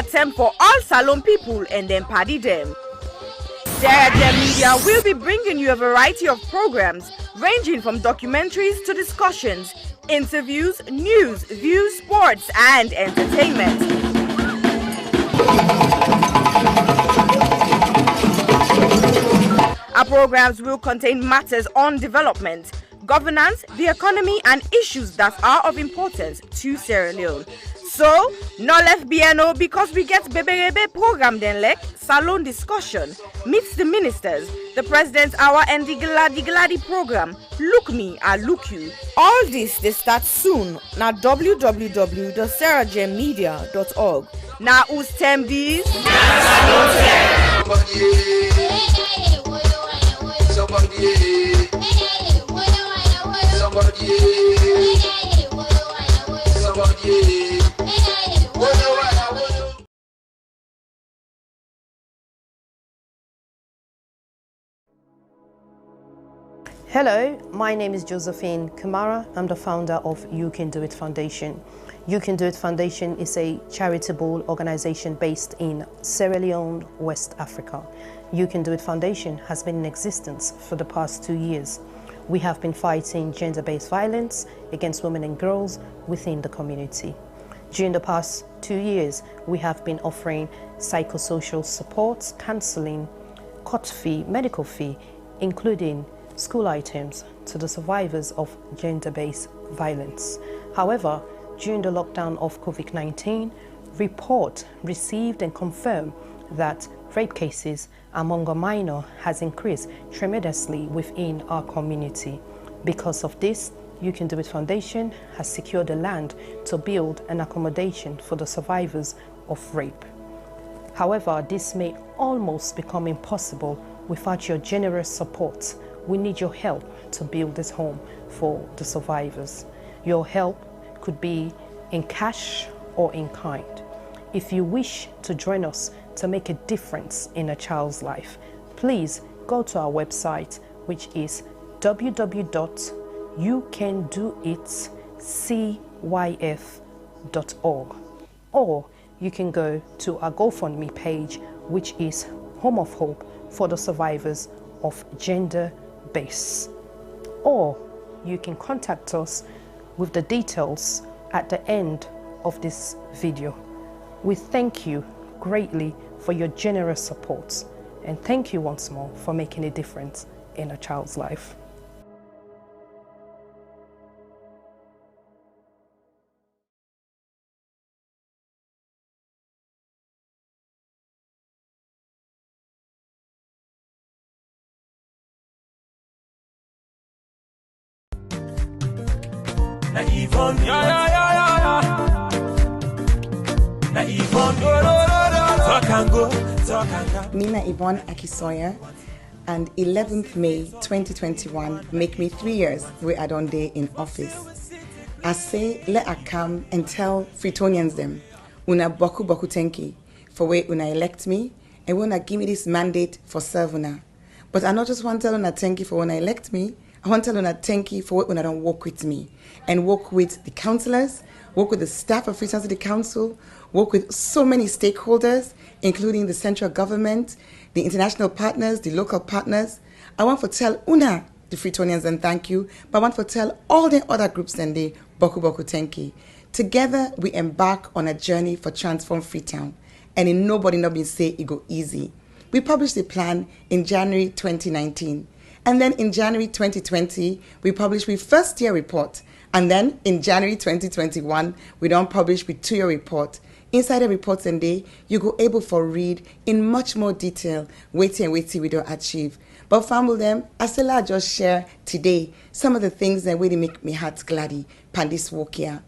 attempt for all Salone people and then party them. Sierra Leone Media will be bringing you a variety of programs ranging from documentaries to discussions, interviews, news, views, sports, and entertainment. Our programs will contain matters on development, governance, the economy, and issues that are of importance to Sierra Leone. So, no left BNO because we get Beberebe program then like Salone discussion, meets the ministers, the president's hour and the Gladi program. Look me, I look you. All this they start soon na www.sierragemedia.org. Now who's tem these? Hello, my name is Josephine Kamara. I'm the founder of You Can Do It Foundation. You Can Do It Foundation is a charitable organization based in Sierra Leone, West Africa. You Can Do It Foundation has been in existence for the past 2 years. We have been fighting gender-based violence against women and girls within the community. During the past 2 years, we have been offering psychosocial support, counseling, court fee, medical fee, including school items to the survivors of gender-based violence. However, during the lockdown of COVID-19, report received and confirmed that rape cases among a minor has increased tremendously within our community. Because of this, You Can Do It Foundation has secured the land to build an accommodation for the survivors of rape. However, this may almost become impossible without your generous support. We need your help to build this home for the survivors. Your help could be in cash or in kind. If you wish to join us to make a difference in a child's life, please go to our website, which is www.youcandoitcyf.org, or you can go to our GoFundMe page, which is Home of Hope for the Survivors of Gender Base, or you can contact us with the details at the end of this video. We thank you greatly for your generous support, and thank you once more for making a difference in a child's life. Nina Yvonne Akisoya, and 11th May 2021 make me 3 years where I don't day in office. I say let I come and tell Fritonians them una boku tenki for where una elect me and when I give me this mandate for serve una. But I not just want to tell una thank you for when I elect me, I want to tell una thank you for when I don't work with me and work with the councillors, work with the staff of Freetown City Council, work with so many stakeholders, including the central government, the international partners, the local partners. I want to tell una, the Freetonians, and thank you, but I want to tell all the other groups and the boku tenki. Together, we embark on a journey for Transform Freetown, and in nobody not been say it go easy. We published the plan in January 2019, and then in January 2020, we published our first year report, and then in January 2021, we don't publish with 2-year report. Inside the reports and day, you go able for read in much more detail, waiting we don't achieve. But family them, I still I just share today some of the things that really make me heart gladdy pan this walk here.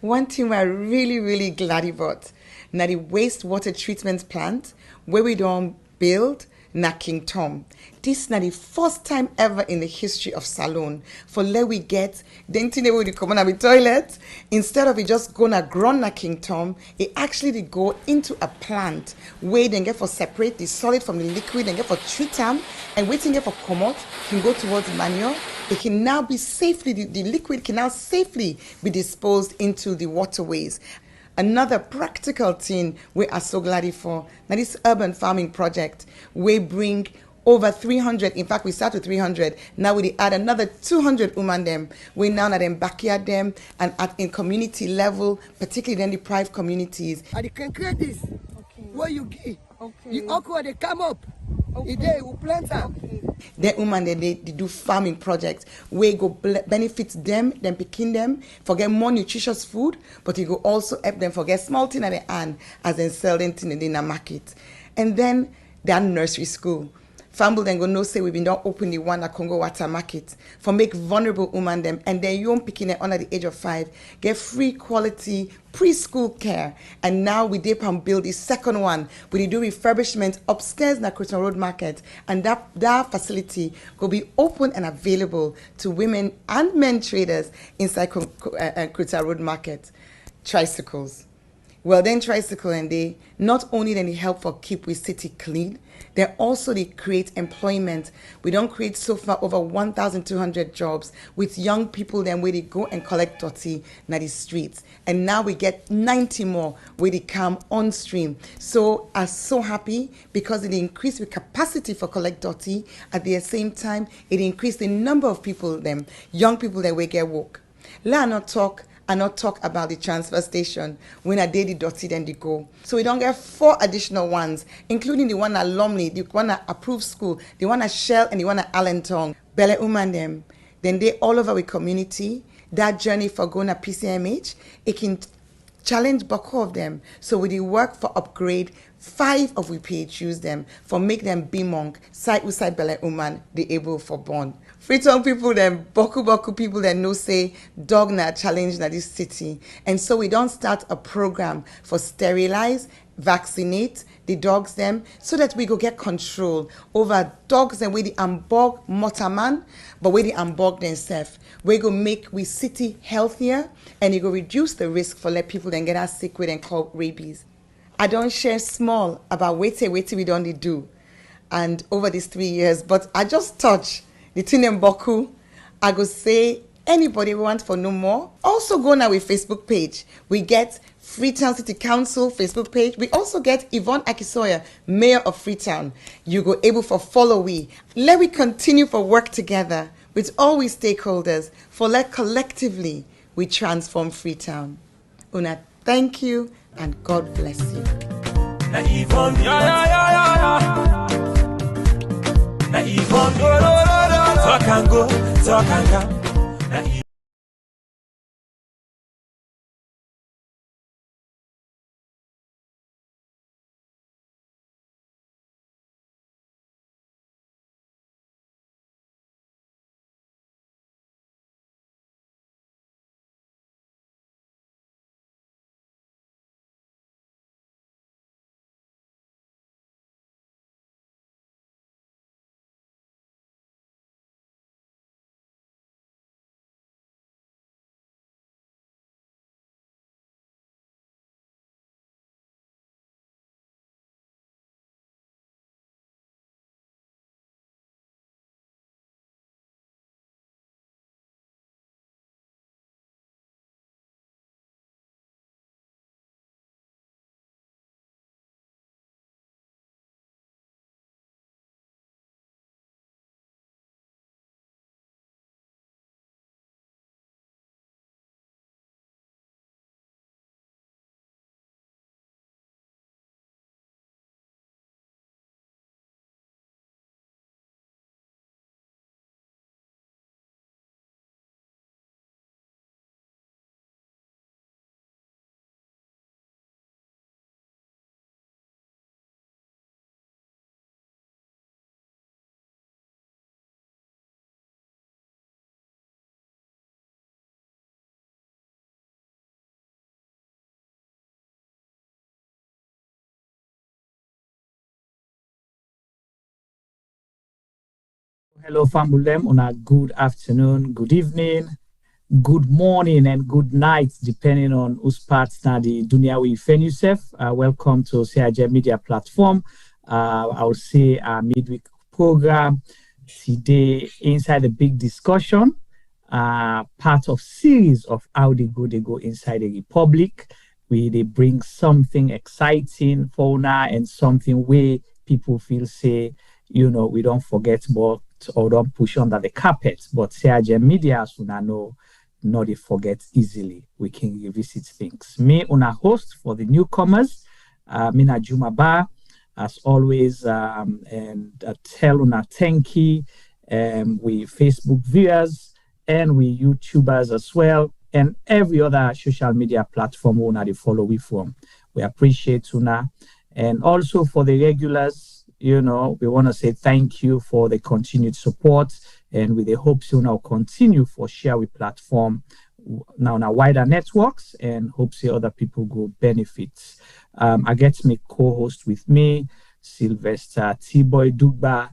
One thing I really glad about, now the wastewater treatment plant where we don't build na King Tom. This is not the first time ever in the history of Salone for let we get the thing they will come on the toilet. Instead of it just gonna grow na King Tom, it actually they go into a plant where they get for separate the solid from the liquid and get for treat them and waiting get for come out can go towards manure. It can now be safely the liquid can now safely be disposed into the waterways. Another practical thing we are so glad for. Now this urban farming project, we bring over 300, in fact we start with 300, now we add another 200 women them. We now at them backyard them and at in community level, particularly in deprived communities. And you can create this, where you give, the okra they come up, they will plant them. The women they do farming projects where go benefit them picking them for get more nutritious food, but it go also help them for get small thing at the hand as then sell them in the market. And then their nursery school. Famble then go no say we've been done open the one at Congo Water Market for make vulnerable women them and then young picking it under the age of 5 get free quality preschool care. And now we dip and build the second one. We do refurbishment upstairs in the Croton Road Market, and that facility will be open and available to women and men traders inside Croton Road Market. Tricycles. Well, then tricycle and they not only then they help for keep we city clean, they also they create employment. We don't create so far over 1,200 jobs with young people then where they go and collect dirty na the streets. And now we get 90 more where they come on stream. So I'm so happy because it increased the capacity for collect dirty. At the same time, it increased the number of people them, young people that we get work. Let not talk and not talk about the transfer station when I did the dirty then they go. So we don't get 4 additional ones, including the one at Lumley, the one at Approved School, the one at Shell, and the one at Allentown. Bele Uman them. Then they all over the community. That journey for going to PCMH, it can challenge Boko of them. So we did work for upgrade 5 of we PHUs them for make them be monk, side with side Bele Uman, the able for born. Freetown people them, Boku people that know say dog na challenge na this city. And so we don't start a program for sterilize, vaccinate the dogs them so that we go get control over dogs and we the ambog motaman, but we the ambog themselves. We go make we city healthier and it go reduce the risk for let people then get us sick with and call rabies. I don't share small about wait we don't do and over these 3 years, but I just touch the Tinem Boku. I go say anybody want for no more. Also go now with Facebook page. We get Freetown City Council Facebook page. We also get Yvonne Akisoya, Mayor of Freetown. You go able for follow we. Let we continue for work together with all we stakeholders for let collectively we transform Freetown. Una, thank you and God bless you. Talk and go. Hello, Fambulem, on a good afternoon, good evening, good morning, and good night, depending on whose part the dunya we find yourself. Welcome to CIJ Media Platform. I would say our midweek program today inside the big discussion, part of series of how they go inside the Republic. they bring something exciting for una and something where people feel say, we don't forget about or don't push under the carpet. But say media as una know, not they forget easily. We can revisit things. Me, una host for the newcomers, Mina Jumaba, as always, and tell una thank you. We Facebook viewers and we YouTubers as well, and every other social media platform una they follow we from. We appreciate una, and also for the regulars, we want to say thank you for the continued support, and with the hopes will continue for share with platform now wider networks, and hopes other people go benefit. I get me co-host with me, Sylvester T-Boy Dugba,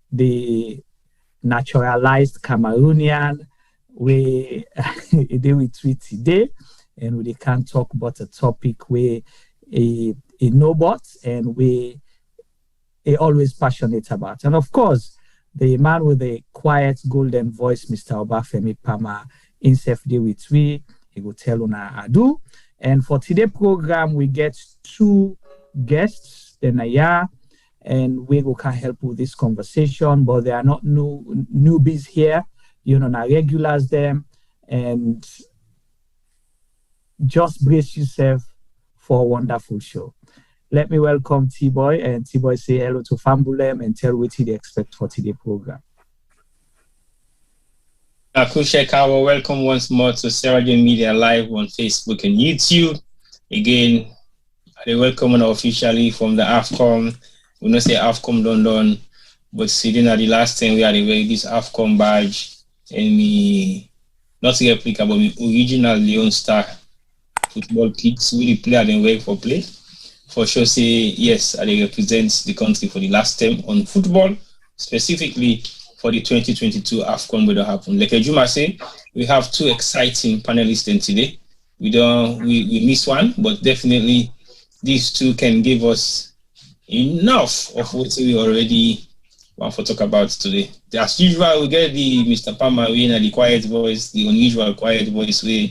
the naturalized Cameroonian. We tweet today, and we can't talk about a topic where a nobot and we always passionate about. And of course, the man with the quiet golden voice, Mr. Obafemi Pama, Insai day with we, he will tell una ado. And for today's program, we get two guests, and we can help with this conversation, but they are not newbies here, now regulars them, and just brace yourself for a wonderful show. Let me welcome T-Boy, and T-Boy say hello to Fambulem and tell what they expect for today's program. Kushekawa, welcome once more to Sierra Leone Media Live on Facebook and YouTube. Again, I welcome officially from the AFCON. We don't say AFCON London, but sitting at the last time we had this AFCON badge, and me not replica, but the original Leone Star football kits. We play and work for play. For sure, say yes, I represent the country for the last time on football, specifically for the 2022 AFCON will happen. Like Ejuma say, we have two exciting panelists in today. We miss one, but definitely these two can give us enough of what we already want to talk about today. As usual, we get the Mr. Palmer and the quiet voice, the unusual quiet voice where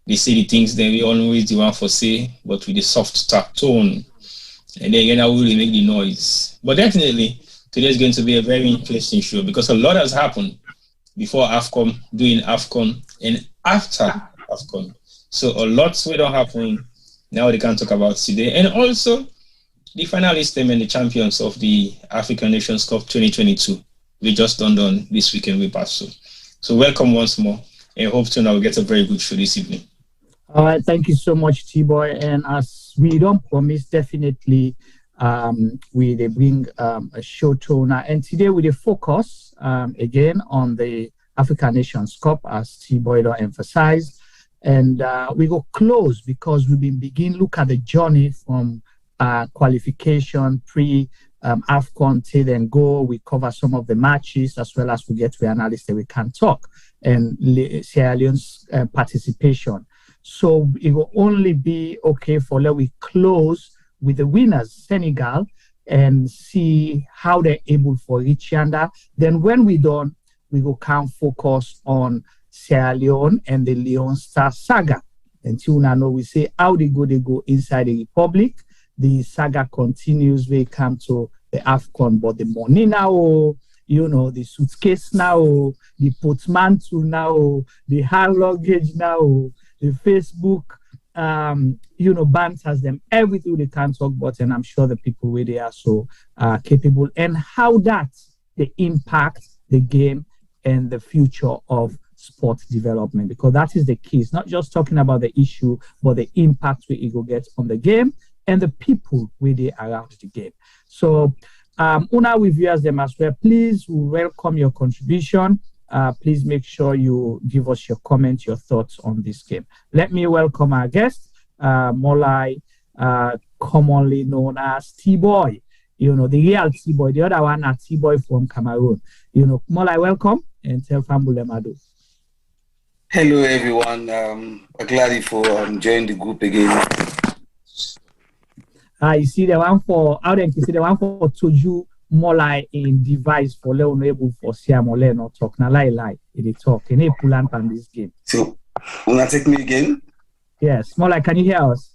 they say the things that we always the one for say, but with a soft tone. And then again, I will really make the noise. But definitely, today is going to be a very interesting show because a lot has happened before AFCON, during AFCON, and after AFCON. So a lot will happen now they can talk about today. And also, the finalists and the champions of the African Nations Cup 2022. We just done this weekend with Paso. So welcome once more, and hope to now get a very good show this evening. All right, thank you so much, T-Boy. And as we don't promise, definitely we bring a show to now. And today we focus again on the African Nations Cup, as T-Boy emphasized. And we go close because we begin look at the journey from qualification, AFCON, till then go. We cover some of the matches as well as we get to analysts that we can talk and Sierra Leone's participation. So it will only be okay for let we close with the winners, Senegal, and see how they're able for each other. Then when we done, we will can focus on Sierra Leone and the Leone Stars Saga. Until now, we say how they go inside the Republic. The saga continues. We come to the AFCON, but the money now, the suitcase now, the portmanteau now, the hand luggage now, the Facebook, banters them, everything they can talk about, and I'm sure the people where they are so capable, and how that they impact the game and the future of sports development, because that is the key. It's not just talking about the issue, but the impact we will get on the game and the people where they around the game. So, Una, we viewers them as well. Please, we welcome your contribution. Please make sure you give us your comments, your thoughts on this game. Let me welcome our guest, Molai, commonly known as T-Boy. The real T-Boy. The other one, a T-Boy from Cameroon. Molai, welcome, and tell Fambule Mado. Hello, everyone. I'm glad for joining the group again. You see the one for Toju Molai in device for Leonable for Siamole no talk. Na lie. It talk. Can you pull on this game? So, wanna take me again? Yes, more like, can you hear us?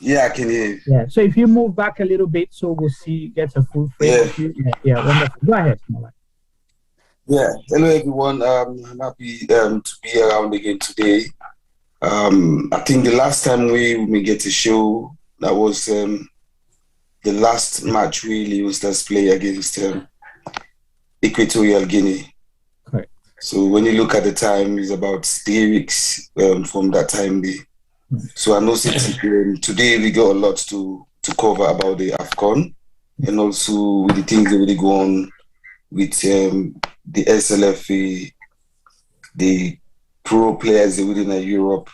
Yeah, I can hear you. Yeah, so if you move back a little bit, so we'll see, get a full frame of you. Yeah, wonderful. Go ahead, Smolai. Yeah, hello everyone. I'm happy to be around again today. I think the last time we get to show, that was the last match Leone Stars play against Equatorial Guinea. Correct. So when you look at the time, it's about 3 weeks from that time day. So I know today we got a lot to cover about the AFCON, and also with the things that really go on with the SLFA, the pro players within Europe,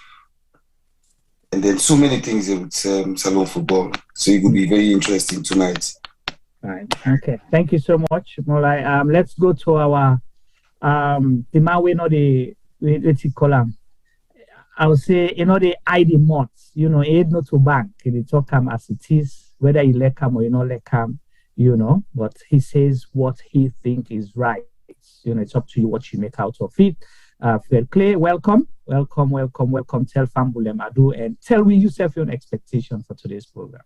and then so many things with Salon football. So it will be very interesting tonight. Right. Okay. Thank you so much, Molai. Let's go to our the man we know the column. I would say, the ID mods, aid not to bank. They talk as it is, whether you like him or you not like him, but he says what he think is right. It's up to you what you make out of it. Fair play, welcome. Tell Fambulem Adu and tell me yourself your expectation for today's program.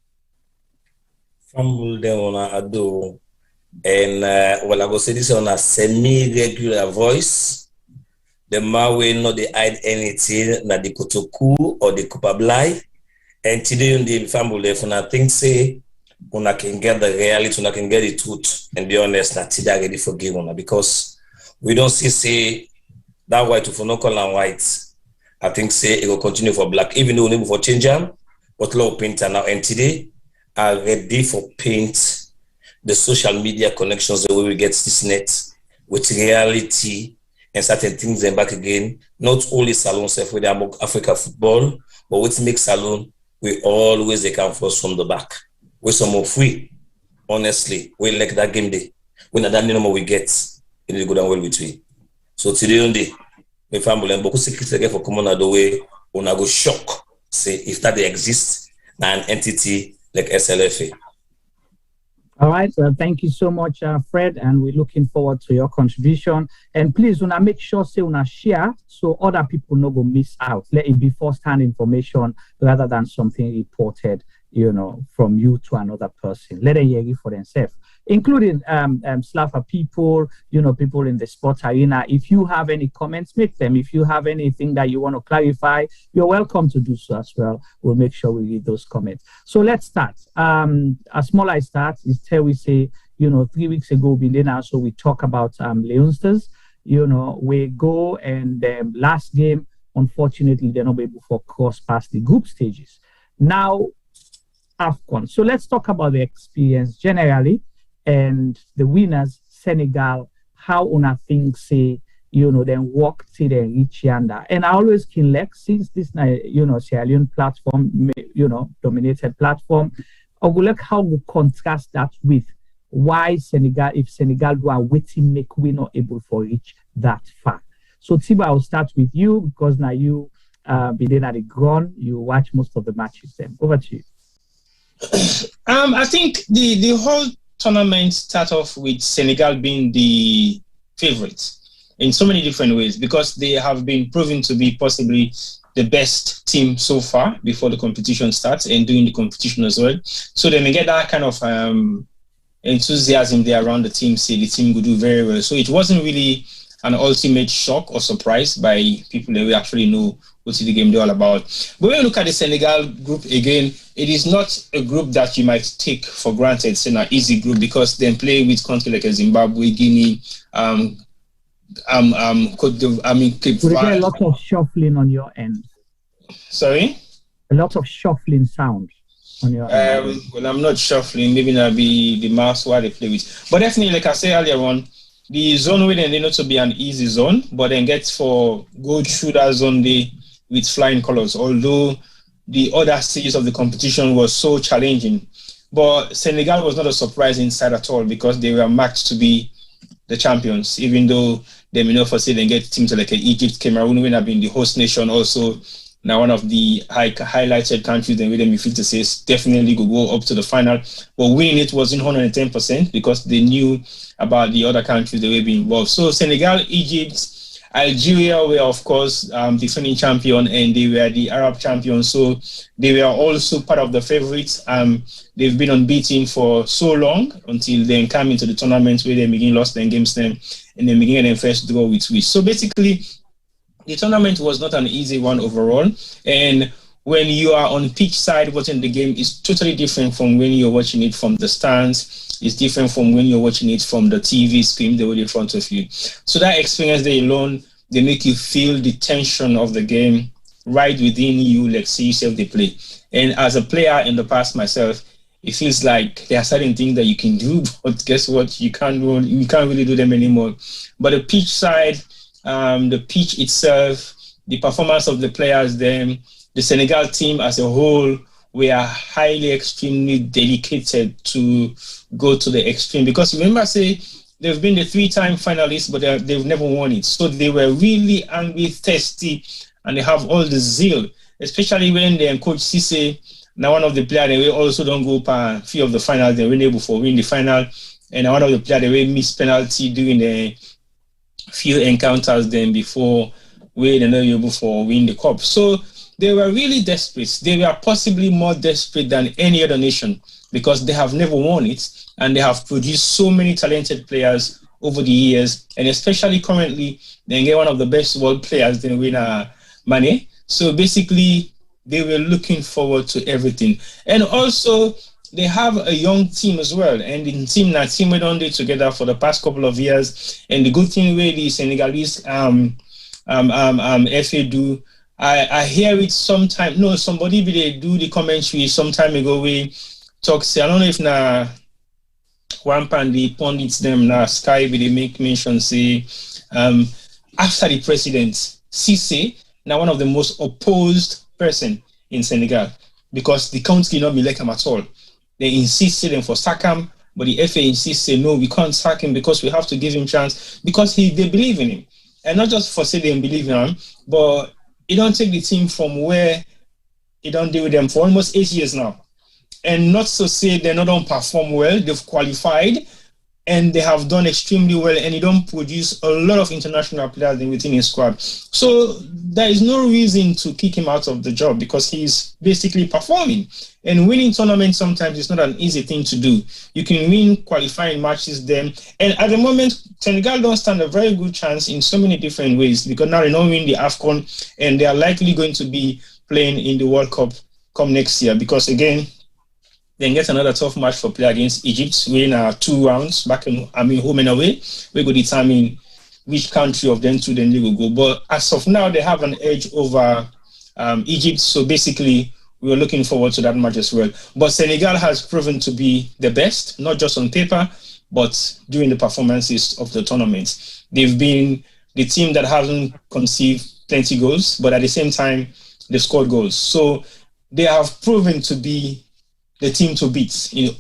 Fambulem Adu, and well, I will say this on a semi-regular voice. The man will not hide anything, na the kotoku or the kupablai. And today on the Fambulem, and I think say, when I can get the reality, when I can get the truth, and be honest, na today ready for give on, because we don't say that white for no color and white. I think say it will continue for black, even though we need for change them, but law painter now. And today are ready for paint the social media connections the way we get this net with reality and certain things and back again. Not only Salon self with Africa football, but what makes Salon we always they come first from the back. We some more free. Honestly, we like that game day. When that number we get, it will go down well with we. So today on the my family and beaucoup security for common the way on go shock. Say if that they exist, an entity like SLFA. All right, thank you so much, Fred, and we're looking forward to your contribution. And please, wanna make sure say wanna share so other people no go miss out. Let it be first-hand information rather than something reported, from you to another person. Let them hear it for themselves, including Slaffa people, people in the sports arena. If you have any comments, make them. If you have anything that you want to clarify, you're welcome to do so as well. We'll make sure we read those comments. So let's start. As small I start is tell we say, 3 weeks ago, so we talk about Leone Stars. We go and last game, unfortunately, they're not able to cross past the group stages. Now, AFCON. So let's talk about the experience generally. And the winners, Senegal, how una think say, then walk till they reach yonder. And I always can since this, Sierra Leone platform, dominated platform, I would like how we contrast that with why Senegal, if Senegal do a waiting make, we not able to reach that far. So Tiba, I'll start with you because now you been at the ground, you watch most of the matches then. Over to you. I think the whole tournament start off with Senegal being the favorites in so many different ways because they have been proven to be possibly the best team so far before the competition starts and during the competition as well. So they may get that kind of enthusiasm there around the team, say the team will do very well. So it wasn't really an ultimate shock or surprise by people that we actually know what's the game they're all about. But when you look at the Senegal group again, it is not a group that you might take for granted. It's an easy group because they play with countries like Zimbabwe, Guinea, Cape Verde. A lot of shuffling on your end. Sorry? A lot of shuffling sound on your end. Well, I'm not shuffling. Maybe that'll be the mouse where they play with. But definitely, like I said earlier on, the zone winning they not to be an easy zone, but then go through that zone day with flying colors. Although the other stages of the competition was so challenging, but Senegal was not a surprising side at all because they were marked to be the champions. Even though they may not foresee they get teams like Egypt, Cameroon, when have been the host nation also. Now one of the highlighted countries, then with them, you feel to say definitely could go up to the final. But winning it wasn't 110% because they knew about the other countries that were being involved. So Senegal, Egypt, Algeria were, of course, defending champion, and they were the Arab champions. So they were also part of the favorites. They've been unbeaten for so long until they come into the tournament where they begin lost 10 games then, and then begin their first draw with Swiss. So basically, the tournament was not an easy one overall. And when you are on pitch side watching the game, it's totally different from when you're watching it from the stands. It's different from when you're watching it from the TV screen that was in front of you. So that experience there alone, they make you feel the tension of the game right within you, like see yourself they play. And as a player in the past myself, it feels like there are certain things that you can do, but guess what? You can't really do them anymore. But the pitch side, the pitch itself, the performance of the players, then the Senegal team as a whole, we are highly, extremely dedicated to go to the extreme. Because remember, say, they've been the 3-time finalists, but they've never won it. So they were really angry, thirsty, and they have all the zeal, especially when the coach Cisse, now one of the players, they also don't go per few of the finals, they were able to win the final. And one of the players, they will miss penalty during the few encounters then before we were able to win the cup. So they were really desperate. They were possibly more desperate than any other nation because they have never won it, and they have produced so many talented players over the years, and especially currently, they get one of the best world players, they win Mane. So basically, they were looking forward to everything. And also, they have a young team as well, and the team went on there together for the past couple of years. And the good thing with the Senegalese FA do, I hear it sometime. No, somebody they do the commentary some time ago. We talk. Say, I don't know if na one pan the pundits them na Sky they make mention say after the president Cisse now one of the most opposed person in Senegal because the country not be like him at all. They insist them for sack him, but the FA insists say no, we can't sack him because we have to give him chance because they believe in him, and not just for say they believe in him, but he don't take the team from where he don't deal with them for almost 8 years now. And not to say they not don't perform well, they've qualified and they have done extremely well, and he don't produce a lot of international players within his squad. So there is no reason to kick him out of the job because he's basically performing. And winning tournaments sometimes is not an easy thing to do. You can win qualifying matches then. And at the moment, Senegal don't stand a very good chance in so many different ways because now they don't win the AFCON and they are likely going to be playing in the World Cup come next year because, again, then get another tough match for play against Egypt. We in 2 rounds back in home and away. We go determine which country of them two then they will go. But as of now, they have an edge over Egypt. So basically, we are looking forward to that match as well. But Senegal has proven to be the best, not just on paper, but during the performances of the tournament. They've been the team that hasn't conceived plenty goals, but at the same time, they've scored goals. So they have proven to be the team to beat in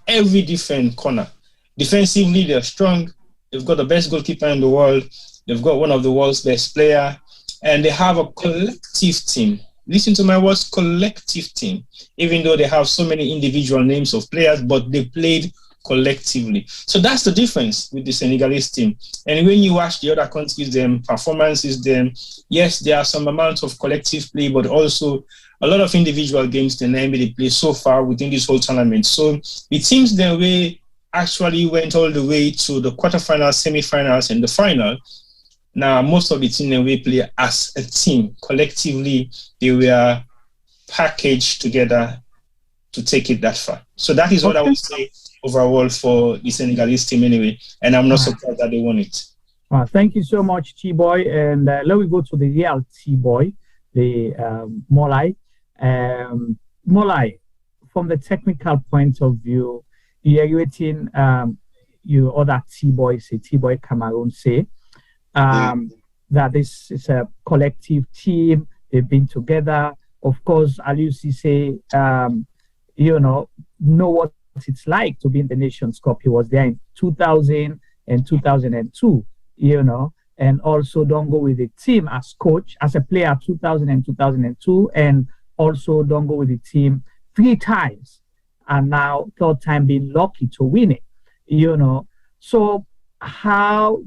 every different corner. Defensively, they're strong. They've got the best goalkeeper in the world. They've got one of the world's best players. And they have a collective team. Listen to my words, collective team. Even though they have so many individual names of players, but they played collectively. So that's the difference with the Senegalese team. And when you watch the other countries, them performances, them, yes, there are some amount of collective play, but also a lot of individual games the NBA play so far within this whole tournament. So the teams their way actually went all the way to the quarterfinals, semifinals, and the final. Now, most of the team that we play as a team, collectively, they were packaged together to take it that far. So that is what I would say overall for the Senegalese team anyway. And I'm not surprised that they won it. Well, thank you so much, T-Boy. And let me go to the real T-Boy, the Molai. Molai, from the technical point of view, you're waiting, you other T-Boy say, T-Boy Cameroon say, that this is a collective team, they've been together. Of course, Aliusi say, know what it's like to be in the Nations Cup. He was there in 2000 and 2002, and also don't go with the team as coach, as a player 2000 and 2002, and also don't go with the team 3 times, and now 3rd time being lucky to win it, So how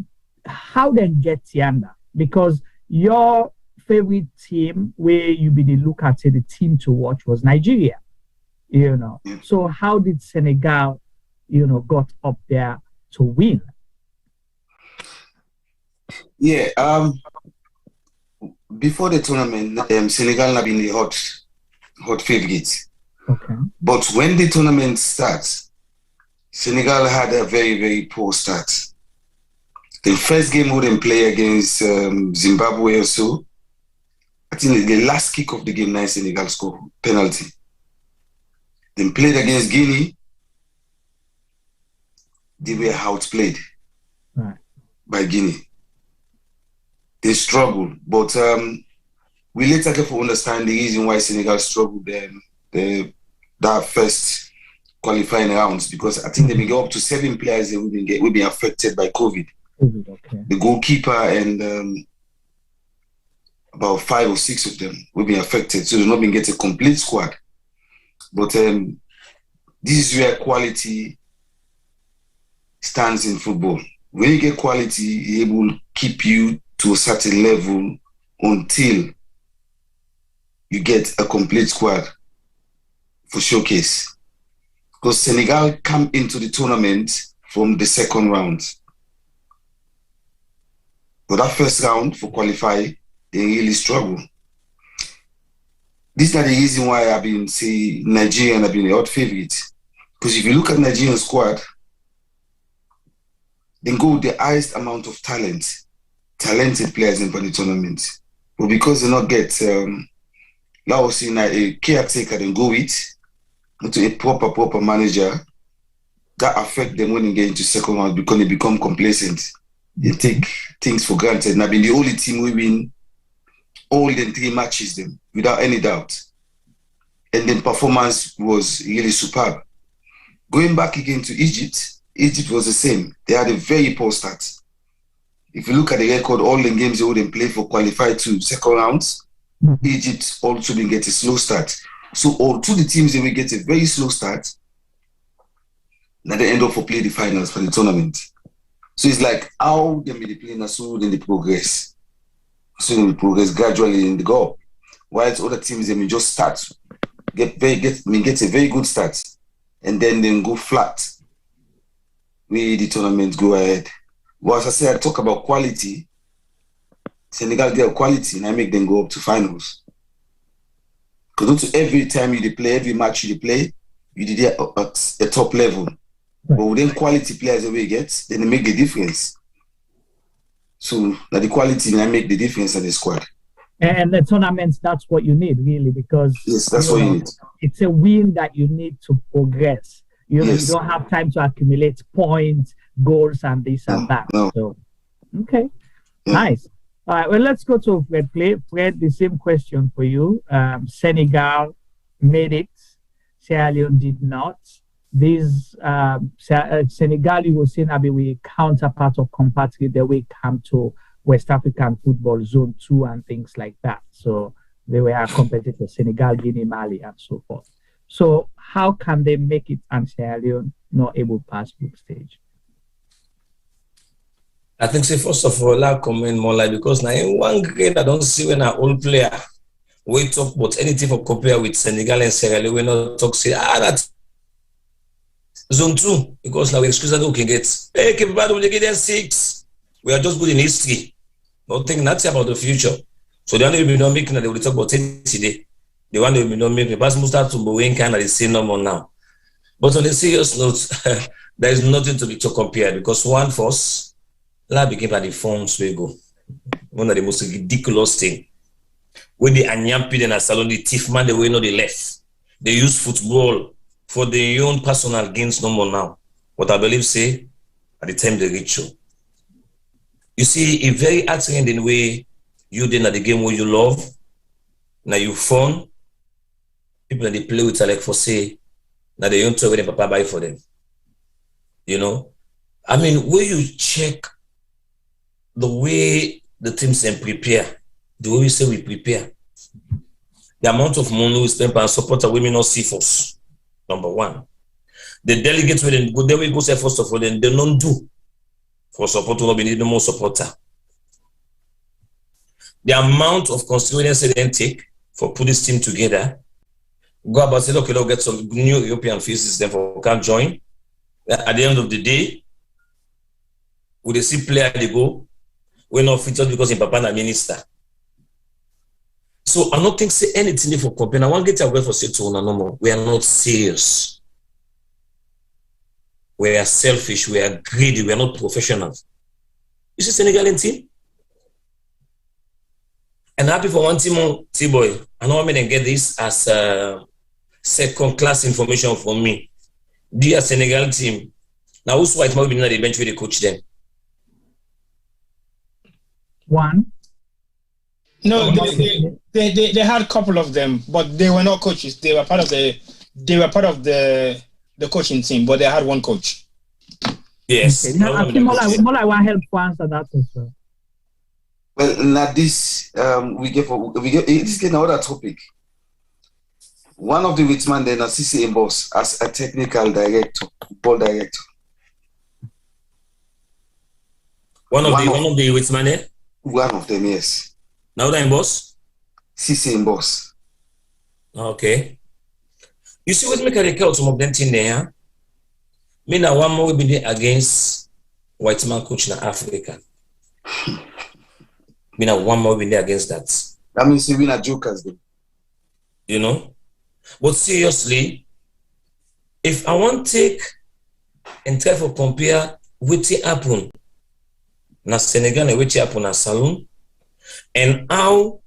then get Tianda because your favorite team, where you be the look at the team to watch, was Nigeria. So how did Senegal, got up there to win? Yeah. Before the tournament, Senegal have been the hot favorites. Okay. But when the tournament starts, Senegal had a very, very poor start. The first game we didn't play against Zimbabwe or so, I think the last kick of the game, Senegal scored penalty. Then played against Guinea, they were outplayed by Guinea. They struggled, but we later get to understand the reason why Senegal struggled that first qualifying rounds, because I think they may go up to 7 players that will be affected by COVID. Okay. The goalkeeper and about 5 or 6 of them will be affected, so they'll not get a complete squad. But this is where quality stands in football. When you get quality, it will keep you to a certain level until you get a complete squad for showcase. Because Senegal come into the tournament from the second round. But that first round for qualify, they really struggle. These are the reason why I've been saying Nigeria have been the hot favorite. Because if you look at Nigerian squad, they go with the highest amount of talented players in the tournament. But because they not get a caretaker, then go with to a proper manager, that affect them when they get into second round because they become complacent. They take things for granted. And I've been the only team we win all the 3 matches them without any doubt. And then performance was really superb. Going back again to Egypt was the same. They had a very poor start. If you look at the record, all the games they wouldn't play for qualified to second rounds, Egypt also didn't get a slow start. So all 2 the teams, they will get a very slow start. Now they end up for play the finals for the tournament. So it's like how they may play now, so then they progress. So they progress gradually in the goal. Whilst other teams, they may just start, get a very good start, and then go flat. May the tournament go ahead. Well, as I said, I talk about quality. Senegal get quality, and I make them go up to finals. Because every time you play, every match you play, you did it at a top level. But within quality players that we get, then they make the difference. So that the quality may make the difference in the squad. And the tournaments, that's what you need, really, because yes, that's what you need. It's a win that you need to progress. You don't have time to accumulate points, goals, and this and that. No. So, okay, nice. All right, well, let's go to Fred Play. Fred, the same question for you. Senegal made it. Sierra Leone did not. These Senegal, you will see, now be counterpart or compatriot that we come to West African football zone 2 and things like that. So they were our competitors, Senegal, Guinea, Mali, and so forth. So how can they make it and Sierra Leone not able to pass group stage? I think, say, first of all, I'll comment more like, because now in one grade, I don't see when an old player wait up, but anything for compare with Senegal and Sierra Leone, we not talk, say, that's zone 2, because now we excuse that we can get, hey, everybody will get there 6. We are just good in history. Don't think nothing about the future. So the only we don't make, they will talk about it today. The one we don't make, but must start to be kind of the same number now. But on a serious note, there is nothing to compare, because one force, that became like the forms we go. One of the most ridiculous thing. When the Anyampi and Salon, the thief man, they way not the left. They use football for their own personal gains no more now. What I believe say, at the time they reach you. You see, a very accident in way you did at the game where you love, now you fun, people that they play with like for say, now they don't tell when papa buy for them. You know? I mean, where you check the way the teams can prepare, the way we say we prepare, the amount of money we spend on support women not see force. Number one. The delegates will go there, we go say first of all, then they don't do for support will be need more supporter. the amount of consideration they then take for put this team together, go about say, okay, let's get some new European faces, therefore can join. At the end of the day, we see player they go, we're not fit just because in Papa na minister. So I don't think say anything for company. I want to get away for say to no more. We are not serious. We are selfish. We are greedy. We are not professionals. You see Senegal team? And happy for one team on T-Boy. I know I'm going to get this as second class information for me. Dear Senegal team. Now who's white might be the bench where they coach them? One. No, they had a couple of them, but they were not coaches. They were part of the coaching team, but they had one coach. Yes. Okay. Now, I think more like one help to answer that also. Well, now this we get this is another topic. One of the Whitman then assistant boss as a technical director, football director. One of the Whitman. One of them, yes. Now that in boss? CC in boss. Okay. You see what make a recall some of them thing there? Me now one more will be there against white man coach in Africa. Me now one more will be there against that. That means we not jokers though. You know? But seriously, if I want to take and try to compare what happened na Senegal and what happened na Saloon, and how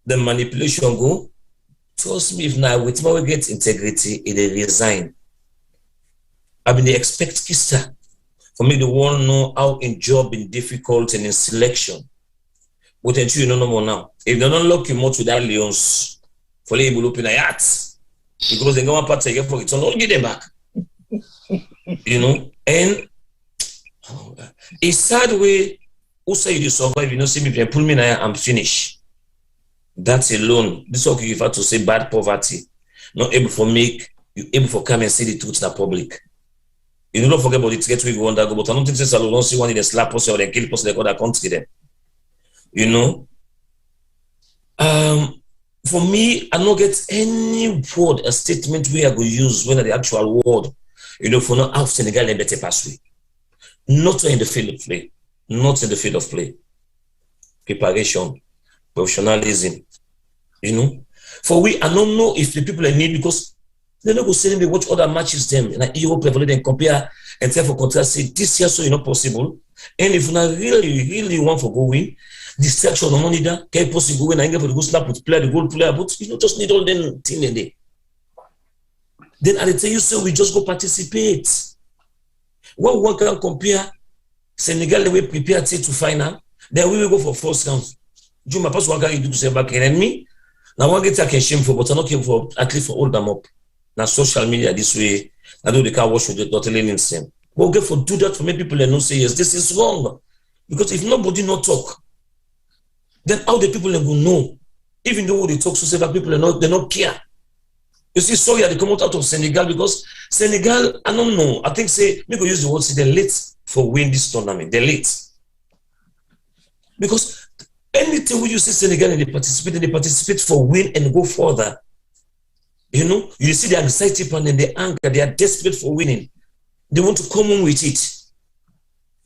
the manipulation go, trust me, if now with my get integrity, it will resign. I mean, they expect Kista for me to want to know how in job, in difficult, and in selection. But until you know no more now. If they don't lock you more to that Leons, for they will open a yacht. Because they go on part again for it, so don't get them back. You know? And it's sad way. Who say you survive? You know, see me, if you pull me now, I'm finished. That's alone. This is what you refer to say bad poverty. Not able for make you able for come and see the truth in the public. You don't forget about it to get where you want to go, but I don't think this alone don't see one in the slap person or they kill person like other country them. You know? For me, I don't get any word, a statement where I go use when the actual word, you know, for not how Senegal and better pathway. Not in the field of play. Not in the field of play. Preparation, professionalism, you know. For we, I don't know if the people I need because they're not going to say they watch other matches them like Europe level then compare and tell for contrast say this year so you know possible. And if you not really want for go win, distraction no money that can possible win and get for the go slap with player the goal player, but you don't just need all them thing in there. Then I tell you so we just go participate. What one can compare Senegal the way prepare to final, then we will go for first round. Juma pass one can do to say back and me. Now one get I shame for, but I not care for at least for hold them up. Now social media this way, I do the car wash with the totally insane. But we get for do that for many people and not say yes, this is wrong. Because if nobody not talk, then how the people will know? Even though they talk so say that people they not care. You see, sorry, they come out of Senegal because Senegal, I don't know. I think say we go use the word say they're late for win this tournament. They're late. Because anything where you see Senegal and they participate for win and go further. You know, you see the anxiety and the anger, they are desperate for winning. They want to come on with it.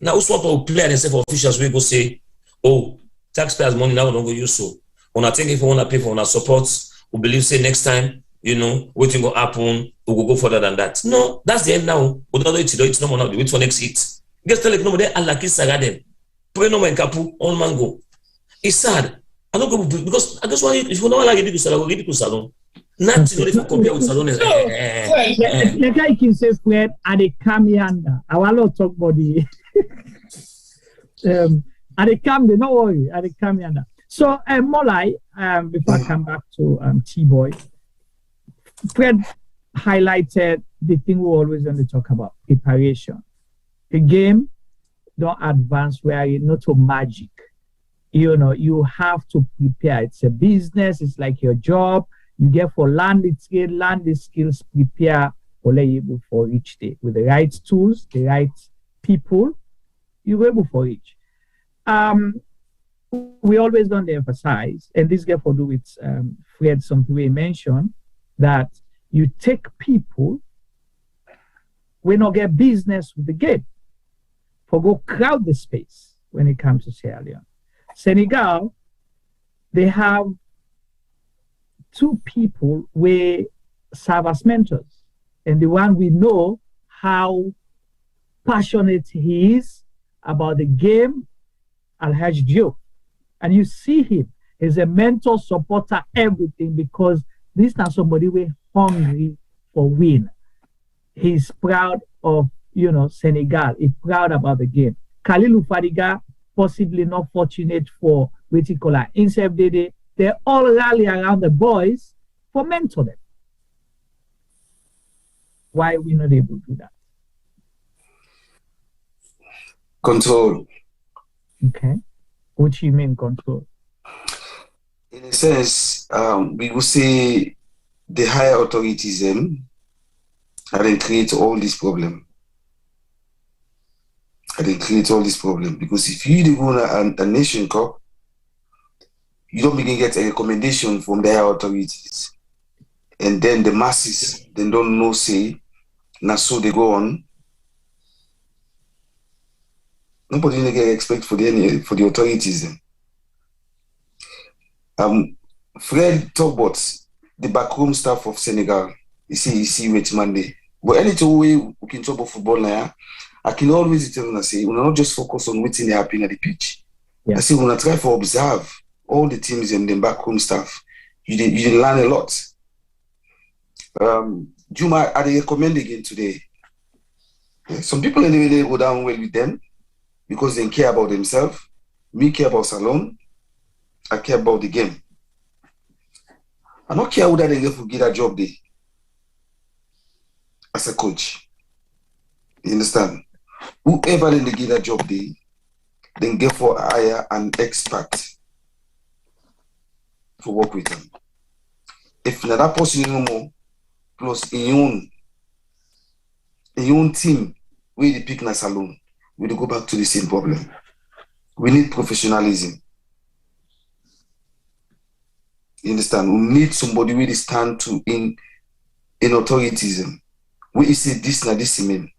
Now, who's what our player and say for officials, we go say, oh, taxpayers' money now we don't go use so. When I think if we want to pay for our support, we believe say next time, you know, what will happen, we will go further than that. No, that's the end now. We don't know it's no more now. We wait for next hit. Guess tell like no more there, Allah kiss Saga them. Pray no more in Kapu, all man go. It's sad. I don't go because I just want if you don't like it, you salon. Nothing if you compare with salon. The guy can say square at the Kamianda. I want to talk about the at the Kam, don't worry, at the Kamianda. So Molai, before I come back to T-Boy, Fred highlighted the thing we always want to talk about, preparation. The game don't advance where it's not so magic. You know, you have to prepare. It's a business. It's like your job. You get for learn the skills, prepare for able for each day with the right tools, the right people. You're able for each. we always don't emphasize, and this get for do with Fred, something we mentioned, that you take people we not get business with the game for go crowd the space when it comes to Sierra Leone. Senegal, they have two people we serve as mentors, and the one we know how passionate he is about the game, Alhaj Joe. And you see him as a mentor, supporter, everything, because this is not somebody we're hungry for win. He's proud of, Senegal. He's proud about the game. Khalilou Fadiga, possibly not fortunate for what you call Insai Dede. They all rally around the boys for mentor them. Why are we not able to do that? Control. Okay. What do you mean control? In a sense, we will say the higher authorities and they create all this problem. Because if you win a nation cup, you don't begin get a recommendation from the higher authorities. And then the masses, they don't know, say, now so they go on. Nobody get respect for the authorities. Fred talk about the backroom staff of Senegal. You see, wait Monday. But anytime we can talk about football now, I can always tell them, say, we not just focus on what's happening at the pitch. Yeah. I say, we try to observe all the teams and the backroom staff. You learn a lot. Juma, I recommend again today. Some people in the way they go down well with them because they care about themselves. Me care about Salon. I care about the game. I don't care whether they get a job there as a coach. You understand? Whoever they get a job there, then get for hire an expert to work with them. If not that person no more, plus in your own team, we the pick na Salon, we go back to the same problem. We need professionalism. You understand? We need somebody really stand to in authoritism. We say this na this mean.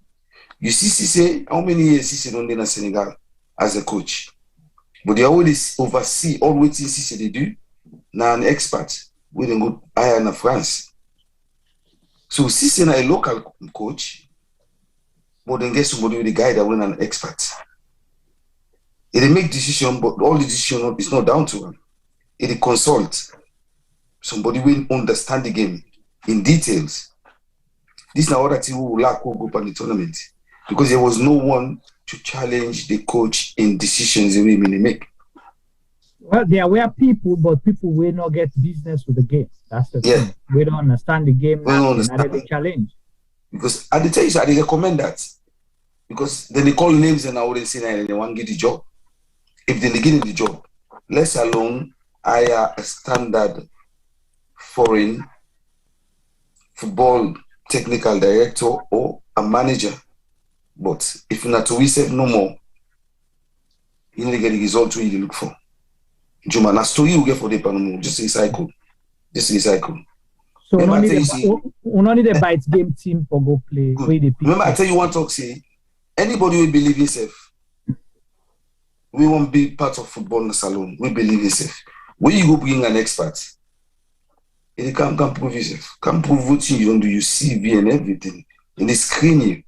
You see, how many years Cisse don't in Senegal as a coach? But they always oversee all what Cisse they do. Now an expert, we then go higher in France. So Cisse na a local coach, but then get somebody with a guy that win an expert. They make decision, but all the decision is not down to him. They consult somebody will understand the game in details. This is not what team will lack who go on the tournament because there was no one to challenge the coach in decisions the way they make. Well, there were people, but people will not get business with the game. That's the thing. We don't understand the game. We don't understand the challenge. Because at the time, I recommend that because then they call names and I wouldn't say that they want to get the job. If they get the job, let alone hire a standard foreign football technical director or a manager. But if not to save no more, you need to get the result you look for. Juma, na story you get for the panel, just recycle. So we don't need a bite game team for go play. Remember, I tell you one talk, say, anybody will believe himself. We won't be part of football in the salon. We believe himself. When you go bring an expert, he can prove yourself. Can prove what you don't do, you CV and everything. And they screen you.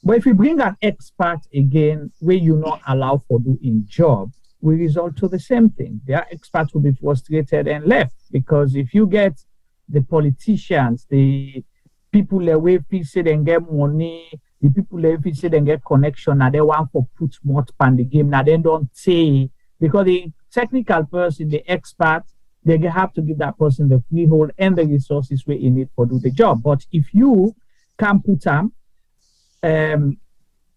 But if you bring an expert again, where you not allow for doing job, we result to the same thing. Their experts will be frustrated and left because if you get the politicians, the people that we fix and get money, the people that fix and get connection, now they want to put more on the game. Now they don't say because the technical person, the expert, they have to give that person the freehold and the resources we need for do the job. But if you can put them,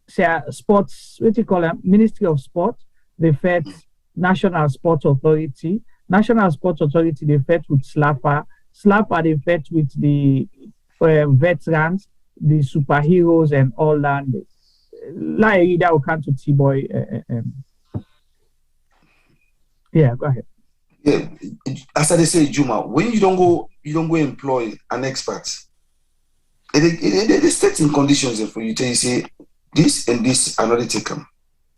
say sports, what do you call them? Ministry of Sport, they fed National Sports Authority. National Sports Authority, they fed with SLAPA. SLAPA, they fed with the veterans, the superheroes, and all that. Like that will come to T-Boy. Yeah, go ahead. Yeah, as I say, Juma, when you don't go employ an expert. They set in conditions for you. Tell you say this and this are not taken.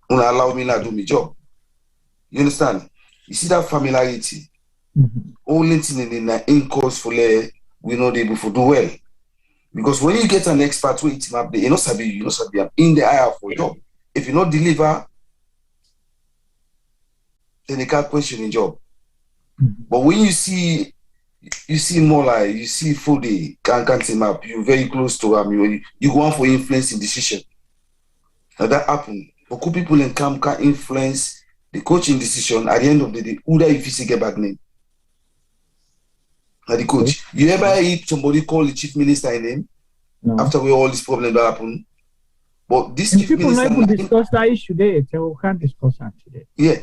Will allow me to do my job. You understand? You see that familiarity. Only thing in cause for we not able to do well. Because when you get an expert with him up there, you know sabi I'm in the eye for job. If you not deliver, then they can't question your job. But when you see more like you see Fode can't team up, you're very close to him, you go on for influence in decision. Now that happen. But cool people in camp can influence the coaching decision at the end of the day. Who that if you get back name? Now the coach. You ever hear somebody call the chief minister in name? No. After all these problems that happen. But this chief minister not even discuss that issue there. We can't discuss that today. Yeah.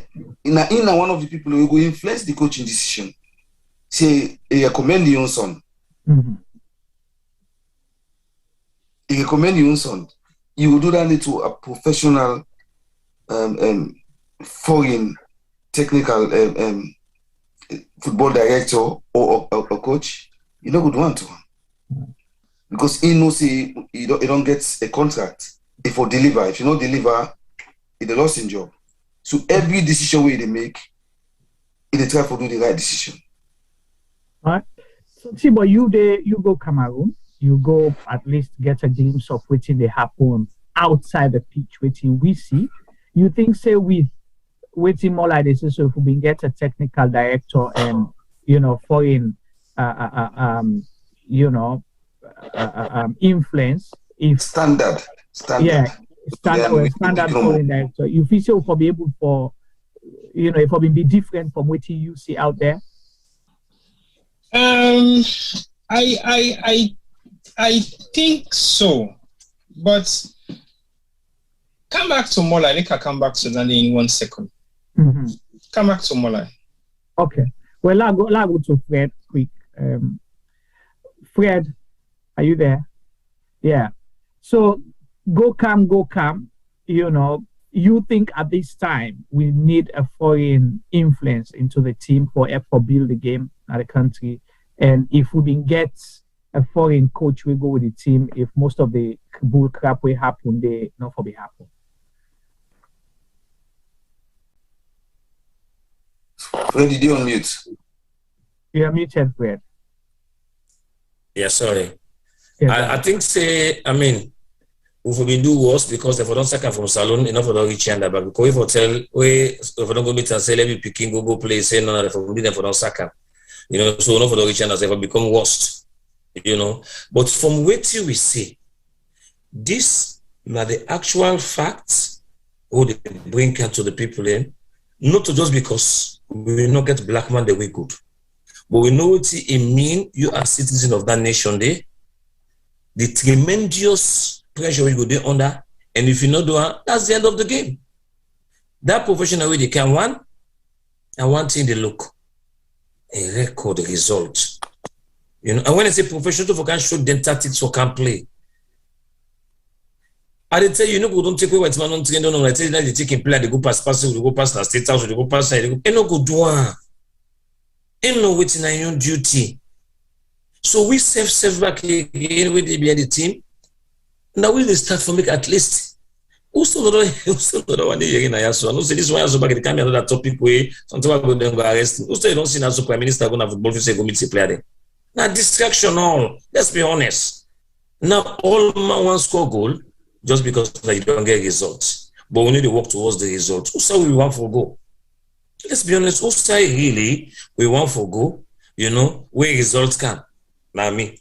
In one of the people who will influence the coaching decision. Say he recommend your own son. He recommend your own son. You will do that to a professional foreign technical football director or a coach. You don't go to one. Because he knows he don't get a contract if you deliver. If you don't deliver, it's a losing job. So every decision they make, they try to do the right decision. Right. So see, but you go Cameroon, you go at least get a glimpse of what they happen outside the pitch, which we see. You think say with waiting more like this, so if we can get a technical director and foreign influence, if standard foreign director, you feel so for be able for if we be different from what you see out there. I think so, but come back to Mola. I come back to that in 1 second. Come back to Mola. Okay. Well, I'll go to Fred quick. Fred, are you there? Yeah. So go come. You think at this time we need a foreign influence into the team for build the game at the country, and if we can get a foreign coach, we go with the team. If most of the bull crap will happen, they not for be happen. Fred, did you unmute? You're muted, Fred. Yeah, sorry. Yeah, I think if we do worse because if we don't second from salon, enough for the reach and back. Because if we tell if we don't go meet and say let me picking go play, say no, if we do for don't second. So enough for the reach and as if become worse. But from what we see, this are the actual facts who they bring to the people in, not just because we will not get black man the way good. But we know what it means. You are citizen of that nation there. The tremendous pressure you go there under, and if you not do that, that's the end of the game. That professional way they can win, and one thing they look, a record result. And when I say professional, for can show them tactics for can play. I did tell you, we don't take away what's man on train. No, I tell you that they take in play, they go past, they go past the state house, they go past, they go. No go do one. Ain't no waiting on your duty. So we save back again with the behind the team. Now we will start from make at least. Also, another one here in Ayaso. I know say this one also back in the camera another topic where something about them go arrest. Also, you don't see now so prime minister going to football say go meet the player there. Now distraction all. Let's be honest. Now all man want score goal just because you don't get results. But we need to work towards the results. Who say we want for goal? Let's be honest. Who say really we want for goal? Where results can. Now me.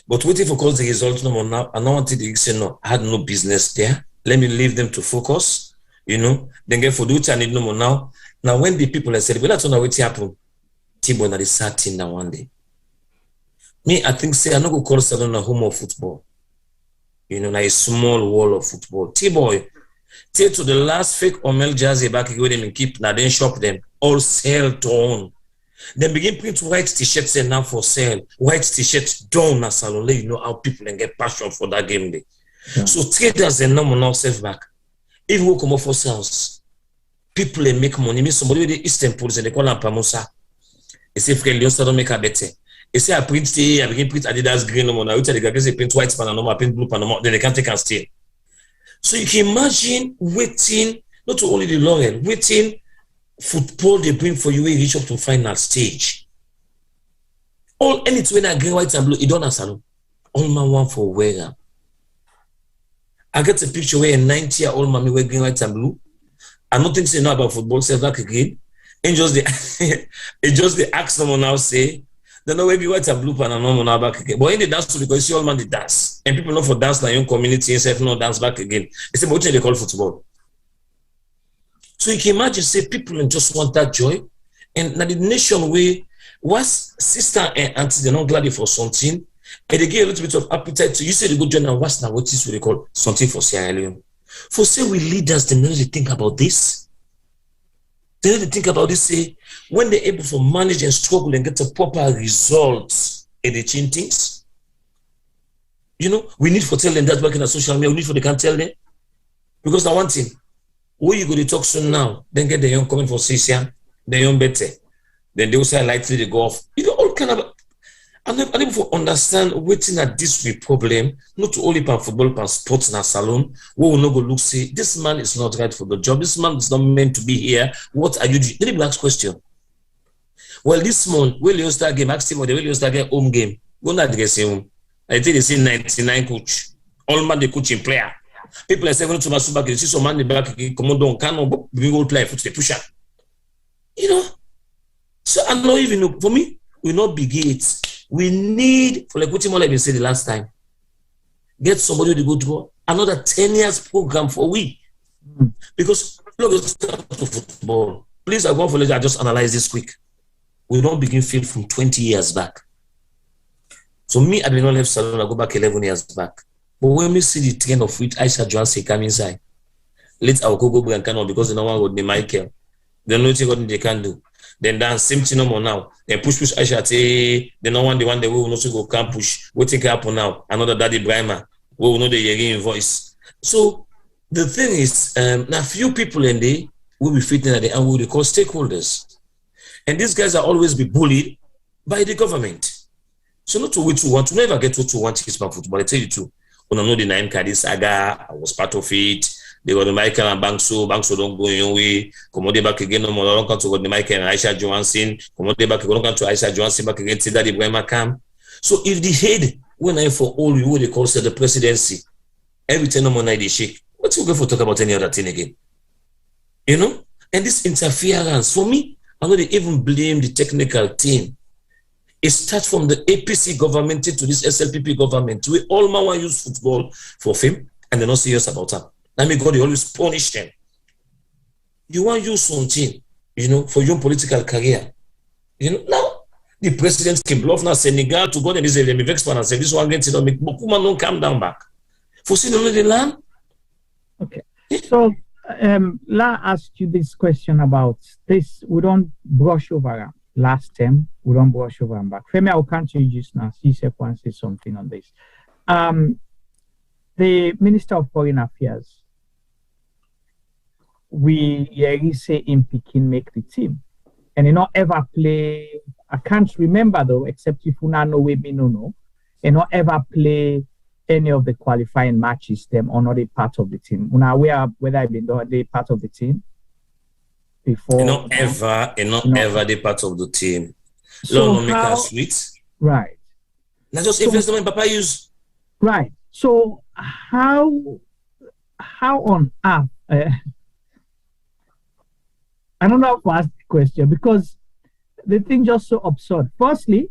But waiting for cause the results no more now. I don't want to say no. I had no business there. Let me leave them to focus. Then get for duty I need no more now. Now when the people are said, well, that's not what happen. Tibo na the certain now one day. Me, I think say I not go call Salon a home of football. Na a small wall of football. T-boy, till to the last fake Omel Jazzy back with them and keep now then shop them. All sell to own. Then begin print white t-shirts and now for sale. White t-shirts down na salon. Let you know how people can get passion for that game day. Yeah. So traders and no more self back. If we come up for sales, people they make money. Me somebody with the Eastern Police and they call them Pamusa. They say friend Leone Stars don't make a better. They say I print Adidas green no more. Now they print white Panama, print blue Panama. Then they can't take and stay. So you can imagine waiting, not only the laurel, waiting football they bring for you when you reach up to final stage. All anything when I green, white and blue, it don't answer. All man want for wear. I get a picture where a 90-year-old man wear green, white and blue. I don't think they know about football, say back again. And just the ask someone now say, they know maybe white and blue and no now back again. But in the dance too, because you see all man the dance. And people know for dance like your community and say no dance back again. They say, but what they call football? So you can imagine say people just want that joy. And now the nation where was sister and auntie, they're not glad for something. And they get a little bit of appetite. So you say the good journal, what's now what is what they call something for Sierra Leone. For say we leaders, they need to think about this. They need to think about this, say, when they're able to manage and struggle and get a proper results in the change things. You know, we need for tell them that working on social media, we need for they can't tell them. Because now one thing, where you go to talk soon now, then get the young coming for Sisia, the young better. Then they will say lightly they go off. You know, all kind of I'm able to understand waiting at this with problem, not only for football, but sports in a salon. We will not go look, say, this man is not right for the job. This man is not meant to be here. What are you doing? Let me ask question. Well, this month, when Leone Stars game, ask him what the Leone Stars game home game. Go not address him. I think they say 99 coach. All man the coaching player. People are saying to Masuba, you see some man the back, come on, can't we go play foot the pusher. You know? So I know even for me, we not be gates. We need, for like what I've been saying the last time, get somebody to go to another 10 years program for we. Because look, it's to football. Please, I go for later, I just analyze this quick. We don't begin field from 20 years back. So me, I did not left salon, I go back 11 years back. But when we see the trend of which Aisha Johnson come inside, let's our go bring canoe because the no one got the Michael. They know what they can do. Then dance same thing no more now. Then push Aisha say the no one the one they will not go can push. What think happen now? Another daddy Brahma. We will know the hearing voice. So the thing is, now few people in there will be fitting at the end what they call stakeholders. And these guys are always be bullied by the government. So not to what you want, to never get what you want is about football. I tell you too. When I know the Leone Saga, I was part of it. They got the Michael and Bankso don't go your way. Come on, they back again. No more. Don't come to the Michael and Aisha Johansson. Come on, they back again. Don't come to Aisha Johansson back again. See that the Brahma come. So if the head when I for all you what they call the presidency, every time no more they shake. What's you going for talk about any other thing again? You know? And this interference for me, I know they even blame the technical team. It starts from the APC government to this SLPP government. We all man want to use football for fame and they're not serious about that. I mean, God, they always punish them. You want to use something, you know, for your political career. You know, now the president can bluff now Senegal to go and this let me vex and say this one against it, make Bokuma don't come down back. For seeing only the land. Okay. So La asked you this question about this. We don't brush over last term. We don't brush over and back. Femi, I can't change this now. See if I say something on this. The Minister of Foreign Affairs, we say in Peking make the team. And he not ever play, I can't remember though, except if you know we no. He not ever play any of the qualifying matches, them or not a part of the team. Una aware whether I've been they part of the team before. Not ever the part of the team. So make us sweet. Right. Now just investment Papa use. Right. So how on earth? I don't know how to ask the question because the thing just so absurd. Firstly,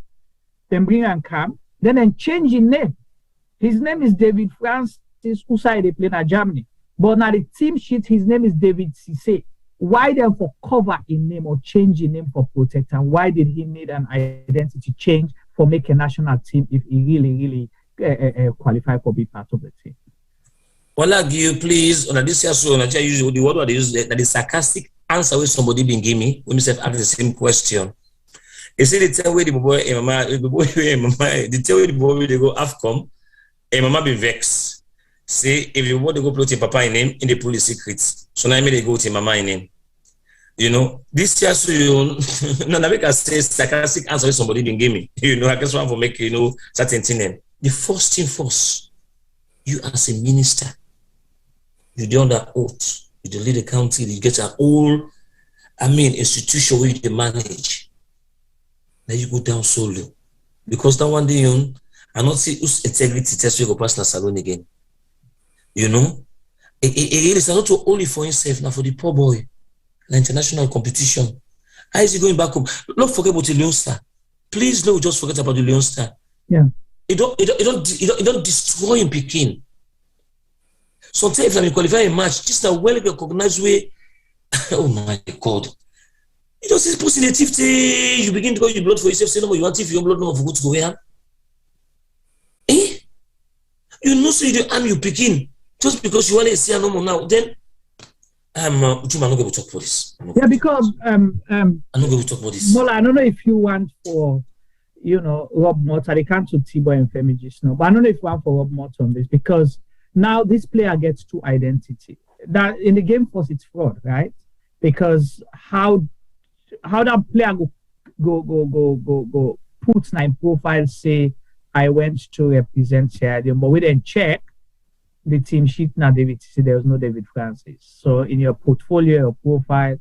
then bring and come, then change his name. His name is David Francis Usai, they play in Germany. But now the team sheet, his name is David Cisse. Why then for cover in name or change in name for protect? And why did he need an identity change for make a national team if he really qualify for be part of the team? Well, I give you please on this year so Nigeria use the word they use that is sarcastic answer when somebody been give me when me ask the same question. You see the tell where the boy the tell where the boy they go AFCON and mama be vex. Say if you want to go play your papa in name in the police secrets. So now me they go to mama in name. You know, this year, so no, I make I say sarcastic answer somebody didn't give me. You know, I just want to make certain thing. The first thing first, you as a minister, you do under oath, you lead the county, you get a whole, institution where you manage. Then you go down solo. Because that one day, I not see whose integrity test you go pass the salon again. You know? It is not only for himself, now for the poor boy. The international competition. How is he going back home? Don't forget about the Leone Star. Please don't just forget about the Leone Star. Yeah. It don't destroy him Peking. Sometimes if I qualify a match, this is a well recognized way. Oh my God. You just see positive thing. You begin to go your blood for yourself, say no, you want if your blood no for good to go where? You know so you don't arm you Peking just because you want to see a normal now. Then I'm not going to talk about this. Yeah, because I'm not going to talk about this. Well, I don't know if you want for Rob Morton. They can't to T-Boy and Femi just now, but I don't know if you want for Rob Morton on this because now this player gets two identity. That in the game first it's fraud, right? Because how that player go put nine profile say I went to represent Sierra Leone, but we then check the team sheet now David see there was no David Francis. So in your portfolio, your profile,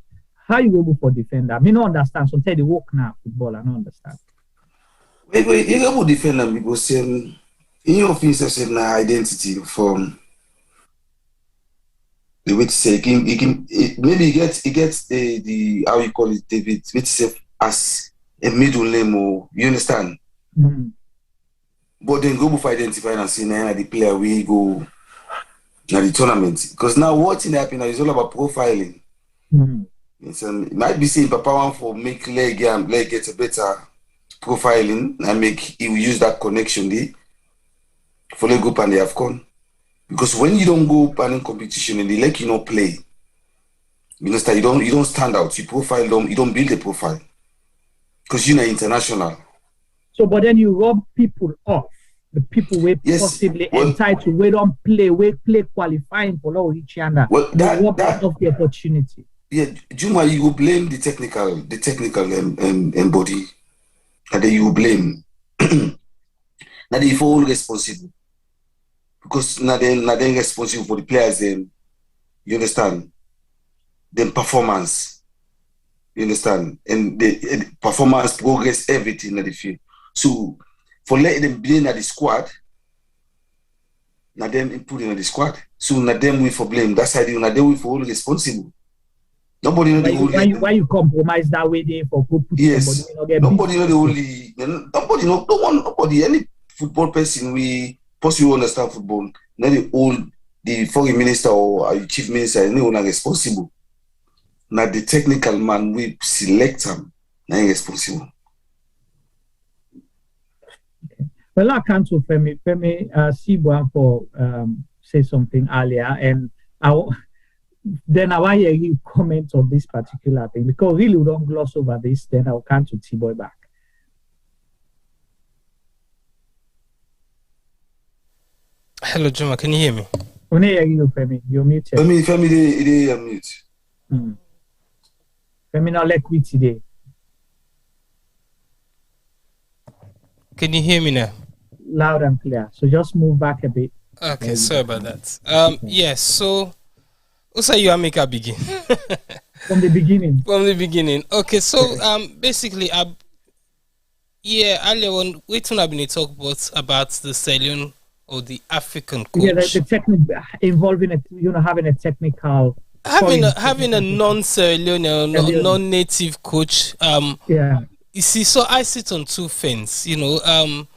how you able for defender? I mean, I don't understand. So tell the work now football, I don't understand. Wait, you able defender because in your offensive say na identity from the way to say maybe he gets the how you call it David as a middle name or you understand? Mm-hmm. But then go for identify and see now the player we go now the tournament because now what's happening is all about profiling. Mm-hmm. It might be saying Papa want for make leg get a better profiling and he will use that connection there for the group and the AFCON. Because when you don't go panel competition and they let you not play, you understand, you don't stand out, you profile them, you don't build a profile. Because you're not international. So but then you rob people off. The people were possibly entitled, we don't play, we play qualifying for low each other. Well, that of the opportunity. Yeah, Juma, you will blame the technical body, and then you will blame. Now they all responsible because now they responsible for the players. Then you understand. Then performance, you understand, and the performance progress everything in the field. So for letting them be in the squad, now them put in the squad. So now them we for blame. That's how they now they we for all responsible. Nobody know the only. Why you compromise that way there for put yes. Nobody know the only. Nobody know. No one. Nobody. Any football person we possibly understand football. Not the foreign minister or chief minister. Anyone are responsible. Now the technical man we select them. Not responsible. Okay. Well, I can't so Femi Sibuan for say something earlier, and then I want to hear you comment on this particular thing because really we don't gloss over this. Then I'll come to T-Boy back. Hello, Juma. Can you hear me? When I hear you, Femi, you're muted. Femi, they are mute. Femi, now let quit today. Can you hear me now? Loud and clear. So just move back a bit. Okay, sorry about that. Yes, so also you make a begin. From the beginning. From the beginning. Okay, so basically earlier on waiting I've been talk about the Sierra Leone or the African coach. Yeah, the technique involving having a technical having a non-Sierra Leone or non-native coach. You see, so I sit on two fence, and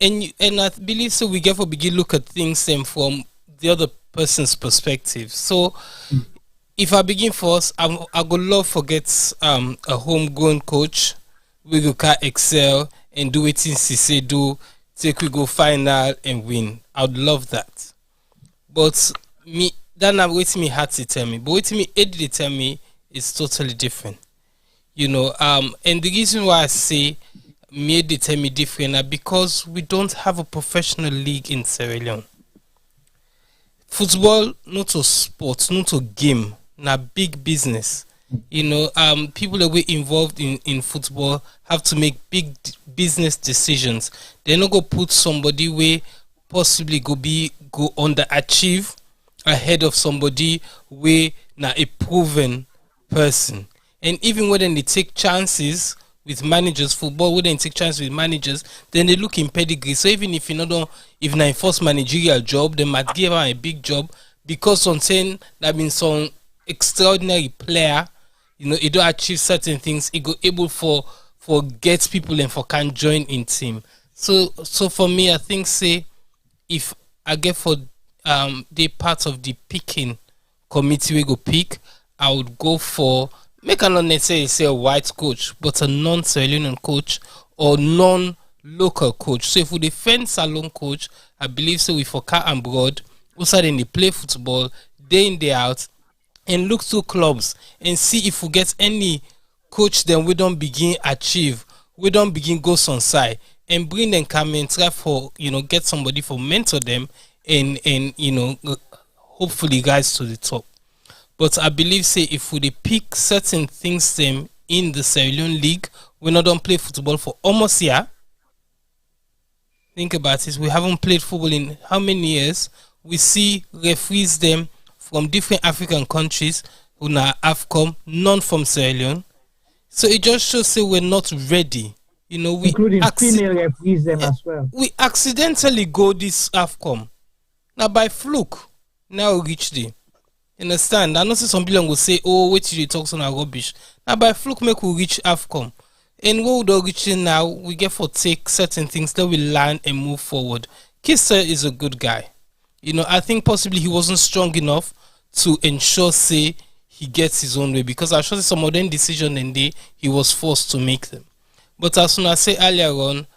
I believe so we get for begin look at things from the other person's perspective. So if I begin first, I would love to get a homegrown coach. We go excel and do it in CC do, take we go final and win. I would love that. But me that not waiting me hard to tell me. But waiting me Eddie to tell me is totally different. And the reason why I say made it tell me different are because we don't have a professional league in Sierra Leone. Football, not a sport, not a game, na big business. People that were involved in football have to make big business decisions. They're not gonna put somebody where possibly go underachieve ahead of somebody where now a proven person. And even when they take chances with managers, football, when they take chances with managers, then they look in pedigree. So even if if na first managerial job, they might give her a big job because on saying that means some extraordinary player, he don't achieve certain things, he go able for get people and for can join in team. So for me, I think say if I get for the part of the picking committee we go pick, I would go for make a not necessarily say a white coach, but a non-Sierra Leonean coach or non-local coach. So if we defend salon coach, I believe so we for car and broad, also then they play football day in day out and look to clubs and see if we get any coach then we don't begin achieve, we don't begin go on side and bring them come and try for get somebody for mentor them and hopefully guys to the top. But I believe say if we pick certain things them in the Sierra Leone League, we not don't play football for almost a year. Think about it. We haven't played football in how many years? We see referees them from different African countries who are AFCON, none from Sierra Leone. So it just shows say we're not ready. We including female referees them as well. We accidentally go this AFCON. Now by fluke, now we reach the. Understand? I know some people will say, "Oh, wait till you talk some rubbish." Now by fluke make we reach AFCON, and what we reach now, we get for take certain things that we learn and move forward. Kisser is a good guy. I think possibly he wasn't strong enough to ensure say he gets his own way because I sure some of them decision and he was forced to make them. But as soon as I say earlier on,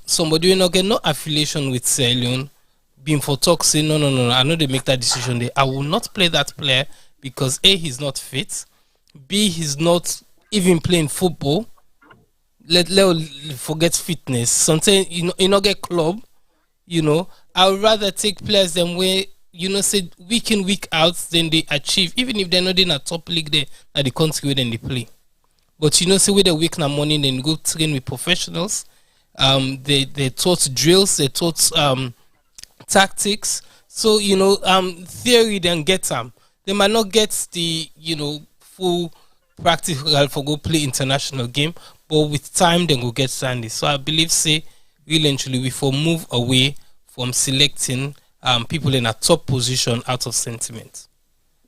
somebody will not get no affiliation with Sierra Leone. Being for talk say no, I know they make that decision there. I will not play that player because A, he's not fit, B, he's not even playing football. Let forget fitness. Sometimes you not get club, I would rather take players than where say week in, week out, then they achieve, even if they're not in a top league there at the country where then they play. But say with the week in the morning, then go train with professionals. They taught drills, they taught tactics. So theory then get them. They might not get the full practical for go play international game, but with time then go get sandy. So I believe say really and truly we for move away from selecting people in a top position out of sentiment.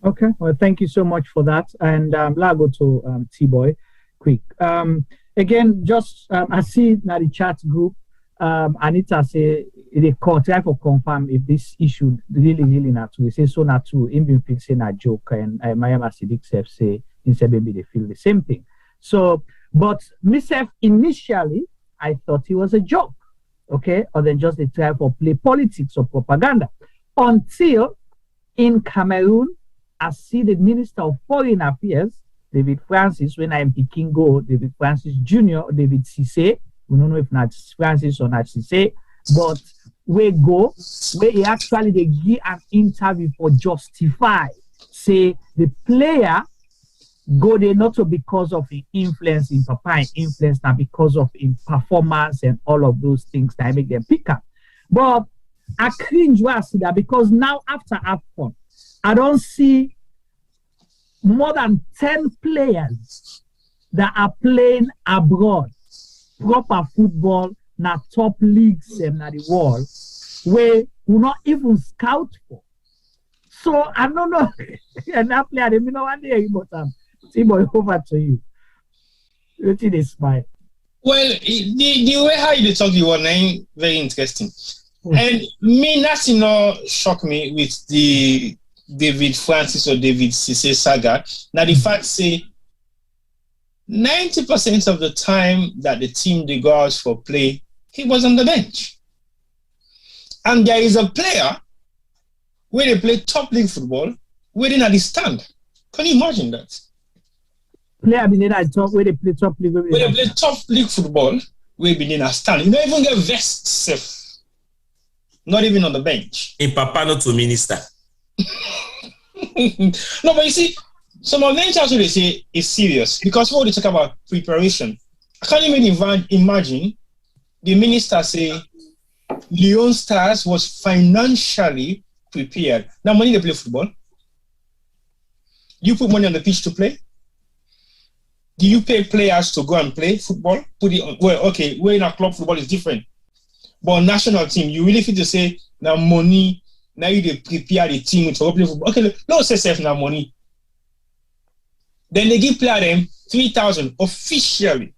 Okay, well thank you so much for that. And let's go to T-Boy quick. Again, just I see now the chat group. Anita say they try for confirm if this issue really not true. They say so not true. In being fixing a joke and Mayama Siddiq say instead maybe they feel the same thing. So, but myself initially I thought it was a joke, okay, or then just they try for play politics or propaganda. Until in Cameroon, I see the Minister of Foreign Affairs, David Francis, when I'm picking go, David Francis Jr., David Cissé. We don't know if not Francis or not Cissé, but we actually they give an interview for justify, say the player go there not so because of the influence in Papa influence, now because of in performance and all of those things that make them pick up. But I cringe when I see that because now after AFCON, I don't see more than 10 players that are playing abroad, proper football, na top leagues in the world, where we not even scout for. So I don't know, and that player, they know one day, but T-Boy, over to you. You see this smile. Well, the way how you talk, you were very interesting. And me, nothing shock me with the David Francis or David Cissé saga. Now the fact say 90% of the time that the team they go out for play, he was on the bench. And there is a player where they play top league football, waiting at the stand. Can you imagine that? Player being at top where they play top league. Where they play top league football, where being in a stand. You don't even get vest safe. Not even on the bench. In Papa not to minister. No, but you see, some of them also they say is serious because what they talk about preparation. I can't even imagine the minister say Leone Stars was financially prepared. Now money they play football. You put money on the pitch to play. Do you pay players to go and play football? Put it on, well, okay, we're in a club football is different. But national team, you really feel to say now money, now you they prepare the team to play football. Okay, let's say self now money. Then they give player them 3,000 officially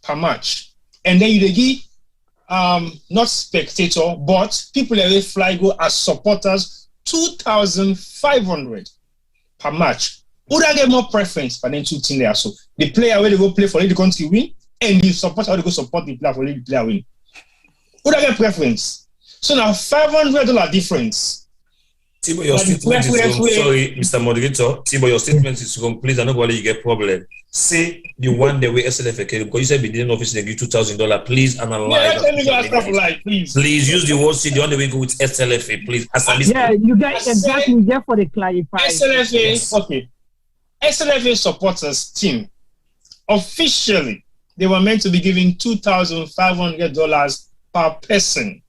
per match. And then they give not spectator, but people that will fly go as supporters 2,500 per match. Would I get more preference for them two teams there? So the player where they go play for the country win, and the supporter where they go support the player for the player win. Would I get preference? So now $500 difference. Tibo, your statement is wrong. Sorry, Mr. Moderator. Tibo, your statement is wrong. Please, I know whether you get problem. Say the one the way SLF came because you said within office they give $2,000. Please analyze. Please use the word. See the only way go with SLFA. Please. Yeah, you guys exactly get for the clarify. SLFA, yes. Okay. SLFA supporters team officially they were meant to be giving $2,500 per person,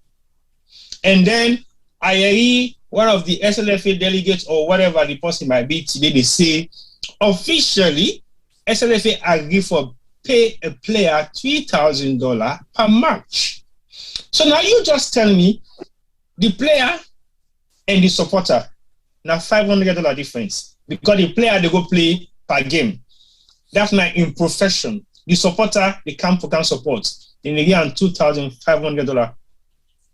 and then I one of the SLFA delegates or whatever the person might be today, they say officially SLFA agree for pay a player $3,000 per match. So now you just tell me the player and the supporter now $500 difference because the player they go play per game. That's now in profession. The supporter they camp for camp support. Then they get $2,500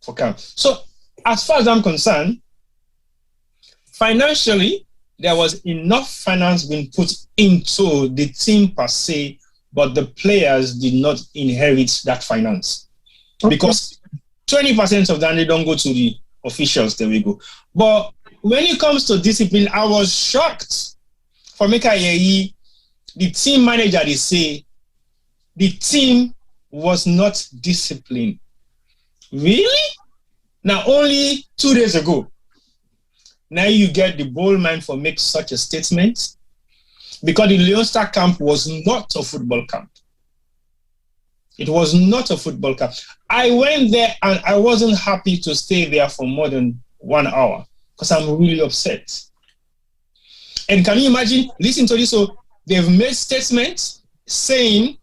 for camp. So as far as I'm concerned, financially, there was enough finance being put into the team per se, but the players did not inherit that finance. Okay. Because 20% of that, they don't go to the officials, there we go. But when it comes to discipline, I was shocked. For Mekayeyi, the team manager, they say, the team was not disciplined. Really? Now, only 2 days ago, now you get the bold mind for make such a statement because the Leone Star camp was not a football camp. It was not a football camp. I went there and I wasn't happy to stay there for more than 1 hour because I'm really upset. And can you imagine, listen to this, so they've made statements saying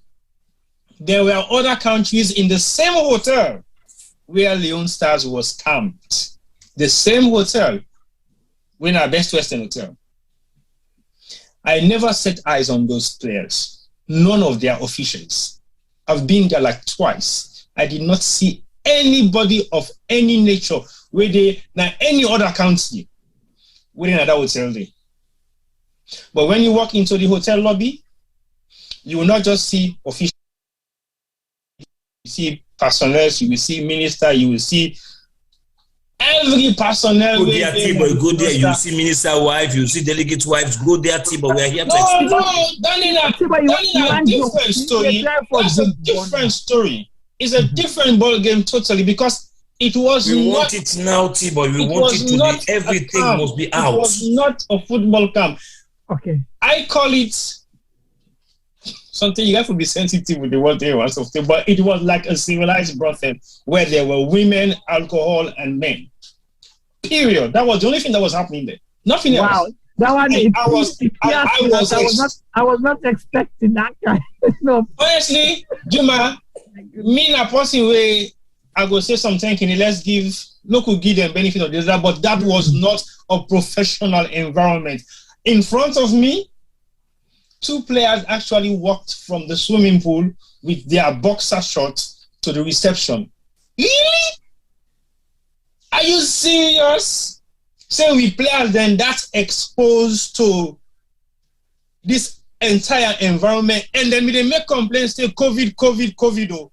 there were other countries in the same hotel where Leone Stars was camped. The same hotel. We're in our Best Western Hotel. I never set eyes on those players. None of their officials. I've been there like twice. I did not see anybody of any nature where they, now any other country, within that hotel there. But when you walk into the hotel lobby, you will not just see officials. You see personnel, you will see minister, you will see every personnel. Go there, Tibo. Go there. You see minister wife. You see delegate wives. Go there, Tibo. We are here to explain. Danina, different story. That's a different story. It's a different ball game totally because it was. We want it now, Tibo. We want it today. Everything must be out. It was not a football camp. Okay. I call it something you have to be sensitive with the word they want to, but it was like a civilized brothel where there were women, alcohol, and men. Period. That was the only thing that was happening there. Nothing else. Wow. That one I was not expecting that kind. No. Honestly, Juma, me na person way I go say something, let's give local give them benefit of this, but that was not a professional environment. In front of me, 2 players actually walked from the swimming pool with their boxer shorts to the reception. Really? Are you serious? Say we players then that's exposed to this entire environment, and then they make complaints, say COVID, oh,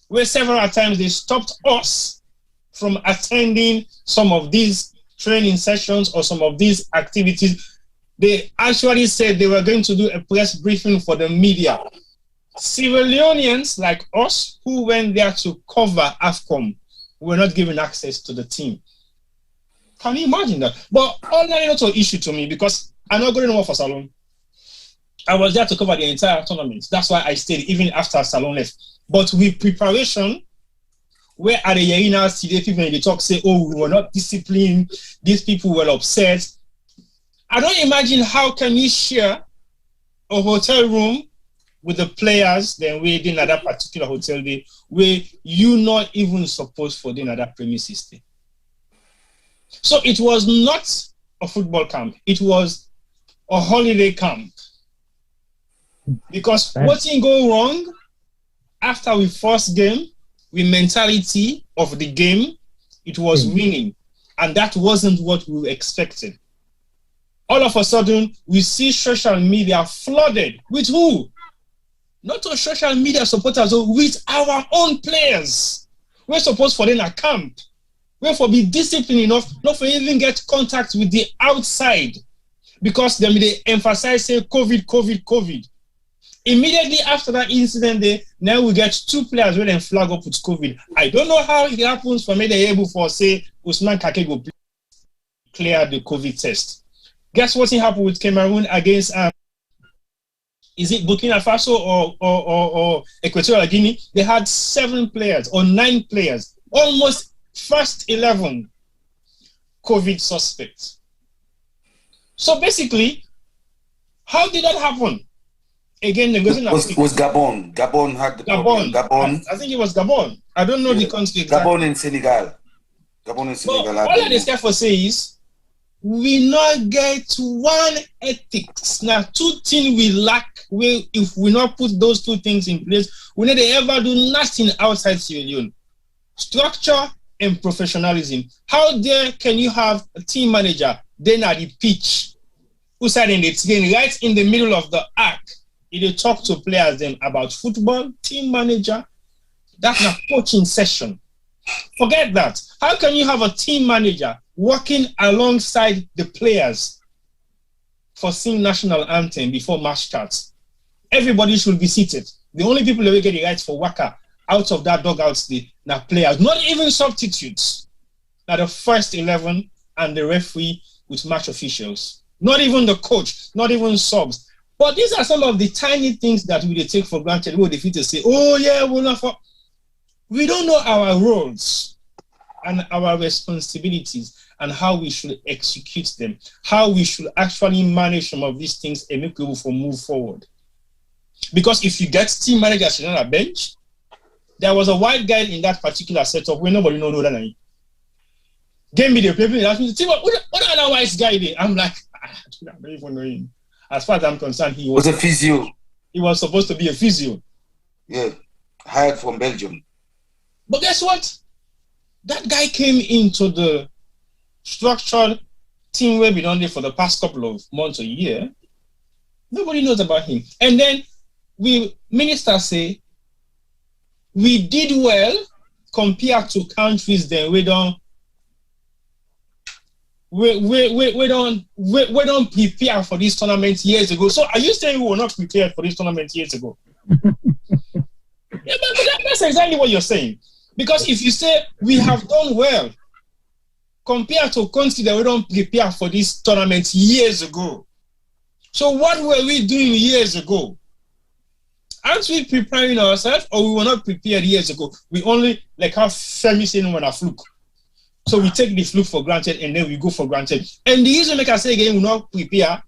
where several times they stopped us from attending some of these training sessions or some of these activities. They actually said they were going to do a press briefing for the media. Sierra Leoneans like us who went there to cover AFCON were not given access to the team. Can you imagine that? But all that is not an issue to me because I'm not going over for Salon. I was there to cover the entire tournament. That's why I stayed even after Salon left. But with preparation, where at the arena today, people in the talk say, oh, we were not disciplined, these people were upset. I don't imagine how can you share a hotel room with the players then waiting at that particular hotel day where you not even supposed for dinner at that premises day. So it was not a football camp. It was a holiday camp. Because what didn't go wrong after we first game, with mentality of the game, it was winning. And that wasn't what we expected. All of a sudden, we see social media flooded. With who? Not our social media supporters, but with our own players. We're supposed for them a camp. We're for be disciplined enough, not for even get contact with the outside. Because they emphasize, say, COVID. Immediately after that incident, now we get 2 players where they flag up with COVID. I don't know how it happens for me they're able for, say, Usman Kake go clear the COVID test. Guess what happened with Cameroon against, is it Burkina Faso or Equatorial Guinea? They had 7 players or 9 players, almost first 11 COVID suspects. So basically, how did that happen? Again, was Gabon. Gabon had the problem. Gabon. I think it was Gabon. I don't know the country exactly. Gabon and Senegal. All I discover for say is we not get one ethics. Now, 2 things we lack. If we not put those 2 things in place, we never ever do nothing outside Sierra Leone. Structure and professionalism. How dare can you have a team manager then at the pitch, who sat in the train right in the middle of the arc? They talk to players then about football, team manager. That's a coaching session. Forget that. How can you have a team manager working alongside the players for sing national anthem before match starts? Everybody should be seated. The only people that will get the rights for Waka out of that dugouts now players, not even substitutes. Now the first 11 and the referee with match officials. Not even the coach, not even subs. But these are some of the tiny things that we take for granted. We defeat to say, oh yeah, we're not for. We don't know our roles and our responsibilities and how we should execute them, how we should actually manage some of these things and make people for move forward. Because if you get team managers on a bench, there was a white guy in that particular setup where nobody knows that. Gave me the paper and asked me, what other white guy there? I'm like, I don't even know him. As far as I'm concerned, he was a physio. He was supposed to be a physio. Yeah, hired from Belgium. But guess what? That guy came into the structured team where we done there for the past couple of months or year. Nobody knows about him. And then ministers say, we did well compared to countries that we don't prepare for this tournament years ago. So are you saying we were not prepared for this tournament years ago? Yeah, but that's exactly what you're saying. Because if you say we have done well compared to countries that we don't prepare for this tournament years ago. So what were we doing years ago? Aren't we preparing ourselves, or we were not prepared years ago? We only, like how Femi saying when a fluke. So we take the fluke for granted and then we go for granted. And the reason make I say again, we not prepare,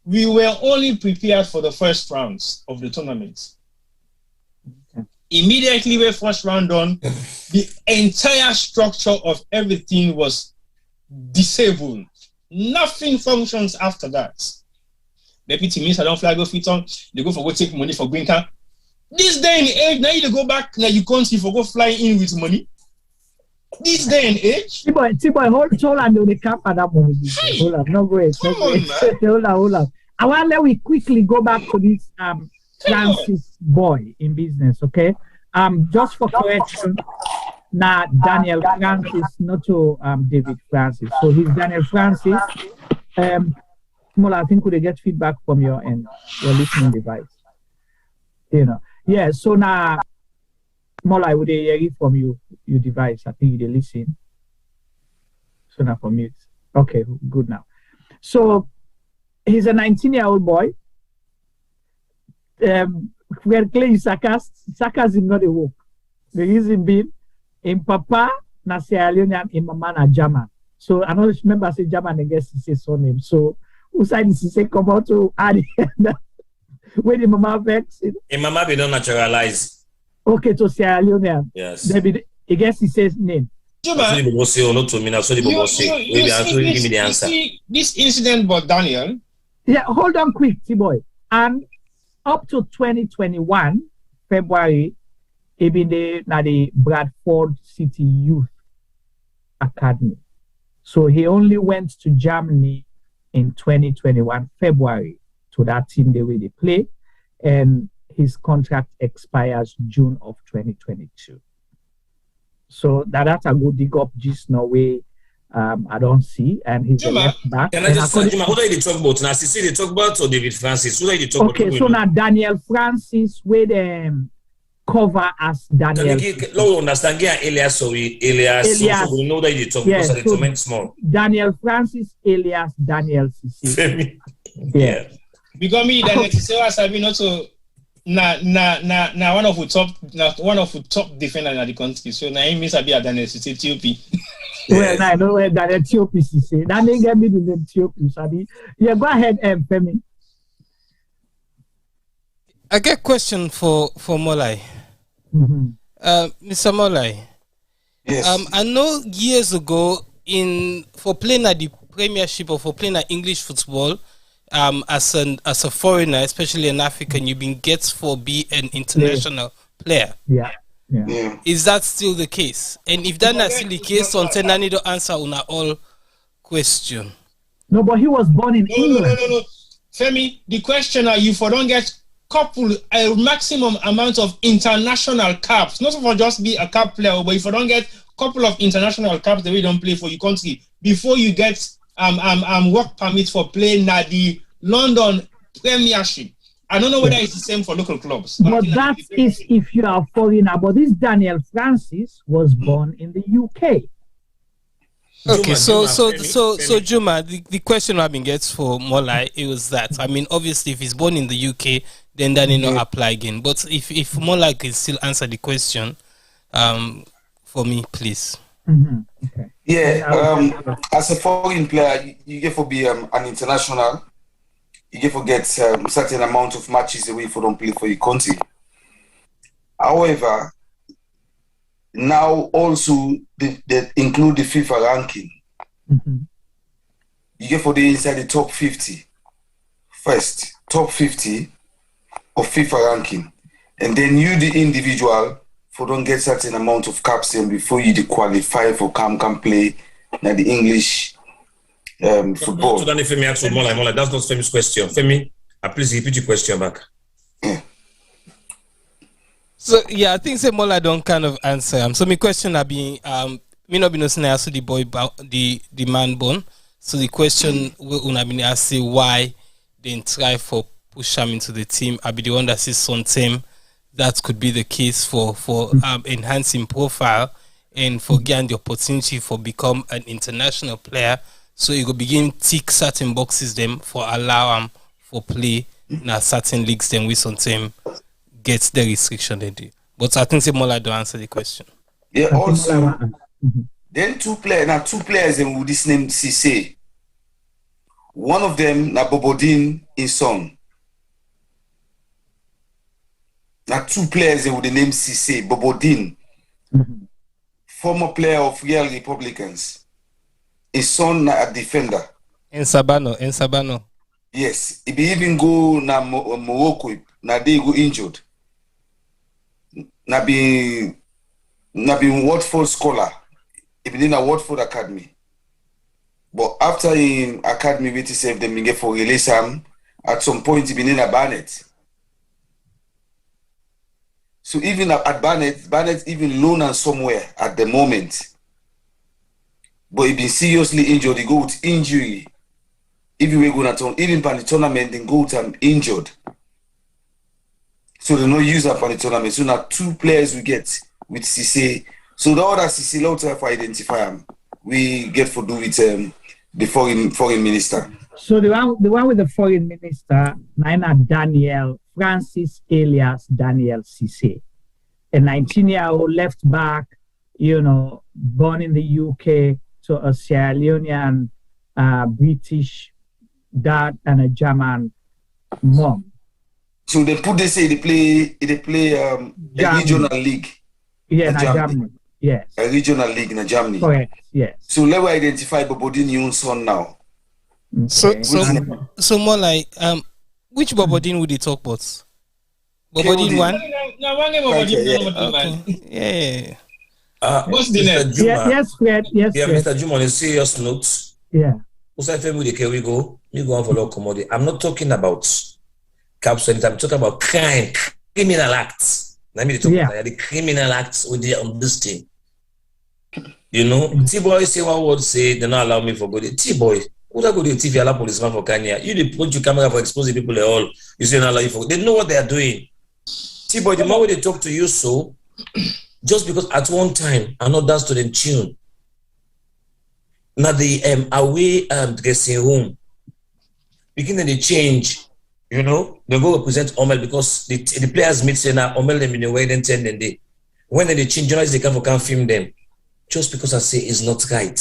we were only prepared for the first rounds of the tournament. Okay. Immediately when first round done, the entire structure of everything was disabled. Nothing functions after that. Deputy Minister don't fly go fit on, they go for go take money for green card. This day and age, now you go back, now you can't see for go fly in with money. This day and age. T-boy, hold on to the cap at that moment. Hold on, no go ahead. Hold on. I want to let we quickly go back to this Francis boy in business, okay? Just for correction, now Daniel Francis, not to David Francis. So he's Daniel Francis. Mola, I think we get feedback from your end, your listening device. You know, yeah. So now, Mola, would they hear it from your device? I think you listen. So now for mute. Okay, good now. So he's a 19-year-old boy. We're playing Saka's is not a work. The reason being, in Papa, na Sierra Leone, in Mama, na German. So I don't remember say German, I guess he says surname. So who said this say come out to add when the Mama vex? In Mama, we don't naturalize. Okay, to Sierra Leone. Yes. I guess he says name. This incident about Daniel. Yeah, hold on quick, T-boy. And up to 2021, February, he been there at the Bradford City Youth Academy. So he only went to Germany in 2021, February, to that team the way they play. And his contract expires June of 2022. So that's a good dig up just no way I don't see. And he's a left back. Can I just say, Juma, what are you talking about? Now, Sisi, they talk about or David Francis? What are you talking about? Okay, so now Daniel Francis with cover as Daniel. No, understand. Yeah, Elias. So we know that you talk because it's so small. Daniel Francis, Elias, Daniel Sisi. Yeah. Because me, Daniel Sisi was having also one of the top defenders in the country. So now he means to be a Daniel Sisi TOP. Well, I know where Daniel TOP Sisi. That didn't get me the name TOP. Yeah, go ahead, Femi. I get a question for Molai. Mr. Molai. Yes. I know years ago for playing at the Premiership or for playing at English football, as a foreigner, especially an African, you've been get for be an international player. Yeah. Is that still the case? And if that's not still the case, until I need to answer on all question. No, but he was born in England. No. Femi, the question are you for don't get a maximum amount of international caps, not for just be a cap player, but if you don't get couple of international caps the way you don't play for your country before you get work permit for playing at the London Premiership. I don't know whether it's the same for local clubs. But that is if you are foreigner. But this Daniel Francis was born in the UK. Okay, so Juma, the question I've been gets for Molai, it was that. I mean, obviously, if he's born in the UK, then that need not apply again. But if Molai can still answer the question, for me, please. Okay. Yeah, as a foreign player, you get to be an international. You get to get certain amount of matches away for don't play for your country. However, now also they include the FIFA ranking. You get for the inside the top 50 first, top 50 of FIFA ranking, and then you the individual for don't get certain amount of caps in before you qualify for can play now the English football. So then if Femi asks Mola, that's not Femi's question. Femi, please repeat your question back. Yeah. So yeah, I think say Mola don't kind of answer. So my question have been me not be no saying the boy the man born. So the question will have been asked why they try for push him into the team. I be the one that sees some team that could be the case for enhancing profile and for getting the opportunity for become an international player. So you go begin tick certain boxes them for allow them for play na certain leagues then with some team gets the restriction they do. But I think Mola don't answer the question. Yeah, also then two players and with this name Cisse. One of them na Bobodin Insong. Now two players with the name Cisse, Bobodin, former player of Real Republicans. His son a defender. In Sabano. Yes, he be even go na Morocco. Na they go injured. Na be Watford scholar. He be in a Watford academy. But after in academy, we save them get for release him. At some point, he be in a Barnet. So even at Barnet even loan and somewhere at the moment. But he been seriously injured. He go with injury. Even we go to even for the tournament, then go to injured. So they no use up for the tournament. So now two players we get with Cisse. So the other Cisse, try for identify him. We get for do with the foreign minister. So the one with the foreign minister, Naina Daniel Francis alias Daniel Cisse, a 19-year-old left back, born in the UK to a Sierra Leonean British dad and a German mom. So they play a regional league. Yeah, in Germany. Yes. A regional league in Germany. Correct. Yes. So let me identify Bobodin Youn's son now. Okay. So more like which Bobodin would they talk about? Bobodin one? Yeah. What's the name? Yes, Fred. Yes, yeah, Fred. Mr. Jim, on a serious note. Yeah. We go on for low commodity. I'm not talking about caps. I'm talking about crime, criminal acts. Let me talk about the criminal acts with the on this thing. T-boy say one word, say they not allow me for good. T-boy, who that go to TV allow policeman for Kenya? You they put your camera for exposing people at all. You say not allow you for. They know what they are doing. T-boy, the more they talk to you, so just because at one time I not dance to them tune. Now the away dressing room beginning they change, they go represent Omel because the players meet say now Omel them in a way then 10 then they when they change journalists they can't film them just because I say it's not right.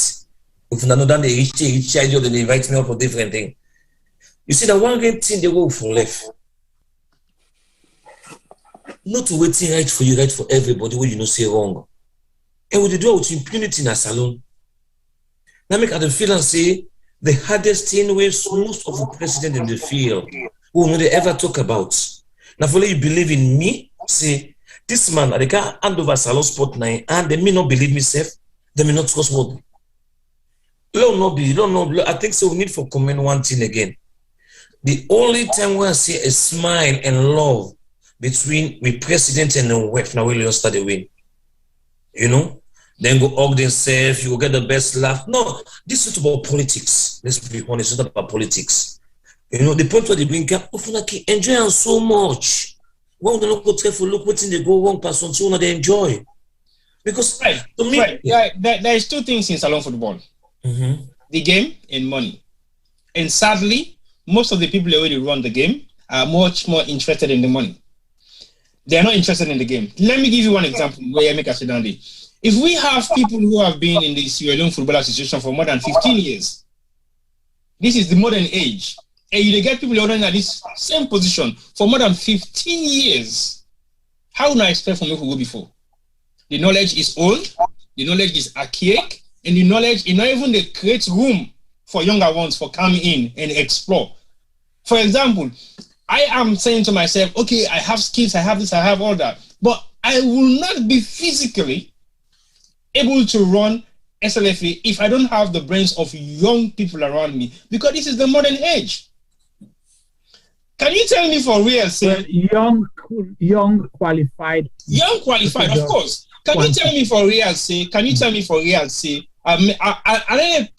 If not done they reach then they invite me up for different thing. You see that one great thing they go from left. Not to waiting right for you, right for everybody when you say wrong. And what they do with impunity in a salon. Now make them feel and say the hardest thing with most of the president in the field who will they ever talk about. Now for you believe in me, say this man they can't hand over salon spot 9 and they may not believe me safe, they may not trust what. I think so we need for comment one thing again. The only time where I see a smile and love between the president and the wife now will start the win. Then go hug themselves, you will get the best laugh. No, this is about politics. Let's be honest, it's not about politics. The point where they bring up, enjoy them so much. When they don't go careful, look what they go wrong person, so they enjoy. Because to me, there is two things in salon football: the game and money. And sadly, most of the people who already run the game are much more interested in the money. They are not interested in the game. Let me give you one example where I make a sit down there. If we have people who have been in the Sierra Leone Football Association for more than 15 years, this is the modern age, and you get people running at this same position for more than 15 years, how would I expect from people who go before? The knowledge is old, the knowledge is archaic, and the knowledge is not even the create room for younger ones for come in and explore. For example, I am saying to myself, okay, I have skills, I have this, I have all that, but I will not be physically able to run SLFA if I don't have the brains of young people around me, because this is the modern age. Can you tell me for real, say young qualified, of course. Can you tell me for real, say I didn't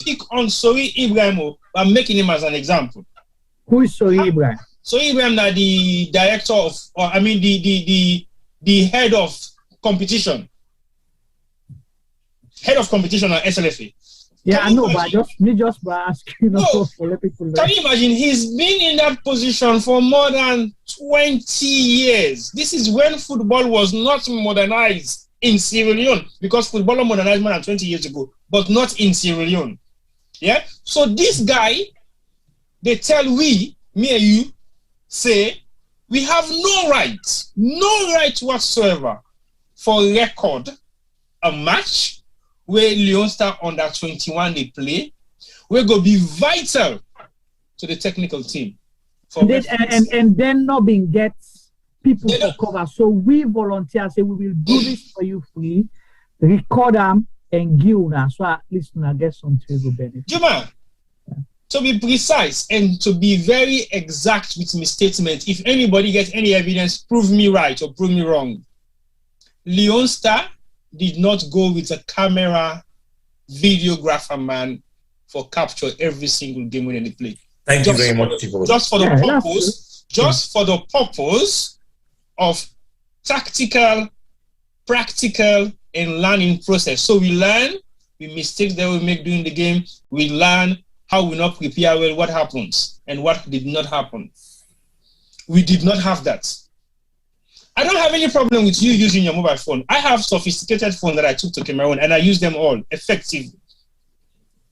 pick on Sori Ibrahim, I'm making him as an example. Who is Sori Ibrahim? Sori Ibrahim, the director of, the head of competition. Head of competition at SLFA. Yeah, I know, but just by asking for people. Can you imagine? He's been in that position for more than 20 years. This is when football was not modernized in Sierra Leone, because football was modernized more than 20 years ago, but not in Sierra Leone. Yeah? So this guy, they tell me and you, say, we have no right whatsoever for record a match where Leone Stars under 21 they play, we're going to be vital to the technical team. And then not being get people to cover. So we volunteer, say we will do this for you free, record them and give them, so at least I get some table benefit. Juma, to be precise and to be very exact with my statement, if anybody gets any evidence, prove me right or prove me wrong. Leone Stars did not go with a camera videographer man for capture every single game when they play. Thank you very much. Just for the purpose of tactical, practical, and learning process. So we learn, we mistakes that we make during the game, we learn, how we not prepare well, what happens and what did not happen. We did not have that. I don't have any problem with you using your mobile phone. I have sophisticated phone that I took to Cameroon and I use them all effectively.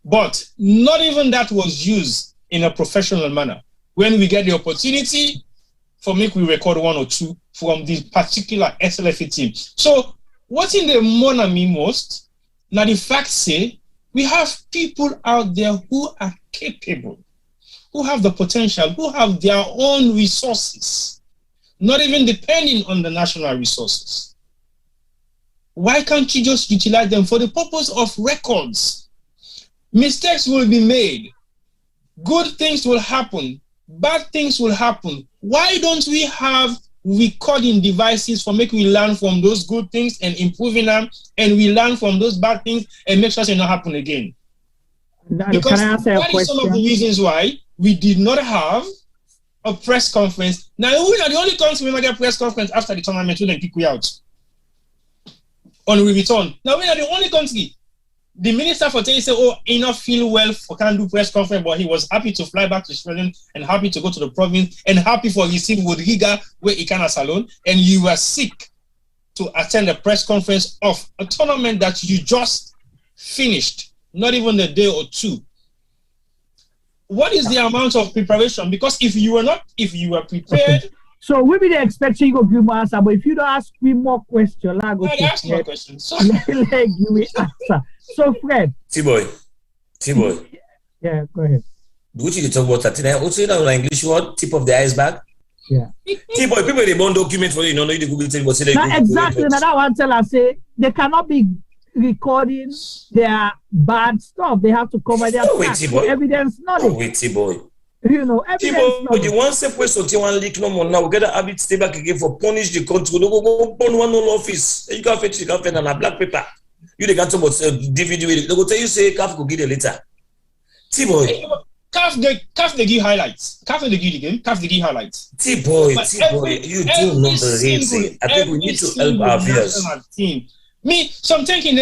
But not even that was used in a professional manner. When we get the opportunity, for me, we record 1 or 2 from this particular SLFA team. So what in the mourn me most, now the fact say, we have people out there who are capable, who have the potential, who have their own resources, not even depending on the national resources. Why can't you just utilize them for the purpose of records? Mistakes will be made. Good things will happen. Bad things will happen. Why don't we have recording devices for making we learn from those good things and improving them, and we learn from those bad things and make sure it not happen again? Because that is some of the reasons why we did not have a press conference. Now, we are the only country we had a press conference after the tournament when they kick we out. On we return. Now, we are the only country. The minister for Tay said, oh, he not feel well for can't do press conference, but he was happy to fly back to Sweden and happy to go to the province and happy for receive Rodriga where he can salon. And you were sick to attend a press conference of a tournament that you just finished, not even a day or 2. What is the amount of preparation? Because if you were prepared. Okay. So we be expecting you to give me answer, but if you don't ask me more questions, I go ask more questions. So. Let give me answer. So Fred. T-boy. Yeah, go ahead. What you talk about that? What's in our English word? Tip of the iceberg. Yeah. T-boy, people they want document for you know the Google thing, but say exactly. Now that one tell us say they cannot be recording their bad stuff. They have to cover their evidence knowledge. Wait, T-boy. You know, T-boy, the one step where something one leak no more now. We gotta have it stay back again for punish the country. Don't go burn one whole office. You can fetch on a black paper. You they got some DVD. They go tell you say CAF go give the later. T-boy. CAF they give highlights. CAF they give the game. CAF they give highlights. T-boy, you do not the reason. I think we need to help our viewers. Me, so I'm thinking,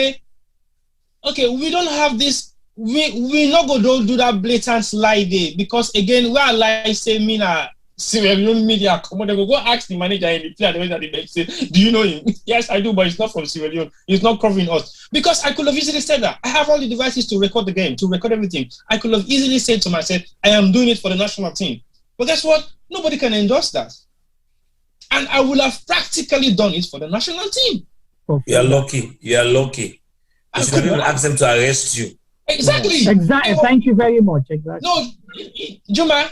okay, we don't have this. We not go do that blatant lie there because again, where lie say me na Sierra Leone media come on, they go ask the manager and the player the way that they say, do you know him? Yes, I do, but it's not from Sierra Leone. It's not covering us. Because I could have easily said that. I have all the devices to record the game, to record everything. I could have easily said to myself, I am doing it for the national team. But guess what? Nobody can endorse that. And I would have practically done it for the national team. You are lucky. You should even ask them to arrest you. Exactly. Thank you very much. Exactly. No, Juma,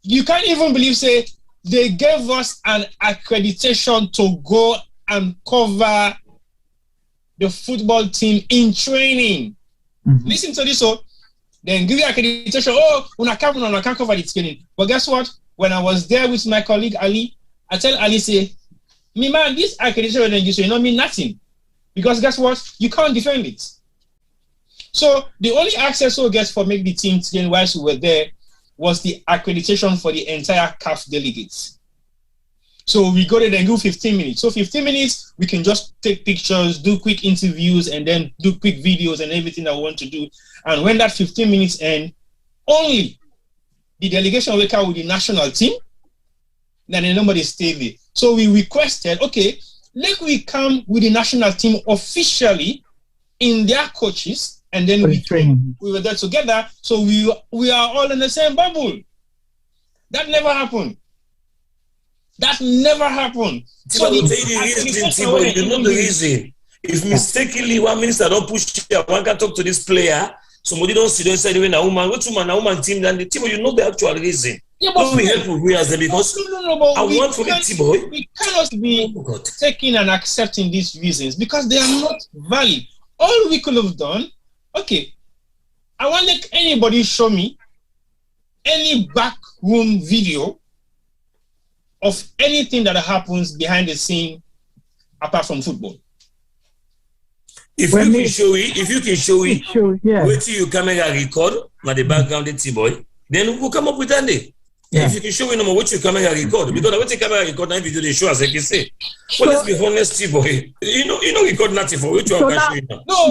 you can't even believe, say, they gave us an accreditation to go and cover the football team in training. Mm-hmm. Listen to this, so then give you accreditation. Oh, I can't cover the training. But guess what? When I was there with my colleague Ali, I tell Ali, say, me man, this accreditation then you don't mean nothing. Because guess what? You can't defend it. So the only access we get for make the team train whilst we were there was the accreditation for the entire CAF delegates. So we go there and do 15 minutes. So 15 minutes, we can just take pictures, do quick interviews, and then do quick videos and everything that we want to do. And when that 15 minutes end, only the delegation will come with the national team, then nobody stay there. So we requested, okay, let we come with the national team officially in their coaches, and then we were there together, so we are all in the same bubble. That never happened. So you know the reason. If mistakenly one minister don't push here, one can talk to this player, somebody don't see, don't say the way na woman team, then the team, you know the actual reason. Yeah, but we help with as because I want for the T-boy. We cannot be taking and accepting these reasons because they are not valid. All we could have done, okay, I want like anybody show me any backroom video of anything that happens behind the scene apart from football. If you can show it, wait till you camera record na the background the T-boy, then we'll come up with that day. Yeah. If you can show me no more what you camera record, because what you camera record now video they show as I can say. Well, let's be honest, T-boy. You know record nothing for what you are showing now. No,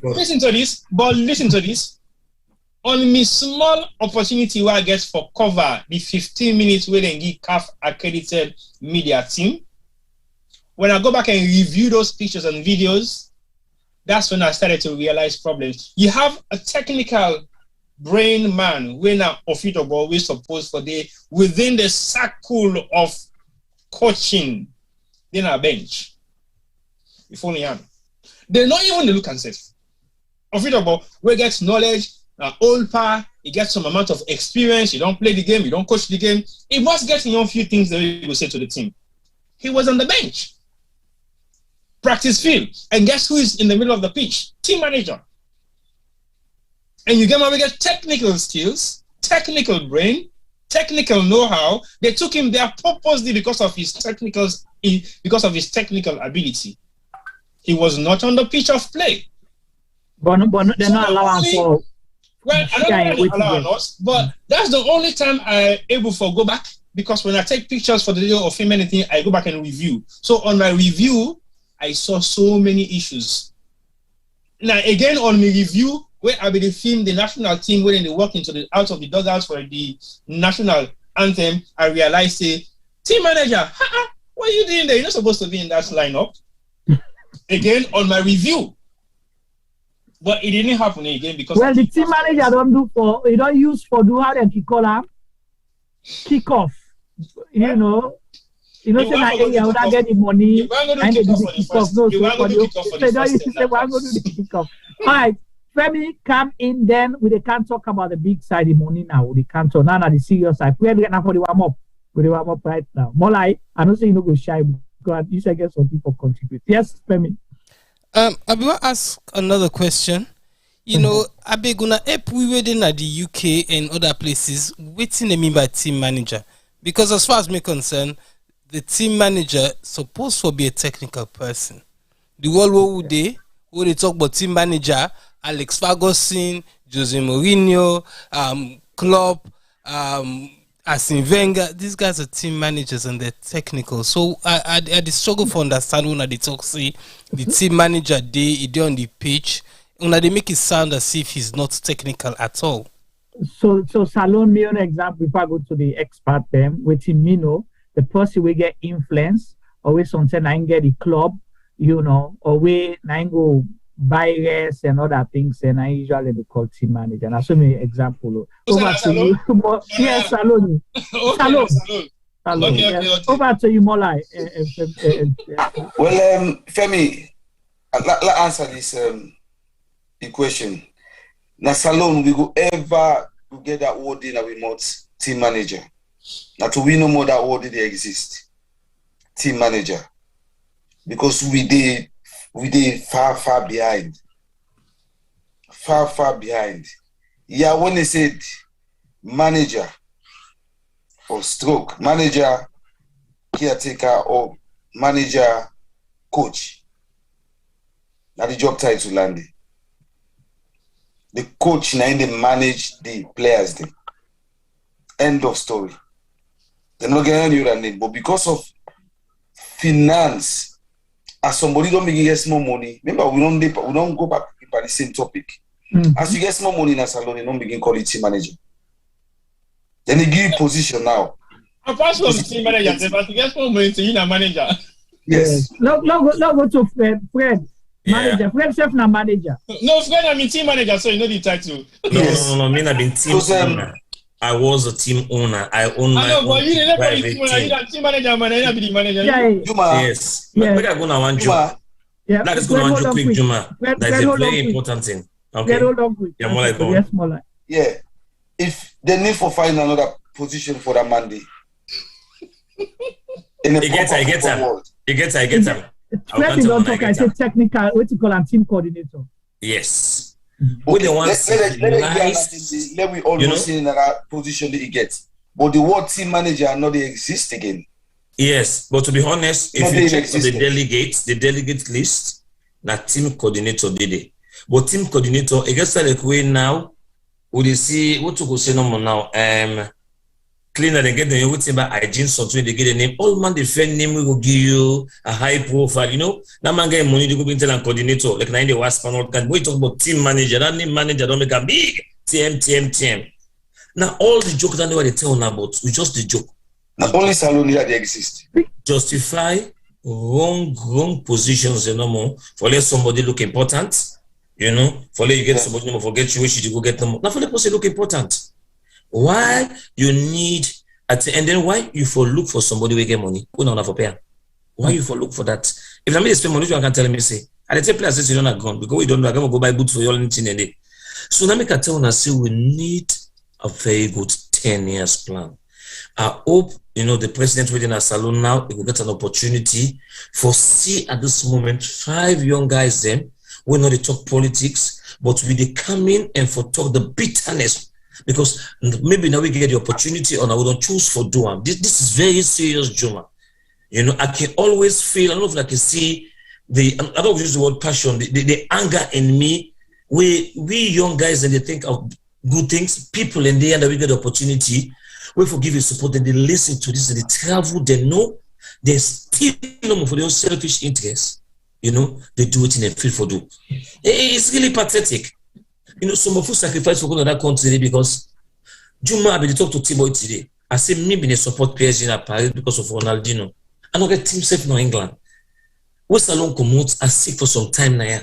listen to this. on me small opportunity where I get for cover the 15 minutes where they give CAF accredited media team. When I go back and review those pictures and videos, that's when I started to realize problems. You have a technical brain man when now profitable we supposed for the within the circle of coaching, then a bench. If only am. They're not even the look and safe. Profitable, we get knowledge. Old pa, he gets some amount of experience. You don't play the game, you don't coach the game. He must get a few things that he will say to the team. He was on the bench, practice field, and guess who is in the middle of the pitch? Team manager. And you get technical skills, technical brain, technical know-how. They took him there purposely because of his technical ability. He was not on the pitch of play. But they're not allowing for. Well, I don't know allowing us, but that's the only time I'm able to go back, because when I take pictures for the video or film anything, I go back and review. So on my review, I saw so many issues. Now again on my review, where I will film the national team when they walk out of the dugouts for the national anthem, I realized, team manager, what are you doing there? You're not supposed to be in that lineup. Again on my review. But it didn't happen again because the team manager don't use for do how they kick off. You know, say that area would not get the money and they do the kick off. No, so they don't use to say we're going to do the kick off. All right, Femi come in then we can't talk about the big side of money now. We can't talk now the serious side. We're getting for the warm up. We warm up right now. More like I don't say you go shy because you should get some people contribute. Yes, Femi. I will ask another question. You know, Abeguna, if we were in the UK and other places, what's in the mean by team manager? Because as far as me concerned, the team manager supposed to be a technical person. The world war day, where they talk about team manager, Alex Ferguson, Jose Mourinho, Klopp, Arsene Wenger, these guys are team managers and they're technical. So I struggle for understand when they talk, say the team manager they on the pitch, when they make it sound as if he's not technical at all. So Salon me an example. If I go to the expert them, with him, the person will get influence, or we something I get the club, or we go buy rest and other things, and I usually they call team manager. And so many example. Over to you. Yes, Salon. Salon. Yes. Over to you, Molai. Well, Femi, let's answer this question. Now, Salon, we go ever get that word in our mouth, team manager. Now, to we no more that word they exist, team manager, because we did far behind. Far behind. Yeah, when they said manager or stroke, manager, caretaker, or manager, coach. Now the job title landed. The coach now they manage the players there. End of story. They're not getting any other name, but because of finance, as somebody don't make get more money, remember we don't go back to the same topic. As you get more money in a salon, you don't begin call it team manager. Then they give you position now. Apart from team manager, but you get more money to you a manager. Yes. No go to Fred. Manager, Fred chef na manager. No, Fred, I'm a team manager, so you know the title. No. Me I've been team owner. I was a team owner. I own my own private team. You team manager, man. I be the manager. Yes. But I go now one Juma. That is going to quick Juma. That's a very important thing. Okay. Yeah, more like yes, more like. Yeah. If they need to find another position for that Monday. I get him. Fred is not talking. I say technical. What you call a team coordinator. Yes. Okay. Let we almost see in that position that he gets. But the word team manager not they exist again. Yes, but to be honest, if you check on the delegate list, that team coordinator did it. But team coordinator, I guess like way now, we see what to go say no more now. Cleaner they get the name with hygiene software, they get the name. All man the friend name we will give you a high profile, That man get money to go into a coordinator, like 90 was panel can we talk about team manager, that name manager don't make a big TM. Now all the joke that they tell now about, we just the joke. Now only salon here they exist. Justify wrong positions, you know, more for let somebody look important, you know, for let you get somebody more forget you wish you go get them. Now for let person look important. Why you need and then why you for look for somebody we get money? Who not for pay? Why you for look for that? If I mean spend money, you can tell me say, I take places you don't have gone because we don't know. I can go buy boots for you all in a day. So now me can tell us say we need a very good 10 years plan. I hope, you know, the president within a salon now, he will get an opportunity for see at this moment 5 young guys them will not talk politics, but we they come in and for talk the bitterness because maybe now we get the opportunity or now we don't choose for doing. This is very serious, Juma. You know, I can always feel, I don't know if I can see I don't use the word passion, the anger in me. We young guys and they think of good things, people in the end that we get the opportunity. We forgive you support and they listen to this and they travel, they know they still know for their own selfish interests. You know, they do it in a feel for do. It's really pathetic. You know, some of us sacrifice for going to that country because Juma, I talk to T-Boy today. I say maybe they support PSG in Paris because of Ronaldinho. I don't get team safe in England. We salon commute I sick for some time now.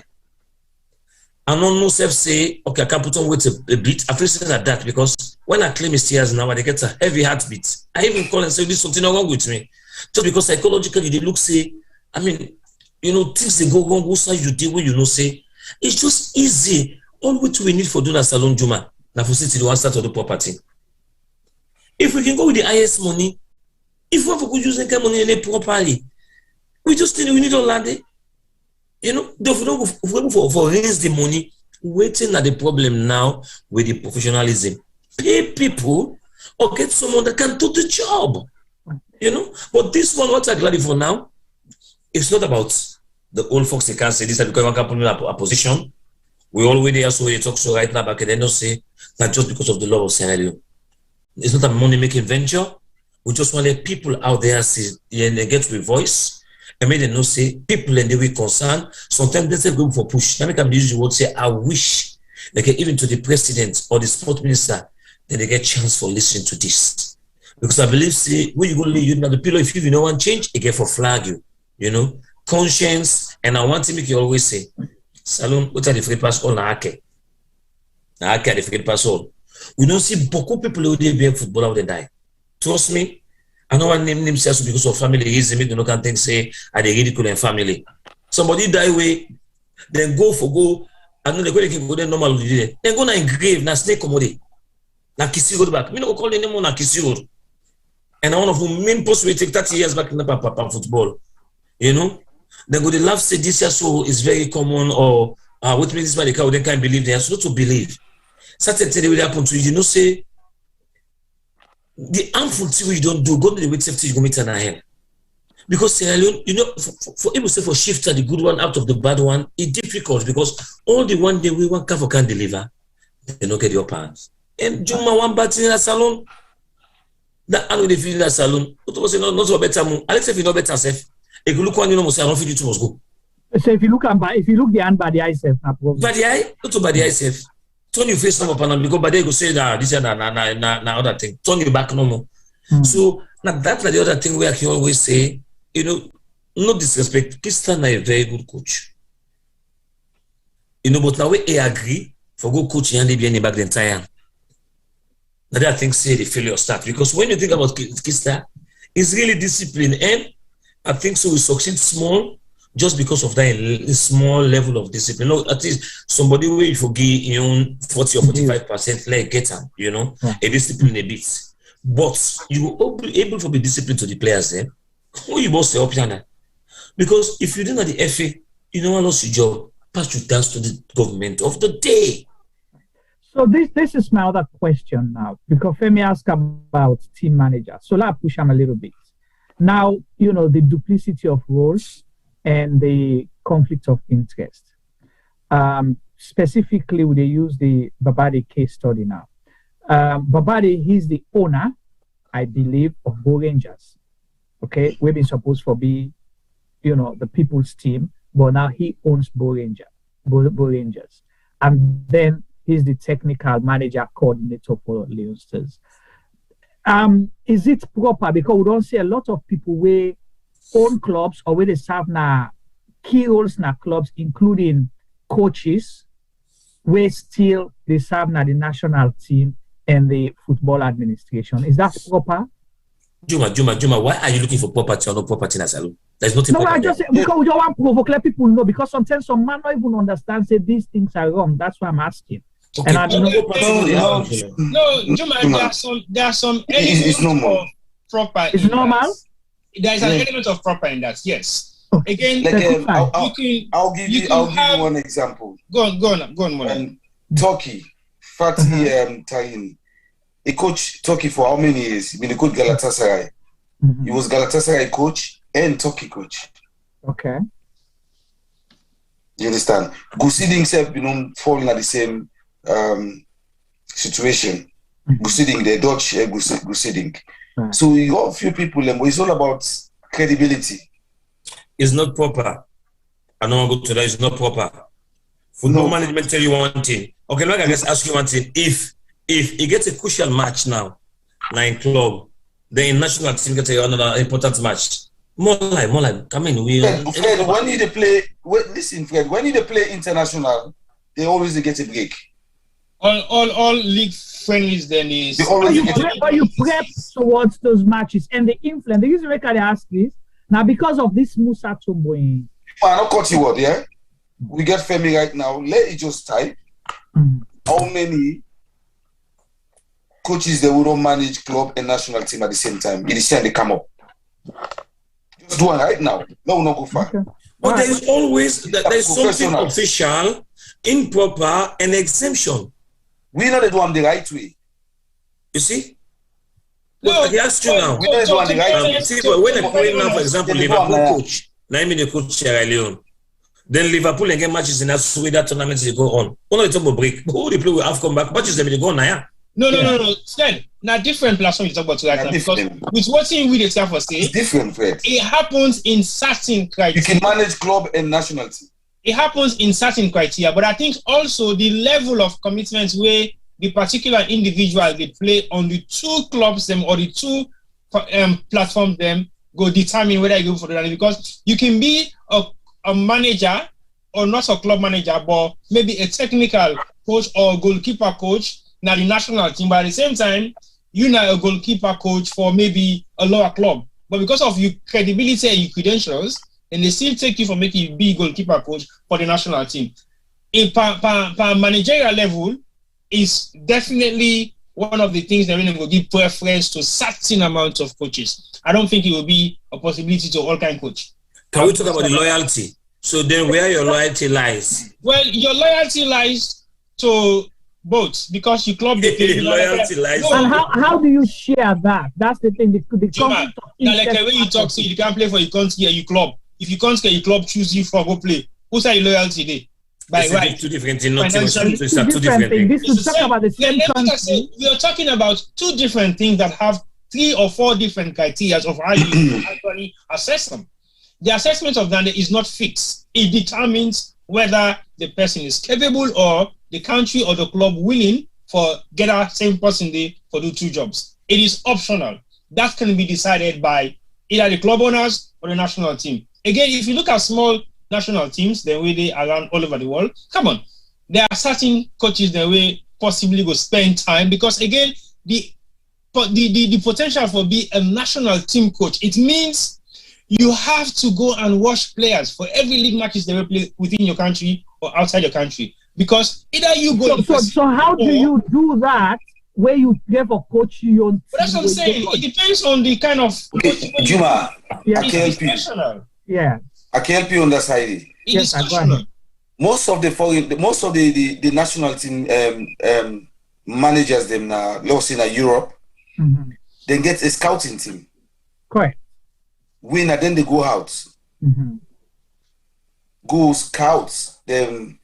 I don't know self say, okay, I can put on weight a bit. I feel like that because when I claim it's tears now, I get a heavy heartbeat. I even call and say, there's something wrong with me. Just because psychologically they look say, I mean, you know, things they go wrong, also you deal with, you know, say, it's just easy. All which we need for doing a salon Juma. Now for city, the one start of the property. If we can go with the highest money, if we could use the money properly, we just need to land it. You know, for raise the money, waiting at the problem now with the professionalism. Pay people or get someone that can do the job. You know, but this one, what I'm glad for now, it's not about the old folks. They can't say this because one can put in a position. We already also they talk so right now, but they don't say that just because of the law of Sierra Leone. It's not a money-making venture. We just want to let people out there see and they get with voice. I mean, they know say people and they will concern. Sometimes they say go for push. Now, I use the word say, I wish they can even to the president or the sport minister that they get chance for listening to this. Because I believe say when you go leave you know the pillow, if you know one change, it get for flag you know, conscience. And I want to make you always say, Salon, what are the free pass all na ake? Na ake the free pass all. We don't see beaucoup people who they be football out they die. Trust me. I don't want to name themselves because of family reason. You know, can think say I they ridicule in family. Somebody die way, then go. I know they can go there normal. Then go na grave na snake commode. Na kisi road back. Me no call the name on na kisi road. And one of whom main post we take 30 years back in the papa football. You know, then go the laugh say this year so is very common or what means this man they can't believe they are so to believe. Certain thing will happen to you. You know say. The harmful thing you don't do, go to the weight safety, you go meet an hell. Because Sierra Leone, you know, for able to say for shifter the good one out of the bad one, it's difficult because all the one day we want cover can deliver, they don't get your pants. And Juma one bad thing in a salon, that I know they feel in a salon. What was not so better? Alex, if you know better, self, if you look one, you know, I don't feel you too must go. So if you look the hand by the eye, self, by the eye, not by the eye, self. Turn your face no more, because by they go say that this and na other thing. Turn your back no more. So now that's the other thing where I can always say, you know, no disrespect. Christian is a very good coach. You know, but now we agree for good coaching and they be any back the entire. Now that I think say the failure start because when you think about Kista, it's really discipline and I think so we succeed small. Just because of that small level of discipline. No, at least somebody will forgive you own 40 or 45% like get them, you know, a discipline a bit. But you will be able to be disciplined to the players then. Who you both say up here? Because if you didn't have the FA, you know what lost your job, pass you down to the government of the day. So this is my other question now, because let me ask about team manager. So let's push him a little bit. Now, you know, the duplicity of roles and the conflict of interest. Specifically, they use the Babade case study now. Babade, he's the owner, I believe, of Bo Rangers. Okay, we've been supposed to be, you know, the people's team, but now he owns Bo Rangers. And then He's the technical manager coordinator for Leone Stars. Is it proper? Because we don't see a lot of people where own clubs or where they serve now key roles in clubs, including coaches, where still they serve now the national team and the football administration. Is that proper? Juma, why are you looking for property or no property in Asylum? There's nothing. No, I just say, because we don't want to provoke, let people know, because sometimes some man don't even understand, say these things are wrong. That's why I'm asking. Okay. And I don't know. No, Juma, there are some It's normal. Proper. It's normal? There is an element of proper in that, yes. Again, Like, I'll give you one example. Go on, Mola. Turkey, Fatih Tahin. He coached Turkey for how many years? He been a coach Galatasaray. He was Galatasaray coach and Turkey coach. Okay. You understand? Gusiding himself, falling at the same situation. Gusiding, the Dutch Gusiding. Right. So you got a few people, but it's all about credibility. It's not proper. I don't want to go to that. It's not proper. Football management tell you one thing. Okay, let me just ask you one thing. If he gets a crucial match now in club, then in national team gets another important match. More like. Come in. Fred, when you play, listen, Fred. When you play international, they always get a break. All league friendlies then is. But you prep towards those matches and the influence. The reason why I ask this now because of this Musa Tumboy. I not cut you what, yeah. We get Femi right now. Let it just type how many coaches they would manage club and national team at the same time. It is time they come up. Just do it right now. No, not go far. Okay. But there is always something official, improper, and exemption. We know they do them the right way. You see? No, I ask you now. We know they do them the right way. See, but when they play now, for example, Liverpool coach, now I mean the coach Sierra Leone. Then Liverpool and get matches in that Sweden tournament they go on. Only talk about break. But who they play with AFCON back matches they go on now. No. Stand. Now different platform you talk about right now because with what we the staff for say it's different, Fred. It happens in certain criteria. You can manage club and national team. It happens in certain criteria, but I think also the level of commitment where the particular individual they play on the two clubs them or the two platforms them go determine whether you go for the rally because you can be a manager or not a club manager, but maybe a technical coach or goalkeeper coach now the national team, but at the same time, you're not a goalkeeper coach for maybe a lower club. But because of your credibility and your credentials, and they still take you for making you be goalkeeper coach for the national team. In per managerial level, is definitely one of the things that really will give preference to certain amount of coaches. I don't think it will be a possibility to all kind of coach. Can we talk about the loyalty? So then where your loyalty lies? Well, your loyalty lies to both because you club the loyalty lies. And how do you share that? That's the thing. Now, like the way you talk, so you can't play for your country or your club. If you can't get your club, choose you for go play. Who's your loyalty day? By right. Two different things. Not two different things. This is talk about the same country. We are talking about two different things that have 3 or 4 different criteria of how you actually assess them. The assessment of that is not fixed. It determines whether the person is capable or the country or the club willing for get a same person there for do 2 jobs. It is optional. That can be decided by either the club owners or the national team. Again, if you look at small national teams, the way they are around all over the world, come on. There are certain coaches that way possibly go spend time because again, the potential for being a national team coach, it means you have to go and watch players for every league matches they will play within your country or outside your country. Because either you go... So how do you do that where you give a coach your own... But that's what I'm saying. It depends on the kind of... Juma, I can help you. Yeah. I can help you on that side. Yes, I most of the national team managers them now, lost in Europe, they get a scouting team. Correct. Win and then they go out. Go scouts them.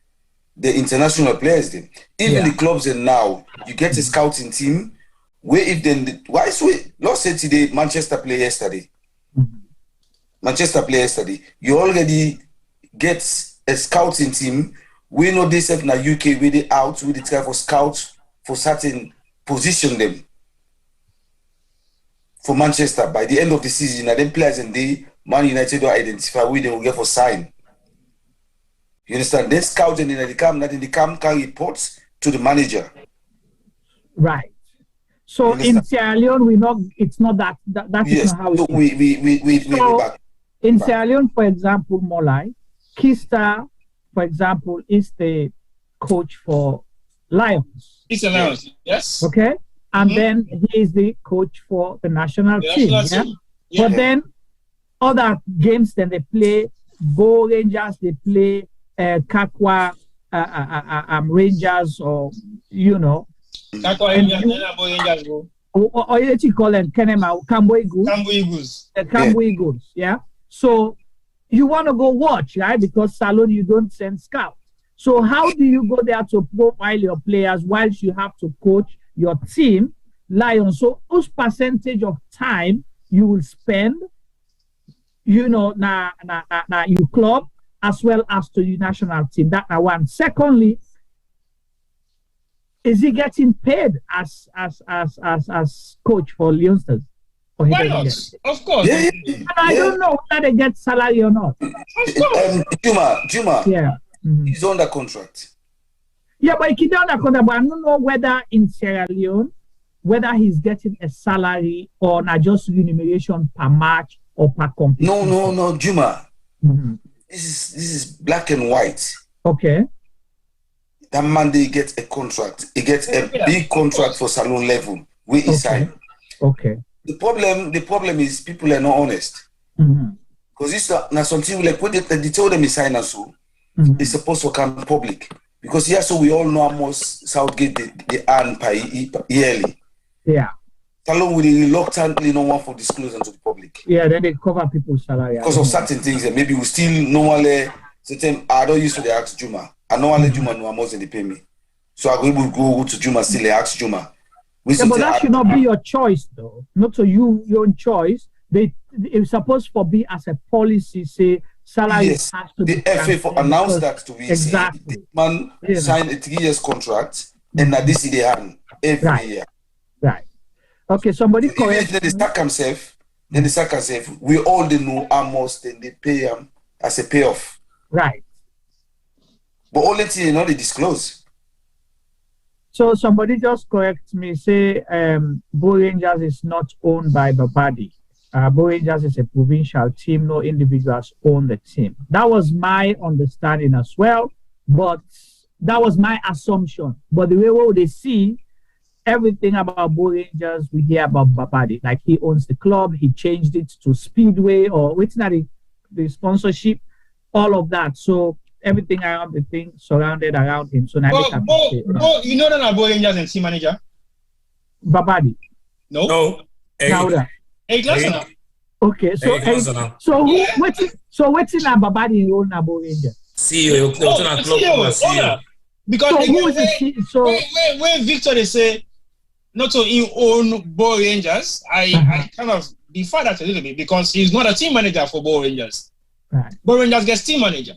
The international players then. Even the clubs and now you get a scouting team where if then let's say today Manchester play yesterday. Manchester play yesterday. You already get a scouting team We know this in the UK, we they out, we they try for scouts for certain position them for Manchester. By the end of the season, and then players and they Man United will identify who they will get for sign. You understand? They scout and then they come carry reports to the manager. Right. So in Sierra Leone, it's not that yes. Is not how it so is. So in Sierra Leone, for example, Molai, Kista, for example, is the coach for Lions. It's a Lions, yes. Okay. And then he is the coach for the national team. Yeah? But then other games then they play Bo Rangers, they play Kakwa Rangers, or Kakwa Rangers, or you call them Kenema Cambo Eagles. The Cambo Eagles, yeah. So you want to go watch, right? Because Salon you don't send scouts. So how do you go there to profile your players whilst you have to coach your team, Lions? So whose percentage of time you will spend, na your club as well as to your national team? That one. Secondly, is he getting paid as coach for Leone Stars? Why not? Of course. Yeah. I don't know whether they get salary or not. Of course. Juma. Yeah. He's under contract. Yeah, but he's under contract. But I don't know whether in Sierra Leone, whether he's getting a salary or not just remuneration per match or per competition. No, Juma. This is black and white. Okay. That man, they get a contract. He gets a big contract for Salon level with Insai. Okay. The problem is people are not honest. Because it's not something like when they tell them Insai and so it's supposed to come public. Because so we all know almost Southgate they earn per yearly. Yeah. Salon will reluctantly not want for disclosure to the public. Yeah, then they cover people's salary. Because of certain things and maybe we still normally certain I don't used to ask Juma. I normally Juma no more than they pay me. So I will go to Juma still ask Juma. Yeah, but that should not be your choice though. Not so your own choice. It's supposed to be as a policy, say salary has to be. The FA announced that to me. Exactly. The man signed a 3 years contract and now this is the hand every year. Right. Okay, somebody correct. Then the sack himself. We all know almost then they pay him as a payoff. Right. But only thing they disclose. So somebody just correct me, say Bo Rangers is not owned by Babadi. Bo Rangers is a provincial team, no individuals own the team. That was my understanding as well, but that was my assumption. But the way they see everything about Bo Rangers, we hear about Babadi. Like he owns the club, he changed it to Speedway or waiting at the sponsorship, all of that. So everything around the thing surrounded around him. So now you know that Bo Rangers and team manager? Babadi. No. Okay, so what's in a Babadi own Bo Rangers? CEO. Because so who is the so when Victor they say not so he own Bo Rangers, I kind of defer that a little bit because he's not a team manager for Bo Rangers. Right. Bo Rangers gets team manager.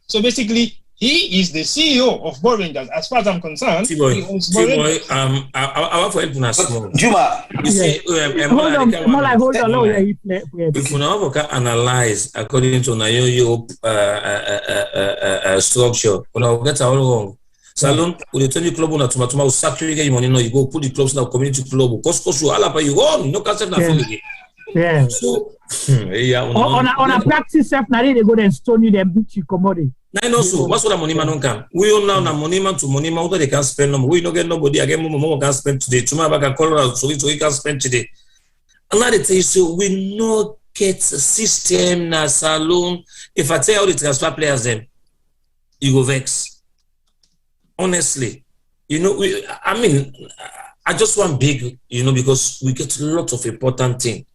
So basically, he is the CEO of Bo Rangers. As far as I'm concerned, I want for help us small. Juma, you see, hold on. If you now analyze according to Nayo structure, when get all wrong. Salon, when you tell the club on a tomato, saturate money, you go put the clubs in a community club. Cost you all up, you go, no concept nothing. Yeah. So, on a practice self, now they go and stone you, then beat you commodity. I know so. What's what a money man don't come? We all now money man to money man, they can spend no. We don't get nobody again. More can spend today. Tomorrow back a call so we can spend today. Another thing is we no get system na Salon. If I tell you the transfer players them, you go vex. Honestly, I just want big, because we get a lot of important things.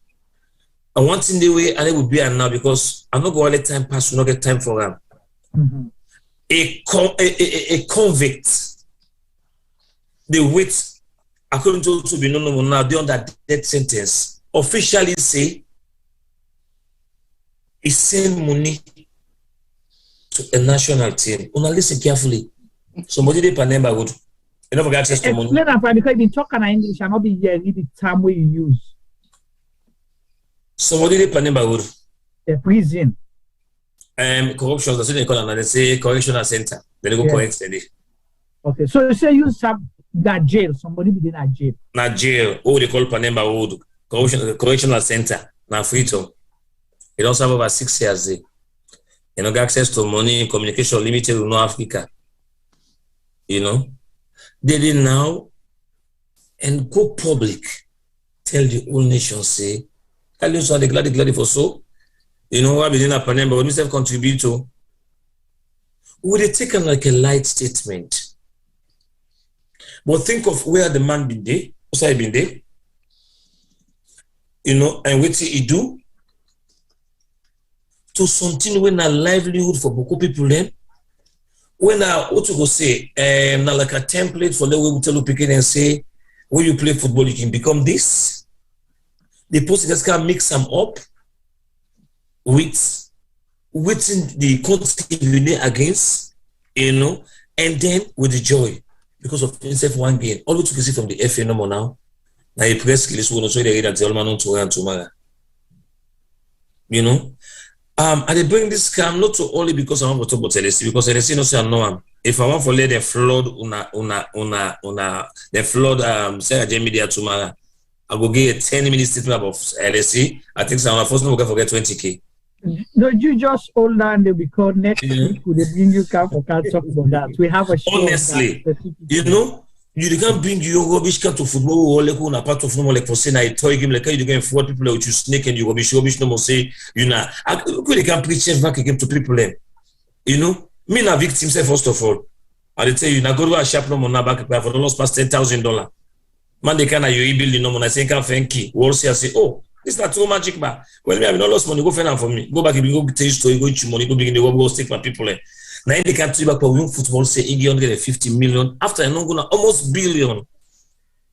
I want in the way, and it will be now because I'm not going to let time pass, we not get time for them. A convict, the wait, according to be known now, they on that death sentence, officially say he send money to a national team. Una listen carefully. Somebody they Panemba would. You never get access to money. Explain that because you talk in English and not be here the term we use. Somebody they Panemba would. A prison. Corruption, that's what they call it. They say correctional center. Then they go correct steady. Okay, so you say you have that jail, somebody within a jail. Not jail. Oh, they call Panemba Wood. Correctional center. Now Frito. It also have over 6 years there. You know, get access to money, communication limited with North Africa. You know, they did now and go public. Tell the whole nation, say, tell you so they glad for so. You know, what we didn't have Panemba, but myself contribute to. Would they take like a light statement? But think of where the man been there, Insai been there, you know, and what he do to something when a livelihood for beaucoup people then. When what you go say, now like a template for the way we tell you pick it and say, when you play football, you can become this. The posters can mix them up with the country against, you know, and then with the joy. Because of himself one game. All we took is from the FA number now. Now he press release will also read that the Alman and tomorrow. You know? And they bring this scam not to only because I want to talk about LSC, because LSC no say I know him. If I want to let the flood the flood Sarah media tomorrow, I will get a 10-minute statement of LSC. I think so. First no, we can forget 20K. No, you just hold on. They'll be called next week. They bring you camp for can't talk about that. We have a show. Honestly, you know, you can't bring your rubbish camp to football or like on a part of football like for saying I toy game like you can forward people with you snake and you rubbish no more say you know. They can preach back again to people. You know, me na victim say first of all. I tell you, now go to a shop no more now back for the lost past $10,000. Man, they can you building no more. I say can't thank you. We'll say I say oh. It's not too magic, but when me have no lost money, go find out for me. Go back and go tell you story, go to money, go begin the world, go stick my people. Now in the country back for young football, say 850 million. After I'm not gonna almost billion.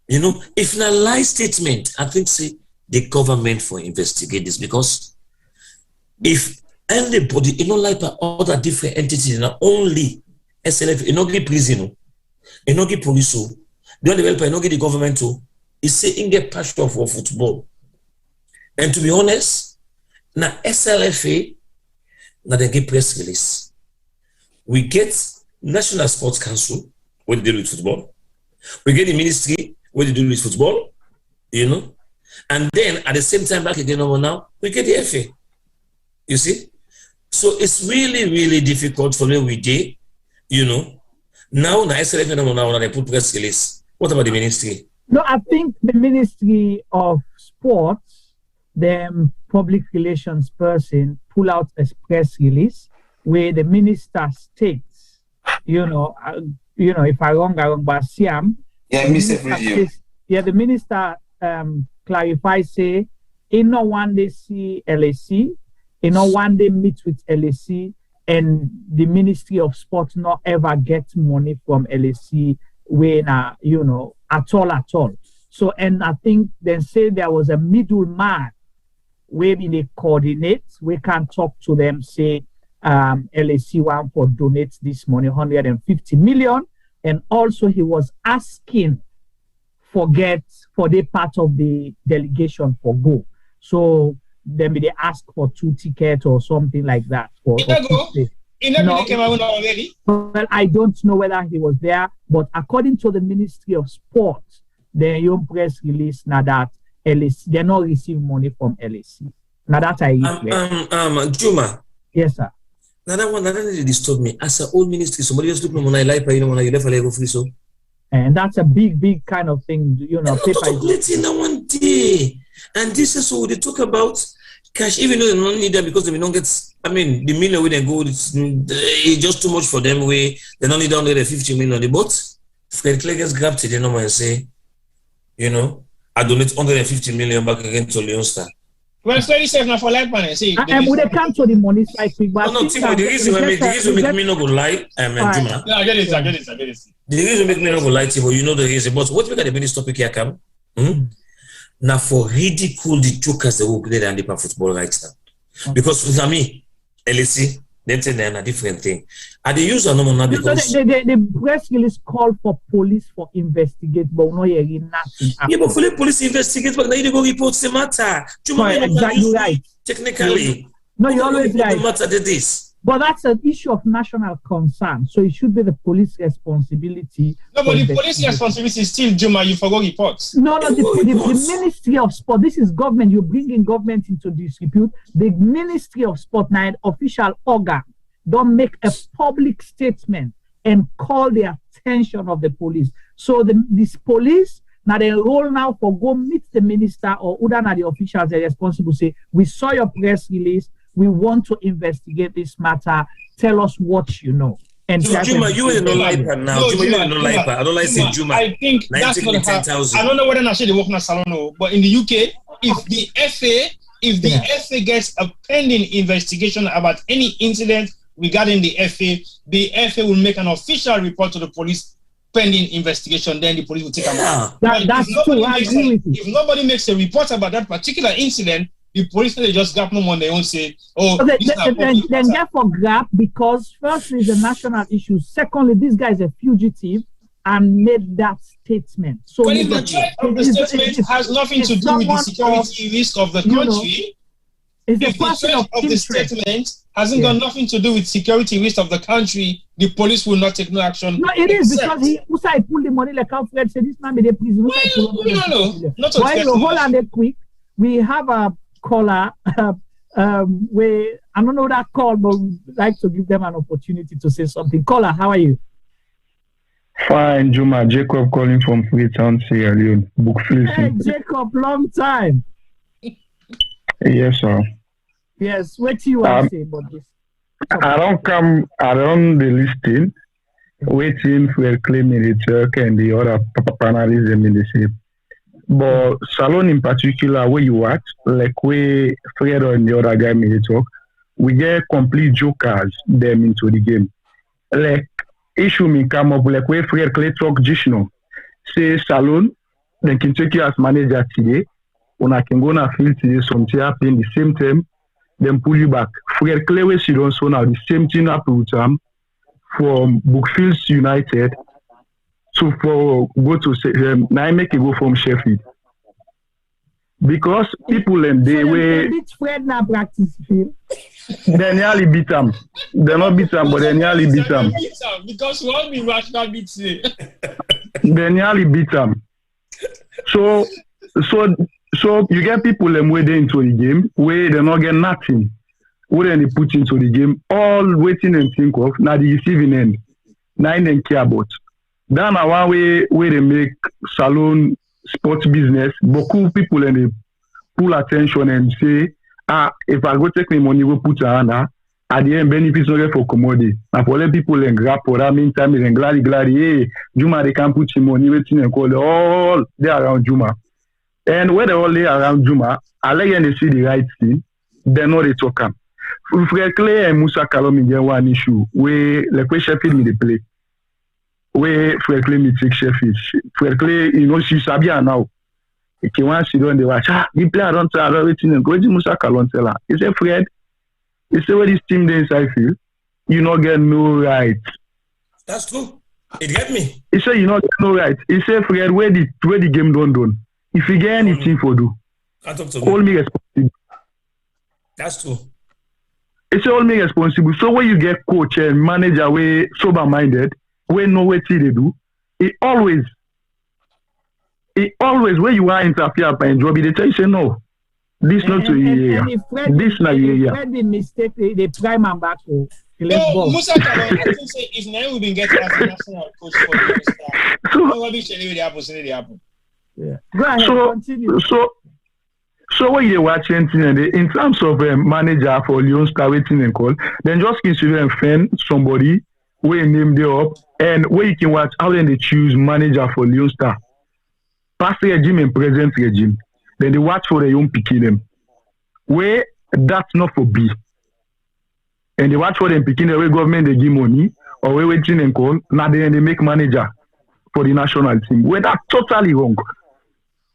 You know, if not lie statement, I think say the government for investigate this because if anybody, you know, like other different entities, not only SLF, you know, get prison, you know, get police, the other developer, you know, get the government too. It's say in get passion for football. And to be honest, now SLFA, now they get press release. We get National Sports Council, where they deal with football. We get the ministry, where they deal with football, you know. And then at the same time, back again over now, we get the FA. You see? So it's really, really difficult for me with day, you know. Now SLFA now they put press release. What about the ministry? No, I think the Ministry of Sports, the public relations person pull out a press release where the minister states, you know, if I wrong, but Siam. Yeah, the minister clarifies, say, in no one they see LSC, in no one they meet with LSC, and the Ministry of Sport not ever get money from LSC when, you know, at all. So, and I think they say there was a middleman where they coordinate, we can talk to them, say, LSC one for donates this money, 150 million. And also he was asking for the part of the delegation for go. So then they ask for 2 tickets or something like that. Well, I don't know whether he was there, but according to the Ministry of Sport, the young press release now that LSC, they not receive money from LSC. Now that I Juma. Yes, sir. Now that one really disturbed me. As an old ministry, somebody just look at my life, you know, when you left a free so. And that's a big kind of thing, you know. In one day. And this is what they talk about cash, even though they don't need that because they don't get, I mean, the million where they go, it's just too much for them where they don't need 150 million. But Fred Clay gets grabbed to the number and say, you know, I donate 150 million back again to Leone Stars. Well, 37 now for life, man. See, would they come to the money side quick? But no, the reason make me not go lie, Juma. No, I get it. The reason make me not go lie, Tibo, you know the reason. But what we got the biggest topic here come? Now for ridicule the jokers that will play and the football right now. Because for me, LSC, Then they're a different thing. And they use a number because the press release called for police for investigate, but no hearing nothing. Yeah, but for the police investigate, but now you go report the matter. Exactly right. Technically. No, you're always right. The matter did this. But that's an issue of national concern. So it should be the police responsibility. No, but the police responsibility is still Juma, you forgot reports. No, the Ministry of Sport, this is government, you're bringing government into dispute. The Ministry of Sport, now an official organ, don't make a public statement and call the attention of the police. So this police, now they roll now for go meet the minister or other the officials that are responsible, say, we saw your press release, we want to investigate this matter. Tell us what you know. And Juma, you ain't no liper now. No, Juma, you ain't no liper. I don't like saying Juma. I think that's not how. I don't know whether I should work in a salon, but in the UK, if the FA gets a pending investigation about any incident regarding the FA will make an official report to the police pending investigation. Then the police will take them out. That's true. I agree with you. If nobody makes a report about that particular incident, the police they just grab them on their own, say, oh, then therefore grab, because firstly it's a national issue. Secondly, this guy is a fugitive and made that statement. So but if the threat of the statement has nothing to do with the security risk of the country, if the threat of the statement hasn't got nothing to do with security risk of the country, the police will not take no action. No, it is because Insai pulled the money like how Fred said, this man made a prison. No. Not to hold on it quick. We have a caller where I don't know that call, but we'd like to give them an opportunity to say something. Caller, how are you? Fine, Juma. Jacob calling from Freetown, Sierra Leone. Hey, Jacob, long time. Yes, sir. Yes, what do you want to say about this? I don't come around the listing, waiting for a claim in the Turk and the other professionalism in the same. But Salon in particular, where you watch, like where Fred and the other guy made it talk, we get complete jokers them into the game. Like issue me come up like where Fred Clay talk Jishno. Say Salon, they can take you as manager today. When I can go on a field today, something happen the same time, then pull you back. Fred Clay where she don't so now the same thing happened with him from Brookfields United. So for go to now I make it go from Sheffield because people and they were they nearly beat them. They not beat them, but they nearly beat them because one be rational beats they nearly beat them. So you get people them where they into the game where they not get nothing. Where they put into the game all waiting and think of now the receiving end. Now they care about. That's one way they make salon sports business. Beaucoup people and they pull attention and say, if I go take my money, we put it on at the end benefits not for commodity. And for the people and grab for that meantime and glad, hey, Juma they can put your money waiting and call all they around Juma. And when they all lay around Juma, I like them to see the right thing, they know they talk them. Fred Clay and Musa Kalom in one issue where like where Sheffield me they play. Where Fred Clay me take Sheffield. Fred Clay, you know, she's Sabia now. If you want to do they watch, you play around to everything and go to Musa Kalon tell her. He said, Fred, he said, where this team there inside field, you not get no right. That's true. It get me. He said, you not get no right. He said, Fred, where the game done. If you get anything for do, hold me responsible. That's true. It's all me responsible. So when you get coach and manager way sober minded, we know what they do. It always where you are interfere by job, they tell you say no. This not to you. This not you. Fred the mistake they prime and back to no, Musa Kalon, I think say if now we've been getting as a national coach for the Star, probably should leave the happen. Yeah. Go ahead, continue. So when you watch anything in terms of manager for Leone Stars waiting and call, then just consider and find somebody where you name them up and where you can watch how then they choose manager for Leone Stars. Past regime and present regime. Then they watch for their own picking them. Where that's not for B. And they watch for them picking the way government they give money or where waiting and call, now they make manager for the national team. Where that's totally wrong.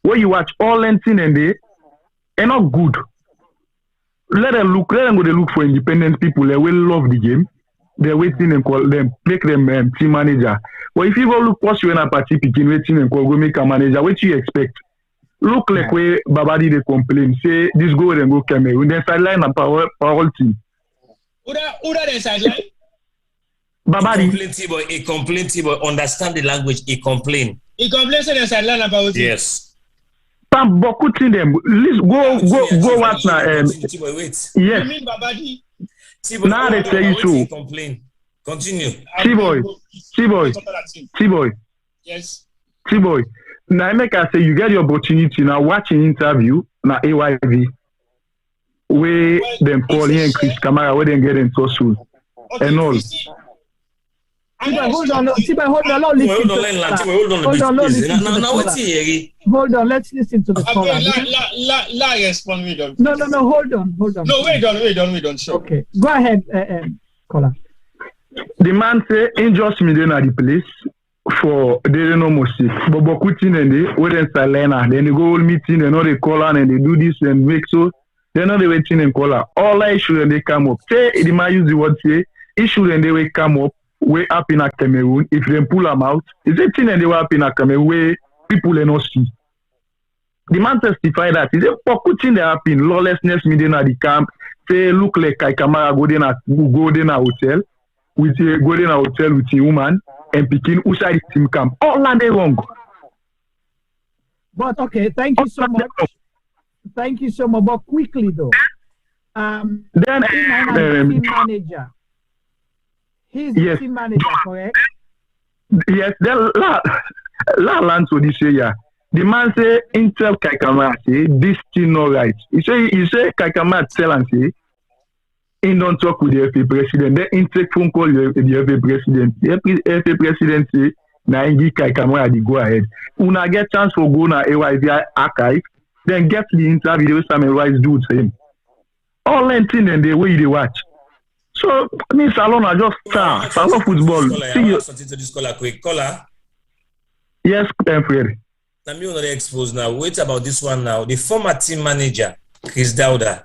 Where you watch all anything and they are not good. let them go. They look for independent people. They will love the game. They're waiting and call them, make them team manager. But if you go look what's you in a party picking, waiting and call, go make a manager. What you expect? Look like where Babadi they complain. Say this go and go Cameroon. Then sideline a power team. Who that the sideline? Babadi. He complain, but understand the language. He complain. He complains on the sideline about it. Yes. Some beaucoup in them. Let's go what now? Wait. Yes. You mean Babadi? Now they tell you so. Complain. Continue. T-boy. Yes. T-boy. Now I make I say you get the opportunity now watching interview now AYV where them calling and Chris Kamara where they get in touch with and all. Hold on, let's listen to the caller. Respond me, don't. No, hold on. No, wait on, sure. Okay, go ahead, caller. The man say, "Injust me then at the place for they don't know most. But Bokutin and they wait in Salena. Then they go all meeting and all they call on and they do this and make so. They're not waiting and call her. All issue and they come up. Say the man use the word say issue and they will come up. Way up in a Cameroon, if they pull them out, it's a thing and they were up in a Cameroon where people are not see. The man testified that it's a pocket they happen, lawlessness meeting at the camp, say look like Kamara go in a hotel with a woman and picking outside the team camp. All are they wrong. But okay, thank you so much. But quickly though. Then team manager. He's the team manager, correct? Yes, then la land to this year. The man say Intel Kaikama say this thing not right. He say Kaikama tell and say he don't talk with the FA president. Then he take phone call the FA president. The FA president say na he give Kaikama the go ahead. Una get chance for go na AYV archive, then get the interview with Samuel Rice do the same. All thing and the way they watch. So, me Salon are just Salon football. See you. Something to this caller, quick caller. Yes, Fred. Now me already exposed now. Wait about this one now. The former team manager, Chris Dauda,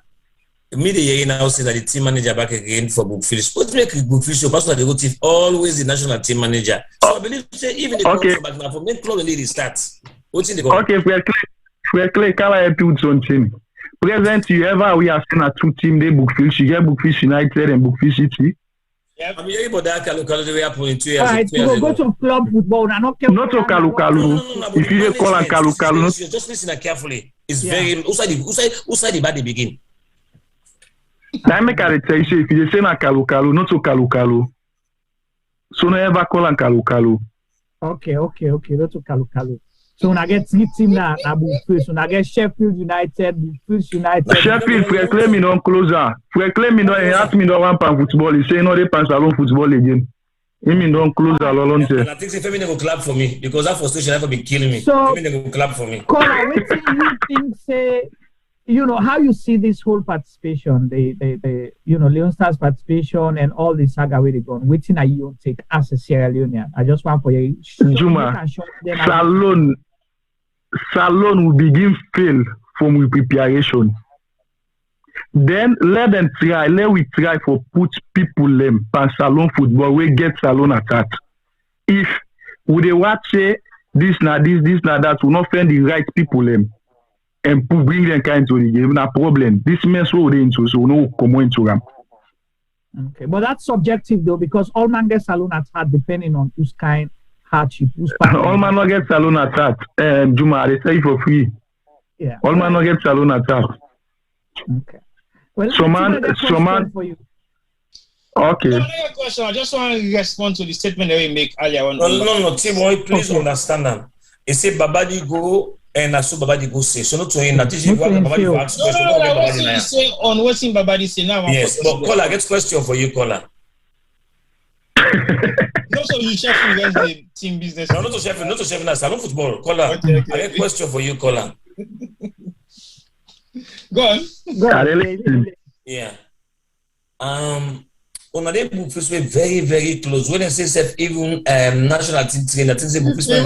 immediately now says that the team manager back again for Bookfish. What make Bookfish your personal executive always the national team manager? So I believe say even the back now for main club the lead starts. What's in the goal? Okay, we're clear. Can I help you with something? Present, you ever we are seeing a two team they Bookfish, you get Bookfish United and Bookfish City. Yeah, I'm hearing about that Kalu way up in 2 years. Alright, go to club football. Not to Kalu. If you call on Kalu, just listen carefully. It's very outside the bad they begin. I make a tell you if you say na Kalu, not to Kalu. So no ever call on Kalu. Okay, not to Kalu. So when I get three team now, Bookfish. When I get Sheffield United, Bookfish United. Sheffield, we claim me don't closer. We claim me don't ask me don't want pan football. He say no they pan salon football again. He mean don't close a lot. And I think say Femi go clap for me because that frustration never been killing me. So Femi go clap for me. Connor, what do you think? Say, how you see this whole participation, the Leone Stars participation and all the saga where they gone. Which thing are you take as a Sierra Leonean? I just want for you. Juma, Salon will begin fail from the preparation. Then let we try for put people them pan salon football we get salon attack. If we they watch say this na that will not find the right people them and bring them kind to the game, no problem. This mess will they into so no come into them. Okay, but that's subjective though because all man get salon attack depending on whose kind hardship. All man not get salon attack. Juma, they say for free. Yeah. All man not get salon attack. Okay. Well, so man. For you. Okay. Another question. I just want to respond to the statement that we make earlier on. No, T-boy, please understand them. He said Babadi go and Asu Babadi go say. So not to him. Not to him. Babadi go ask question. No. What he say on what thing Babadi say now? Yes, but caller, get question for you, caller. Also, you Sheffield against the team business. No, not to Sheffield. Salon football. Caller, okay. I get question for you, caller. Go on. Yeah. on a they book first way very, very close. When they say even national team training, I think they book first way.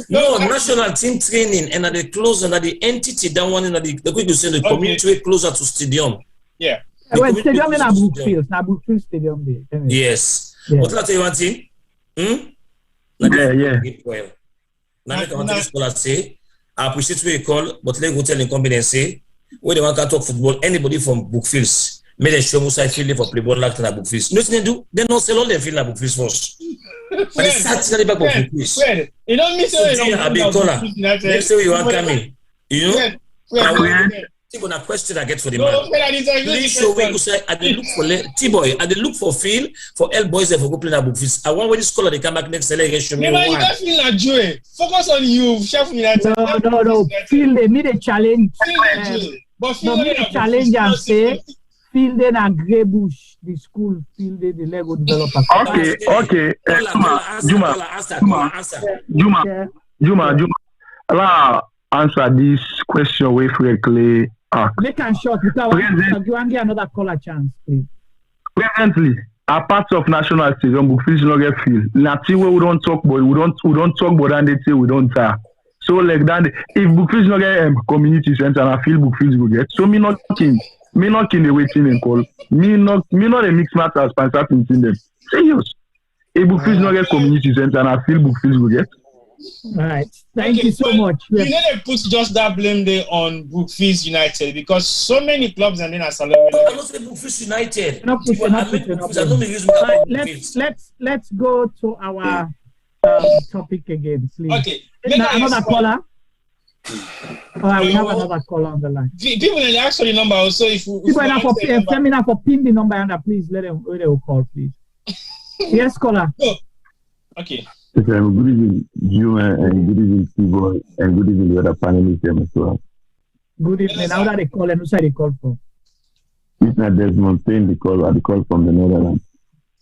No, national team training and at the close and at the entity that one in the quick you say the community way closer to stadium. Yeah. Well, stadium in Brookfield, Brookfield Stadium there. Yes. What I tell you one thing? Yeah. Now I want to scholar say, I appreciate what you call, but let go tell incumbent and say, when they want to talk football, anybody from Brookfields, may they show Musa field for play ball like in Brookfields. Nothing they do, they don't sell all their field in Brookfields first. But they start to the back of Brookfields. You don't miss it. Next time you want coming, you know. Think on a question I get for the man. Please show me say I dey look for T-boy. I dey look for field for L boys that for go play na Brookfields. I want when this color they come back next again show me one. You don't feel like joy. Focus on you, chef. No. Field they need a challenge. But no, need a challenge and say field they na Grey Bush, the school field they the Lego developer. Okay. Juma. Allah answer this question with correctly. Make and short because you want get another caller chance, please. Presently, a part of national stadium, Brookfields not get field. Nothing where we don't talk about, we don't talk about and they say we don't talk. So like that, if Brookfields not get community center, I feel Brookfields will get. So me not in the waiting and call. Me not a mixed match as Pansa in them. Serious. If Brookfields not get community center, I feel Brookfields will get. All right. Thank you so much. You need to put just that blame there on Brookfields United because so many clubs and then as I don't say Brookfields United. Let's go to our topic again, please. Okay. Another caller. All right, we have another caller on the line. People in the actual number also if seminar for pin the number under, please let them call, please. Yes, caller. Okay. Good evening, Juma, and good evening, T-boy, and good evening, the other panelists as well. Good evening. How are they calling? Who's they call from? It's not Desmond saying the call from the Netherlands.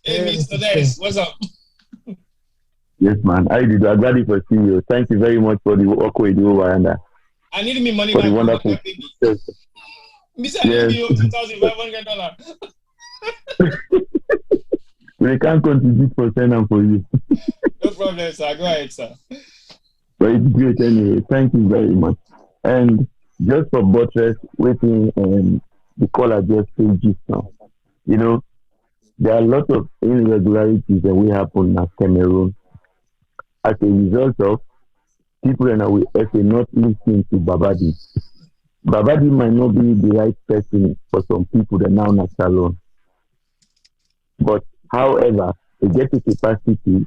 Hey, Mr. Des, what's up? Yes, man. I'm glad for seeing you. Thank you very much for the work we do, Wanda. I need me money for back. The wonderful. Yes. Mr. Yes. $2,500. We can't contribute for Senam for you. No problem, sir. Go ahead, sir. But it's great anyway. Thank you very much. And just for buttress, waiting the caller just said just now. You know, there are a lot of irregularities that will happen in Cameroon as a result of people in our FA not listening to Babadi. Babadi might not be the right person for some people that now not alone. But however, they get the capacity,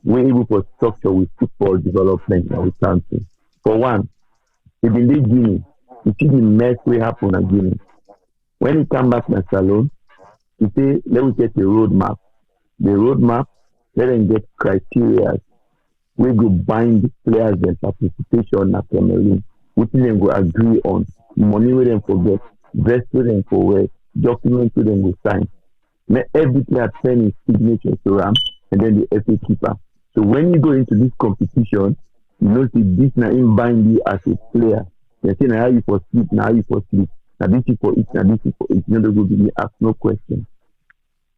we're able to structure with football development and with country. For one, if in this Guinea, you see the mess will happen at Guinea. When he come back to Salon, he say, let me get the roadmap. The roadmap, let them get criteria. We go bind players and participation at Cameroon, which then go agree on. Money with them forget, vest with them for where, documents with them go sign. Let every player send his signature to RAM and then the FA keeper. So when you go into this competition, you know this now in bind you as a player. They say now how you for sleep, now how you for sleep. Now this is for it, now this is for it. You know they go be asked no question.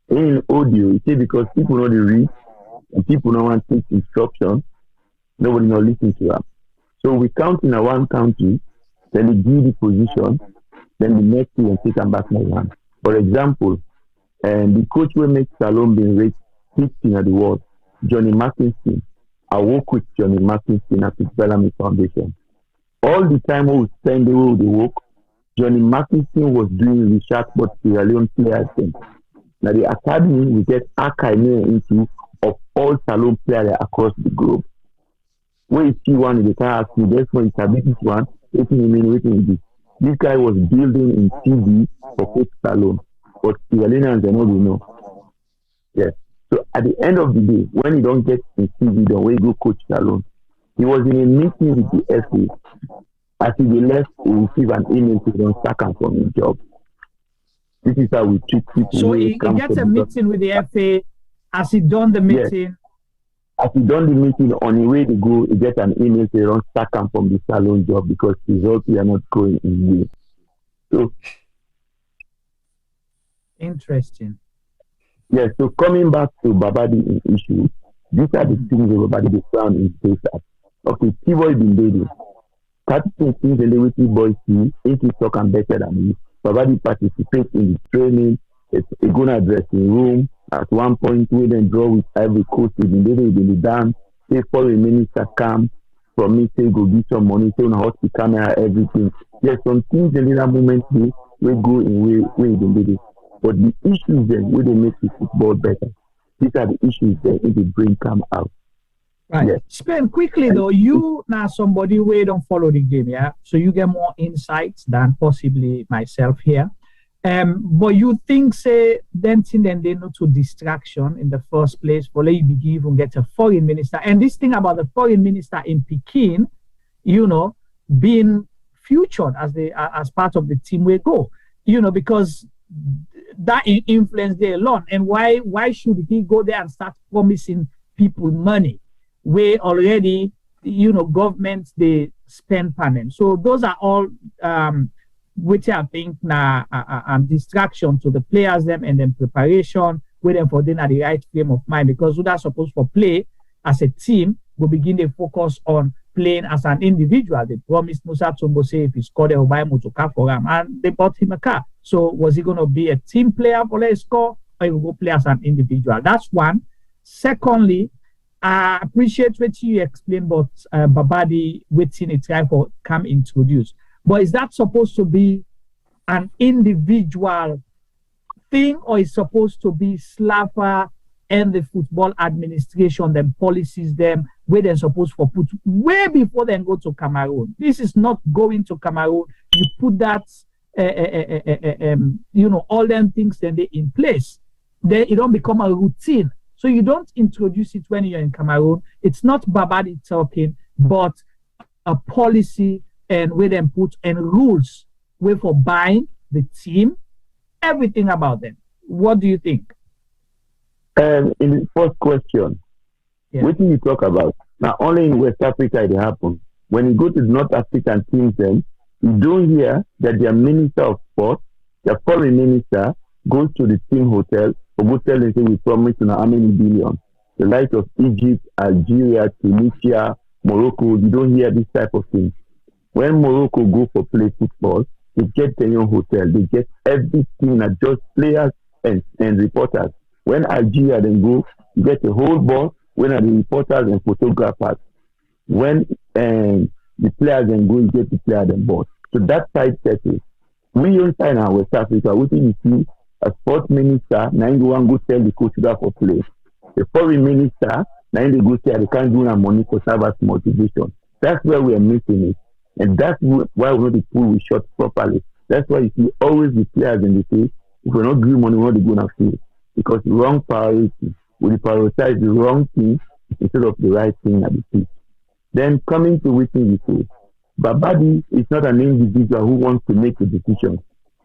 In audio, you say because people know the read and people don't want to take instruction, nobody not listen to them. So we count in one country, then they give the position, then the next thing take them back my hand. For example, and the coach will make Salon being rated 15 at the world, Johnny Mackinson. I work with Johnny Mackinson at the Bellamy Foundation. All the time we spend the way they work, Johnny Mackinson was doing research for Sierra Leone players. Now the academy we get archiving into of all Salon players across the globe. When you see one, they can ask me, that's when you this one, waiting you mean, waiting this. This guy was building in TV for Coach Salon. But Sierra Leoneans they know. Yes. So at the end of the day, when you don't get in TV, the way you go Coach Salon, he was in a meeting with the FA. As he left, he received an email to don't sack him from his job. This is how we treat people. So he gets a meeting with the FA. As he done the meeting. Yes. As he done the meeting, on the way to go, he get an email to don't sack him from the Salon job because results are not going his way. So Interesting. Yes, so coming back to Babadi issue, these are the things that Babadi they found in place at. Okay, T-Boy been dating. Captain things the way T-Boy see, if he talk and better than me. Babadi participate in the training, it's a good dressing room. At one point, we then draw with every coach, we been dating, we been done. Say foreign minister come from me, say go give some money, say on a hospital camera, everything. There's some things in that moment we go in way we been dating. But the issues then, where they make the football better, these are the issues that if the brain come out. Right. Yes. Spain, quickly though, you now somebody who don't follow the game, yeah? So you get more insights than possibly myself here. But you think, say, then they know to distraction in the first place for let you begin even get a foreign minister. And this thing about the foreign minister in Peking, you know, being featured as part of the team we go, you know, because that influence there alone. And why should he go there and start promising people money where already, you know, governments they spend payment? So those are all which I think distraction to the players them and then preparation with them for them at the right frame of mind, because they're supposed to play as a team will begin to focus on playing as an individual. They promised Musa Tumbo say if he scored they'll buy motor for him, and they bought him a car. So was he going to be a team player for let's score, or he will go play as an individual? That's one. Secondly, I appreciate what you explained about Babadi waiting a try for come introduce. But is that supposed to be an individual thing, or is supposed to be Slapper and the football administration, them policies, them where they're supposed to put way before they go to Cameroon? This is not going to Cameroon. You put that, you know, all them things then they in place. Then it don't become a routine. So you don't introduce it when you're in Cameroon. It's not Babadi talking, but a policy and where them put and rules where for buying the team, everything about them. What do you think? In the first question, what do you talk about? Now, only in West Africa it happens. When you go to the North African teams, then you don't hear that their minister of sport, their foreign minister, goes to the team hotel or go tell them, say, we promise you how many billion. The likes of Egypt, Algeria, Tunisia, Morocco, you don't hear this type of thing. When Morocco go for play football, they get their own hotel. They get everything, not just players and reporters. When Algeria then go, you get the whole ball. When are the reporters and photographers? When the players then go, you get the players and board. So that side setting. We inside now West Africa, we think you see a sports minister, now you go tell the coach that for play. The foreign minister, now they go say they can't do no money for service motivation. That's where we are missing it. And that's why we want to pull we shot properly. That's why you see always the players in the field, if we're not giving money, we want to go on field. Because the wrong priority, we prioritize the wrong thing instead of the right thing at the field. Then coming to what you say, Babadi is not an individual who wants to make a decision.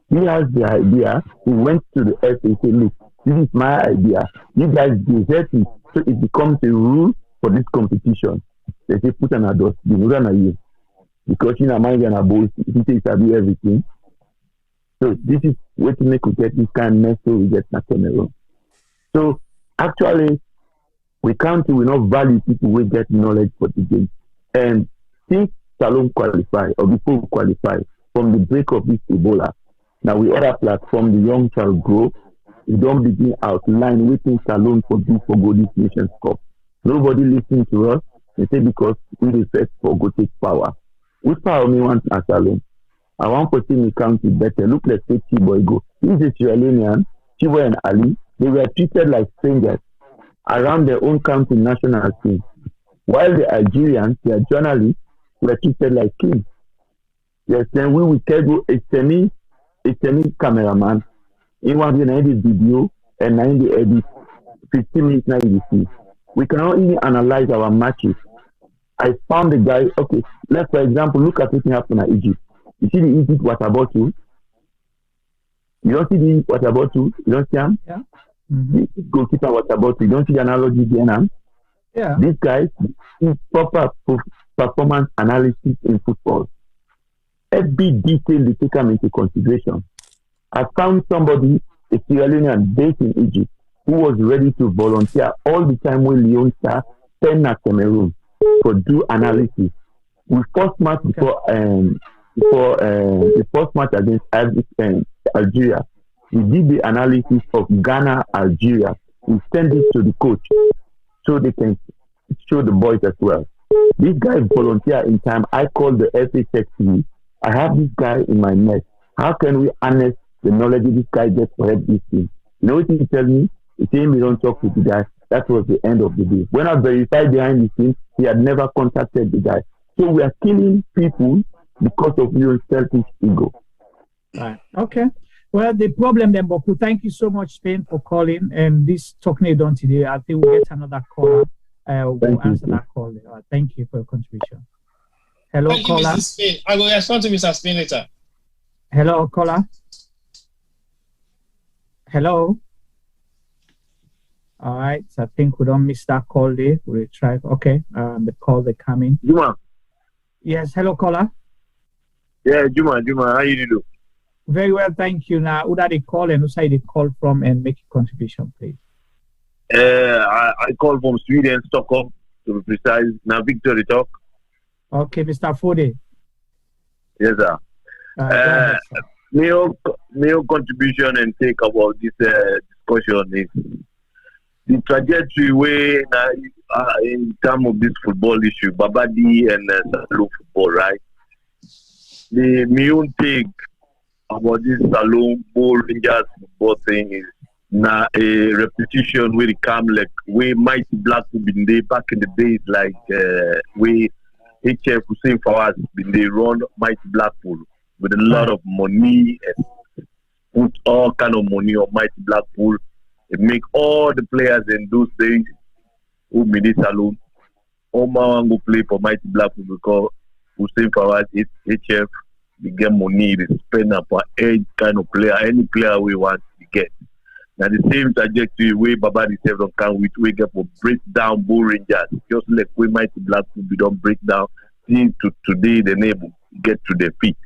He has the idea, he went to the FA and said, look, this is my idea. You guys desert it, so it becomes a rule for this competition. They say put an adult, you know, you. Because you know, mind and a boss, he says I do everything. So this is what to make we get this kind of mess so we get na Cameroon. So actually, we can't we not value people who get knowledge for the game. And since Salone qualify or before we qualify from the break of this Ebola, now we other platform the young shall grow. We don't begin outline waiting Salone for this for go this Nations Cup. Nobody listens to us. They say because we respect for go take power. Which power me want a Salone? I want to see me county better. Look like say Chiboy go. This is Sierra Leone, Chiboy and Ali. They were treated like strangers around their own county national team. While the Algerians, their journalists, were treated like kings. Yes, then we will tell you a semi cameraman. He wants to edit video and 90 edit 15 minutes now you see. We cannot even analyze our matches. I found the guy, okay, let's for example, look at what happened at Egypt. You see the Egypt water bottle? You don't see the water bottle? You don't see him? Yeah. The goalkeeper water bottle. You don't see the analogy there now? Yeah. These guys do proper performance analysis in football. Every detail they take them into consideration. I found somebody a Sierra Leonean based in Egypt, who was ready to volunteer all the time when Leone Stars sent at Cameroon for do analysis. We first match before the first match against Algeria. We did the analysis of Ghana, Algeria. We sent it to the coach so they can show the boys as well. This guy volunteer in time. I called the FA secretary. I have this guy in my net. How can we harness the knowledge this guy gets for help this team? You know what he tells me? He said we don't talk to the guy. That was the end of the day. When I verified behind the scene, he had never contacted the guy. So we are killing people because of your selfish ego. Right. Okay. Well, the problem then, Boku, thank you so much, Spain, for calling. And this talking done today. I think we'll get another caller. We'll answer that call. Thank you for your contribution. Hello, thank caller. You, Mr. Spain. I will respond to Mr. Spain later. Hello, caller. Hello. All right. So I think we don't miss that call there. We'll try. Okay. The call they coming. Juma. Yes. Hello, caller. Yeah, Juma. How you do? Very well, thank you. Now, who that they call and who side they call from and make a contribution, please? I call from Sweden, Stockholm, to be precise. Now, Victor, talk. Okay, Mr. Fode. Yes, sir. My contribution and take about this discussion is the trajectory way in terms of this football issue, Babadi and Salou football, right? The main take about this Salou ball Rangers football thing is now a repetition where it come like way Mighty Blackpool been there back in the days, like we HF Hussein Fawaz been they run Mighty Blackpool with a lot of money and put all kind of money on Mighty Blackpool. It make all the players in those days who made it alone. All my go play for Mighty Blackpool because Hussein Fawaz is HF. We get money, they spend up for any kind of player, any player we want to get. Now the same trajectory way Baba the don't come with we get for break down Bull Rangers. Just like we Mighty Blackpool we don't break down things to today the neighbor get to their feet.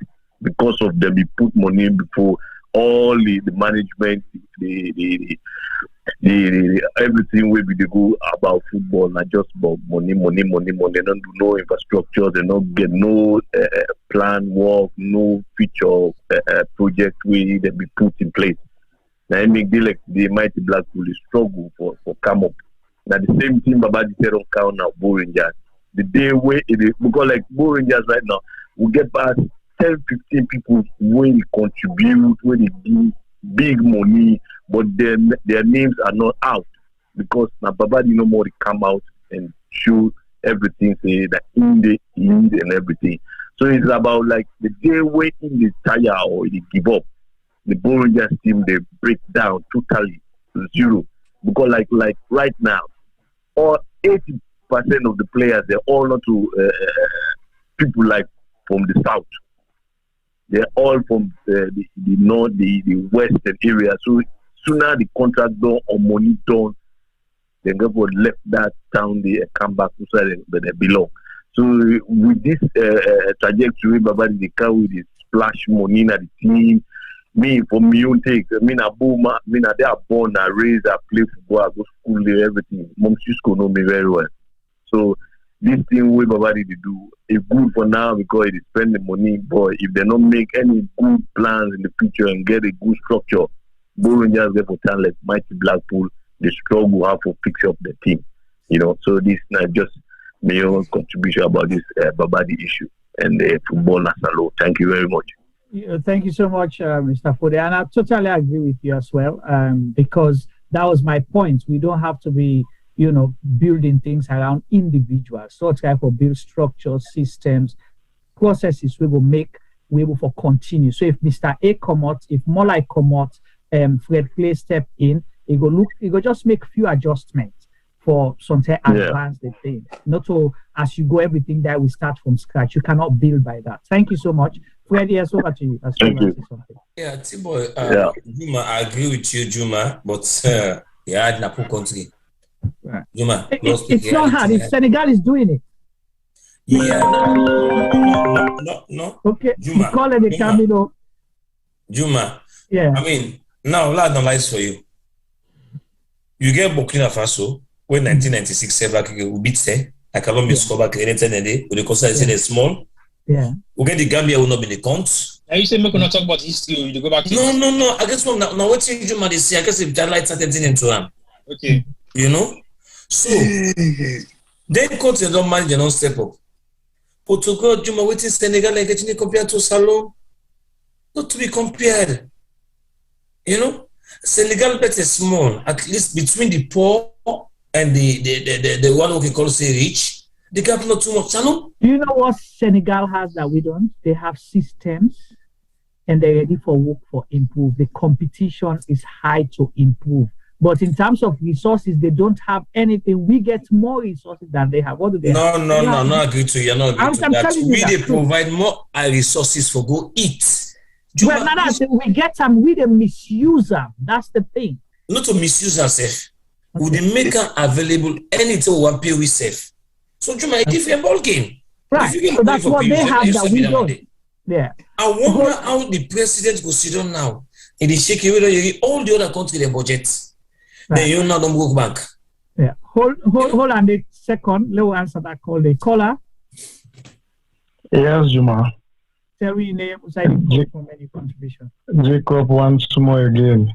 Because of them we put money before all the management, the everything will be the go about football, not just about money. They don't do no infrastructure, they don't get no plan work, no feature project way that be put in place. Now I make like the Mighty Blackpool struggle for come up. Now the same thing Baba said don't count now Bull Rangers. The day where it is because like Bull Rangers right now, we get past 10-15 people when they contribute, when they give big money, but then their names are not out because now Babadi no more come out and show everything, say that in the and everything. So it's about like the day where in the tire or they give up, the Bull Rangers team they break down totally to zero because like right now, all 80% of the players they're all not to people like from the south. They're all from the north, the western area. So sooner the contract done or money done, they go left that town, they come back to where they belong. So with this trajectory, Baba they come with this splash money in the team. Me for me own take. Me na boom, me na they are born, I raise, I play football, I go school there, everything. Mom Cisco know me very well. So this thing we Baba they do is good for now because they spend the money. But if they don't make any good plans in the future and get a good structure, Bull Rangers get for time like Mighty Blackpool, they struggle how to fix up the team. You know, so this is not just my own contribution about this Babadi issue and the football national. Thank you very much. Thank you so much, Mr. Fode. And I totally agree with you as well, because that was my point. We don't have to be, building things around individuals. So it's like for build structures, systems, processes we will make, we able for continue. So if Mr. A come out, if more like come out, Fred Clay step in, he go just make few adjustments for something advanced the thing. Not to as you go everything that we start from scratch. You cannot build by that. Thank you so much. Fred, yes, over to you. Thank you. Yeah, Tibo, Juma, I agree with you, Juma, but yeah, Napo country. Right. Juma, it's not hard. If Senegal is doing it. Yeah, no. Okay, Juma, call it the Camino. Juma. Yeah. I mean, Now, I'll analyze for you. You get Burkina Faso, when 1996 Senegal will beat say, I cannot be scored back anything a day, with the consider say they're small. Yeah. We get the Gambia will not be the count. Now you say we cannot talk about history, you go back to No. I guess now what you do, man, they say, I guess if that light certain thing into them. Okay. You know? So, then country don't manage, they don't step up. Portugal, Juma, waiting Senegal, like getting compared to Salon. Not to be compared. You know? Senegal bet is small, at least between the poor and the one who can call say rich. The gap not too much. Do you know what Senegal has that we don't? They have systems and they're ready for work for improve. The competition is high to improve. But in terms of resources, they don't have anything. We get more resources than they have. What do they have? No, not agree to you. I'm not agree to that. They provide more resources for go eat. Well, we get them, we the misuse them. That's the thing. Not to misuse ourselves. Okay. We make them available anytime we want pay we safe. So Juma, a different ball game. Right. So that's what they have that we don't. Yeah. I wonder how the president will sit down now. In the shaky way, all the other countries their budgets. Right. Then you now don't go back. Yeah. Hold on a second. Let me answer that call. The caller. Yes, Juma. Tell me your name, from any contribution. Jacob once more again.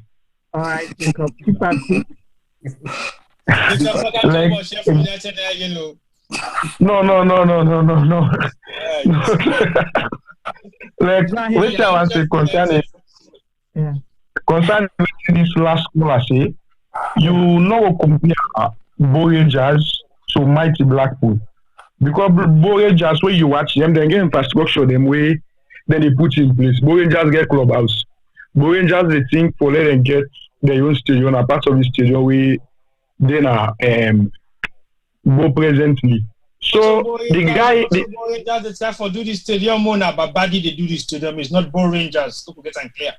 All right, Jacob, keep on quick. No. Like, which I want to concerning this last call, I say, you know, compare Rangers to Mighty Blackpool. Because Rangers, when you watch them, they get infrastructure them way, then they put in place. Rangers get clubhouse. Rangers, they think for let them get their own stadium, a part of the stadium where they are go presently. So the guy, Rangers, the time for do the stadium owner, but body they do the stadium is not Rangers. So get and clear.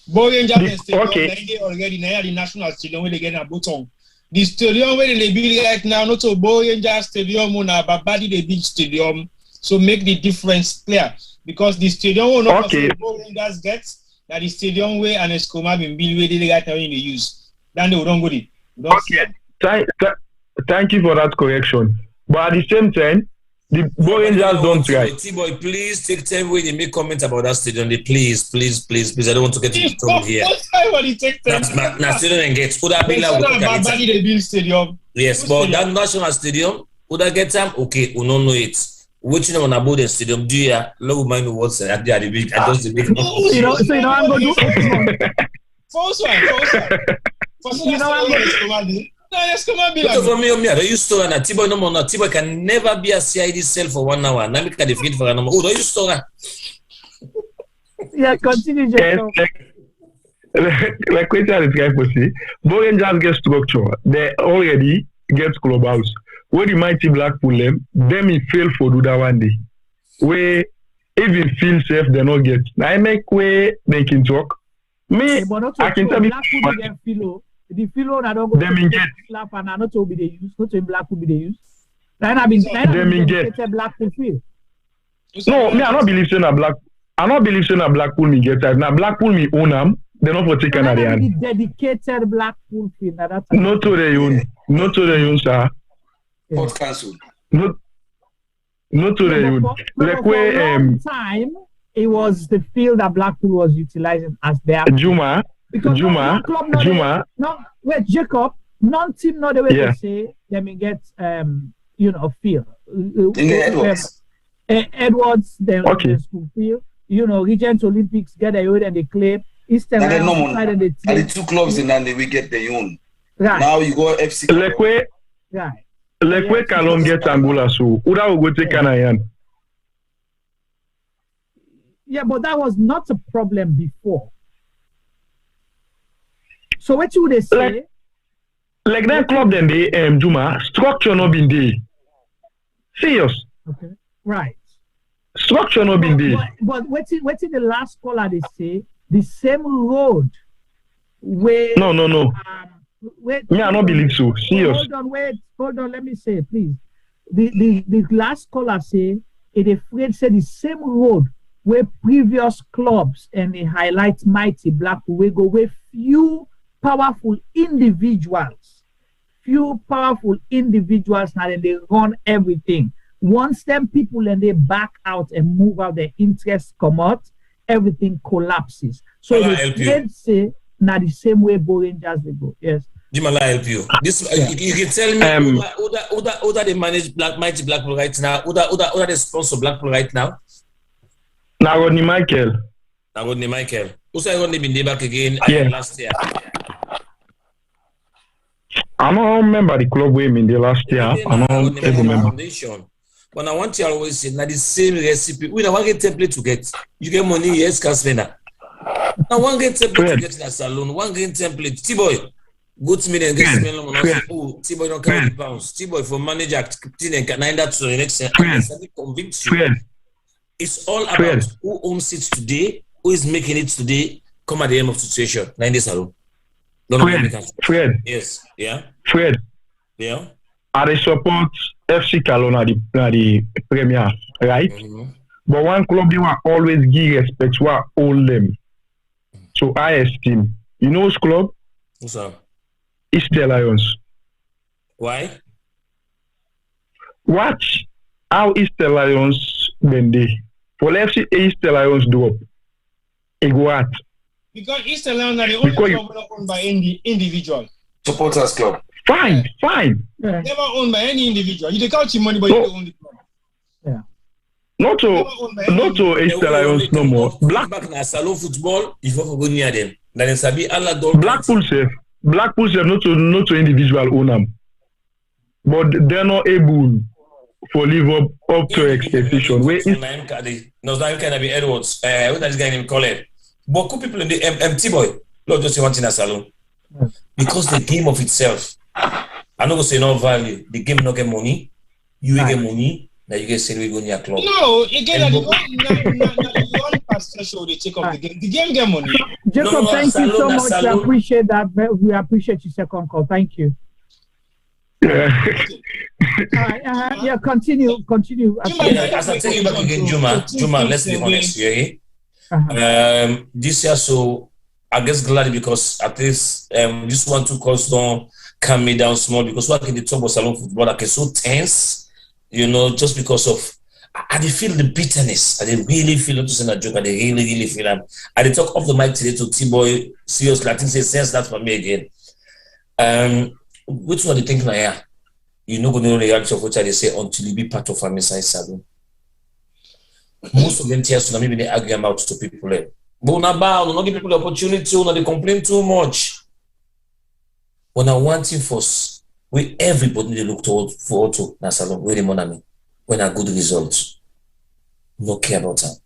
Rangers stadium they already now the national stadium where they get a button. The stadium where they build right now, not to Rangers stadium owner, but body they build stadium. So make the difference clear because the stadium owner Rangers gets that the stadium where and Escoma been built where they right now in the use. Then they don't go there. Thank you for that correction. But at the same time, the Rangers don't try. T-Boy, please take time when they make comments about that stadium. Please. I don't want to get into trouble here. Now, stadium and get. Would that be like stadium? Yes, but that national stadium, would I get time? Okay, we don't know it. Watching on about the stadium, do you low mind what's at the big? I just the big. I'm going to do False one. You know I'm going to do. For me, I used to run T-Boy no more. T-Boy can never be a CID cell for 1 hour. Now we can defeat for an hour. Oh, do you store? Yeah, continue, Jacob. Like what this guy for say, Rangers get structure. They already get clubhouse. Where the Mighty Blackpool them he fail for do that one day. Where even feel safe they not get. Now I make way they can talk. Me, I can tell you. The philo na don't go to slap and not to be the use, not to Blackpool be the use. Then I've been Blackpool field. No, me I not believe in a Blackpool me get that. Now Blackpool me own them, they not for take another hand. Dedicated Blackpool field. Not to the own, sir. Port Council. Not to the own. Like where time it was the field that Blackpool was utilizing as their Juma. No, wait, Jacob. Non-team, not the way they say. They may get, field. Edwards, the school field. Regent Olympics get their own and they claim. Eastern and the two clubs in and we get their own. Right. Now you go FC. Lekwe Kalom get Angola, so Uda will go take Kanayan. Yeah, but that was not a problem before. So what would they say? Like that club then they Juma structure not been there. Serious. Okay. Right. Structure not been there. But what's in the last caller they say the same road where No. Me I not believe so. Serious. Hold on, let me say please. The last caller say it afraid say the same road where previous clubs and they highlight mighty Blackpool, we go with few powerful individuals. Few powerful individuals now, and they run everything. Once them people and they back out and move out, their interests come out, everything collapses. So let's say now the same way Bo Rangers they go. Yes. Jim, I'll help you. This you can tell me who that they manage mighty Blackpool right now? Who that they sponsor Blackpool right now? Rodney Michael. Who's going to be back again last year? I don't remember the club we in the last year. I don't remember. When I want you always say, now the same recipe. We don't get template to get. You get money, yes, Casvena. Now one get template to get in a salon. One get template. T-boy, go to me and get smell on. Oh, T-boy don't carry the pounds. T-boy for manager activity and nine that to the next year. I convince you. It's all about who owns it today, who is making it today. Come at the end of the situation. 9 days salon. Fred. Yes. Yeah. Fred. Yeah. I support FC Cologne at the Premier, right? But one club you will always give respect to own them. So I esteem. You know which club? What's that? It's the Lions. Why? Watch how East Lions bend day. For FC East Lions do up. It go out. Because East Lions are the only club owned by any individual. Supporters club. Fine. Yeah. Never owned by any individual. You take out your money, but you don't own the club. Yeah. Not to East Lions no more. Back in salon football, if you go near them. Then sabi Allah don't. Blackpool safe not to individual own them. But they're not able for live up to expectation. Where is no, that can be Edwards. What that guy named Colin. But couple people in the empty boy. Lord just want in a salon. Because the game of itself, I'm not gonna say no value. The game not get money. You get money. Now you get say we go in your club. No, again, the one pastor show they take off the game. The game get money. Jacob, thank you so much. We appreciate that. We appreciate your second call. Thank you. Yeah, continue. As I tell you back again, Juma, let's be honest, this year, so I guess glad because at least this 1-2 calls don't calm me down small because what can the talk about salon football like so tense, just because of I feel the bitterness. I really feel not to say a joke. I really feel that. I talk off the mic today to T-Boy seriously. I think say sense that for me again. Which one do you think now? You're not going to know the reality of what they say until you be part of a Insai salon. Most of them tears to maybe they argue about to people. But not give people the opportunity, not they complain too much. When I want him first, we everybody they look forward to na salon where the money when a good results. No care about them.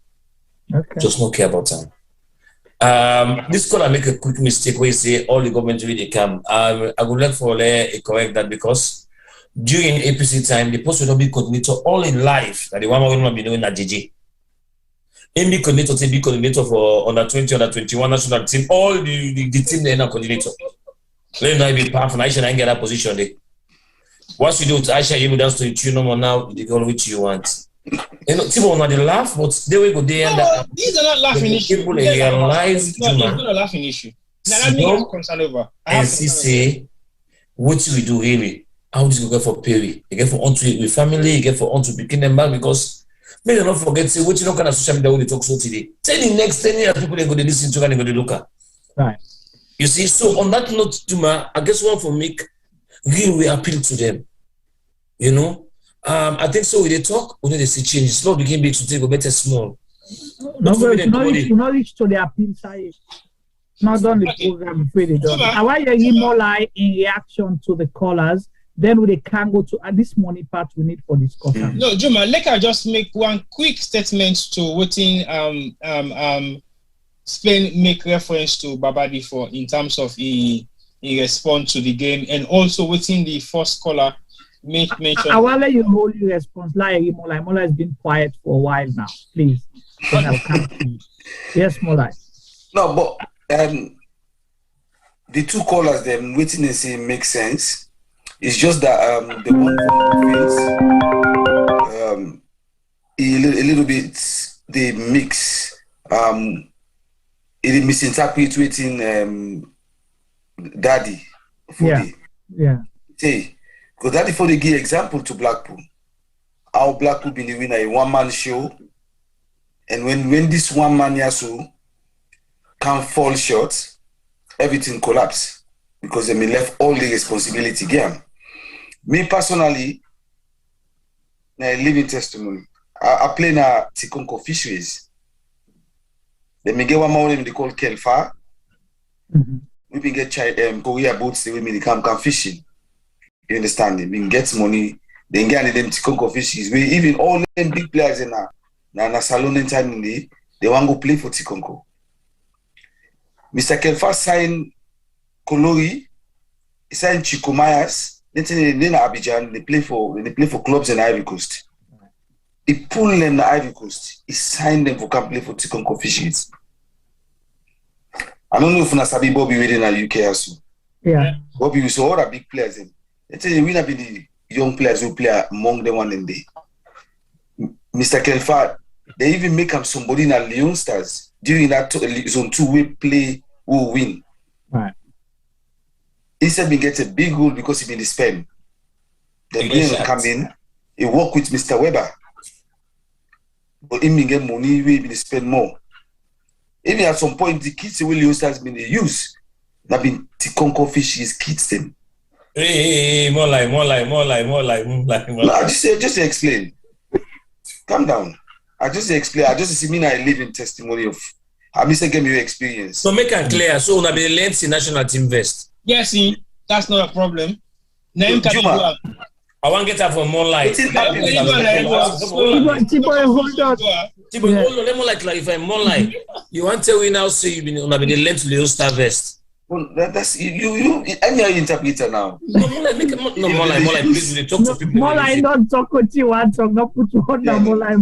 Okay. Just no care about them. This call I make a quick mistake where you say all the government really come. I would like for correct that because during APC time the post will not be coordinator all in life that the one will not be doing at JJ. Be coordinator for under 20, under 21 national team, all the team they are not coordinator. Let me be powerful. I should not get that position there. Once you do it, I shall able dance to you no more now, you go which you want. People not they laugh, but they will go there and these are not laughing issues. People realize it's not a laughing issue. That's me I'm concerned over. And say what we do really. How this go get for pay? You get for onto with family, you get for onto begin them back because may they not forget say what you know kind of social media we talk so today. Say the next 10 years people they go to listen to and they go to look at. Right. You see, so on that note, Juma, I guess one for Mick, really we appeal to them. I think so. When they talk, when they see change, slow begin big to take go better small. No, reach to the appeal side. Not done the program before they done. I want you more like in reaction to the callers. Then we can go to this money part we need for discussion. No, Juma, let I just make one quick statement to what Spain make reference to Babadi for in terms of he response to the game and also within the first caller mention. I want to let you hold your response. Mola has been quiet for a while now. Please. Then I'll come to you. Yes, Mola. No, but the two callers them waiting and saying makes sense. It's just that the one from a little bit they mix it misinterpreting Daddy for say, because Daddy for the give example to Blackpool. How Blackpool been the winner a one-man show, and when this one-man show can fall short, everything collapse because they may left all the responsibility again. Me personally, a living testimony. I play na Tikonko fisheries. They may get one more name they call Kelfa. We been get Korea boats the way me come fishing. You understand? They been get money. They get them Tikonko fisheries. We even all them big players in na salon in time in they want to go play for Tikonko. Mr. Kelfa signed Kolori. He signed Chico Myers. Then Abidjan. They play for clubs in Ivory Coast. He pulled them to Ivory Coast. He signed them for come play for Tikonko fisheries. I don't know if Nasabi Bobby waiting in the UK also. Yeah. Bobby, we saw all the big players. Let's say we not be the young players who play among them one day. Mr. Kelfa, they even make him somebody in a Leone Stars during that zone 2 we play who win. Right. Instead, he gets a big goal because he been spend. Then he come in, he work with Mr. Weber. But he get money, we been spend more. Even at some point, the kids will Leone Stars been used. That been Tikonko fishes kids them. Hey, more like. No, I just explain. Calm down. I just explain. I just see me now a living testimony of. I miss give me your experience. So make it clear. So una be lent in national team vest. Yes, that's not a problem. Name can you I want to get her for more light. Hold on, let me like clarify more light. You want to tell me now say you been una be lent to Leone Star vest. Well, that's you. I'm your interpreter now. No, more like. Please, we talk to people. More like not talk what you want, talk not put you on the more like.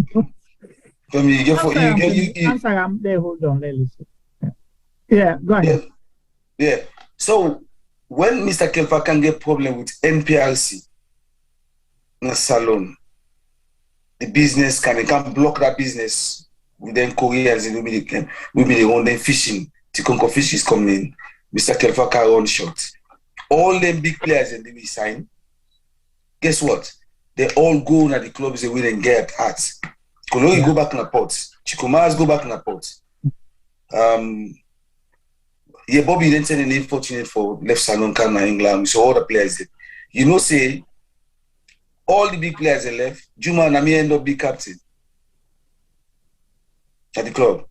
From you get answer. I'm there. Hold on, let me see. Yeah, go ahead. Yeah. So when Mr. Kelfa can get problem with NPLC in a salon, the business can block that business with them Koreans and we be the one them fishing. Tikonko fish is coming in. Mr. Kelfa can run short. All them big players and they will sign. Guess what? They all go to the clubs they will and get at. Kolori go back in the port. Chikomas go back in the port. Yeah, Bobby didn't send any fortunate for left Salon in England. So all the players did. You know, say all the big players they left. Juma and Nami end up being captain at the club.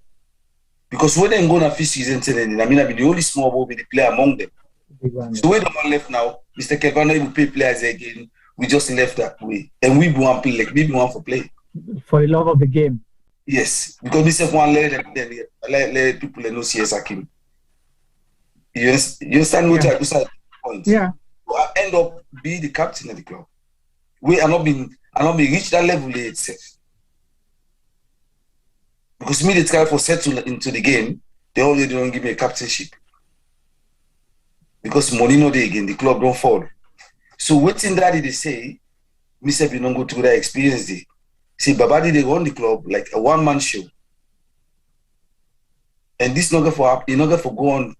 Because when they go to fish season, I mean, I be the only small boy be the player among them. So we don't left now. Mr. Kelvin will pay players again. We just left that way, and we want play like we want for play for the love of the game. Yes, because we say one let people know CS Hakim. You understand what I point? Yeah. So I end up be the captain of the club. We are not been reach that level itself. Because me, they try for settle into the game, they already don't give me a captainship. Because money no day again, the club don't fall. So waiting that they say, me say we don't go through that experience. They see Babadi they run the club like a one-man show. And this not going for go on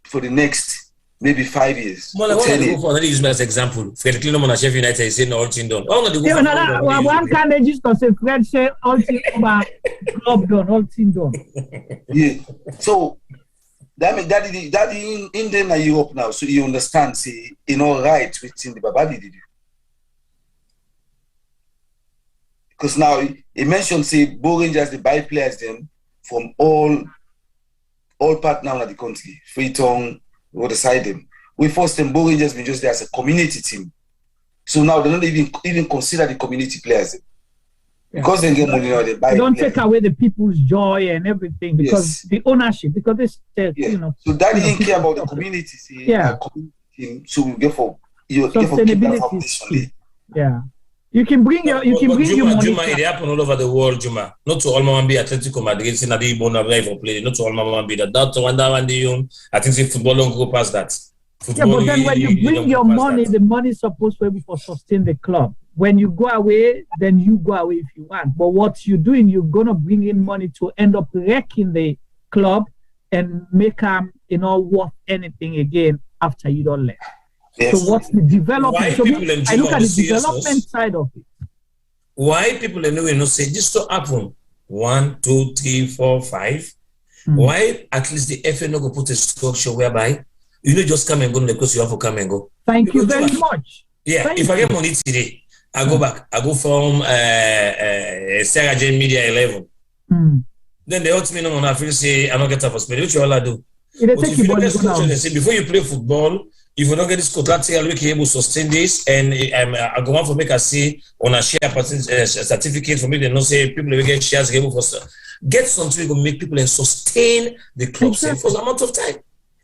for the next maybe 5 years. Well, I want to go for another use as example. Fred Clinton on Sheffield United is saying all team done. One can they just say Fred say all team club done, all team done. Yeah. So that in then Europe now, so you understand, say, right within the Babadi did you. Because now he mentioned say Bo Rangers they buy players then from all part now in the country. Freetown, we decide them. We forced them Bo Rangers been just there as a community team. So now they don't even consider the community players. Because they get money now, they buy. They don't take away the people's joy and everything because the ownership, because they said, So that didn't care about the community. See, community team. So we get for sustainability. Yeah. You can bring your money. Juma, it happen all over the world, Juma. Not to all man be Atletico Madrid, see Nadi Bona for play. Not to all man be that one day. I think the football don't go past that. Football, but then when you bring your money, the money is supposed to be for sustain the club. when you go away, then you go away if you want. But what you're doing, you're gonna bring in money to end up wrecking the club and make them, worth anything again after you don't left. Yes. So what's the development? So I look at the development side of it. Why people anyway say this to happen? 1, 2, 3, 4, 5. Why at least the FA no go put a structure whereby you don't just come and go because you have to come and go. Thank you very much. Yeah, if I get money today, I go back. I go from Sierra Leone Media 11. Then they ask me no more. I feel say I don't get up for spend. What you all I do? But if you don't get structure, they say before you play football, if you don't get this contract, you'll be able to sustain this. And I go on for make a say on a share certificate for me. They don't say people will get shares able for get something to make people and sustain the club for some amount of time.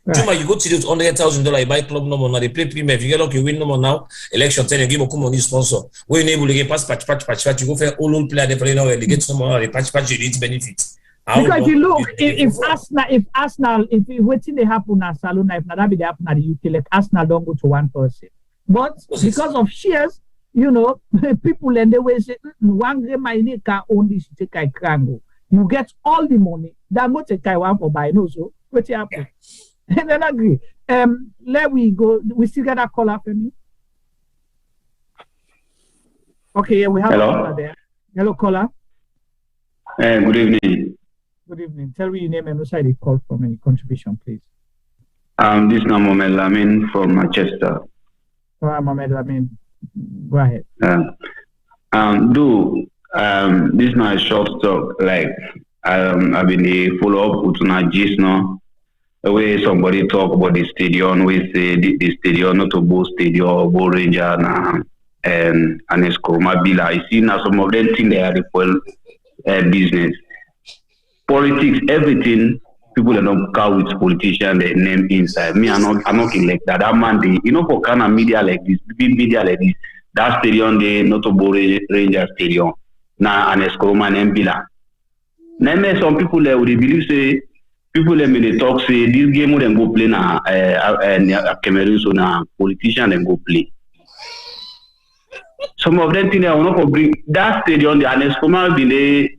Right. You go to the $100,000, you buy club number now, they play premium. If you get lucky, you win number now. Election time, you give a money sponsor. When you're able to get patch, you go for all player they play now, they get some more, they patch, you need benefits. Because you look, if Arsenal, if waiting they happen at Salona, if not they happen at the UK, like Arsenal don't go to 1%. But because of shares, people and they will say, one game I need can own this, take a crango. You get all the money, then go take Taiwan for buy. No, so what happen? And then agree. Let we go. We still get a caller for me. Okay, yeah, we have a caller there. Hello, caller. Good evening. Good evening. Tell me your name and which side you call from any contribution, please. This is Mohamed Lamin from Manchester. All right, Mohamed Lamin. Go ahead. This is not a short talk. Like I've been a follow up with my gist now. The way somebody talk about the stadium, we say the stadium not to Bo Stadium, Bo Ranger, and Escoma Bila. I see now some of them think they are the full business. Politics, everything, people are not cow with politicians, they name Insai. Me, I'm not like that. That man, for kind of media like this, big media like this, that stadium, they not to Bo Ranger Stadium. Now, and Escoma and Bila. Now, some people there would believe, say, people let me talk say this game wouldn't go play na Cameroon so na politician then go play. Some of them think they will not bring that stadium the Anescoma delay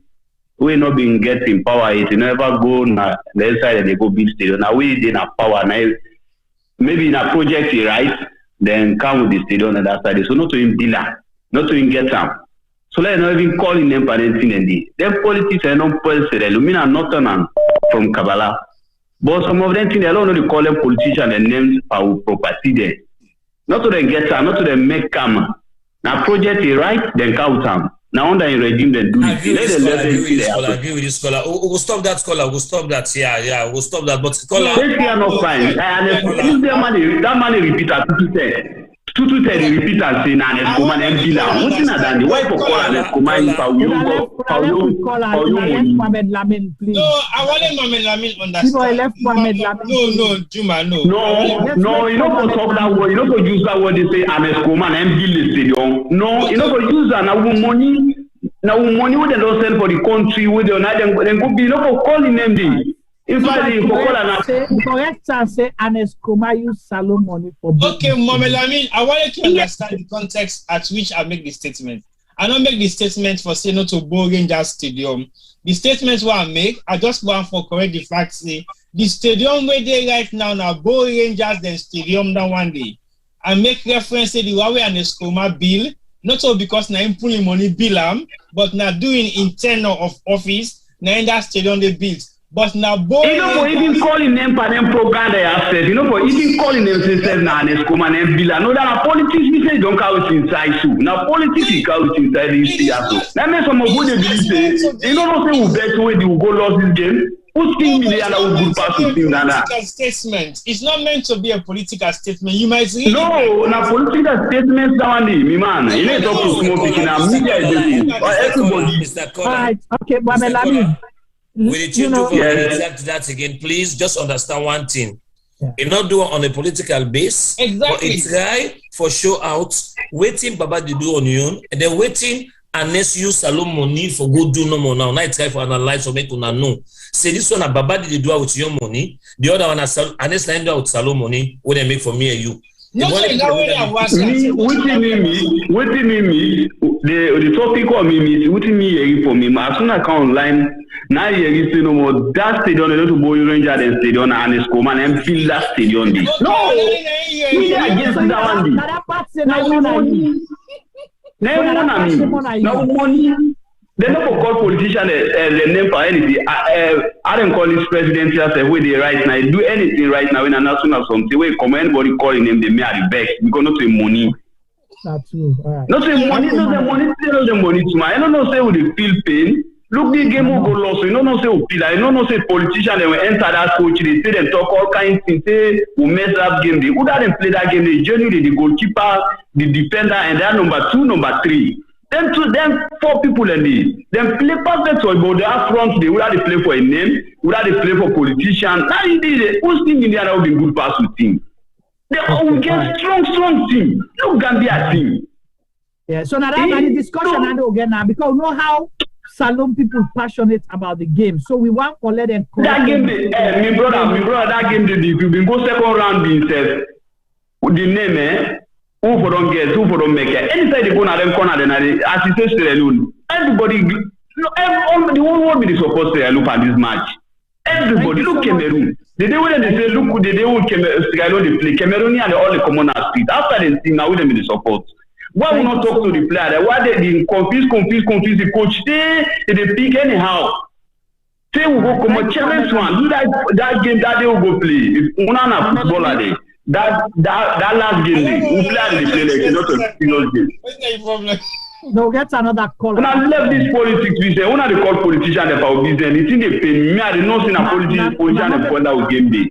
we not been getting power it never go na the inside and they go build stadium. Now we did na power now maybe in a project right then come with the stadium on that side. So not to him dealer, not to him get some. So let's not even call in them parenting and them politics are not personal. Lumina Northern from Kabbalah. But some of them think they don't know to call them politicians and names our property there. Not to them get some, not to them make come. Now project is right, then count them. Now under a regime they do it. I agree with this scholar. We'll stop that scholar. We'll stop that. Yeah, we'll stop that. But scholar, are not fine. That money repeat at 2 2 repeat and say na Escoma and Bila. What's in that? The wife of Escoma and Mohamed Lamin, please. No, I want Mohamed Lamin understand. I left Mohamed Lamin. No, Juma, no. No, you don't go talk that word. You don't go use that word. They say an Escoma and Bila stadium. No, you don't go use that. Now money. Now money we don't send for the country. We don't. Then go be. You don't go calling them the. In fact, correct and say Anescoma use salon money for business. Okay, Mohamed Lamin, I wanted to understand the context at which I make the statement. I don't make the statement for saying no to Bo Rangers Stadium. The statements what I make, I just want for correct the fact say the stadium where they right now Bo Rangers then stadium now one day. I make reference to the Huawei and Escoma bill, not all because now I'm pulling money bill but now doing in tenure of office, now in that stadium they built. But now, for even calling them for them program they have said, for even calling them themselves now Escoma and Bila. No, that politics we say don't count inside too. Now politics is count inside this theater. That means some of what they believe say, not say we bet way they will go lose this game. Who's thinking million will good pass to team Nana? Statement. It's not meant to be a political statement. You might read now political statements down there, me man. You need to talk to small people now. Media is everybody. All right, okay, Mohamed Lamin. Will you change to that again, please? Just understand one thing. You not do it on a political base, but it's right for show out, waiting Baba to do on your own, and then waiting unless you salon money for go do no more now. Now try for analyze or make una know. Say this one Baba did do with your money, the other one unless I do out salon money, what they make for me and you. Me, the topic of me, what me for me, as soon as I come online, now you see no more that stadium, they don't boy ranger and stadium and it's come and fill that stadium. No, we are against that one. No money. They never call politician the name for anything. I don't call this presidential say where they right now. Do anything right now in a national something where come anybody calling them, they may have the back because not say money. That's true. Right. Not say money, not the money, still the money to my. I don't know say with the feel pain. Look, the game will go lost. You don't know say Opila. You don't know say politician they will enter that coach. They say them talk all kinds of things. Say we mess up game. They who didn't play that game. They generally the goalkeeper, the defender, and that number 2, number 3. Them 4 people in them play perfect for but they are front. They would have to play for a name. Would have to play for politician. Now indeed, who's team in there will be good pass with team. They will get strong team. Look Gambia team. Yeah. So now that's the discussion I know again now because we know how Salon people passionate about the game. So we want to let them. That game, my brother, that game if you been go second round himself with the name, who for don't get, who for don't make it. Anytime they go na them corner, then as you say Sierra Leone, everybody, the whole world be supposed to look at this match. Everybody, look Cameroon. The day when they say look, the day when Sierra Leone they play, Cameroon and all the commoners street. After they see now, we them be the support. Why we not talk to the player? Why they confuse the coach? They pick anyhow. Say we go come on challenge one. Do that game that they will go play. If una footballer day. That last game we play like not a serious game. What's the problem? No, get another call. When I left this politics, we say, when I call politicians about business, it's in the pain. Me, I did not see a politician point that will game day.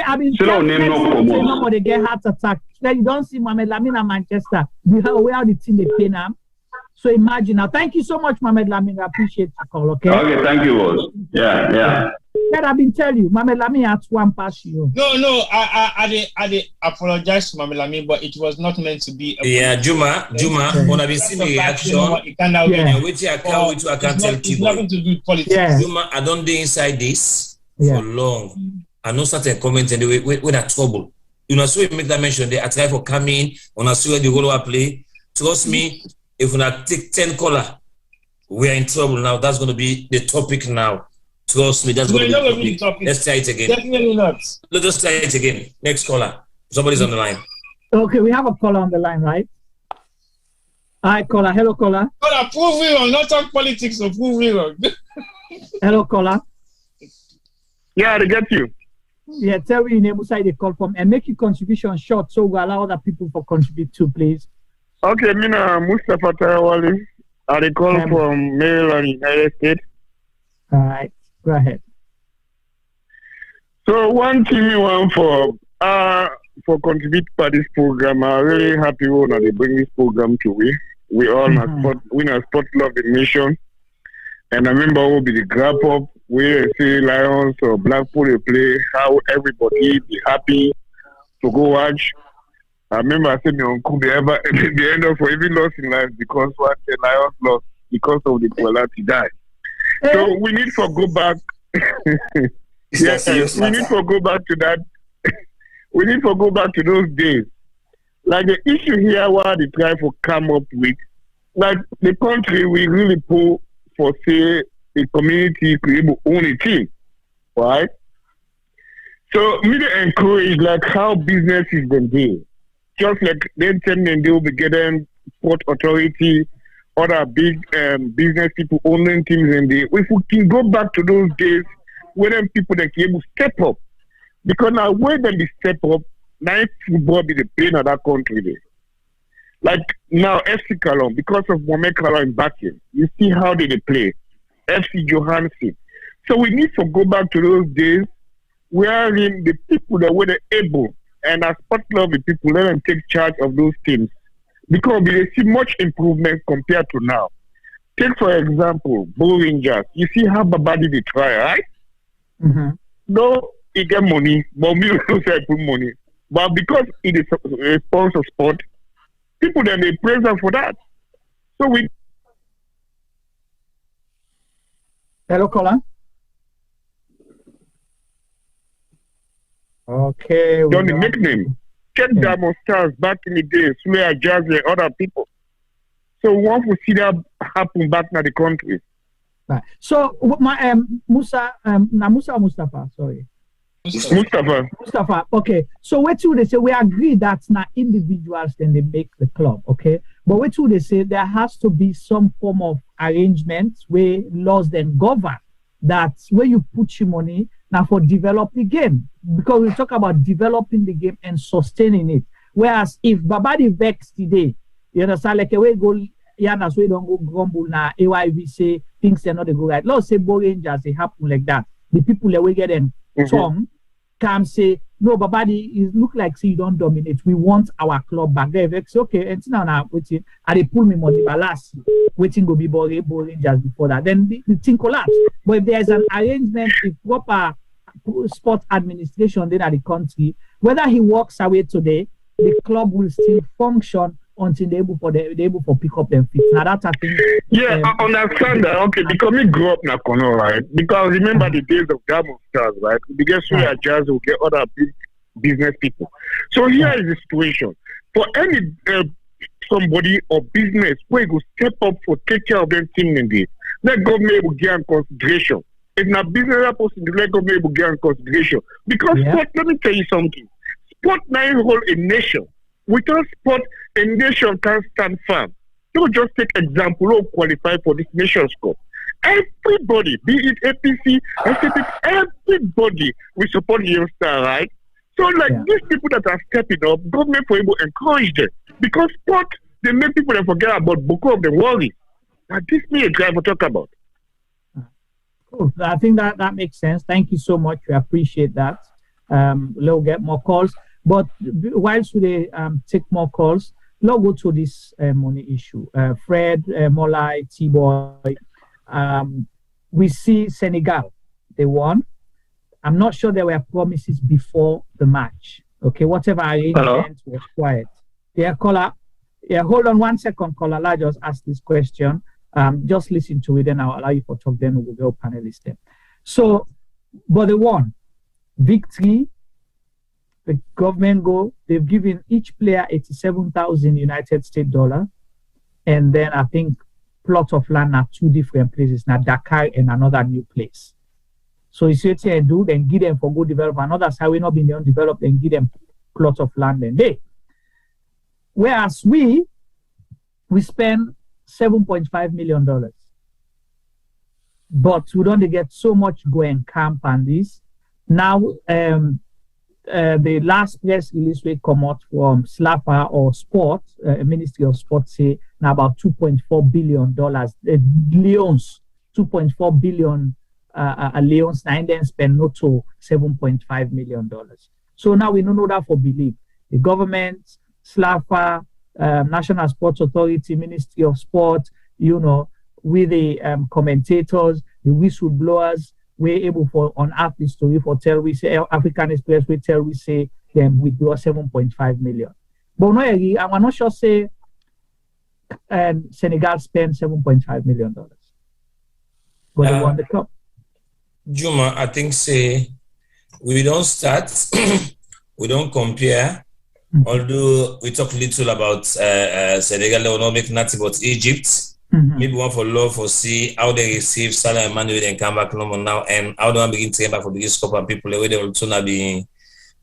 I mean, so nobody get heart attack. Then you don't see Mohamed Lamine at Manchester. Where the team they pay now. So imagine now. Thank you so much, Mohamed Lamine. I appreciate the call. Okay. Okay, thank you, boss. Yeah. But I've been telling you, Mohamed Lamine had one pass you. No. I apologize to Mohamed Lamine, but it was not meant to be. Juma. When I've been seeing the reaction, I can't tell people. Nothing to do with politics. Yeah. Juma, I don't do inside this for long. I know certain comments and when are trouble. You know, so you make that mention. They try for coming on a the role play. Trust me, if we not take 10 color, we are in trouble now. That's going to be the topic now. Trust me, that's going to be the topic. Let's try it again. Definitely not. Let's just try it again. Next caller. Somebody's on the line. Okay, we have a caller on the line, right? Hi, caller. Hello, caller. Caller, prove me wrong. Not talk politics, so prove me wrong. Hello, caller. Yeah, I get you. Yeah, tell me your name, side they call from, and make your contribution short so we allow other people to contribute too, please. Okay, Mina Mustafa Tarawali. I call from Maryland, United States. All right, go ahead. So one thing we want for contribute to this program, I'm really happy when they bring this program to we. We all sport love the nation. And I remember we'll be the grab up. We see Lions or Blackpool they play, how everybody be happy to go watch. I remember I said my uncle they end up for even lost in life because what the Lions lost because of the quality die. So we need to go back. Yes, we need to go back to that. We need to go back to those days. Like the issue here where they try to come up with, like the country we really pull for say the community to be able to own a team, right? So me to encourage like how business is been doing. Just like then telling they will be getting sport authority, other big business people owning teams in there. If we can go back to those days when them people that can able to step up. Because now when they step up, now football be the pain of that country there. Like now FC Cologne, because of Mohamed Cologne backing, you see how they play. FC Johansson. So we need to go back to those days wherein the people that were able and as sport love the people, let them take charge of those teams. Because we see much improvement compared to now. Take for example, Bull Rangers. You see how Babadi they try, right? Mm-hmm. No, he get money, but me don't say put money. But because it is a sponsor sport, people then they praise them for that. So we. Hello, caller. Okay. Don't the nickname. Check Diamond Stars back in the day, Sierra Jazz and other people. So we want to see that happen back in the country. Right. So my Mustafa, sorry. Mustafa. Okay. So what do they say? We agree that now individuals then they make the club, okay? But what do they say? There has to be some form of arrangement where laws then govern that's where you put your money now for develop the game. Because we talk about developing the game and sustaining it. Whereas if Babadi vex today, you understand, like a way go Yanas we don't go grumble now, AYV say things they're not a good right. Let's say Bo Rangers they happen like that. The people that we get them some can say, no, Babadi, it look like say you don't dominate. We want our club back. They vex, okay, and now waiting, and they pull me money but last waiting go be Bo Rangers before that. Then the thing collapse. But if there's an arrangement, if proper sport administration then at the country, whether he walks away today, the club will still function until they're able for pick up them feet. Now that's I think. Yeah, I understand that. Okay, because me grew up in Akono, right? Because remember the days of Diamond Stars, right? We get Sierra Jazz, we get other big business people. So here is the situation. For any somebody or business where you step up for take care of them team in this, let government will get in consideration. If not business person, let government will get in consideration. Because sport, let me tell you something. Sport now hold a nation. Without sport, a nation can't stand firm. Don't just take example who qualify for this Nations Cup. Everybody, be it APC, SAP, everybody will support the Leone Stars, right? So these people that are stepping up, government for able to encourage them. Because sport, they make people forget about Boko of the worry. Now this me a driver talk about. Cool. I think that makes sense. Thank you so much. We appreciate that. We'll get more calls. But whilst we take more calls, let's go to this money issue. Fred, Molai, T-Boy, we see Senegal, they won. I'm not sure there were promises before the match. Okay, whatever arrangement was quiet. Yeah, caller. Yeah, hold on 1 second, caller. I just asked this question. Just listen to it, then I'll allow you for talk. Then we'll go panelist there. So, but they won. Victory. The government they've given each player 87,000 United States dollar, and then I think plot of land at 2 different places, now Dakar and another new place. So you see what you do, then give them for good development. Another side we not been undeveloped, then give them plot of land and they. Whereas we spend $7.5 million, but we don't get so much going camp and this now. The last press release we come out from SLAPA or Sport, Ministry of Sport, say now about $2.4 billion. Leones, 2.4 billion Leones, and then spend not to $7.5 million. So now we don't know that for belief. The government, SLAPA, National Sports Authority, Ministry of Sport, with the commentators, the whistleblowers, we're able for on app this story for tell we say African Express we tell we say them we do 7.5 million. But no, I'm not sure say Senegal spent $7.5 million. But they won the cup. Juma, I think say we don't start, we don't compare. Although we talk little about Senegal, they will not make nothing about Egypt. Maybe one for love for see how they receive Salah and Manuel and come back normal now, and how do I begin to get back for the scope and people the way they will too not be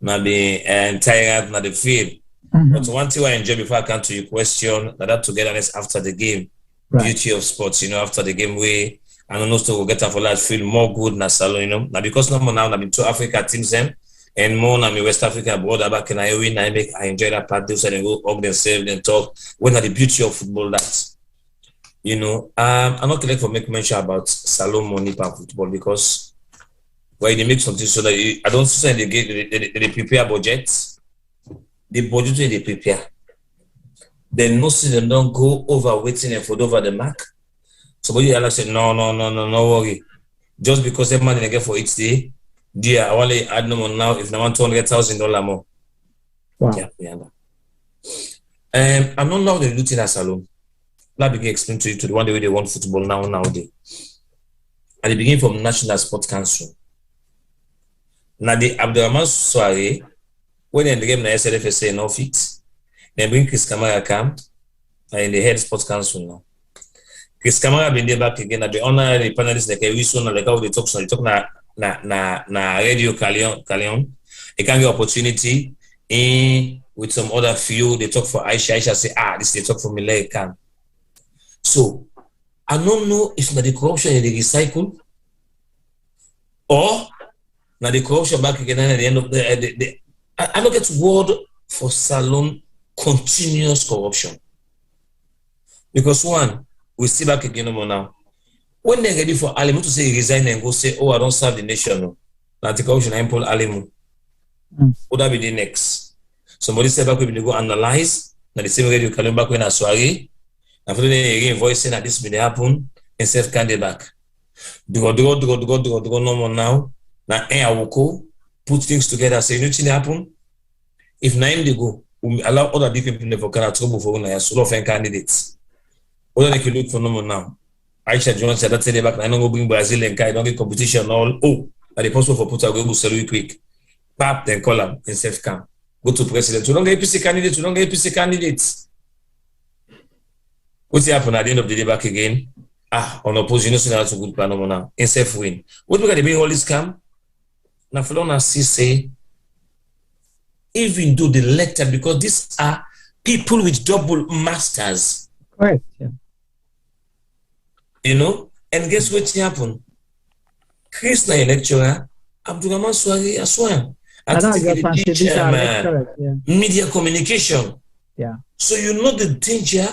tired not the field. But one thing I enjoy before I come to your question, that togetherness after the game, beauty of sports, after the game we and also will get for that feel more good na salon, now because now I've been to Africa teams and more now me West Africa abroad back in I enjoy that part. They say they go up themselves and talk. When are the beauty of football that. I'm not going to make mention about salon money per football because they make something so that I don't say they prepare budgets. The budget they prepare. Then most of them don't go over waiting and for over the mark. So when you like say no worry. Just because every money they get for each day, I want to add no more now if I want $200,000 more. Wow. Yeah. I'm not now the looting at salon. Let me explain to you to the one way they want football nowadays. At the beginning from National Sports Council. Now the Abdurrahman Soare, when in the game, the SLFSA no fit. Then bring Chris Kamara come in the head sports council now. Chris Kamara been there back again. At the honor the panelists like we soon like how they talk na radio Calion. They can get opportunity in with some other few. They talk for Aisha. Aisha say this they talk for me can. So I don't know if the corruption they recycle or now the corruption back again at the end of the I don't get word for Salon continuous corruption. Because one, we see back again no more now. When they're ready for Alimu to say resign and go say, I don't serve the nation. No. Now the corruption I pull Alimu. Would that be the next? Somebody said back when they go analyze, now the same way you come back when I sorry. After they again voice saying that this will happen and self candidate back. Do go no more now. Now I will go put things together, say nothing happen. If 9 they go, we allow other people in the vocal trouble for one solo of candidates. Other they can look for no more now. Aisha Jones said that back. I don't go bring Brazil and I don't get competition all. Are they possible for put a go sell quick? Pap then call them in self camp. Go to president. We don't get APC candidates. We don't get APC candidates. What's happen at the end of the day back again? On opposition, so that's a good plan now. In self win. What we got to bring all this camp? Now, for long as say, even though they elected, because these are people with double masters. Correct. Yeah. You know, and guess what happened? Chris na lecturer, Abdurrahman Swari as well. Media communication. Yeah. So you know the danger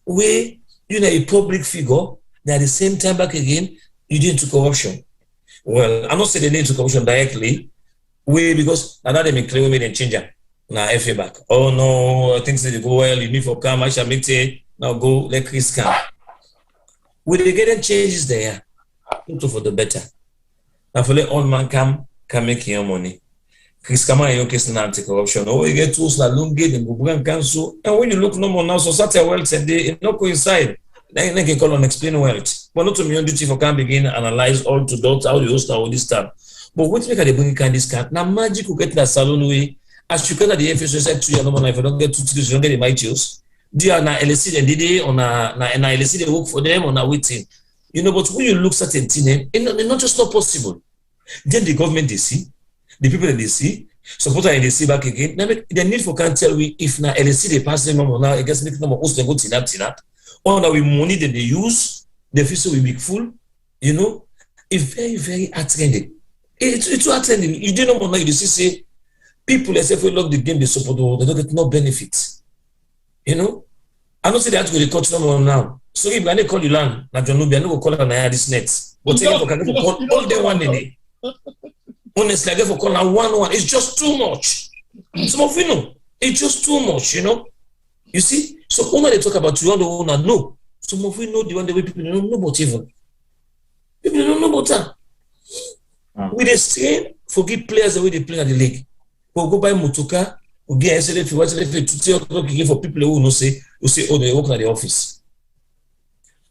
where you know a public figure that at the same time back again you did into corruption. Well, I'm not saying they need to corruption directly, because another make clear we made a changer. Now FA back. Oh no, things need to go well. You need for come. I shall make it now go let Chris come. Will they get changes there? For the better. Now for let all man can make your money. Chris Kama in your case anti-corruption. Oh, you get tools like Lungi, the Bubugan Council. And when you look no more now, so such a wealth and they not coincide. Then they can call on explain wealth. But not to me on duty for can begin analyze all to dot how you host all this stuff. But what make they bring kind this card? Now magic will get that salon way. As you can at the FSO said to you, no more if you don't get 2 tickets, you don't get the mightios. Do you na LSC and DD on a LSC they work for them on a waiting? You know, but when you look certain things, it's not just not possible. Then the government they see, the people that they see, supporter and they see back again. Now the need for can't tell we if na LSC they pass them now, I guess make them host and go tinap. Or now we money that they use, the feel we be full, you know, it's very, very attending. It's too attending. You don't know now you see say people as if we love the game they support, they don't get no benefits. You know? I don't say they have to go to coach no more now. So if I call you land, na John Nubi, I no go call on this net. But take it for call all day one day. Honestly, I get for call now 1-1. It's just too much. Some of you know, it's just too much, you know. You see? So when they talk about you on the owner, no. Some of you know the one the way people don't know about even. People don't know about that. We the forgive players the way they play at the league. We'll go buy Mutuka, we'll get SLF, to tell for people who know say, they work at the office.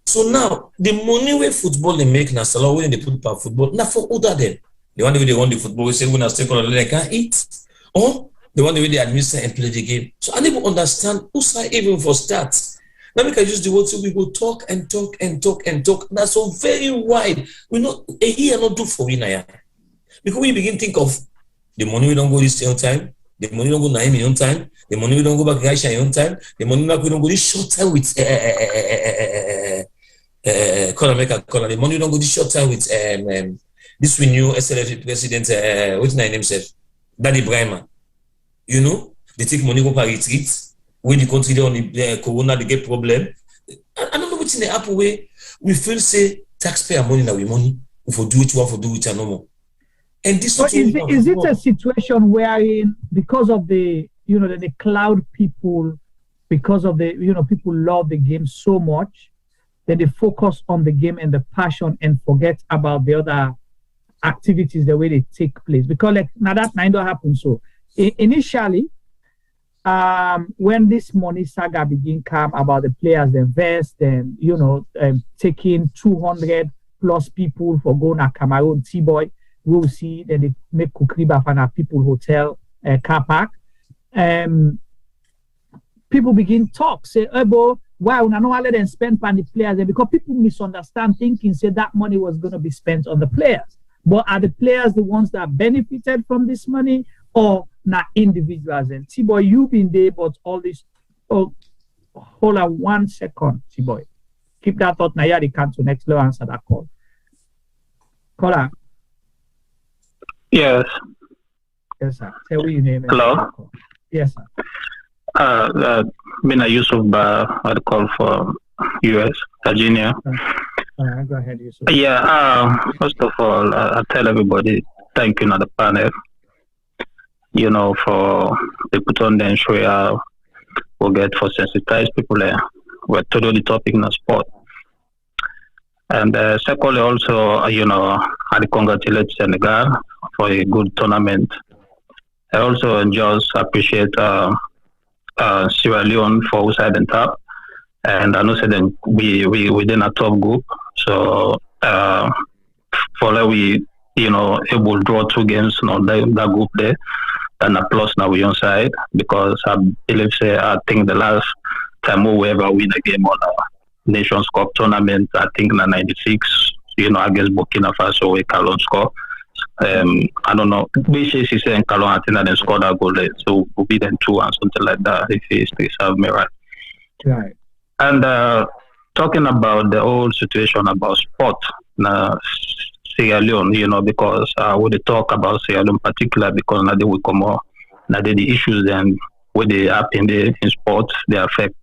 So now the money where football they make now, salary when they put per football, now for other them. The one way they want the football, we say when I stake on they can't eat. Or the one way they administer and play the game. So I never understand who say even for stats. Now we can use the word so we go talk and talk and talk and talk. That's so very wide. We not a year not do for we now. Because we begin to think of the money we don't go this on time, the money don't go Naimi on time, the money we don't go back to Aisha on time, the money we don't go this short time with the money we don't go this short time with this renew SLF president what's his name himself? Daddy Brahma. You know, they take money go for retreat, when the country on the corona they get problem. I don't know what's in the Apple way. We feel say taxpayer money now we money, we for do it, we for do it and no more. And this is it a situation wherein because of the the cloud people, because of the people love the game so much that they focus on the game and the passion and forget about the other activities the way they take place? Because like now that don't happen. So initially when this money saga begin come about the players they invest and taking 200 plus people for going to Cameroon T-Boy, we'll see that they make Kukriba Fana people hotel car park. people begin talk, say, Ebo, why we not let them spend on the players? Because people misunderstand thinking, say that money was going to be spent on the players. But are the players the ones that benefited from this money, or not individuals? And T-Boy, you've been there, but all this. Oh, hold on 1 second, T-Boy. Keep that thought. Now, yeah, they can't to next level answer that call. Caller. Yes. Yes, sir. Tell me your name. Hello. Yes, sir. Mina Yusuf, I call for US, Virginia. Go ahead, Yusuf. Yeah, first of all, I tell everybody thank you, not the panel, for they put on the show we get for sensitize people. We're totally topic in the sport. And secondly, also, I congratulate Senegal for a good tournament. I also just appreciate Sierra Leone for outside and top, and I know that we within a top group. So for that we able to draw 2 games on that group there, and a plus now we on side, because I believe I think the last time we ever win a game on a Nations Cup tournament, I think in '96, against Burkina Faso we Calon score. I don't know. BCC is saying Calon, I think that they scored that goal there. So we'll be then 2 and something like that if he serve me right. Right. And talking about the whole situation about sport, Sierra Leone, because we talk about Sierra Leone in particular, because now they will come out, now the issues then where they happen in sports, they affect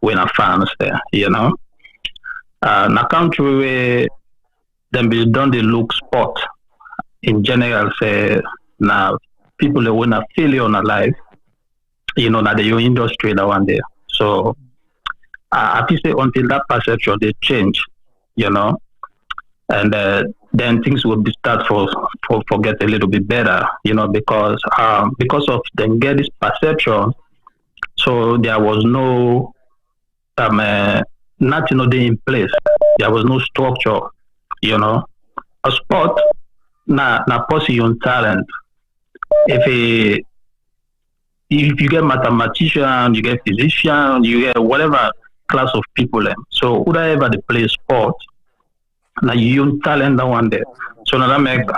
when our fans there, in a country where them be done the look sport in general, say now people that want to failure on a life, that the industry that one there. So I think say until that perception they change, and then things will be start for get a little bit better, because of them get this perception. So there was no nothing in place. There was no structure, a sport. Now pursue your talent. If you get mathematician, you get physician, you get whatever class of people. So whoever they play sport, now you talent that one there. So now that make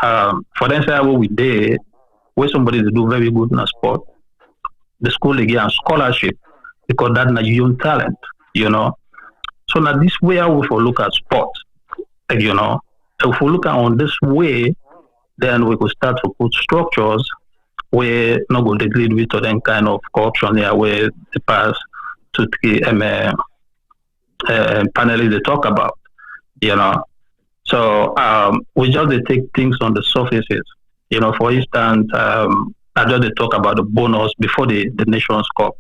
for them say what we did, where somebody to do very good in a sport, the school they get a scholarship because that now you talent, So now this way we for look at sport, if we look at on this way, then we could start to put structures where not going to lead with to then kind of corruption here where the past to panelists they talk about, So we just they take things on the surfaces. For instance, I just they talk about the bonus before the Nations Cup.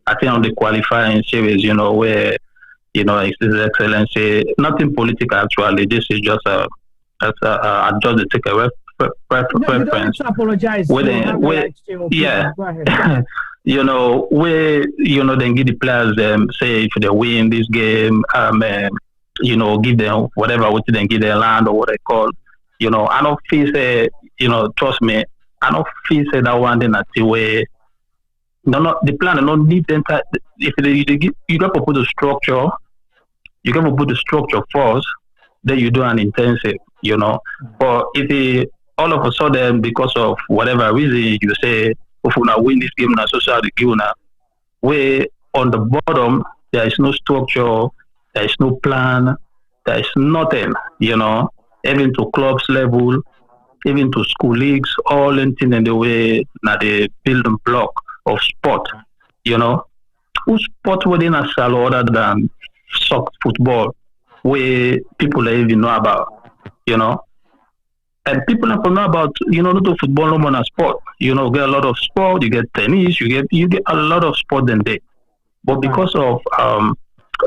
I think on the qualifying series, where it's His Excellency, nothing political actually. This is just I just they take a preference. No, you don't need to apologize. Yeah. Go ahead. Where then give the players say if they win this game, give them whatever what they give their land or what they call. I don't feel say, trust me, I don't feel say that one then at the way. No, the plan not need the entire. If you got to put the structure, you got to put the structure first. Then you do an intensive, But if all of a sudden, because of whatever reason, you say, if we not win this game, na social game, where on the bottom there is no structure, there is no plan, there is nothing, even to clubs level, even to school leagues, all anything in the way that they building block of sport, Who sport within a salo other than soccer football, where people even know about, And people don't know about, not football, no more than sport. Get a lot of sport, you get tennis, you get a lot of sport than they. But because of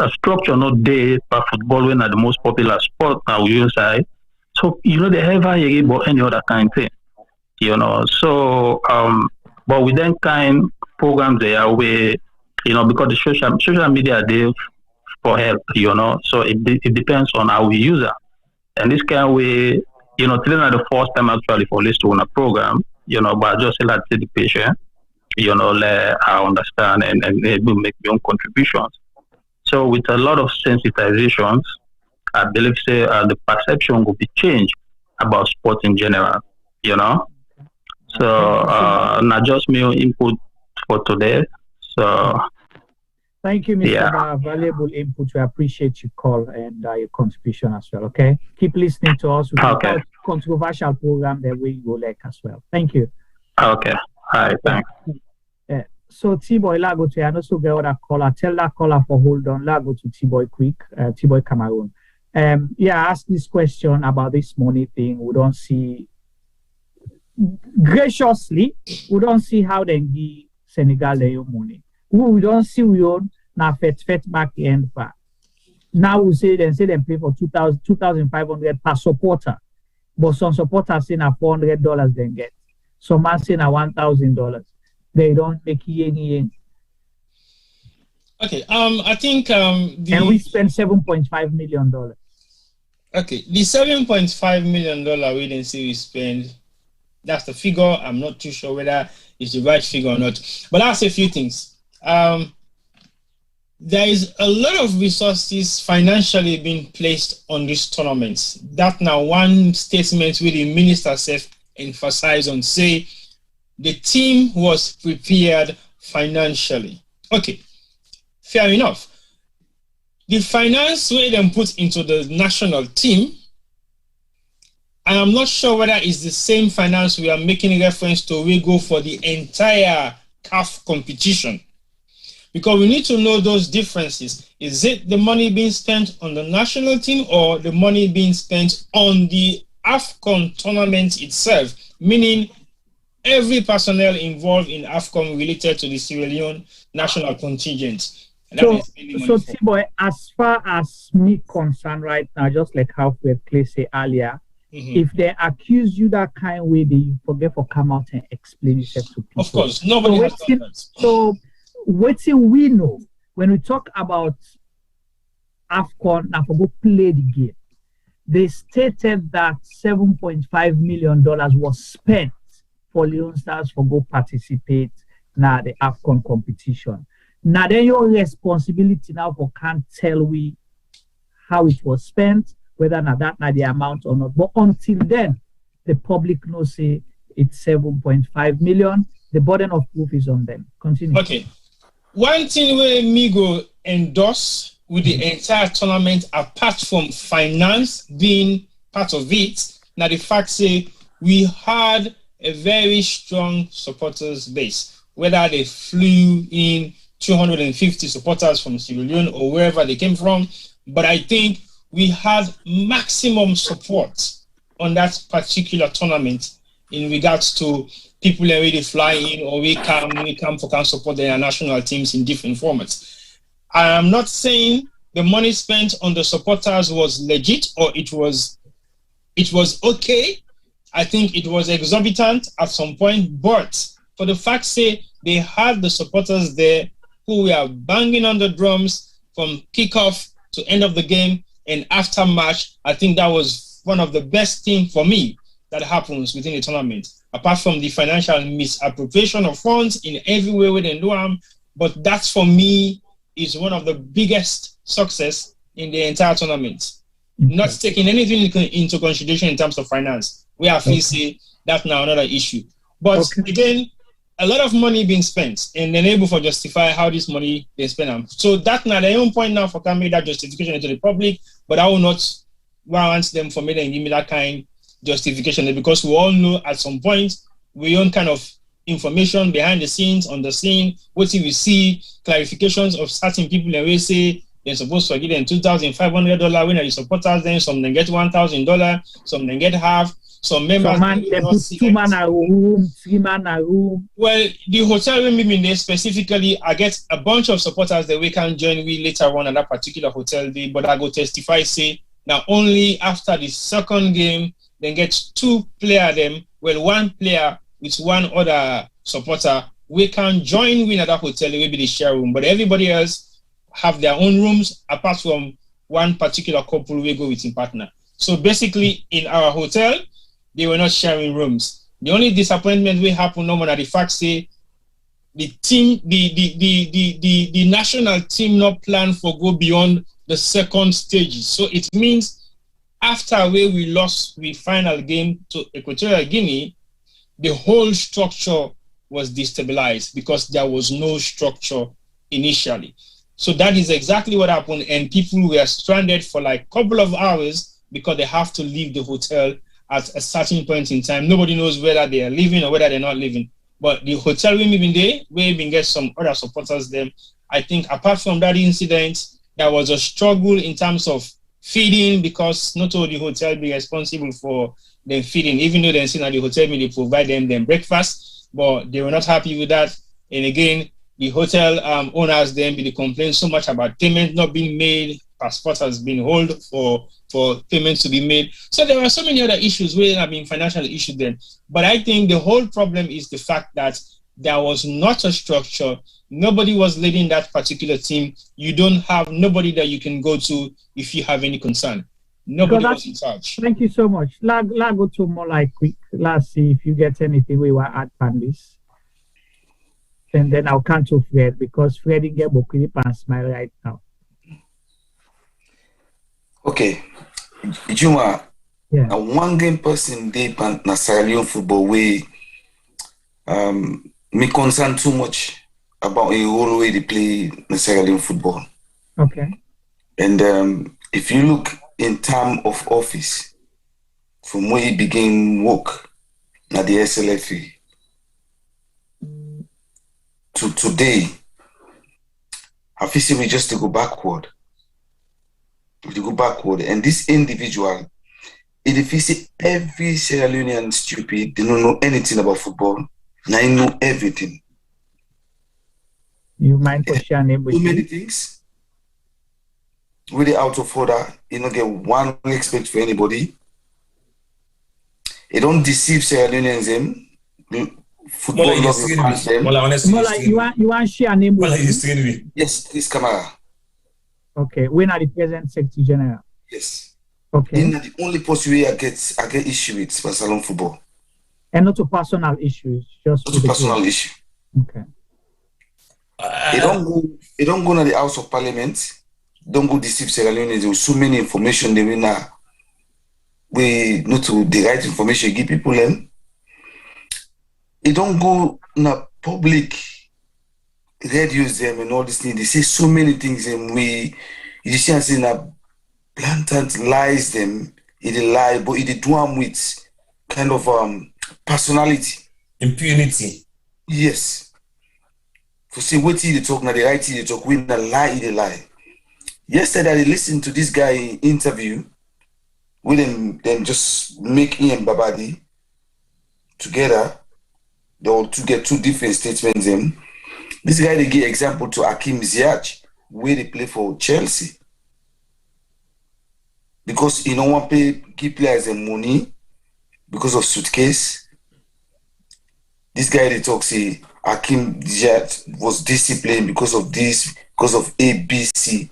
a structure not there for football, when are the most popular sport now inside. So they have about any other kind of thing. So but with that kind programs there where, because the social media are there for help, So it depends on how we use it. And this kind of way, today not the first time actually for listening to a program, but I just like to the patient. let I understand and able to make my own contributions. So with a lot of sensitizations, I believe the perception will be changed about sport in general, So not just my own input for today. So thank you, Mr. For valuable input. We appreciate your call and your contribution as well. Okay, keep listening to us. We can controversial program that we go like as well. Thank you. Okay. All right. Thanks. So T-Boy, Lago to and also get other caller. Tell that caller for hold on. Lago to T-Boy quick. T-Boy Cameroon. Ask this question about this money thing. We don't see graciously. We don't see how they give Senegal their money. We don't see we own now fet back end back. Now we say they pay for 2,500 per supporter, but some supporters say na $400 they get. Some man say na $1,000. They don't make any. Okay. I think and we spend $7.5 million. Okay, the $7.5 million we didn't say we spend. That's the figure. I'm not too sure whether it's the right figure or not. But I'll say a few things. There is a lot of resources financially being placed on these tournaments. That now one statement with the minister said emphasize on say the team was prepared financially. Okay, fair enough. The finance we then put into the national team, and I'm not sure whether it's the same finance we are making reference to we go for the entire CAF competition. Because we need to know those differences. Is it the money being spent on the national team or the money being spent on the AFCON tournament itself? Meaning every personnel involved in AFCON related to the Sierra Leone national contingent. So T-Boy, as far as me concerned right now, just like how Clay said earlier, if they accuse you that kind of way, they forget to come out and explain yourself to people. Of course, nobody has done that. So what we know when we talk about AFCON, now for go play the game, they stated that $7.5 million was spent for Leone Stars for go participate now the AFCON competition. Now then your responsibility now for can't tell we how it was spent, whether not that not the amount or not. But until then, the public knows say it's 7.5 million. The burden of proof is on them. Continue. Okay. One thing where Migo endorse with the entire tournament, apart from finance being part of it, now the fact say we had a very strong supporters base, whether they flew in 250 supporters from Sierra Leone or wherever they came from. But I think we had maximum support on that particular tournament in regards to people that really fly in or we come for support their national teams in different formats. I am not saying the money spent on the supporters was legit or it was okay. I think it was exorbitant at some point, but for the fact say they had the supporters there who were banging on the drums from kickoff to end of the game and after match, I think that was one of the best things for me that happens within the tournament. Apart from the financial misappropriation of funds in every way we do them, but that for me is one of the biggest success in the entire tournament. Not taking anything into consideration in terms of finance. We have to say that's now another issue. But again, a lot of money being spent and then able to justify how this money they spend. So that's not the own point now for can make that justification to the public, but I will not warrant them for me and give me that kind justification because we all know at some point we own kind of information behind the scenes, on the scene, what we see, clarifications of certain people and we say they're supposed to give them $2,500 when they supporters then some then get $1,000, some then get half, some members they put 2 man a room, 3 man a room. Well, the hotel room in there specifically, I get a bunch of supporters that we can join with later on at that particular hotel day, but I go testify say now only after the second game then get 2 player them, well 1 player with 1 other supporter, we can join with at that hotel, maybe the share room, but everybody else have their own rooms apart from 1 particular couple we go with in partner. So basically in our hotel, they were not sharing rooms. The only disappointment we happen no more at the fact say the national team not plan for go beyond the second stage. So it means after we lost the final game to Equatorial Guinea, the whole structure was destabilized because there was no structure initially. So that is exactly what happened, and people were stranded for like a couple of hours because they have to leave the hotel at a certain point in time. Nobody knows whether they are leaving or whether they're not leaving. But the hotel we been there, we even get some other supporters there. I think apart from that incident, there was a struggle in terms of feeding because not all the hotel be responsible for them feeding, even though they say that the hotel may provide them breakfast, but they were not happy with that. And again, the hotel owners then be complaining so much about payment not being made, passport has been held for payments to be made. So there are so many other issues where there have been financial issues then. But I think the whole problem is the fact that there was not a structure. Nobody was leading that particular team. You don't have nobody that you can go to if you have any concern. Nobody was in charge. Thank you so much. Let's go to more like quick. Let's see if you get anything we will add on this. And then I'll come to Fred because Fred didn't get Bokili and smile right now. Okay. Juma, a one game person deep and Sierra Leone football way me concern too much about the whole way they play Sierra Leone football. Okay. And if you look in terms of office, from where he began work at the SLFA to today, I feel we just to go backward. And this individual, if you see every Sierra Leonean stupid, they don't know anything about football. Now I know everything. You mind for share name with too many things. Really out of order. You don't get one respect for anybody. It don't deceive Sierra Leoneans them. Football loving fans them. You want share name with Yes, this Kamara. Okay, when are the present Secretary General? Yes. Okay. The only possibility I get issue with Barcelona football. And not to personal issues, just not to personal issue. Okay. They don't go to the House of Parliament. Don't go deceive Sierra Leone. There was so many information they will now. We not to the right information give people them. They don't go in a public radios them and all this thing. They say so many things and you see as in a blatant lies them. It lie, but it do them with kind of personality. Impunity. Yes. For say what they talk, now the right they talk, when the lie, they lie. Yesterday I listened to this guy interview with them just make him and Babadi together. They all to get two different statements them. This guy they give example to Hakim Ziyech, where they play for Chelsea. Because you don't want to give players them money because of suitcase. This guy they talk say Hakim Ziyech was disciplined because of this, because of ABC.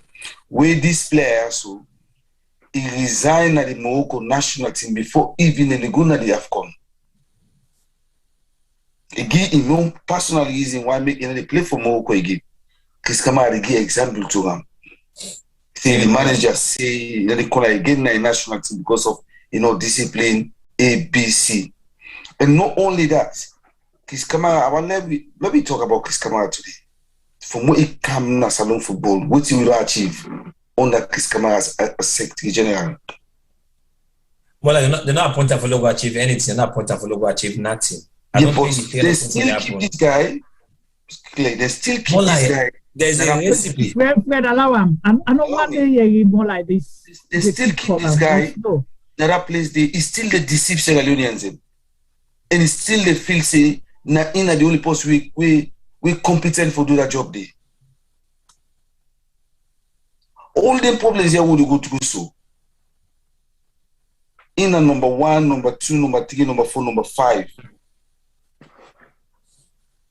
Where this player so he resigned at the Morocco national team before even they go to the AFCON. He give him own personal reason why they play for Morocco again. Chris Kamara give example to him. Say the manager say they call again the national team because of discipline ABC. And not only that, Chris Kamara, let me talk about Chris Kamara today. From what he came to Salon football, what he will achieve under Chris Kamara as Secretary General. Well, they're not appointed for logo achieve anything, they're not appointed for logo achieve nothing. Yeah, but they still keep this guy. They still keep this guy. There's a recipe. Fred, allow him. I don't want to hear more like this. They still keep this guy. That place, he still they deceive Sierra Leoneans. And still they feel say, na in the only post we competent for do that job there. All the problems here would go through so. In a number 1, number 2, number 3, number 4, number 5.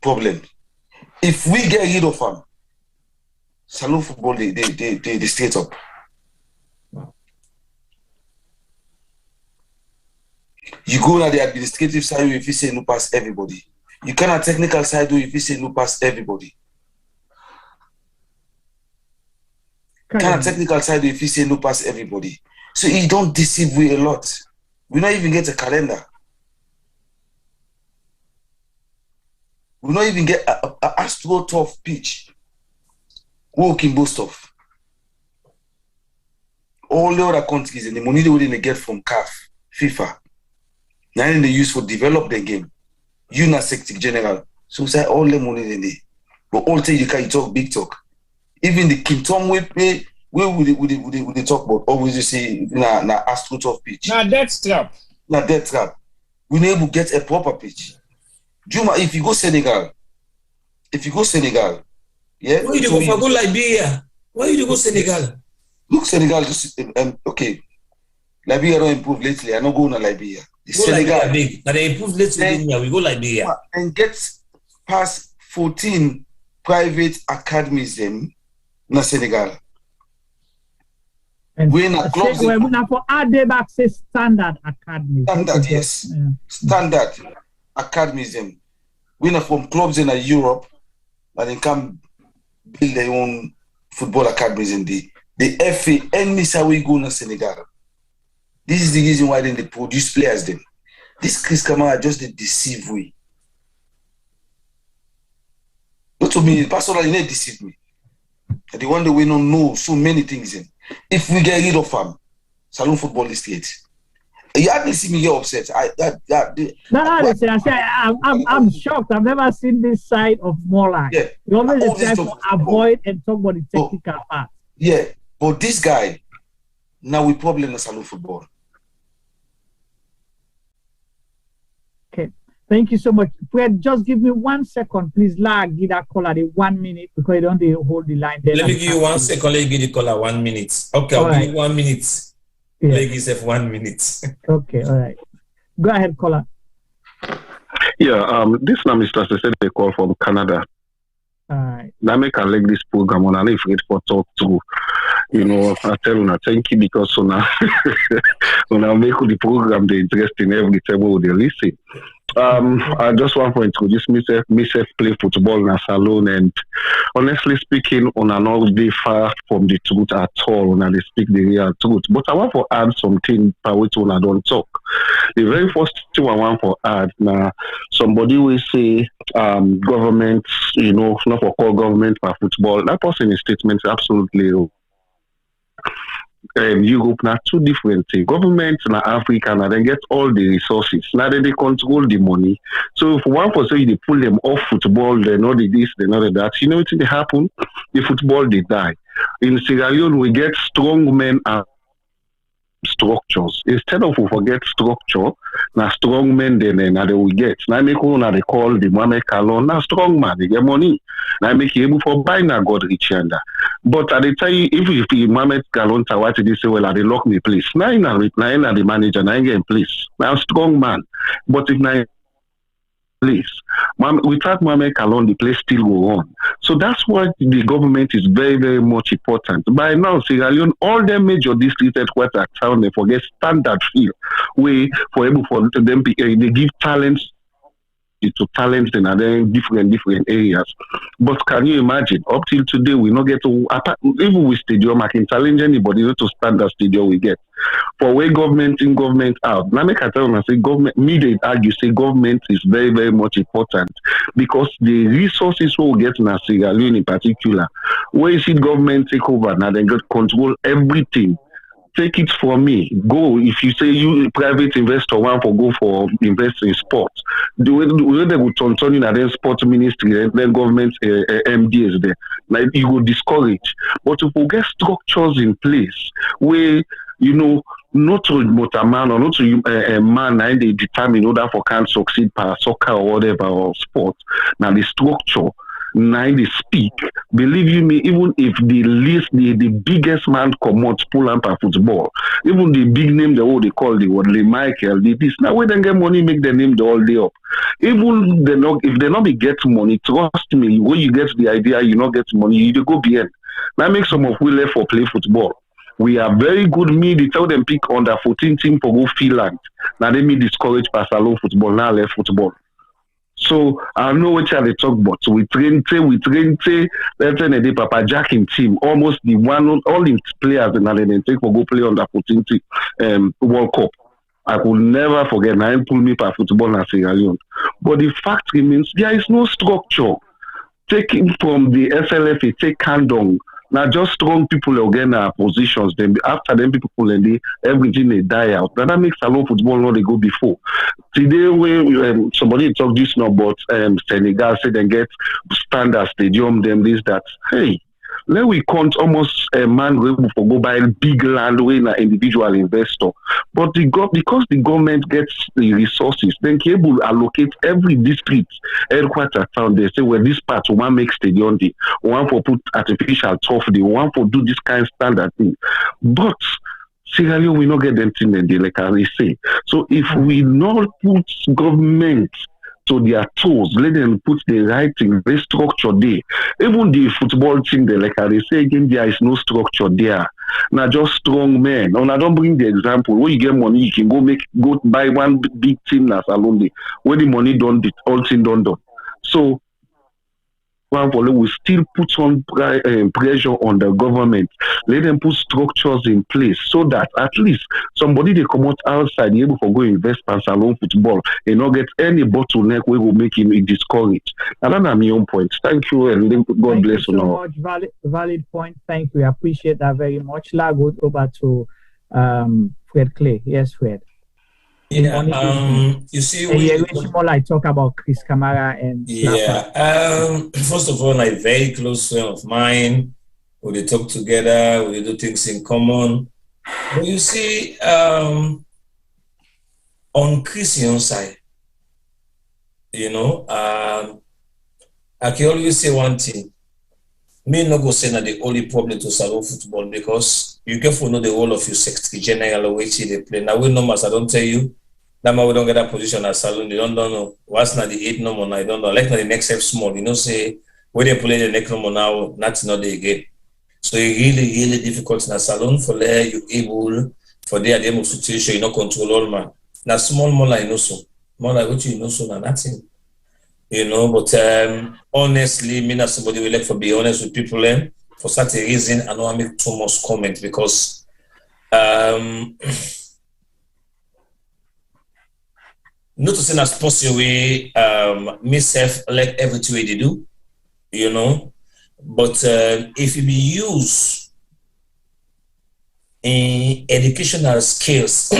Problem. If we get rid of them, Salon football they straight up. You go to the administrative side if you say no pass everybody. You cannot technical side if you say no pass everybody. Cannot technical side if you say no pass everybody. So he don't deceive we a lot. We not even get a calendar. We not even get a astro tough pitch. Walking boast of. All the other countries and the money they wouldn't get from CAF, FIFA. Now they use for develop the game. You not secretary general. So say all the money they need. But all time you can talk big talk. Even the Kim Tom we play, where would they talk about? Always you say na astro tough pitch. Na death trap. Na death trap. We need to get a proper pitch. Juma, if you go Senegal, yeah. Why you go Liberia? Why you go Senegal? Look, Senegal just okay. Liberia don't improve lately. I don't go to Liberia. Senegal big. Now they improve lately. We go Liberia and get past 14 private academies in Senegal. And we're not clubs. We're not for Adeback say standard academy. Standard, yes. Yeah. Standard academies. We're not from clubs in Europe, and they can build their own football academies in the FA. Any say we go to Senegal. This is the reason why they produce players. Them. This Chris Kamara just the deceive we. Not to me, personally, they deceive me. And the one that we don't know so many things in. If we get rid of him, Salon football is straight. You hardly see me get upset. I'm shocked. I've never seen this side of Mola. Yeah. You always try to avoid and talk about the technical part. Yeah, but this guy, now we problem in Salon football. Okay. Thank you so much. Fred, just give me 1 second, please. Give that caller the 1 minute because you don't hold the line there. Let me give you 1 second. Let me give the caller 1 minute. Okay, I'll give you 1 minute. Yeah. Let me give yourself 1 minute. Okay, all right. Go ahead, caller. Yeah, this is Mr. Sese, they call from Canada. All right. Now make I like this program on and if it for talk to, I tell you thank you because so now when I make the program the interesting every time they listen. I just want to introduce myself play football in a salon and honestly speaking on an all day far from the truth at all when they speak the real truth. But I want to add something per which when I don't talk. The very first thing I want to add now somebody will say government, not for call government for football. That person in statement is absolutely wrong. Europe now two different things. Government in Africa now they get all the resources. Now they control the money. So if one person they pull them off football, they know the this, they know the that. You know what they happen? The football they die. In Sierra Leone we get strong men and structures. Instead of we forget structure, now strong men then we get. Now make one they call the Mohamed Kalon, now strong man, they get money. Now make you able for buy now God rich yonder. But I tell you, if Mohamed Kalon Tawati they say, well, they lock me place. Now in the manager, now in place. Now strong man. But if now place. Without Mohamed Kalon, the place still go on. So that's why the government is very, very much important. By now, Sierra Leone, all the major district headquarters town they forget standard field where for able for them they give talents to talents in other different areas. But can you imagine? Up till today, we not get to even with stadium. I can challenge anybody not to standard stadium we get. For where government out. Now make I tell them, say government. Me they argue say government is very, very much important because the resources we get in Sierra Leone in particular, where is it government take over now? They get control everything. Take it from me. Go if you say you private investor want to go for invest in sports. The way they will turn in then sports ministry and then government MDs there. Like you will discourage. But if we get structures in place where not to a man or not to a man and they determine order for can succeed per soccer or whatever or sport. Now the structure. Now they speak. Believe you me, even if the biggest man come out pull up a football, even the big name they call the Wadley Michael, this now when they get money, make their name the all day up. Even if they not be get money, trust me, when you get the idea you not get money, you go behind. Now make some of we left for play football. We are very good. They tell them pick under 14 team for go Finland. Now they me discourage Barcelona football, now left football. So I know which are they talk about. So we train, let's say the Papa Jack in team, almost the one, all his players and then take for go play on the 14th World Cup. I could never forget. I pull me for football in Sierra Leone. But the fact remains, there is no structure. Taking from the SLFA, take Kandong. Now just strong people again our positions. Then after them people and everything they die out. Now that makes Salon football not they go before. Today when somebody talk this now about Senegal say they get standard stadium, them this that. Hey, let we count almost a man will go buy big land way an individual investor. But because the government gets the resources, then able allocate every district headquarters town. They say well this part one make stadium day, one for put artificial turf day, one for do this kind of standard thing. But Sierra Leone we not get them thing they like I say. So if we not put government to their toes, let them put the right thing, the structure there. Even the football team, they like they say again, there is no structure there. Now just strong men. And I don't bring the example. When you get money, you can go buy one big team that's alone. When the money done, the all thing done. So we still put on pressure on the government. Let them put structures in place so that at least somebody they come out outside able to go invest in salon football and not get any bottleneck we will make him discouraged. And that's my own point. Thank you and God bless you. So much valid point. Thank you. I appreciate that very much. Lago over to Fred Clay. Yes, Fred. Yeah, you see, more like talk about Chris Kamara and first of all, a very close friend of mine. We talk together, we do things in common. But you see, on Christian side, you know, I can always say one thing. Me no go say that the only problem to Salon football because you get to know the role of your secretary general which they play. Now we numbers, I don't tell you. That we don't get that position at Salon. They don't know what's not the 8 number. I don't know. Like the next F small, you know, say when they play the next number now, that's not the game. So it's really difficult in a Salon for there you able for there the situation, you know, control all man. Now small more like no so. More like what you know so now nothing. You know, but honestly, me not somebody will like for be honest with people for such a reason I don't want to make too much comment because not to say as possible way myself like everything way they do, you know. But if it be used in educational skills,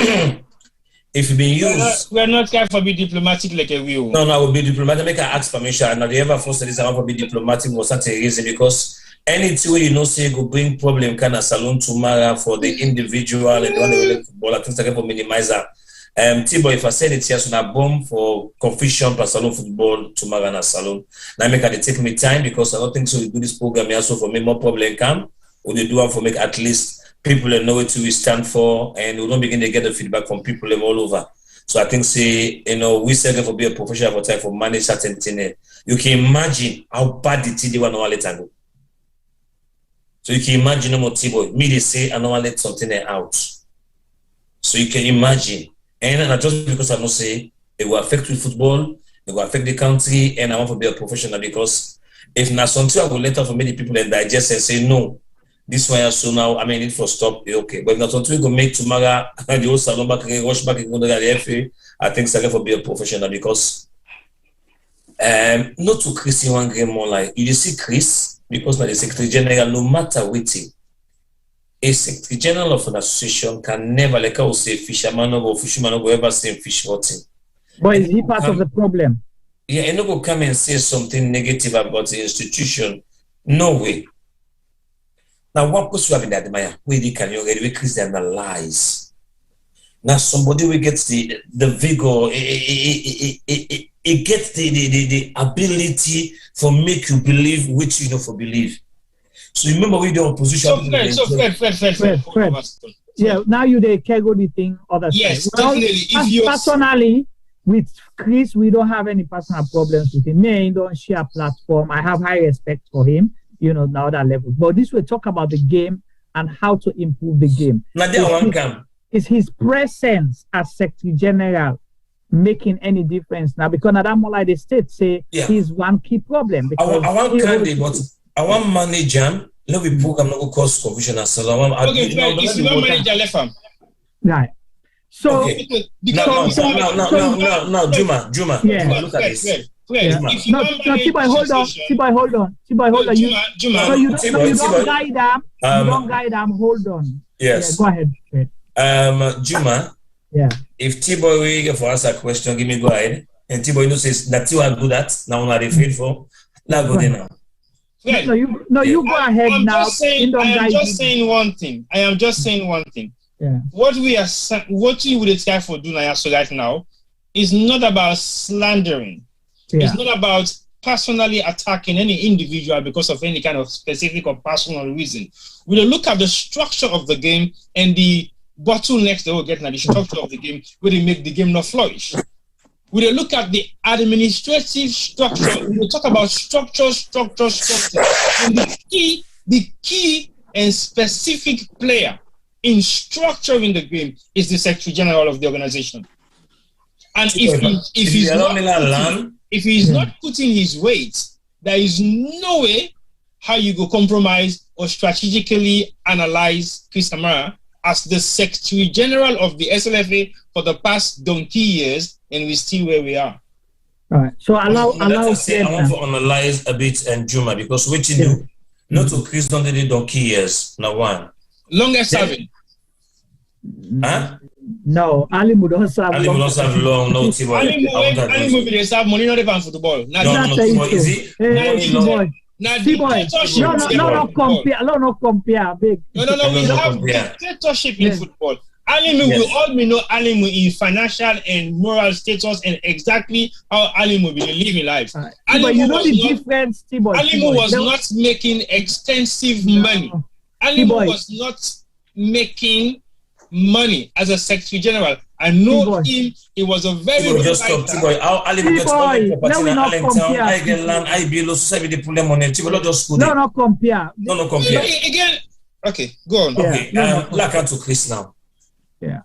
if it be used, we're not trying to be diplomatic like a wheel. No, I will be diplomatic. Make an ask permission. And they ever force this, I want to be diplomatic for such a reason because anything you know say go bring problem kind of salon tomorrow for the individual and the one they will football. I think they for minimizer. Tibo, if I said it here, so na bomb for confusion per salon football tomorrow na salon. Now make it take me time because I don't think so. We do this program here so for me more problem come. We do one for make at least people know what we stand for and we don't begin to get the feedback from people all over. So I think say you know we said for be a professional for time for manage certain thing. You can imagine how bad the TD one let go. So you can imagine no more Tibo. Me they say I know I let something out. So you can imagine. And not just because I know say it will affect with football, it will affect the country, and I want to be a professional because if not something I will let out for many people and digest and say no, this one so now I mean it for stop, okay. But if not something we go make tomorrow the whole salon back and rush back and go to the FA, I think second for be a professional because not to Chris in one game more like you see Chris because now the Secretary General no matter waiting. A Secretary General of an association can never, like I will say, fisherman or fisherman will ever say fish rotting. But is he part of the problem? Yeah, and no go come and say something negative about the institution. No way. Now, what could you have in admire? Where they can you already Christian lies. Now, somebody will get the vigor, it gets the ability for make you believe which you know for believe. So remember we the opposition. Fred. Yeah, now you the Kego the thing other yes, side. Well, definitely. Personally, with Chris, we don't have any personal problems with him. Me, don't share platform. I have high respect for him, you know, now that level. But this will talk about the game and how to improve the game. Now there one come. It's his presence as Secretary General making any difference now, because Adamola the state say he's one key problem. I want candidate, but I want manager. Let me program not cause confusion as well. Okay, if you want manager left him. Right. So okay. Now, Juma, look at this. Tiboy, hold on. Juma. So you don't guide them. You don't guide them. Hold on. Yes. Go ahead. Juma. Yeah. If Tiboy will for us a question, give me go ahead. And Tiboy says that you are good at. Now I'm not afraid for. Now go there now. Yeah. You go ahead now. I am just saying one thing. Yeah. What you would expect for Dunayaso right now is not about slandering. Yeah. It's not about personally attacking any individual because of any kind of specific or personal reason. We look at the structure of the game and the bottlenecks they will get now, the structure of the game, where they make the game not flourish. We look at the administrative structure. We talk about structure. And the key and specific player in structuring the game is the Secretary General of the organization. And if he's not putting his weight, there is no way how you go compromise or strategically analyze Chris Kamara as the Secretary General of the SLFA for the past donkey years, and we're still where we are. All right. So allow. I want to analyze a bit and Juma, because what you do, not to Chris don't do the donkey years. Now one. Longest serving. Huh? No, Ali Mu don't serve long. Ali Mu don't serve long. No, Ali Mu they serve money, not even football. No, is it? Boy. No, compare. Big. No. We have dictatorship in football. Ali Mu, we all know Ali Mu in financial and moral status and exactly how Ali Mu be living lives. But you know the difference, Tiboy. Ali Mu was not making extensive money. Ali Mu was not making money as a Secretary General. I know him. He was a very good just stop, Tiboy. How Ali Mu gets all the property in Allentown, I get land, I below society the problem on it. Tiboy, just go there. No, compare. No, compare. Again. Okay, go on. Okay, like to Chris now. Yeah.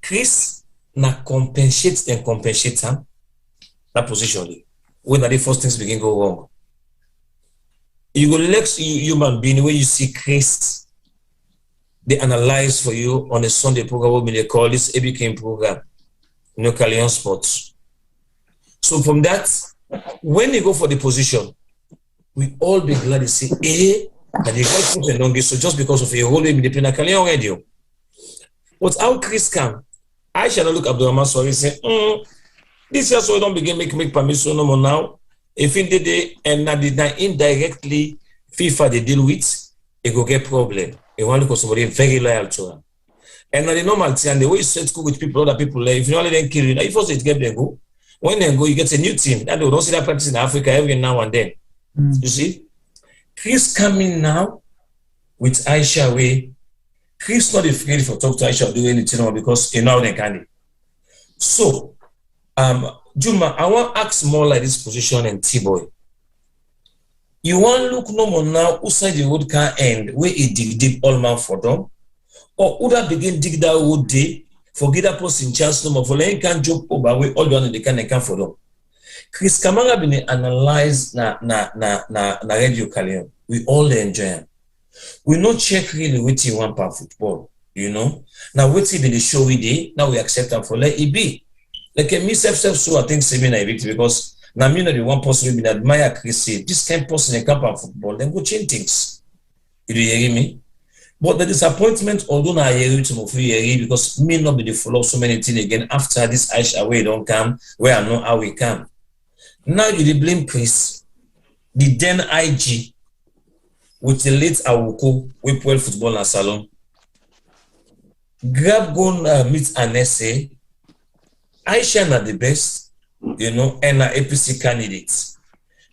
Chris na compensate that position when the first things begin go wrong. You go next human being where you see Chris, they analyze for you on a Sunday program what they call this ABK program, Leone Sports. So from that, when you go for the position, we all be glad to see and the guy put a long so just because of a whole way they play na Leone radio. But how Chris can, I shall not look at the sorry say, this year so we don't begin make permission no more now. If in the day and now indirectly FIFA they deal with, it go get problem. It want because somebody very loyal to her. And now the normal thing and the way you set school with people, other people if you only then kill you, now if also it get them go. When they go, you get a new team. That they don't see that practice in Africa every now and then. You see? Chris coming now with Aisha way. Chris not afraid for talk to Aisha or do anything because you know they can. So, Juma, I want to ask more like this position and T-Boy. You want to look no more now outside the wood can end where it dig all man for them, or would I begin dig that wood day forget that person chance no more for them can joke over where all the one they can for them. Chris Kamara been analyzed na radio Kalion. We all enjoy him. We not check really what you want for football, you know. Now what even the show we did, now we accept them for let it be. Like me self so I think seminar because now me not the one person we admire Chris say this kind of person in camp of football, then go change things. You do hear me? But the disappointment, although I hear it because me not be the follow so many things again after this Aisha way don't come where I know how we come. Now you blame Chris, the then IG. With the late Awuko, we play football in salon. Grab go meet an essay. Aisha na the best, you know, and an APC candidates.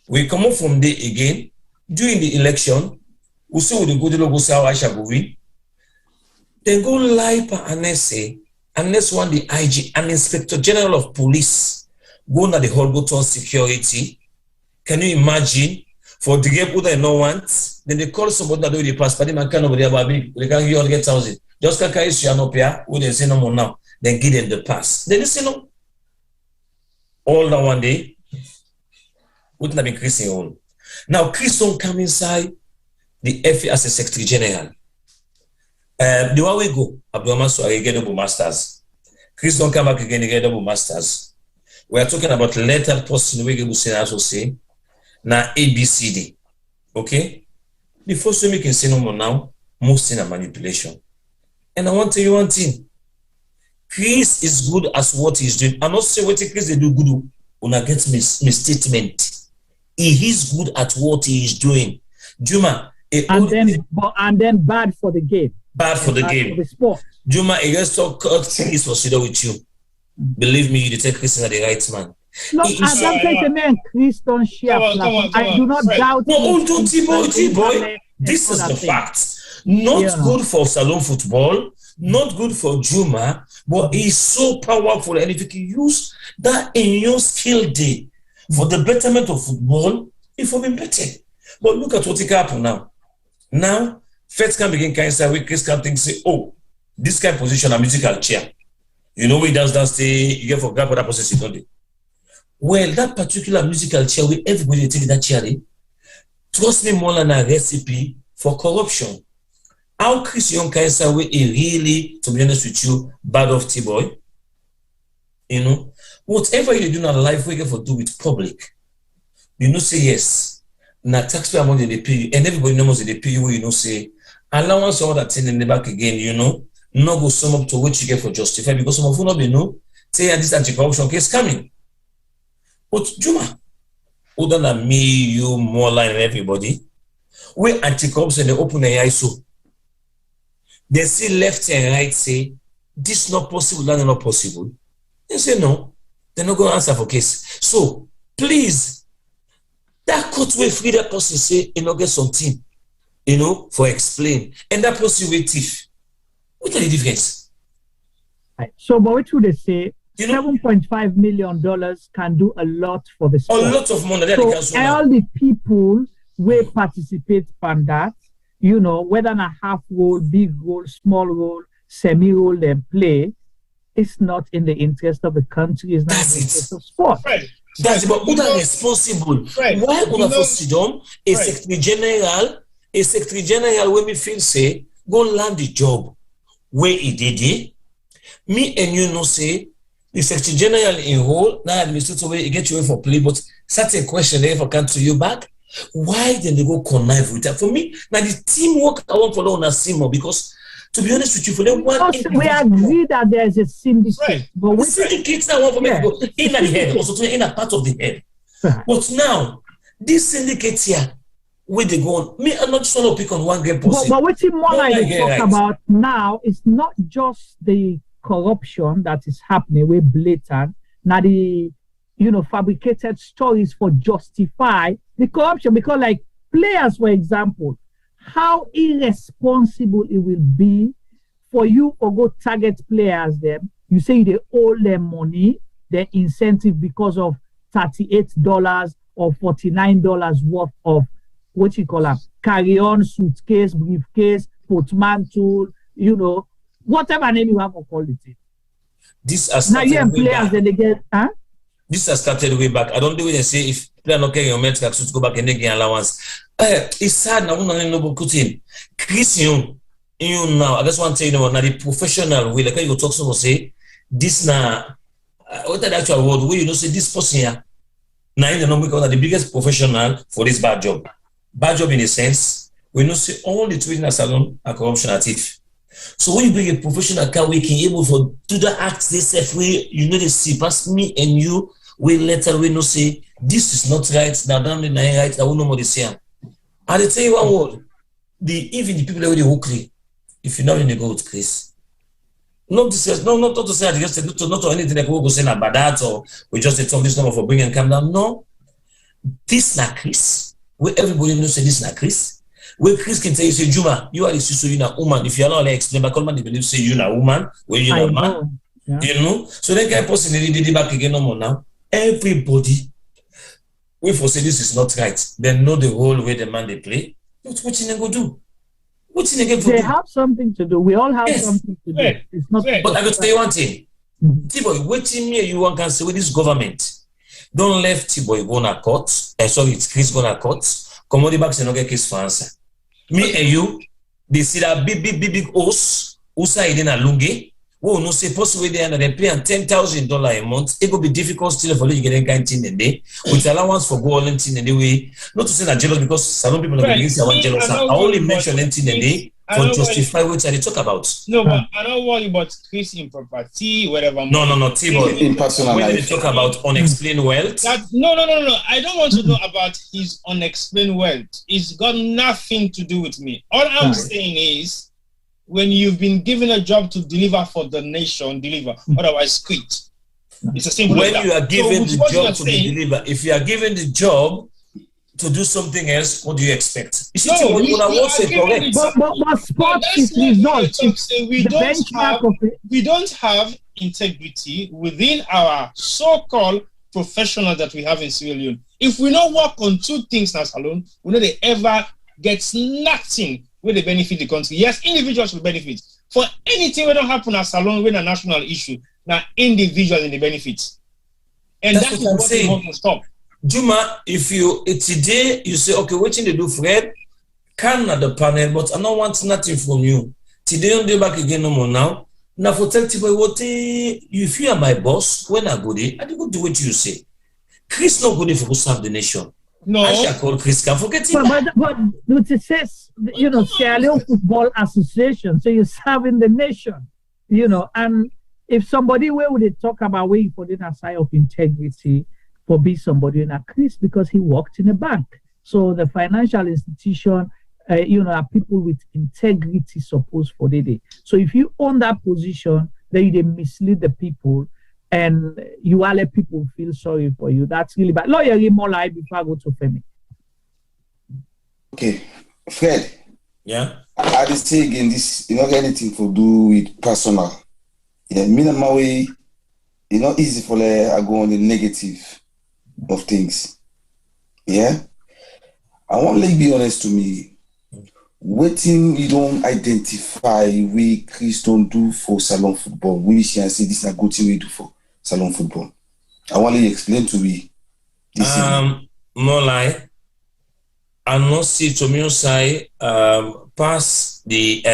We come up from there again. During the election, we see with the good logo say how Aisha go win. Then go live an essay, unless one the IG, an Inspector General of Police, go na the whole go to security. Can you imagine? For the game who they no want, then they call somebody that do the pass, but they can't over there, they can't you all get 1,000. Just can't carry you up here, who they say no more now, then give them the pass. Then they say no. all that one day, wouldn't have been Chris on. Now, Chris don't come inside the FA as a Secretary General. The way we go, Abdulrahman Suare get double masters. Chris don't come back again, get double masters. We are talking about letter posting we get also say na ABCD. Okay? The first thing we can say no more now, most in a manipulation. And I want to tell you one thing. Chris is good as what he's doing. I'm not saying what Chris they do good. Una get misstatement. He is good at what he is doing. Juma, and then bad for the game. Bad for the game. For the sport. Juma, he just talk Chris consider with you. Believe me, you take Chris as the right man. No, I don't take a man. Chris don't share. I do not doubt. No, hold on, T-boy. This is the fact. Not good for salon football. Not good for Juma, but he's so powerful, and if you can use that in your skill day for the betterment of football, it will be better. But look at what it happened now. Now, first can begin kind of with Chris can think say, oh, this kind of position a musical chair. You know, we dance, you get for grab for that process, don't they? Well, that particular musical chair, where everybody take that chair, trust me more than a recipe for corruption. How Chris Young Kaisa way really, to be honest with you, bad off T-boy. You know, whatever you do in life, we get for do with public. You know, say yes. Now taxpayer money they pay you, and everybody knows they pay you. You know, say allowance all that thing in the back again. You know, not go sum up to what you get for justify because some of you not be know. Say this anti-corruption case coming. But Juma, other than me, you, more line and everybody, we anti-corruption they open their eyes so. They see left and right say, this not possible, that not possible. They say no, they're not going to answer for case. So, please, that court will free that person say, you know, get something, you know, for explain. And that person will thief. What are the difference? Right. So, but what would they say? You know, $7.5 million can do a lot for the sport. A lot of money. So, all the people will participate in that. You know, whether in a half role, big role, small role, semi-role they play, it's not in the interest of the country, it's not in the interest of sport. Right. That's about who are responsible. Right. Why would I sit down a Secretary General when we feel say, go land the job where he did it. Me and you know say, the Secretary General in whole, now administrator way, he get you in for play, but certain question they ever come to you back. Why then they go connive with that? For me, now the teamwork I want to follow on a Simo because to be honest with you, for them one we agree that there is a syndicate, right. But we syndicate now want for me to go in the head, also to in a part of the head. Right. But now this syndicate here, where they go on, me I'm not just want to pick on one great person. But what more like talk about now is not just the corruption that is happening with blatant, now the fabricated stories for justify the corruption, because like players, for example, how irresponsible it will be for you to go target players them. You say they owe them money, their incentive because of $38 or $49 worth of what you call a carry-on, suitcase, briefcase, portmanteau, whatever name you have to call it. This has started now you players then they get This has started way back. I don't do it and say if player not carrying your medical suit go back and they get allowance. It's sad now. We don't know about it. Chris, you now. I just want to tell you now the professional way. Like when you talk, someone say this now. What the actual word? Where say this person here. Now in the number because the biggest professional for this bad job. Bad job in a sense. We know say all the trading salon are corruption at it. So when you bring a professional car, we can able to do the acts they say we they see past me and you. We later we know say this is not right. Now down the nine right. I will know what they say. And they tell you one word. Even the people that they work if you know when they go with Chris. Not to say not to anything like we go say about that or we just talk this number for bringing calm down. No, this not Chris. Where everybody knows say this not Chris. Where Chris can tell you say Juma, you are the so you're a woman. If you're not like explain, but man they believe say you're a woman, where you're a man. Yeah. You know, so that guy person they did back again no more now. Everybody, we for say this is not right. They know the whole way the man they play. What they go do? What they get? They have something to do. We all have something to do. Right. It's not. But I got to tell you one thing. T-boy, waiting me you want can say with this government. Don't left T-boy go na court. Sorry, it's Chris go na court. Commodity back say no get case for answer. Me and you, they see that big house, Usa in a lunge. Oh, no, say possibly they are pay $10,000 a month. It could be difficult still for you to get anything in a day with allowance for go all anything in the way. Not to say that jealous because some people are against one jealous. I only mention anything in a day for justify what I talk about. No, but I don't worry about Chris in property, whatever. No, T-boy. In personal life. When they talk about unexplained wealth. No. I don't want to know about his unexplained wealth. It's got nothing to do with me. All I'm saying is, when you've been given a job to deliver for the nation, deliver. Otherwise, quit. It's a simple. When you are given the job to deliver, if you are given the job to do something else, what do you expect? You see, correct. But sport is results. We don't have integrity within our so-called professionals that we have in Sierra Leone. If we don't work on two things as alone, we know they ever get nothing where they benefit the country. Yes, individuals will benefit. For anything that don't happen as alone with a national issue, now individuals in the benefits. And that's what I'm saying. We want to stop. Juma, if you today you say, okay, what they do, Fred? Can at the panel, but I don't want nothing from you. Today don't do back again no more now. Now for tell people what if you are my boss, when I go there, I go do what you say. Chris not going to serve the nation. No, I shall call Chris. Can forget it. But it says, Sierra Leone Football Association. So you're serving the nation, and if somebody where would they talk about waiting for the side of integrity for be somebody in a Chris because he worked in a bank. So the financial institution, are people with integrity supposed for the day. So if you own that position, then they mislead the people. And you all let people feel sorry for you. That's really bad. Lawyer, more like before I go to Femi. Okay, Fred. Yeah. I just say again, this you not got anything to do with personal. Yeah, me and my way, it's not easy for I go on the negative of things. Yeah. I want to be honest to me. Waiting you don't identify we Chris don't do for salon football. We can say this is a good thing we do for salon football. I want to explain to me. More like I not see to me Insai pass the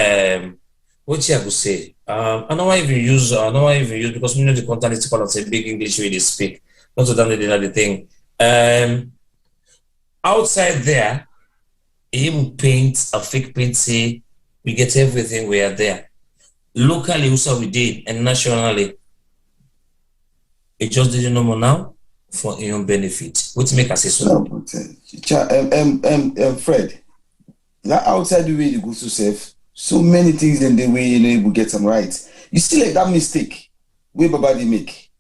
what you have to say. I know I even use because we know the content is called a big English way they speak. Not to damn the thing. Outside there. He will paint a fake paint, say we get everything, we are there. Locally, also we did, and nationally, it just didn't know more now for your own benefit. What make us say so? Fred, that outside the way you go to safe, so many things in the way you will get them right. You see like that mistake where Babadi make.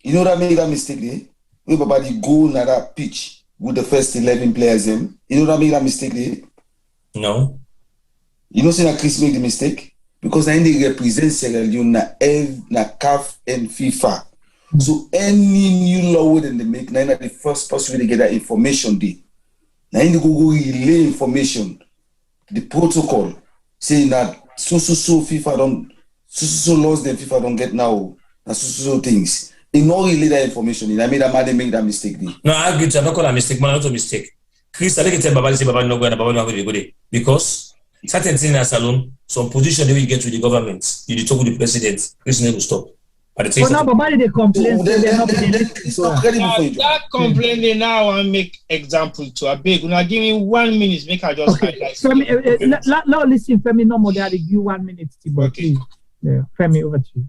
You know that make that mistake there? Where Babadi go na that pitch with the first 11 players in. You know that make that mistake there? No. You know say that Chris make the mistake? Because now they represent Sierra Leone na CAF and FIFA. So any new law when they make, now the first person they get that information there. Now they go relay information. The protocol saying that so FIFA don't so laws that FIFA don't get now. And so things. They not relay that information. I made that man they make that mistake there. No, I agree. I'm not calling a mistake, man. Not a mistake. Chris, I think it's Baba say Baba no go and Baba no go there because certain things in a salon, some position they will get to the government. You talk with the president. Chris never stop. But now Baba they complain. That complaint now I make example to a big. Now give me 1 minute. Make I just highlight. Femi, now listen, Femi. No more. They give you 1 minute. Okay. Yeah, Femi, over to you.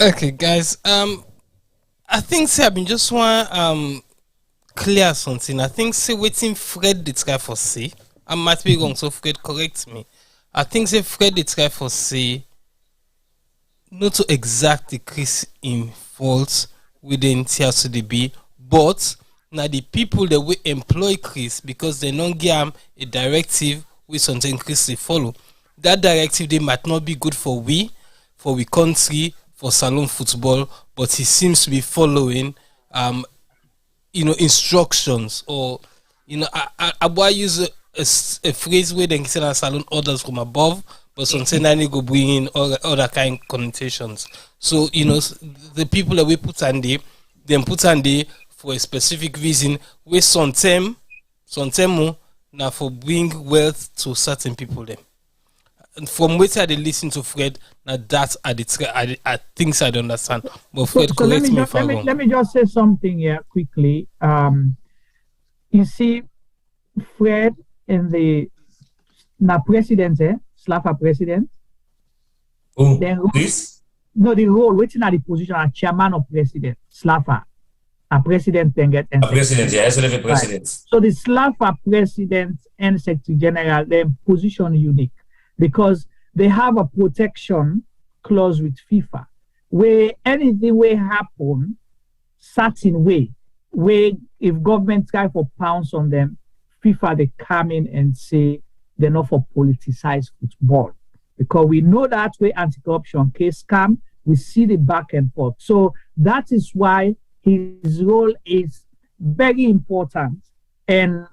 Okay, guys. I think I've been just want clear something. I think waiting Fred the try for say. I might be wrong, so Fred correct me. I think Fred the try for say not to exact decrease in faults within TRCDB, but now the people that will employ Chris because they don't give him a directive with something Chris they follow. That directive they might not be good for we country, for salon football, but he seems to be following instructions or I use a phrase where they say salon orders from above, but something that they go bring in other kind of connotations. So the people that we put on there, then put on there for a specific reason. Where sometimes now for bring wealth to certain people them. And from which I listen to Fred, now that are the things I don't understand. But Fred, correct me if I'm wrong. Let me just say something here quickly. You see, Fred in the president, Slafa president. Oh, this? No, the role, which is the position as chairman of president, Slafa. A president can get a president, yeah, SLF president. Right. So the Slafa president and secretary general, their position unique because they have a protection clause with FIFA where anything will happen certain way, where if government try for pounds on them, FIFA they come in and say they're not for politicized football. Because we know that way anti-corruption case come, we see the back and forth. So that is why his role is very important and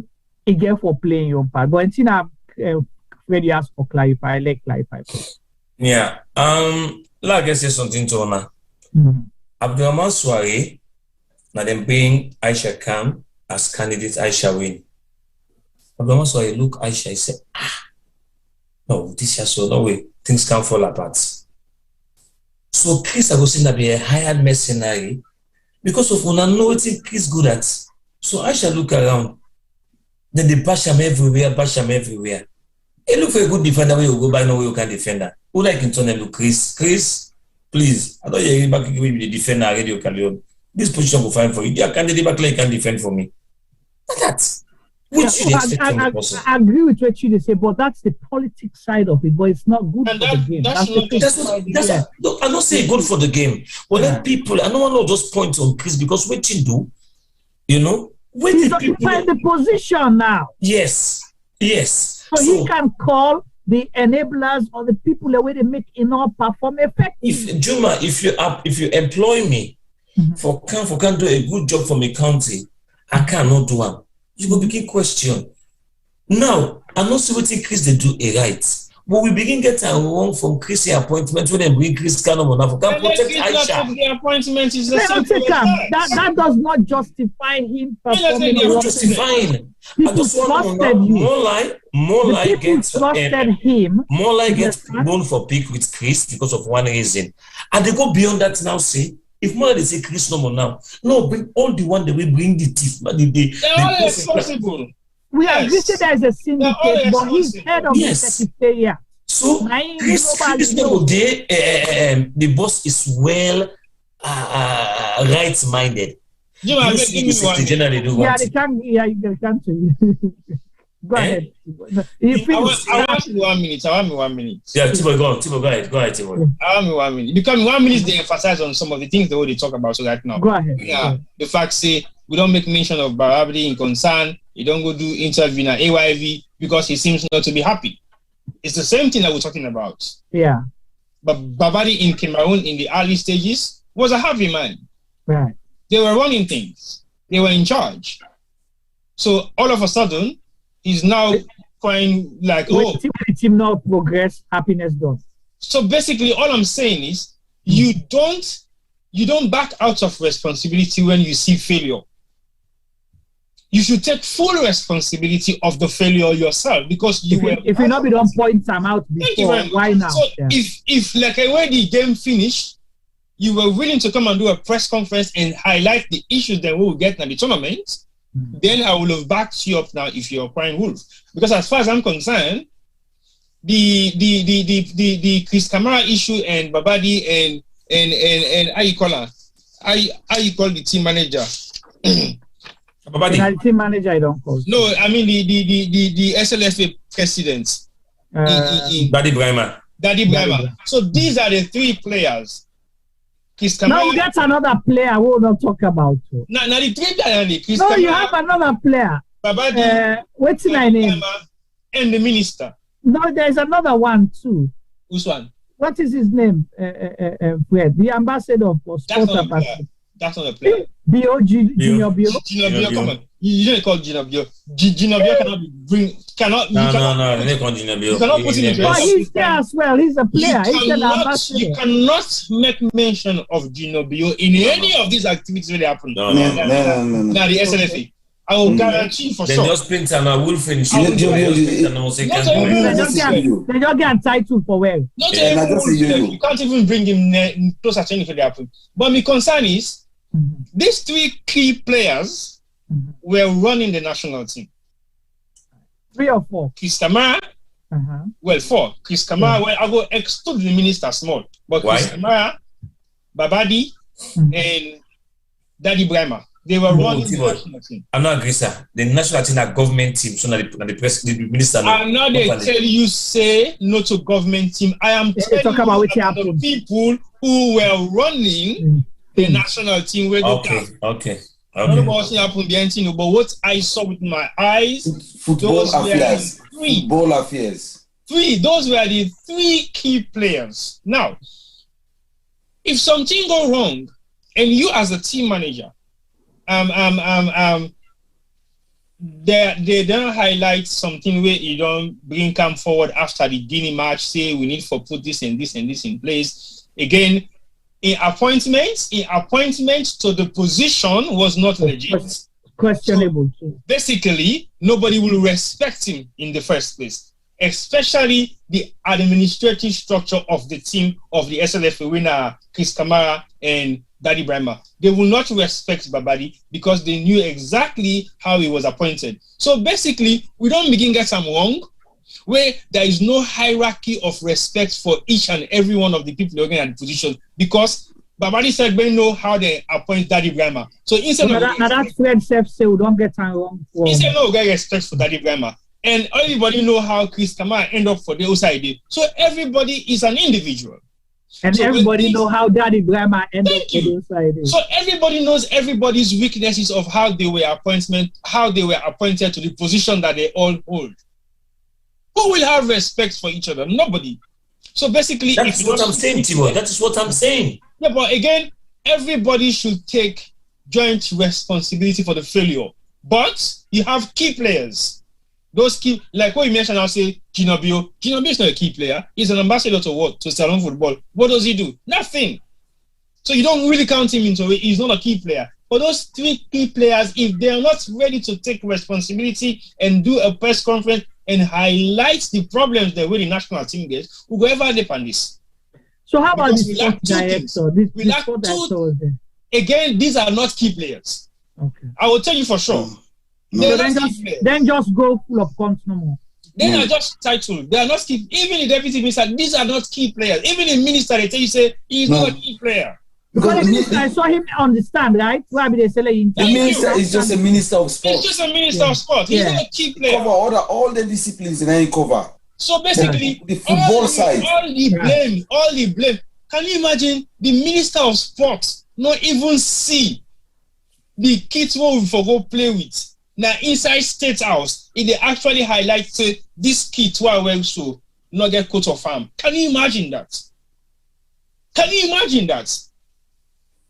again for playing your part. But until Freddie asked for clarify, like clarify. Yeah. Like I say something to Ona. Abdurrahman Soare, now them bring Aisha Khan as candidate Aisha win. Abdurrahman Soare look Aisha, he said, no, this is so no way. Things can fall apart. So Chris Agostina be a hired mercenary because of when I know what Chris good at. So I shall look around. Then they bash him everywhere. He look for a good defender where you go by no way you can defend that. Who like in turn look Chris, please. I don't hear back with the defender Radio Calion. This position will find for you. You can't back like can defend for me. Like that. Which you expect from the person. I agree with what you say, but that's the politics side of it. But it's not good for the game. I'm not saying good for the game. But then people, I don't want to just point on Chris because what you do, you know, when he's occupying the position now. Yes. So he can call the enablers or the people the way they make enough perform effectively. If you employ me for can do a good job for my county, I cannot do one. You will begin question. Now, I'm not sure what Chris they do a right. But we begin getting wrong from Chris appointment when they bring Chris Canon on can protect Aisha. The appointment is the same. That does not justify him performing. Not justifying. People trusted you. More like gets known for pick with Chris because of one reason. And they go beyond that now, say, if more they say Chris no more now, no, bring all the one that we bring the thief. They're all responsible. We agree that as a syndicate, but he's head of the secretariat. So Chris no day, the boss is well right-minded. Yeah, they can't. Go ahead. I want me 1 minute. Yeah, Tibo, go ahead, Tibo. I want me 1 minute. Because 1 minute they emphasize on some of the things they talk about so right now. Go ahead. Yeah. The fact say we don't make mention of Barabdi in concern, you don't go do interview in AYV because he seems not to be happy. It's the same thing that we're talking about. Yeah. But Babadi in Cameroon in the early stages was a happy man. Right. They were running things. They were in charge. So all of a sudden, he's now crying like, the team now progress, happiness done. So basically, all I'm saying is you don't back out of responsibility when you see failure. You should take full responsibility of the failure yourself because if you not be done point time out before, why now? So if like when the game finished, you were willing to come and do a press conference and highlight the issues that we will get in the tournament, then I will have backed you up now if you're crying wolf. Because as far as I'm concerned, the Chris Kamara issue and Babadi and how you call the team manager? The team manager I don't call. No, I mean the SLFA president. Daddy Brahma. So these are the three players. Now that's another player we will not talk about. Now the three players. No, you have another player. Babadi, what's my name? And the minister. No, there's another one too. Which one? What is his name? The ambassador for sports ambassador. That's not a player. Junior Bio. Come on. You don't call Ginobio. Ginobio cannot bring. Cannot. No, they call Ginobio. You cannot put him into. But he's there as well. He's a player. He's an ambassador. You cannot make mention of Ginobio in any of these activities when they happen. No. Now the SLFA. I will guarantee for sure. They just print and a wolf in They don't get entitled for well. You can't even bring him closer to anything that happen. But my concern is these three key players were running the national team. 3 or 4. Chris Kamara. Well, 4. Chris Kamara. Well, I go exclude the minister small, but Chris Kamara, Babadi, and Daddy Brahma. They were running the national team. I'm not agree, sir. The national team are government team, so not the minister. I'm not they tell you say no to government team. I am telling you about the people who were running the national team. Okay. I don't know what happened behind you, but what I saw with my eyes, football affairs. Those were the 3 key players. Now, if something go wrong, and you as a team manager, they don't highlight something where you don't bring come forward after the Guinea match, say we need to put this and this and this in place. Again, in appointment to the position was not legit. Questionable. So basically, nobody will respect him in the first place, especially the administrative structure of the team of the SLFA winner, Chris Kamara and Daddy Brahma. They will not respect Babadi because they knew exactly how he was appointed. So basically, we don't begin get some wrong, where there is no hierarchy of respect for each and every one of the people working at the position, because Babadi said they know how they appoint Daddy Brahma. So instead of that friend say we don't get time wrong. He said no get respect for Daddy Brahma. And everybody know how Chris Kamara end up for the outside. So everybody is an individual. And so everybody know how Daddy Brahma ended up for the outside. So everybody knows everybody's weaknesses of how they were appointed to the position that they all hold. Who will have respect for each other? Nobody. So basically, that's what I'm saying, Timo. That is what I'm saying. Yeah, but again, everybody should take joint responsibility for the failure. But you have key players. Those key, like what you mentioned, I'll say Ginobio. Ginobio is not a key player. He's an ambassador to what? To Salon football. What does he do? Nothing. So you don't really count him into it. He's not a key player. But those 3 key players, if they are not ready to take responsibility and do a press conference and highlight the problems that the national team gets, we'll go ever depend this. So how about the sport director? Again, these are not key players. Okay. I will tell you for sure. So then just go full of cons no more. They are just titled. They are not key. Even the deputy minister, these are not key players. Even the minister, they tell you say he's not a key player. Because the minister, I saw him on the stand, right? Why be they selling? The minister is just a minister of sport. He's just a minister of sport. He's not a key player. Cover all the disciplines in any cover. So basically, the football side, all the blame. Can you imagine the minister of sport not even see the kids who we go play with? Now inside State House, if they actually highlight this kid who are well so not get coat of arm. Can you imagine that? Can you imagine that?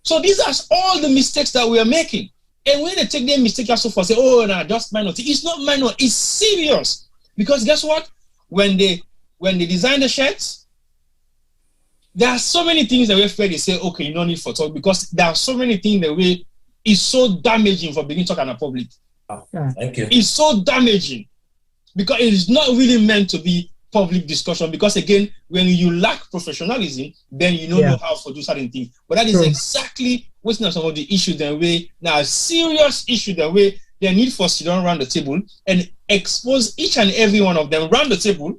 So these are all the mistakes that we are making. And when they take their mistake also for say, oh no, just minor. It's not minor, it's serious. Because guess what? When they design the shirts, there are so many things that we afraid they say, okay, you don't need for talk, because there are so many things that way is so damaging for beginning talking in public. Thank you. It's so damaging because it is not really meant to be public discussion. Because again, when you lack professionalism, then you don't know how to do certain things. But that is exactly what's not some of the issues that way. Now, a serious issue that way they need for sit down around the table and expose each and every one of them around the table.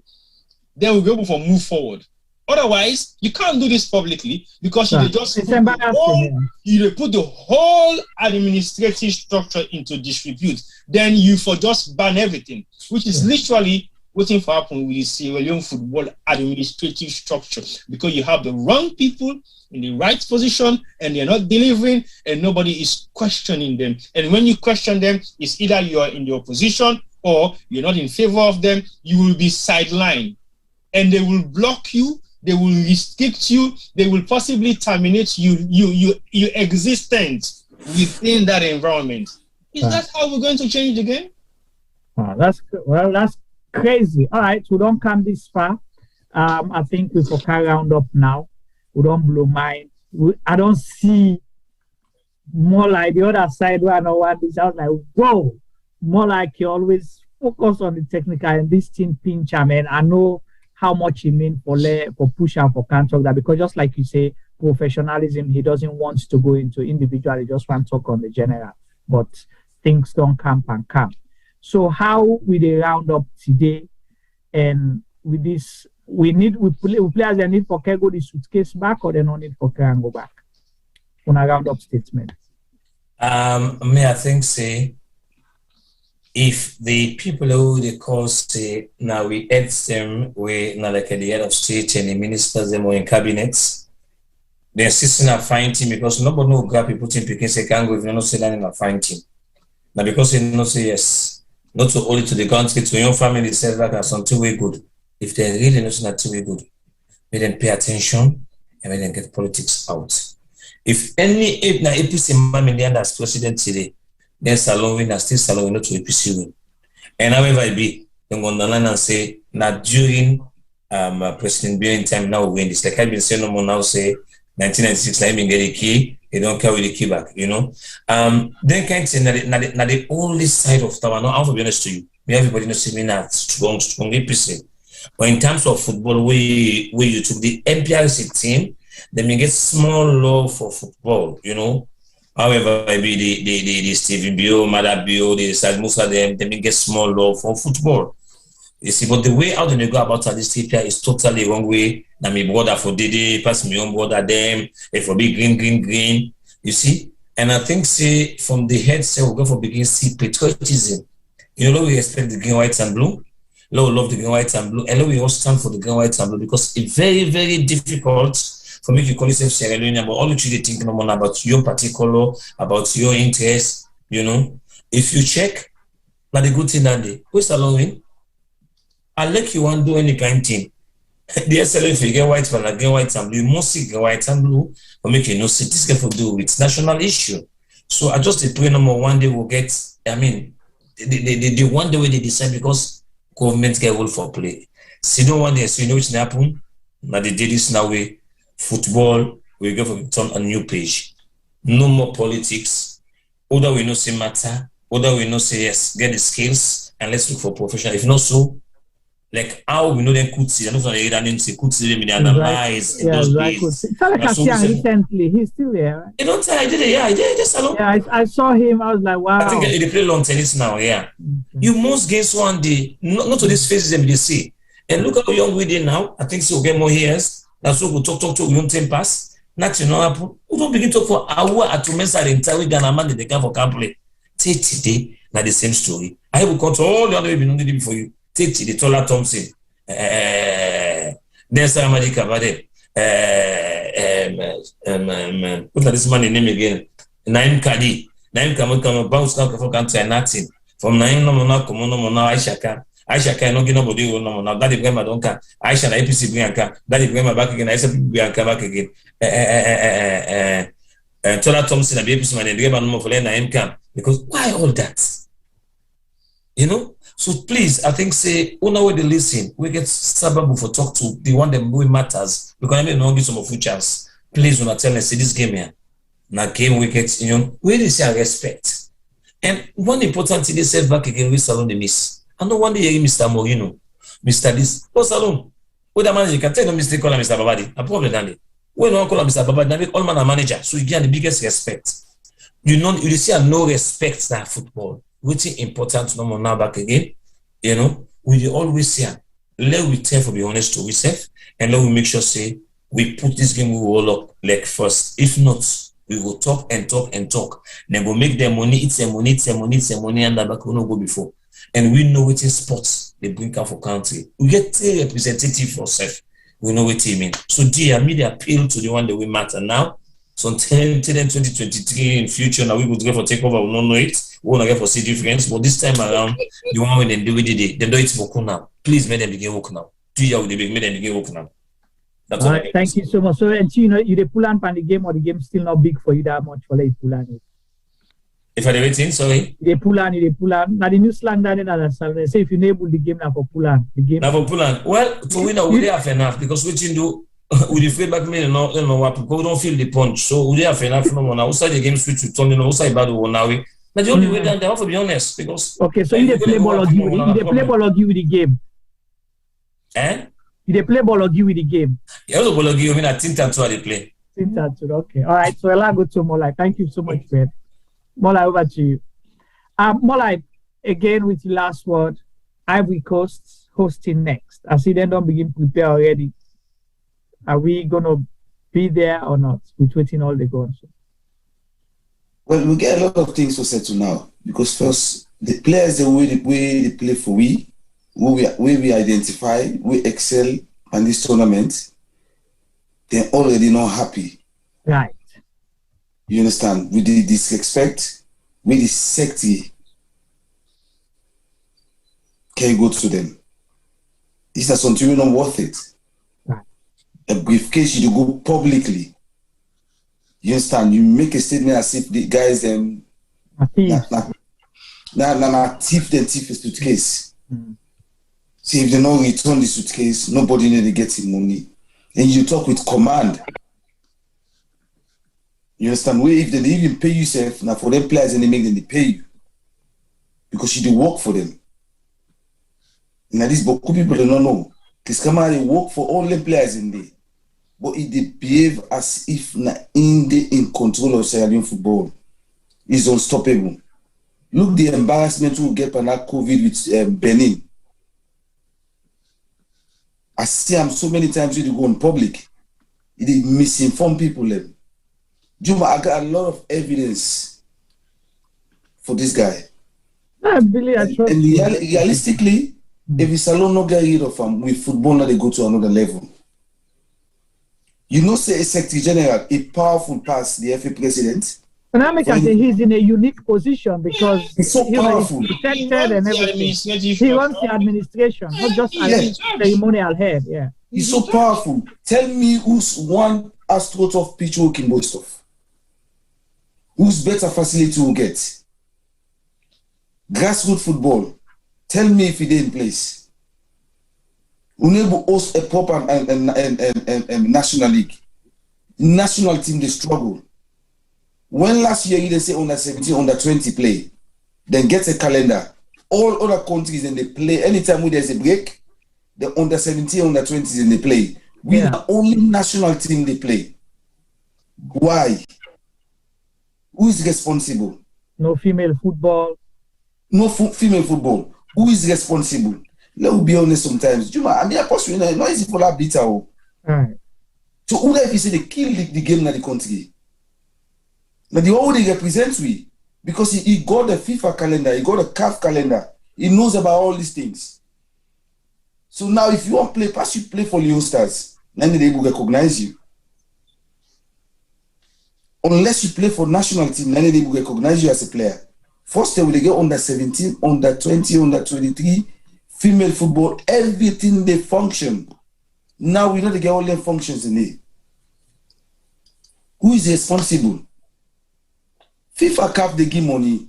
Then we'll be able to move forward. Otherwise, you can't do this publicly because you just put the whole administrative structure into disrepute. Then you for just ban everything, which is literally waiting for happen with the Sierra Leone football administrative structure, because you have the wrong people in the right position and they're not delivering and nobody is questioning them. And when you question them, it's either you are in the opposition or you're not in favor of them. You will be sidelined and they will block you. They will restrict you. They will possibly terminate your existence within that environment. Is that how we're going to change the game? That's crazy. All right, we don't come this far. I think we for carry round up now. We don't blow mind. I don't see more like the other side where I know what is. I was like, whoa, more like you always focus on the technical and this thing pinch. I mean, I know how much he mean for push and for can't talk that, because just like you say, professionalism, he doesn't want to go into individual, he just want to talk on the general, but things don't come and come. So how will they round up today? And with this, we players they need for Kego the suitcase back, or they don't need for Kego go back on a round up statement. I think say if the people who they call say now we add them we now like at the head of state and the ministers them or in cabinets, they're insisting on fighting because nobody will grab people in picking say can't go if you not say that in a fighting. Now because you not say yes, not to only to the country, to your family says that as something way good. If they really not something way good, make them pay attention and make them get politics out. If any APC man as president today, then Salon win and still Salon not to APC win. And however it be, then go on the line and say now during President Bill in time now win this. Like I've been saying no more now say 1996 I been get a key, they don't carry the key back, you know. Then can't say now the only side of tower. No, I'll be honest to you. Everybody knows me not strong APC. But in terms of football, where you took the MPRC team, they may get small love for football, you know. However, maybe the Stephen Bio, Mada Bio, the Sad Musa, they may get small love for football. You see, but the way how they go about this TPI is totally wrong way. Now me brother for Dede, pass me on brother them, if for big green. You see? And I think say from the head say we'll go for begin see patriotism. You know, we expect the green, white, and blue. Lord love the green, white, and blue. And we all stand for the green, white, and blue because it's very, very difficult for me to call yourself Sierra Leone, but all you should think no more about your particular, about your interest, you know. If you check, now the good thing that day, who's allowing? I like you want to do any kind of thing. The SLA if you get white and get white and blue, you must see get white and blue, but make you know see this can do with national issue. So I just pray no more one day we'll get, I mean, the one day when they decide because government get will for play. See no one day, so you know what's happen. Now they did this now way. Football, we go for turn a new page. No more politics. Other we know say matter. Other we know say yes, get the skills and let's look for professional. If not so, like how we know them could see. I know they didn't say could see them in analyze in those days. It's like recently. He's still there, right? You don't say I did it. Yeah, I did this alone. Yeah, I saw him. I was like, wow. I think they play long tennis now. Yeah, you must gain one day. Not to these faces them they see. And look how young we did now. I think so. We'll get more years. That's what we talk. We don't take pass. Not you know. We don't begin to talk for hour at two months at the entire week and a man they can for camp play. Take today. Now the same story. I will control all the other way been before you. Take the Tola Thompson. Then Sarah Magic about it. What is this man name again? Naim Kadi. Naim come bounce now for country and nothing. From Naim no more come no more Aisha can not get nobody will no now. That is grandma don't come. Aisha and APC Bianca. That is grandma back again. I said Bianca back again. Tola Thompson and the APC man and grandma no more for Naim come. Because why all that? You know? So please, I think say, when we listen, we get sababu for talk to the one that really matters. Because I mean, not give some of you chance. Please, when I tell them, say this game here, now game we get, you know, we really say respect. And one important thing they said back again, we Salon the miss. I know one day you hear Mr. Morino, Mr. This, oh Salon, with the manager, you can tell them Mr. Call Mr. Babadi. I probably done it. When no one call Mr. Babadi, all man a manager, so you get the biggest respect. You see, no respect that football. Which is important no more now back again. You know, we always say, let we tell for be honest to ourselves, and let we make sure say we put this game we will up like first. If not, we will talk and talk and talk. Then we'll make their money, it's their money, and that back will not go before. And we know what in sports they bring out for country. We get a representative for self. We know what they mean. So dear media appeal to the one that we matter now. So until 2023 in future, now we will go for takeover, we don't know it. We want to get for see difference, but this time around, the one when they do it, they do it for now. Please make them begin work now. 2 years with the big, make them begin work now. That's all right. Thank you so much. So, and you know, you the pull on the game, or the game still not big for you that much for like pull on it. If I waiting, sorry. They pull on. Now the new slang that they say if you enable the game now for pull on. The game. Now for pull on. Well, to win we have enough because we do with the feedback me no what people don't feel the punch. So we have enough no now. Outside the game switch to turn, outside bad one now. Now the only way down there, I have to be honest, because okay, so you play ball or give with the game. Eh? You play ball or give with the game. Yeah, the ball or give. I mean, I think that's what they play. Okay. All right. So I'll go to Molai. Thank you so much, man. Molai, over to you. Molai, again with the last word. Ivory Coast hosting next. I see them don't begin to prepare already. Are we gonna be there or not? We're waiting all the goals. Well, we get a lot of things to settle now because first the players the way they play for we identify, we excel on this tournament. They're already not happy. Right. You understand? With the disrespect, with the safety, can go to them. It's not something not worth it. Right. A briefcase you go publicly. You understand? You make a statement as if the guys thief a suitcase. See, if they don't return the suitcase, nobody need to get him money. And you talk with command. You understand? Where if they even pay yourself, now for them players and they make them they pay you. Because you do work for them. Now this but people don't know. Because come on, they work for all the players in there. But it they behave as if in control of Sierra Leone football. It's unstoppable. Look the embarrassment we get on that COVID with Benin. I see them so many times when they go in public. They misinform people. Juma, I got a lot of evidence for this guy. I believe I trust and realistically, if it's alone not get rid of him, with football now they go to another level. You know, say a Secretary General, a powerful pass the FA president. And I can say he's in a unique position because he's so powerful. He's protected and everything. He runs the administration, not just as ceremonial head. Yeah. He's so powerful. Tell me who's one astronaut of pitch working boy stuff. Who's better facility will get? Grassroots football. Tell me if he did in place. Unable host a proper and national league. National team they struggle. When last year you say under 17, under 20 play, then get a calendar. All other countries and they play anytime when there's a break, the under 17, under 20s and they play. We are the only national team they play. Why? Who is responsible? No female football. No female football. Who is responsible? Let's be honest sometimes. Juma, I mean, I personally not easy for that bitter. Right. So who if you say they kill the game in the country? Now the all they represent we because he got the FIFA calendar, he got the CAF calendar, he knows about all these things. So now if you want to play, pass you play for Leone Stars, then they will recognize you. Unless you play for national team, then they will recognize you as a player. First they will get under 17, under 20, under 23, female football, everything they function. Now we know they get all their functions in there. Who is responsible? FIFA CAF they give money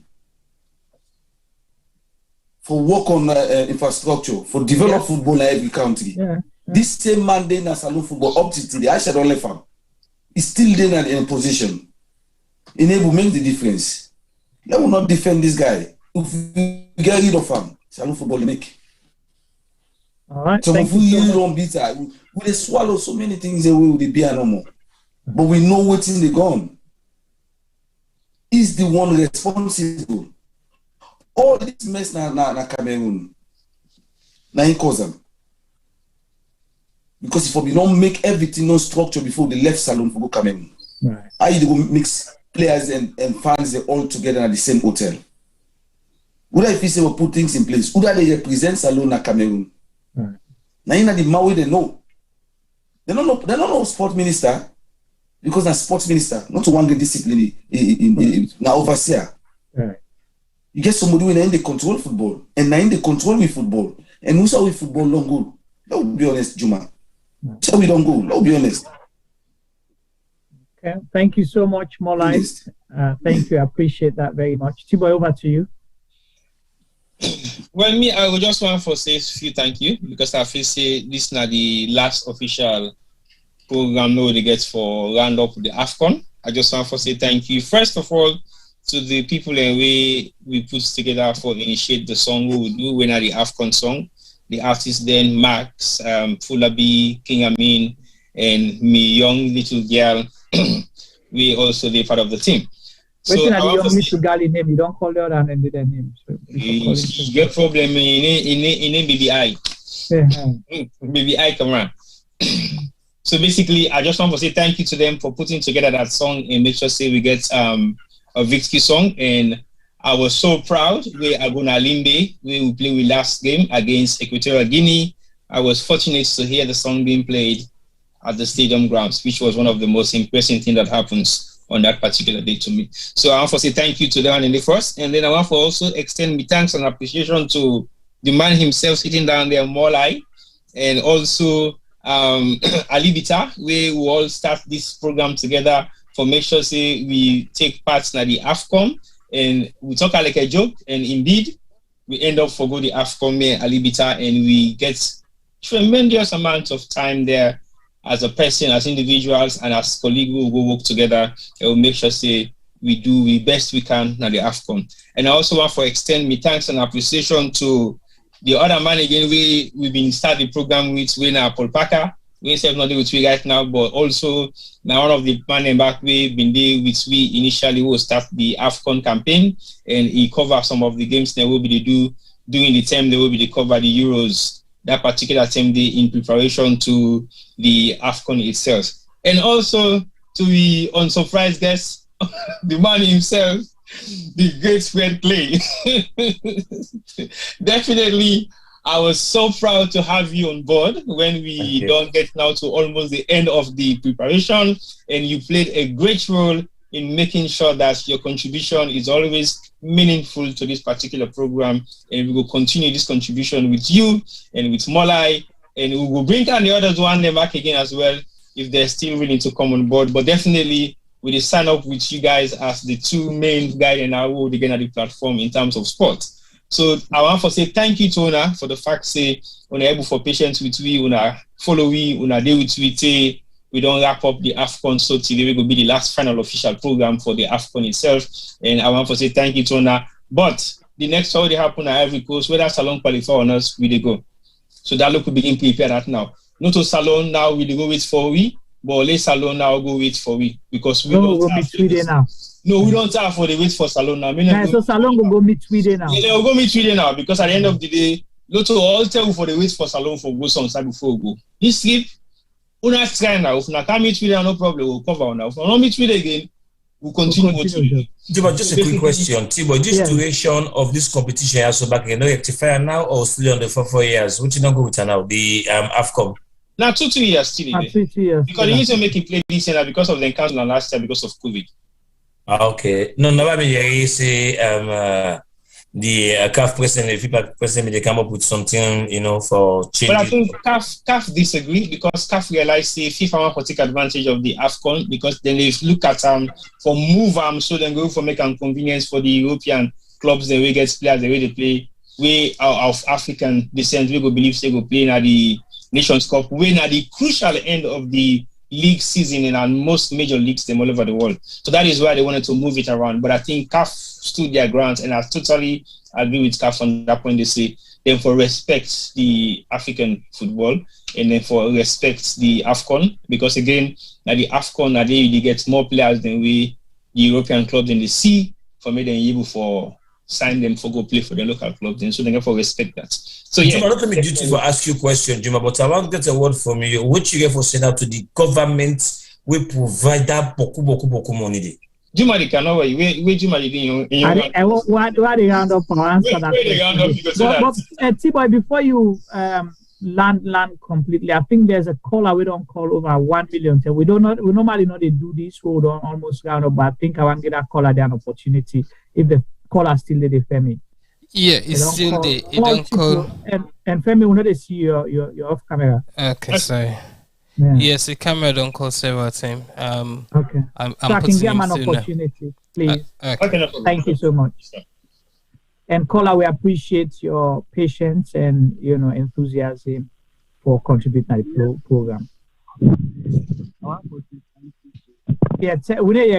for work on infrastructure, for develop football in every country. This same man there in salon football up to today, I should only farm. He's still there in a position. Enable make the difference. Let will not defend this guy. If we get rid of him, salon football make. All right. So if we really don't beat her, we swallow so many things away with the beer no more. But we know what's in the gun. Is the one responsible. All this mess na Cameroon. Na in cause them. Because if we don't make everything no structure before the left salon for go Cameroon. Right. How you go mix players and fans all together at the same hotel? Would I say we put things in place? Would they represent salon na Cameroon? Right. Now in the Maui they know. They don't know sport minister. Because na sports minister, not to one the discipline na overseer. Right. You get somebody who in the control football, and now in the control with football, and who's how we football don't go. Let's be honest, Juma. So we don't go. Let's be honest. Okay, thank you so much, Molai. Thank you, I appreciate that very much. Tiboy, over to you. Well, me, I would just want to say a few thank you because I feel say this is not the last official program nobody gets for round up the AFCON. I just want to say thank you, first of all, to the people and we put together for initiate the song we do when at the AFCON song. The artists then Max, Fulabi, King Amin, and me young little girl. We also be part of the team. So I want to say, name. You don't call your other name, their name. So you get problem in baby I. Baby I come around. So basically, I just want to say thank you to them for putting together that song and make sure say we get a victory song. And I was so proud. We are going to Limbe. We will play with last game against Equatorial Guinea. I was fortunate to hear the song being played at the stadium grounds, which was one of the most impressive things that happens on that particular day to me. So I want to say thank you to them in the first, and then I want to also extend my thanks and appreciation to the man himself sitting down there, Molai, and also Ali Bita, we will all start this program together for make sure say we take part in the AFCON, and we talk like a joke, and indeed we end up forgo the AFCON me Ali Bita, and we get tremendous amount of time there as a person, as individuals, and as colleagues. We will go work together and we'll make sure say we do the best we can at the AFCON. And I also want to extend my thanks and appreciation to the other man again we've been starting the program with Wayne Paul Parker. We have not with we right now, but also now one of the man back we been there with we initially will start the AFCON campaign, and he cover some of the games that will be during the time they will be cover the Euros that particular time day in preparation to the AFCON itself. And also to the unsurprised guest, the man himself, the great Fred Clay. Definitely, I was so proud to have you on board when we don't get now to almost the end of the preparation, and you played a great role in making sure that your contribution is always meaningful to this particular program, and we will continue this contribution with you and with Molai, and we will bring down the others one them back again as well if they're still willing to come on board. But definitely we will sign up with you guys as the two main guys and I will again at the platform in terms of sports. So I want to say thank you to Ona for the fact say on able for patience with we, Ona follow we, Ona day with we. We don't wrap up the AFCON, so today will be the last final official program for the AFCON itself. And I want to say thank you to Ona. But the next already happen at Ivory Coast, whether Salon qualify on us, we they go. So that look will begin prepare that now. Not to Salon now, we go wait for we, but let Salon now go wait for we because we don't have Sweden now. No, we don't have for the wait for Salon now. So Salon will go meet Sweden now. Yeah, they will go meet Sweden now because at the end of the day, Lotto all tell you for the wait for Salon for go some side before we go. This trip. Una try now. If una come meet with no problem, we'll cover now. If we don't meet with again, we'll continue. Tibo, just a quick question. Tibo, this duration of this competition also back again, no rectifier now or still on the 4 years? Which you don't go with now? The AFCON. Now 2 years still. 2 years. Because they need to make it play this year because of the encounter last year because of COVID. Okay. No, I mean you say the CAF president, the FIFA president, they come up with something, for change. But I think CAF disagree because CAF realized FIFA want to take advantage of the AFCON because then they look at for move so then go for make convenience for the European clubs the way gets players the way they play way of African descent we go believe they go play at the Nations Cup when at the crucial end of the league season in most major leagues them all over the world. So that is why they wanted to move it around. But I think CAF stood their ground, and I totally agree with CAF on that point. They say then for respect the African football and then for respect the AFCON, because again, now the AFCON now they get more players than the European clubs in the sea for me than able for sign them for go play for the local clubs, and so they therefore respect that. So yeah, Juma, not me duty for ask you a question, Juma, but I want to get a word from you. What you get for send out to the government we provide that boku money. Juma, they cannot wait. Juma, why they hand up and answer that? But T-Boy, before you land completely, I think there's a caller we don't call over 1 million. So we normally know they do this. We don't almost round up, but I think I want to get that caller there an opportunity if the caller still there, Femi. Yeah, it's still there. You don't call. And Femi, we know they see your off camera. Okay, sorry. Yeah. Yes, the camera don't call several times. Okay. I'm so I can give him an opportunity, please. Okay. Thank you so much. And caller, we appreciate your patience and enthusiasm for contributing to the program. Yeah,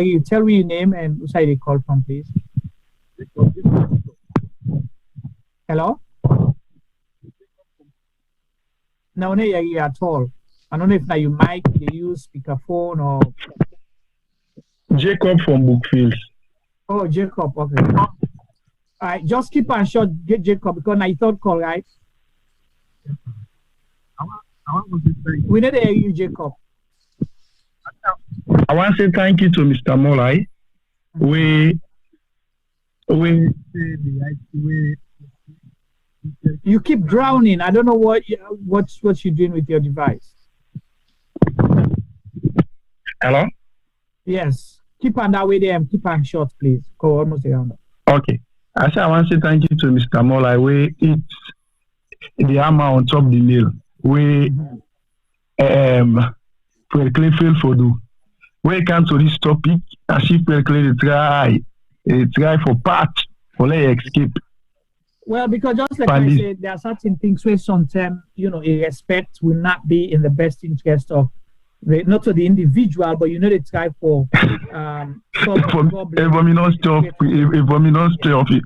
you tell me your name and who side you call from, please. Hello? No, you at all. I don't know if now you mic, you use speakerphone or. Jacob from Brookfield. Oh, Jacob, okay. All right, just keep on short, get Jacob, because I thought call, right? We need to hear you, Jacob. I want to say thank you to Mr. Molai. You keep drowning. I don't know what you're doing with your device. Hello? Yes. Keep on that way there and keep on short, please. Go almost around. Okay. I want to say thank you to Mr. Molai. We it's the hammer on top of the nail. We feel for do. When it comes to this topic, as if we try for part for let escape. Well, because just like I said, there are certain things where sometimes, a respect will not be in the best interest of not to the individual, but they try for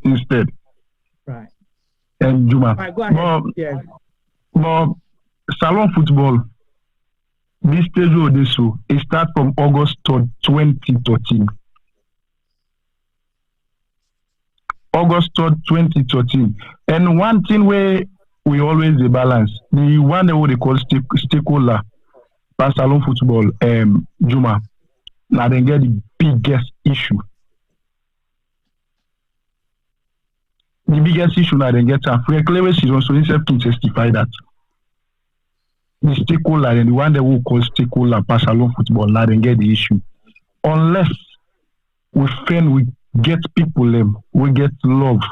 instead. Right. And Juma. Right, go ahead. Yeah. But salon football, this stage of this it starts from August 3rd, 2013. August 3rd, 2013. And one thing where we always balance, the one that they call stakeholder, Salon football, Juma, now they get the biggest issue. The biggest issue now they get a free clever season, so himself to testify that the stakeholder and the one that we call stakeholder Salon football, now they get the issue. Unless we get people we get love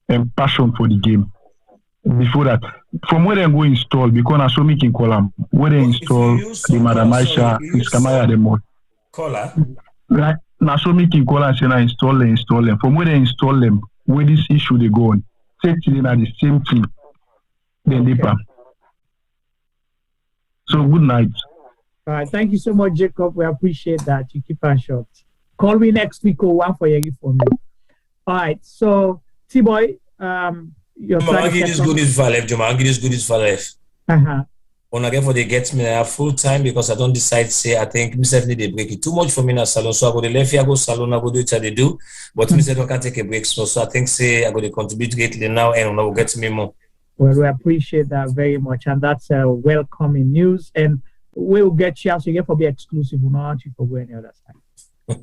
and passion for the game. Before that, from where they go install, because I saw me in column, where they install the Madam Aisha, Iskamaya, the more. Caller? Right? Now, so me in column, say I install them. From where they install them, where this issue they go on, safety are the same thing. Then they pam. So good night. All right, thank you so much, Jacob. We appreciate that. You keep on short. Call me next week or one for you for me. All right, so T-Boy, I'll give this good news for life, Juma. I'll give this good news for life. When I get for they get me there full time because I don't decide say I think myself need a break. It's too much for me in a salon, so I go to left here, I go salon, I go do what they do. But myself I can't take a break, so I think say I go to contribute greatly now and I will get me more. Well, we appreciate that very much, and that's welcoming news. And we'll get you out so you get for be exclusive. We'll not ask you for going any other side. So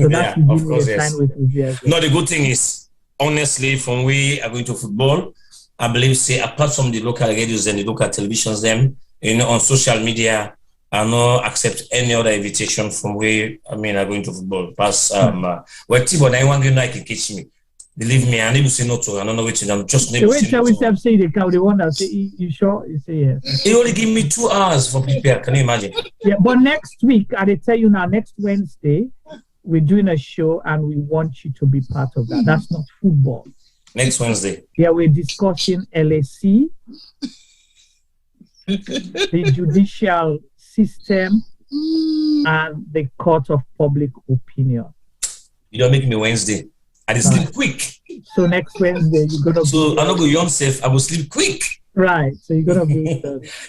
that's yeah, of course, yes. No, the good thing is, honestly, from we are going to football, I believe, say, apart from the local radios and the local televisions, them, on social media, I don't accept any other invitation from where, are going to football. Pass, well, T-Bone, anyone can catch me. Believe me, I need to say no to. I don't know which I'm just name. Wait till we say the cow, the one that say, you sure? You say yes. He only give me 2 hours for prepare. Can you imagine? Yeah, but next week, I tell you now, next Wednesday, we're doing a show and we want you to be part of that. That's not football. Next Wednesday. Yeah, we're discussing LAC, the judicial system, and the court of public opinion. You don't make me Wednesday. I just sleep quick. So next Wednesday, you're going to So I'm not going to young safe. I will sleep quick. Right. So you're going to be...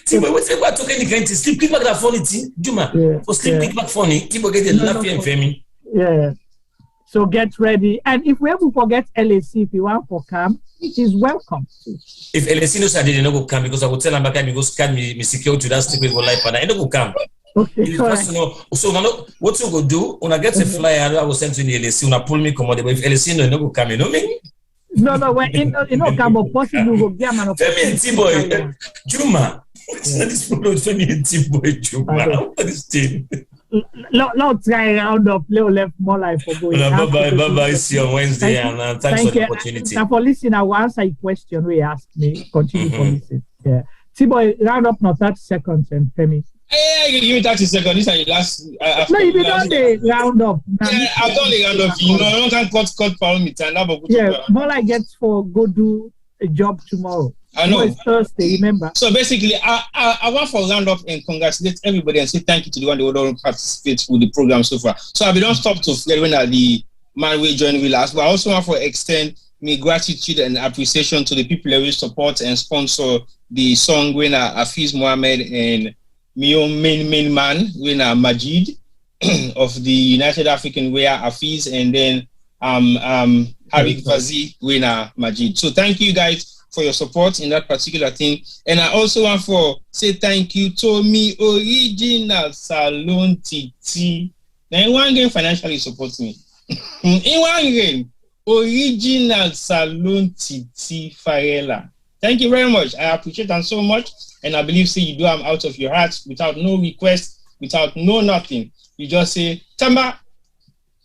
Tibo, what's about talking again? Sleep quick back that funny thing. Juma, for sleep quick back funny. Tibo get the laughing and femi. Yeah. So get ready. And if we ever forget LAC, if you want for camp, he's welcome. If LAC knows I didn't go camp because I would tell him back and go scan me security, that's the way go life and I don't go camp. Okay. Right. So now what you go do when I get a flyer, I will send to the LAC, when I pull me commode. But if LAC no go come, you know me? No, when come up possible go get man. Femi and T-Boy, Juma. What's this problem? Femi and T-Boy, Juma. What is this? Let's try round up. Little left more life for going. Bye. See you on Wednesday, and thanks for the opportunity. Now for listening, I will answer a question we asked me. Continue for listening. Yeah, T-Boy, round up now 30 seconds and Femi. Hey, give me 30 seconds. This is the last. No, you did not round up. Yeah, I've done the round up. You know, I don't cut parameter. Yeah, more like gets for go do a job tomorrow. I know. It's Thursday, remember? So basically, I want for round up and congratulate everybody and say thank you to the one who don't participate with the program so far. So I don't stop to forget when the man will join with us, but I also want to extend my gratitude and appreciation to the people who support and sponsor the song winner Afiz Mohammed and my own main man winner Majid of the United African Way Afiz, and then Harik Vazi winner Majid. So thank you guys for your support in that particular thing. And I also want to say thank you to me original Salon Titi. Now in one game financially support me. In one game, original Salon Titi Farella. Thank you very much. I appreciate them so much. And I believe say you do them out of your heart without no request, without no nothing. You just say, Tamba,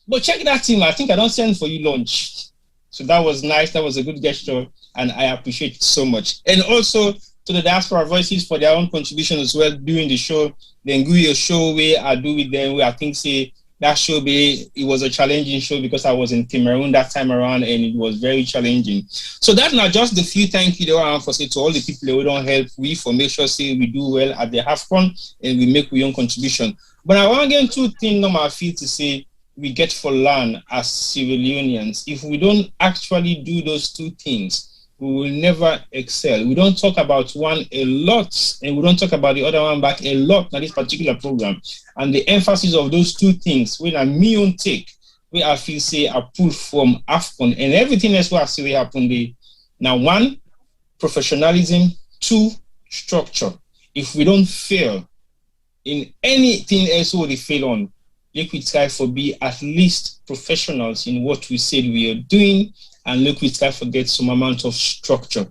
but check that team. I think I don't send for you lunch. So that was nice. That was a good gesture. And I appreciate it so much. And also to the Diaspora Voices for their own contribution as well during the show. Then do your show where I do with them, where I think say that show it was a challenging show because I was in Cameroon that time around and it was very challenging. So that's not just the few thank you that I want for say to all the people who don't help we for make sure say we do well at the AFCON and we make our own contribution. But I want to get two things on my feet to say we get for learn as Sierra Leoneans. If we don't actually do those two things, we will never excel. We don't talk about one a lot, and we don't talk about the other one back a lot in this particular program. And the emphasis of those two things, when I me own take, where I feel say I pull from AFCON and everything else what I see happen there. Now, one, professionalism, two, structure. If we don't fail in anything else what we fail on, let we try for be at least professionals in what we said we are doing, and look, we try to get some amount of structure.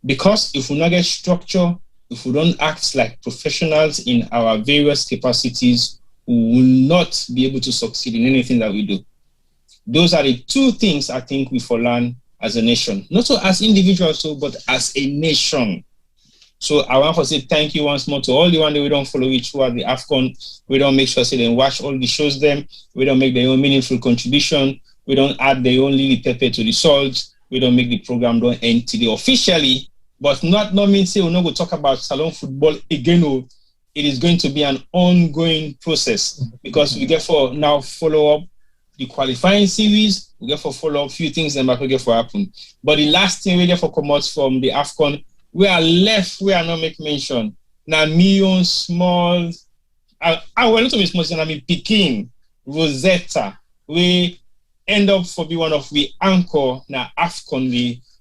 Because if we not get structure, if we don't act like professionals in our various capacities, we will not be able to succeed in anything that we do. Those are the two things I think we for learn as a nation. Not so as individuals, but as a nation. So I want to say thank you once more to all the ones that we don't follow each other, the AFCON. We don't make sure say they watch all the shows them. We don't make their own meaningful contribution. We don't add their own lily pepper to the salt. We don't make the program don't end today officially, but not mean say we're not going to talk about salon football again. It is going to be an ongoing process because we get for now follow up the qualifying series. We get for follow up few things and we get for happen. But the last thing we get for come out from the AFCON, we are left. We are not make mention. Now me own small. I will not be small. I mean Peking, Rosetta. We end up for be one of the anchor now AFCON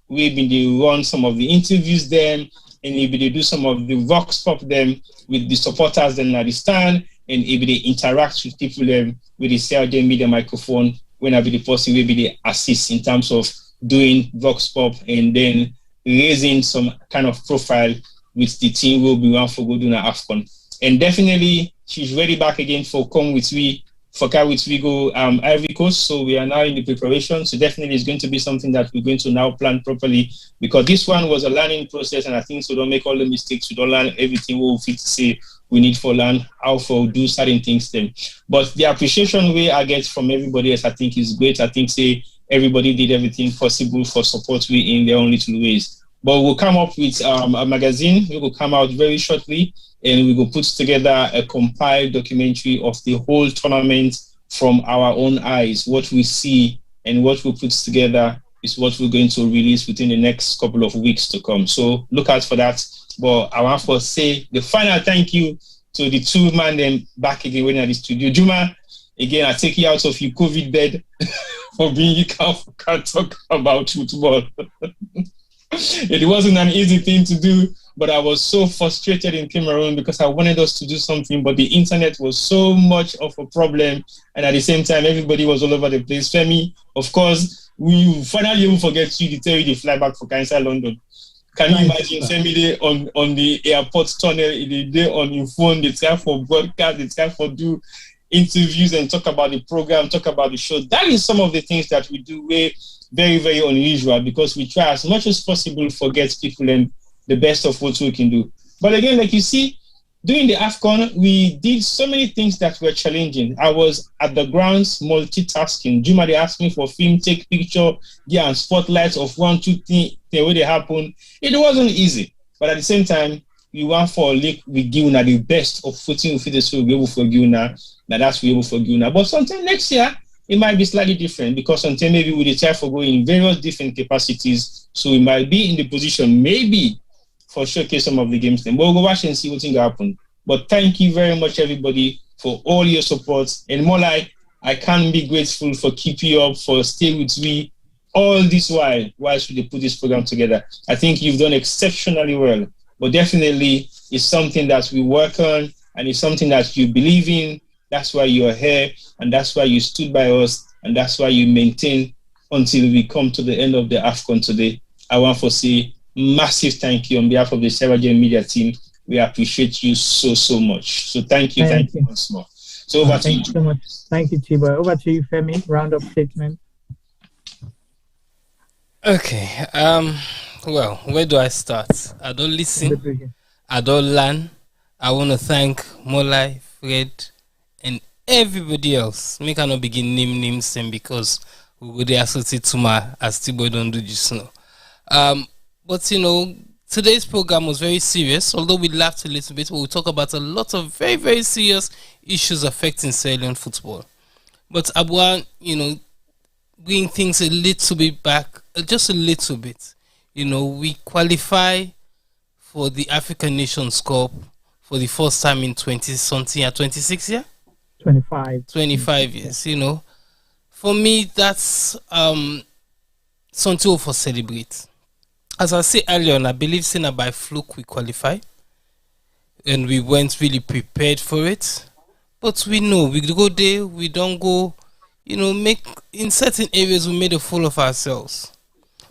we been they run some of the interviews them and maybe they do some of the vox pop them with the supporters then at the stand and maybe they interact with people them with the CRJ media microphone when I be the person maybe they assist in terms of doing vox pop and then raising some kind of profile with the team will be one for go do now AFCON. And definitely she's ready back again for come with we for car which we go Ivory Coast, so we are now in the preparation. So definitely it's going to be something that we're going to now plan properly because this one was a learning process, and I think so don't make all the mistakes. We don't learn everything we'll fit to say we need for learn how for do certain things then. But the appreciation way I get from everybody else I think is great. I think say everybody did everything possible for support we in their own little ways. But we'll come up with a magazine. We will come out very shortly. And we will put together a compiled documentary of the whole tournament from our own eyes. What we see and what we put together is what we're going to release within the next couple of weeks to come. So look out for that. But I want to say the final thank you to the two man them back again when at the studio. Juma, again, I take you out of your COVID bed for being you can't talk about football. It wasn't an easy thing to do, but I was so frustrated in Cameroon because I wanted us to do something, but the internet was so much of a problem, and at the same time, everybody was all over the place. Femi, of course, we finally even forget you to tell you to fly back for Insai London. Can you imagine Femi on the airport tunnel, the day on your phone, the time for broadcast, the time for do interviews and talk about the program, talk about the show. That is some of the things that we do where very, very unusual because we try as much as possible to forget people and the best of what we can do. But again, like you see, during the AFCON, we did so many things that were challenging. I was at the grounds multitasking. Juma, they asked me for film, take picture, and spotlights of 1, 2 things, the way they happen. It wasn't easy. But at the same time, we want for league with Guna, the best of footing with the so we able for Guna. Now that's we able for Guna. But sometime next year, it might be slightly different because sometimes maybe we try for going in various different capacities. So we might be in the position, maybe, for showcase some of the games. Then we'll go watch and see what's going to happen. But thank you very much, everybody, for all your support. And more like, I can't be grateful for keeping you up, for staying with me all this while should they put this program together. I think you've done exceptionally well. But definitely, it's something that we work on, and it's something that you believe in. That's why you're here, and that's why you stood by us, and that's why you maintain until we come to the end of the AFCON today. I want to say massive thank you on behalf of the Sierra Leone media team. We appreciate you so much. So thank you once more. So over to you. Thank you so much. Thank you, Chiba. Over to you, Femi. Round up statement. Okay. Well, where do I start? I don't listen. I don't learn. I want to thank Molai, Fred, and everybody else. Make I not begin names them because we would associate to my as T-boy don't do just now. But you know, today's program was very serious. Although we laughed a little bit, but we talk about a lot of very, very serious issues affecting Sierra Leone football. But I want, you know, bring things a little bit back, just a little bit. You know, we qualify for the African Nations Cup for the first time in 20-something or 26 years? 25 years, you know. For me, that's something for celebrate. As I said earlier on, I believe Sena by fluke we qualify. And we weren't really prepared for it. But we know, we go there, we don't go, you know, in certain areas we made a fool of ourselves.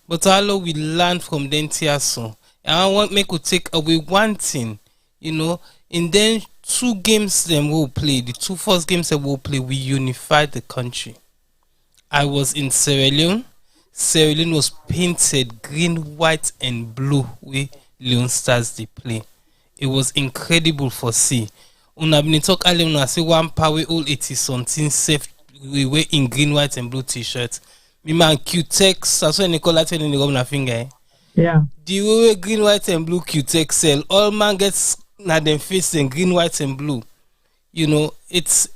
But although we learned from them so, and I want make we take away one thing, you know, and then 2 games them we'll play, the 2 first games that we'll play, we unified the country. I was in Sierra Leone. Sierra Leone was painted green, white, and blue way Leone Stars they play. It was incredible for see. Una been talk earlier, una say one power all 80 something safe we were in green, white, and blue t-shirts. Me man Q-Tex, that's why Nicola tell in the governor finger. Yeah. The way green, white, and blue Q-Tex sell, all man gets na them face in green, white, and blue. You know, it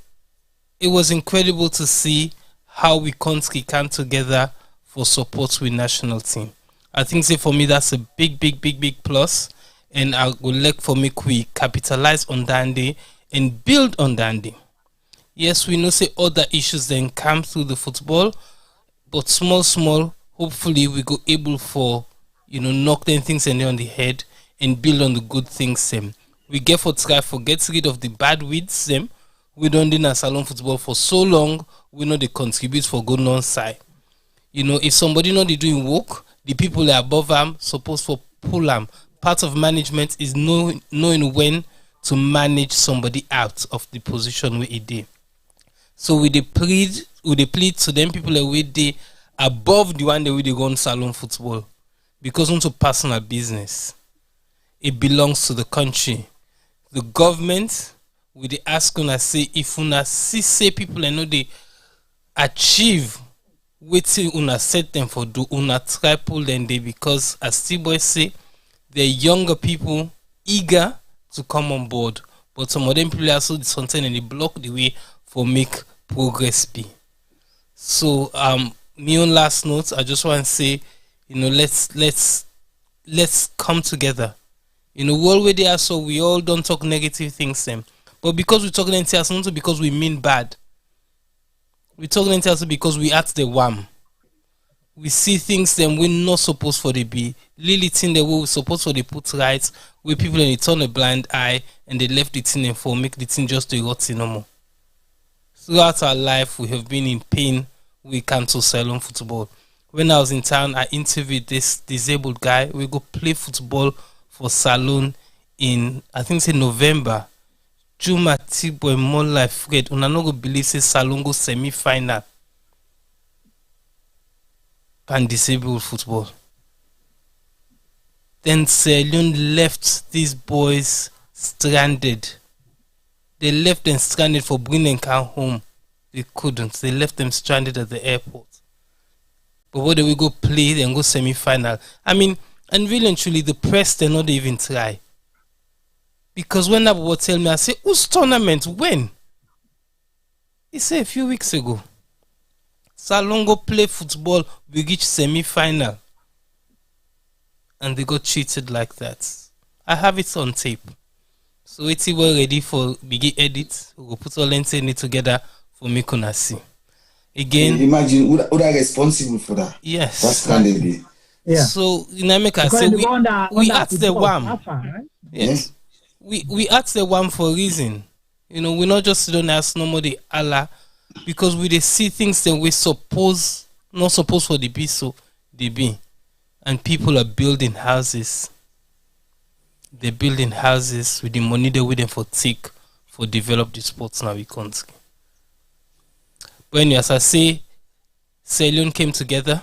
was incredible to see how we country come together for support with national team. I think say for me that's a big plus, and I would like for me we capitalize on that day and build on that day. Yes, we know say other issues then come through the football, but small, hopefully we go able for, you know, knock them things on the head and build on the good things them. We get for try for get rid of the bad weeds them. We don't do na salon football for so long, we know they contribute for good non-side. You know, if somebody not they doing work, the people that are above them supposed for pull them. Part of management is knowing when to manage somebody out of the position where it did. So we plead to them people that we they above the one that we they go on salon football, because onto personal business, it belongs to the country. The government we they ask una say if una see say people and know they achieve waiting una set them for do una try pull them day, because as Steve boys say, the younger people eager to come on board, but some of them people also something and they block the way for make progress be. So me on last note, I just want to say, you know, let's come together. You know, world where they are, so we all don't talk negative things them. But because we talk negative, not because we mean bad. We talk negative because we act the wham. We see things then we're not supposed for they be. Lily thing that we supposed for they put right, where people and they turn a blind eye and they left the thing and for make the thing just the rot no more. Throughout our life, we have been in pain. We cancel salon football. When I was in town, I interviewed this disabled guy. We go play football for salon in, I think it's in November. Juma Tibo and more life Fred. Una no go believe say salon go semi-final. Pan disabled football. Then Sierra Leone left these boys stranded. They left them stranded for bringing them home. They couldn't. They left them stranded at the airport. But where do we go play and go semi-final? I mean, and really and truly, the press, they're not even try. Because when that boy tell me, I say, whose tournament? When? He said a few weeks ago. Salongo play football, we reach semi-final. And they got cheated like that. I have it on tape. So it's well ready for big edit. We'll put all in it together for me to see. Again, imagine who are responsible for that. Yes. That's kind of it. Yeah. So in America, say we asked the one. Right? Yes. We asked the one for a reason. You know, we're not just don't ask nobody Allah, because we they see things that we suppose not supposed for the be so they be. And people are building houses. They're building houses with the money they're waiting for take for develop the sports now we country. When as I say, Sierra Leone came together.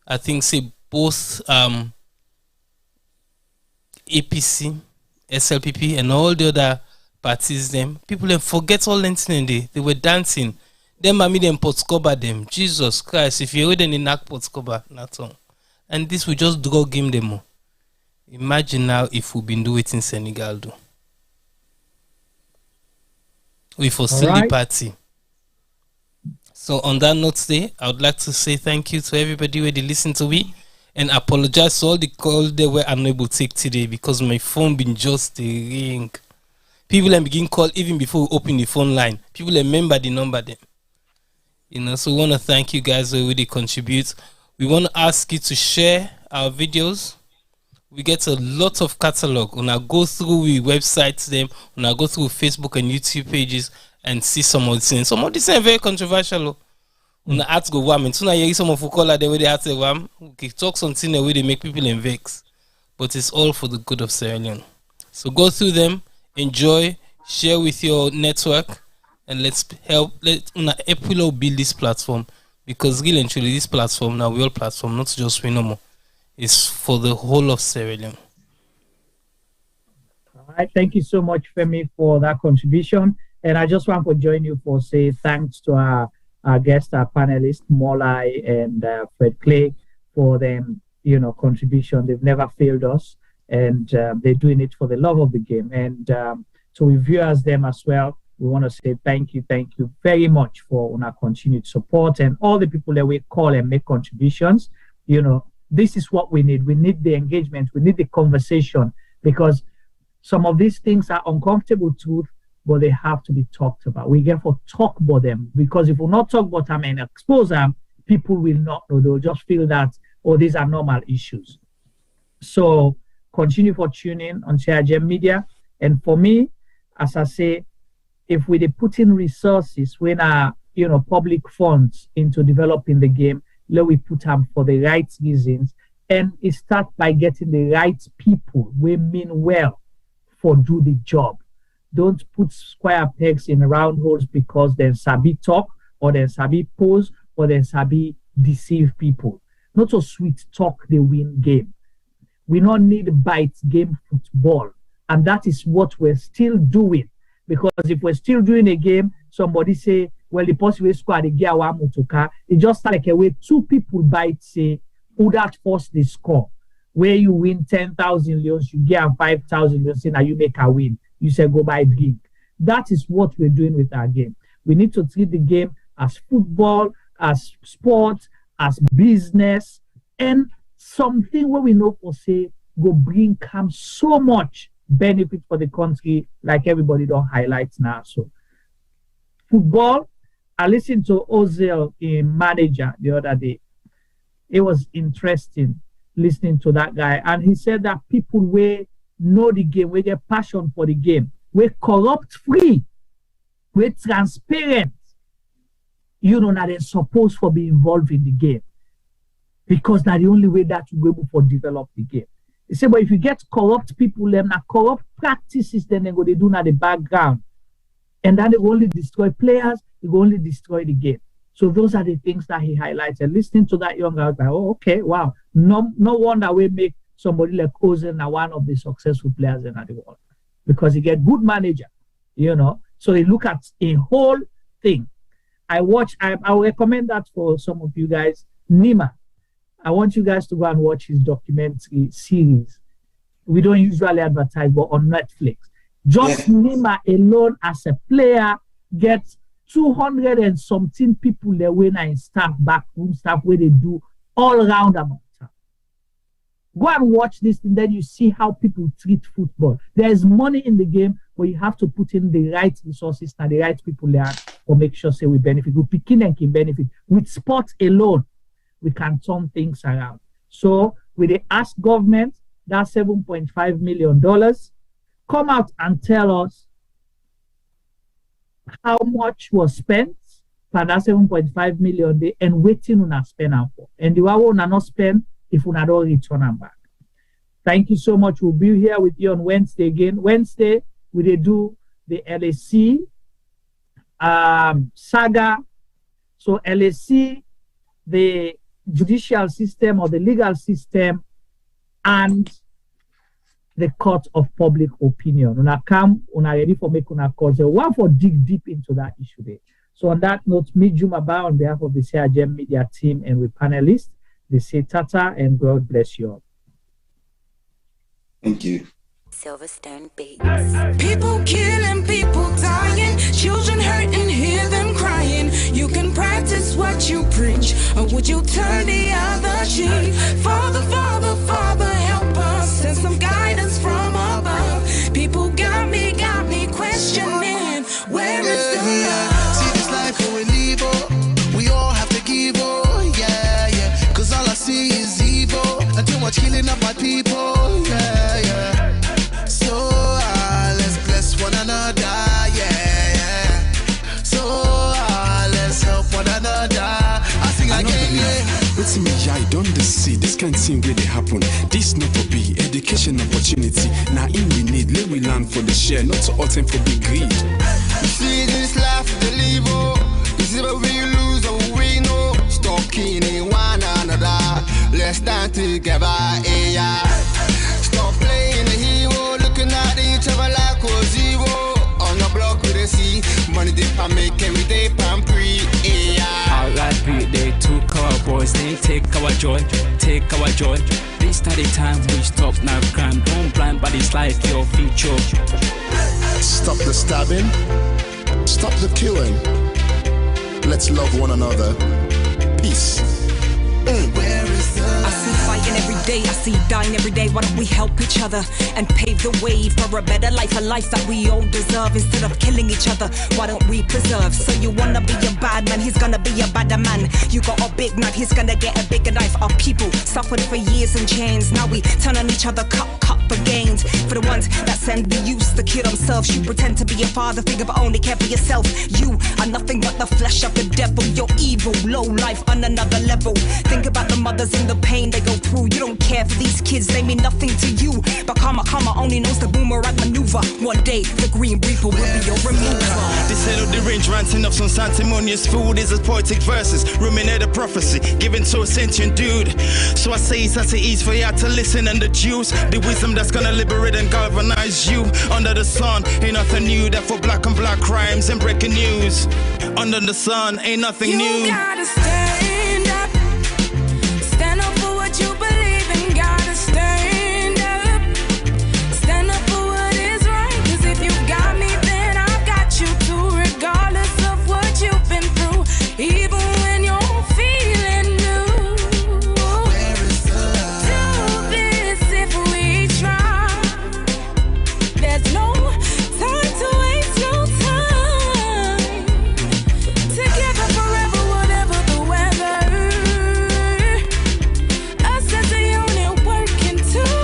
I think say both APC, SLPP, and all the other parties. Them people then forget all anything they were dancing. Them mami them potscoba them. Jesus Christ! If you read any knock potscoba, not all. And this will just draw game demo. Imagine now if we've been doing it in Senegal, do we foresee the party. So on that note today, I would like to say thank you to everybody who did listen to me and apologize to all the calls they were unable to take today because my phone been just a ring. People then begin call even before we open the phone line. People remember the number then. You know, so we want to thank you guys who really contribute. We want to ask you to share our videos. We get a lot of catalog. When I go through the websites, them when I go through Facebook and YouTube pages and see some of the things. Some of these are very controversial. When I ask go wham, and soon I hear some of who call the way they ask wham, we talk something the way they make people vex. But it's all for the good of Sierra Leone. So go through them, enjoy, share with your network, and let's help Epulo build this platform, because really and truly this platform now, real platform, not just we no more. It's for the whole of Sierra Leone. All right, thank you so much, Femi, for that contribution. And I just want to join you for say thanks to our guest, our panelists, Molai and Fred Clay, for them, contribution. They've never failed us, and they're doing it for the love of the game. And to we viewers them as well, we want to say thank you very much for our continued support, and all the people that we call and make contributions. This is what we need. We need the engagement. We need the conversation, because some of these things are uncomfortable truth, but they have to be talked about. We therefore talk about them, because if we not talk about them and expose them, people will not know. They'll just feel that, oh, these are normal issues. So continue for tuning on CRJ Media. And for me, as I say, if we put in resources when public funds into developing the game, let we put them for the right reasons, and it start by getting the right people we mean well for do the job. Don't put square pegs in round holes because then sabi talk, or then sabi pose, or then sabi deceive people. Not so sweet talk they win game. We don't need bite game football, and that is what we're still doing. Because if we're still doing a game, somebody say, well, the possible squad, the gear one motoka, it just like a way two people bite, say, who that force the score. Where you win 10,000 leons, you get 5,000 leons, say, now you make a win. You say, go buy drink. That is what we're doing with our game. We need to treat the game as football, as sport, as business, and something where we know for say, go bring come so much benefit for the country, like everybody don't highlight now. So football, I listened to Ozil, a manager, the other day. It was interesting listening to that guy, and he said that people will know the game, we get passion for the game, we're corrupt free, we're transparent, now they're supposed to be involved in the game, because that's the only way that we're able to develop the game. He said, but if you get corrupt people, them corrupt practices, then they go they do now the background, and then they only destroy players, they will only destroy the game. So those are the things that he highlighted. Listening to that young guy, I was like, oh, okay, wow. No wonder we make somebody like Ozil now one of the successful players in the world. because he get good manager, you know. So he look at a whole thing. I will recommend that for some of you guys. Nima, I want you guys to go and watch his documentary series. We don't usually advertise, but on Netflix. Just Nima alone as a player gets 200 and something people there when I staff, backroom staff, where they do all round about that. Go and watch this, and then you see how people treat football. There's money in the game, but you have to put in the right resources and the right people there to make sure say we benefit. We pick and can benefit. With sports alone, we can turn things around. So with the ask government, that $7.5 million, come out and tell us how much was spent for that 7.5 million day and waiting on a spend out for. And the one we not spend if we not return them back. Thank you so much. We'll be here with you on Wednesday again. Wednesday, we will do the LAC saga. So LAC, the judicial system or the legal system, and the court of public opinion. Una come, una ready for making a call. So one for dig deep into that issue there. So on that note, me Jumaba on behalf of the Sierra Leone media team and with panelists, they say tata and God bless you all. Thank you. Silverstone Beats. People killing, people dying, children hurting, hear them crying. You can practice what you preach, or would you turn the other cheek? Father, Father, Father, help us, send some guidance from above. People got me questioning, where is the love? See this life we live, oh, we all have to give, oh, yeah, yeah. Cause all I see is evil, and too much killing of my people, yeah, yeah. So let's bless one another, yeah, yeah. So let's help one another. I sing again, yeah. What's me, I don't see this kind of thing where they happen. This not for be education opportunity. Now in we need, let we learn for the share, not to attempt for big greed. You see this life, the live, oh. You see where we lose or we know. Stop killing one another. Let's stand together, yeah. Stop playing the hero, looking at each other like a zero. On the block with a C, money dip and make every day pan pre, yeah. R.I.P. they took our boys, they take our joy, take our joy. This study time we stop now crime. Don't blind but it's like your future. Stop the stabbing, stop the killing. Let's love one another. Peace. Where is the love? I see fighting every day, I see dying every day. Why don't we help each other and pave the way for a better life, a life that we all deserve? Instead of killing each other, why don't we preserve? So you wanna be a bad man, he's gonna be a badder man. You got a big knife, he's gonna get a bigger knife. Our people suffered for years in chains. Now we turn on each other, cut for gains. For the ones that send the youth to kill themselves, you pretend to be a father figure but only care for yourself. You are nothing but the flesh of the devil. You're evil, low life on another level. Think about the mothers and the pain they go through. You don't care for these kids, they mean nothing to you. But karma only knows the boomerang maneuver. One day the green reaper will be your remover. They settle the range, ranting up some sanctimonious food. Is a poetic verses, ruminate a prophecy given to a sentient dude. So I say it's as it is for you to listen and deduce the wisdom that's gonna liberate and galvanize you. Under the sun ain't nothing new, that for black on black crimes and breaking news. Under the sun ain't nothing new. You gotta stand up, stand up for what you believe in. Gotta stand up for what is right. Cause if you got me, then I've got you too. Regardless of what you've been through, even when you're feeling new. Where is the love? Do this if we try. There's no time to waste, no time. Together forever, whatever the weather. Us as a unit working together.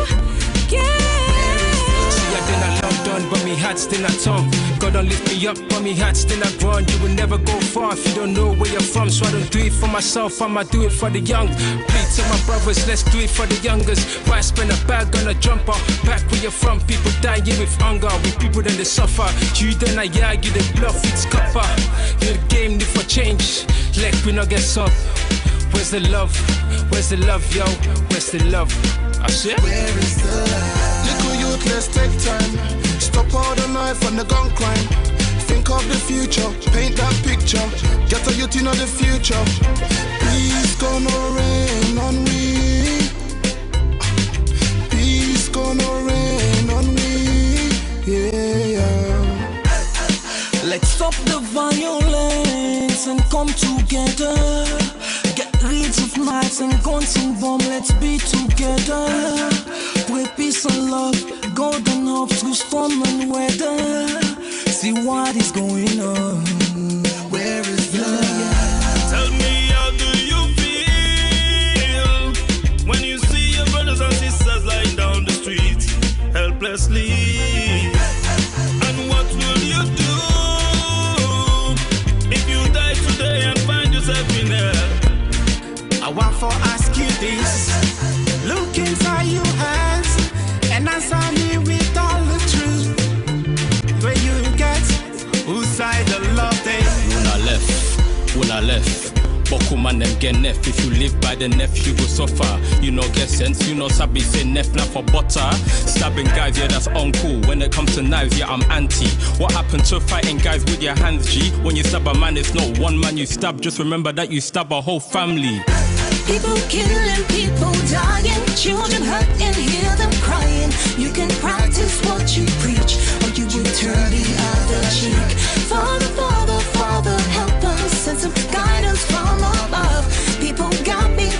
See, I did not London, but me heart still not tongue. God don't lift me up, but me heart still not run. You will never go far if you don't know where you're from. So I don't do it for myself, I'ma do it for the young. Please to my brothers, let's do it for the youngers. Why spend a bag on a jumper? Back where you're from, people dying with hunger. We people then they suffer. You then I you the bluff, it's copper. You the game need for change. Like we not get up. Where's the love? Where's the love, yo? Where's the love? I said, where is the love? Look who you youth, let's take time. Stop all the knife and the gun crime. Think of the future, paint that picture. Get a youth in the future. Peace gonna rain on we. Peace gonna rain on me. Yeah. Let's stop the violence and come together. Get rid of knives and guns and bombs. Let's be together. Pray peace and love, golden hope through storm and weather. See what is going on. Where is love? Tell me, how do you feel when you see your brothers and sisters lying down the street helplessly? And what will you do if you die today and find yourself in hell? I want to ask you this. Look inside your eyes and answer me with all the truth. Where you get, whose side the love they? When I left. Boku man them get nef. If you live by the nef, you go suffer. You know get sense, you know sabi say nef not for butter. Stabbing guys, yeah that's uncool. When it comes to knives, yeah I'm anti. What happened to fighting guys with your hands, G? When you stab a man, it's not one man you stab. Just remember that you stab a whole family. People killing, people dying, children hurt and hear them crying. You can practice what you preach, or you will turn the other cheek. Father, Father, Father, help us, send some guidance from above. People got me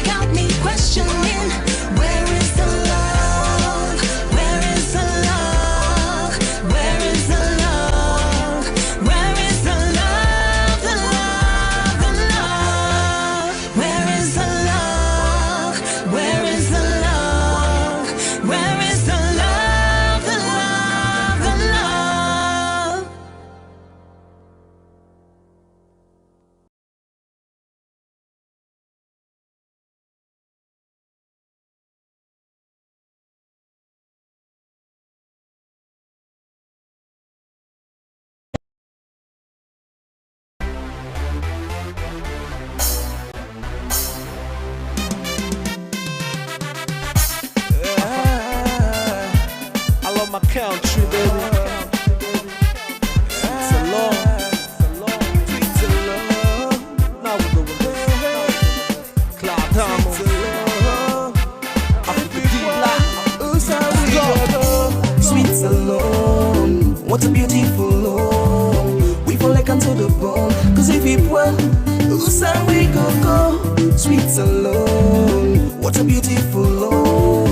questioning, where is the love? Where is the love? Where is the love? Where is the love? The love, the love. Where is the love? Where is the love? Where is the love? The love, the love. I love my country, baby. It's a long, it's a long. Now we're going this. Cloud Diamond. Africa D-Black. Sweet alone, what a beautiful love. We fall like unto the bone, cause if it well, Usa we go. Sweet alone, what a beautiful love.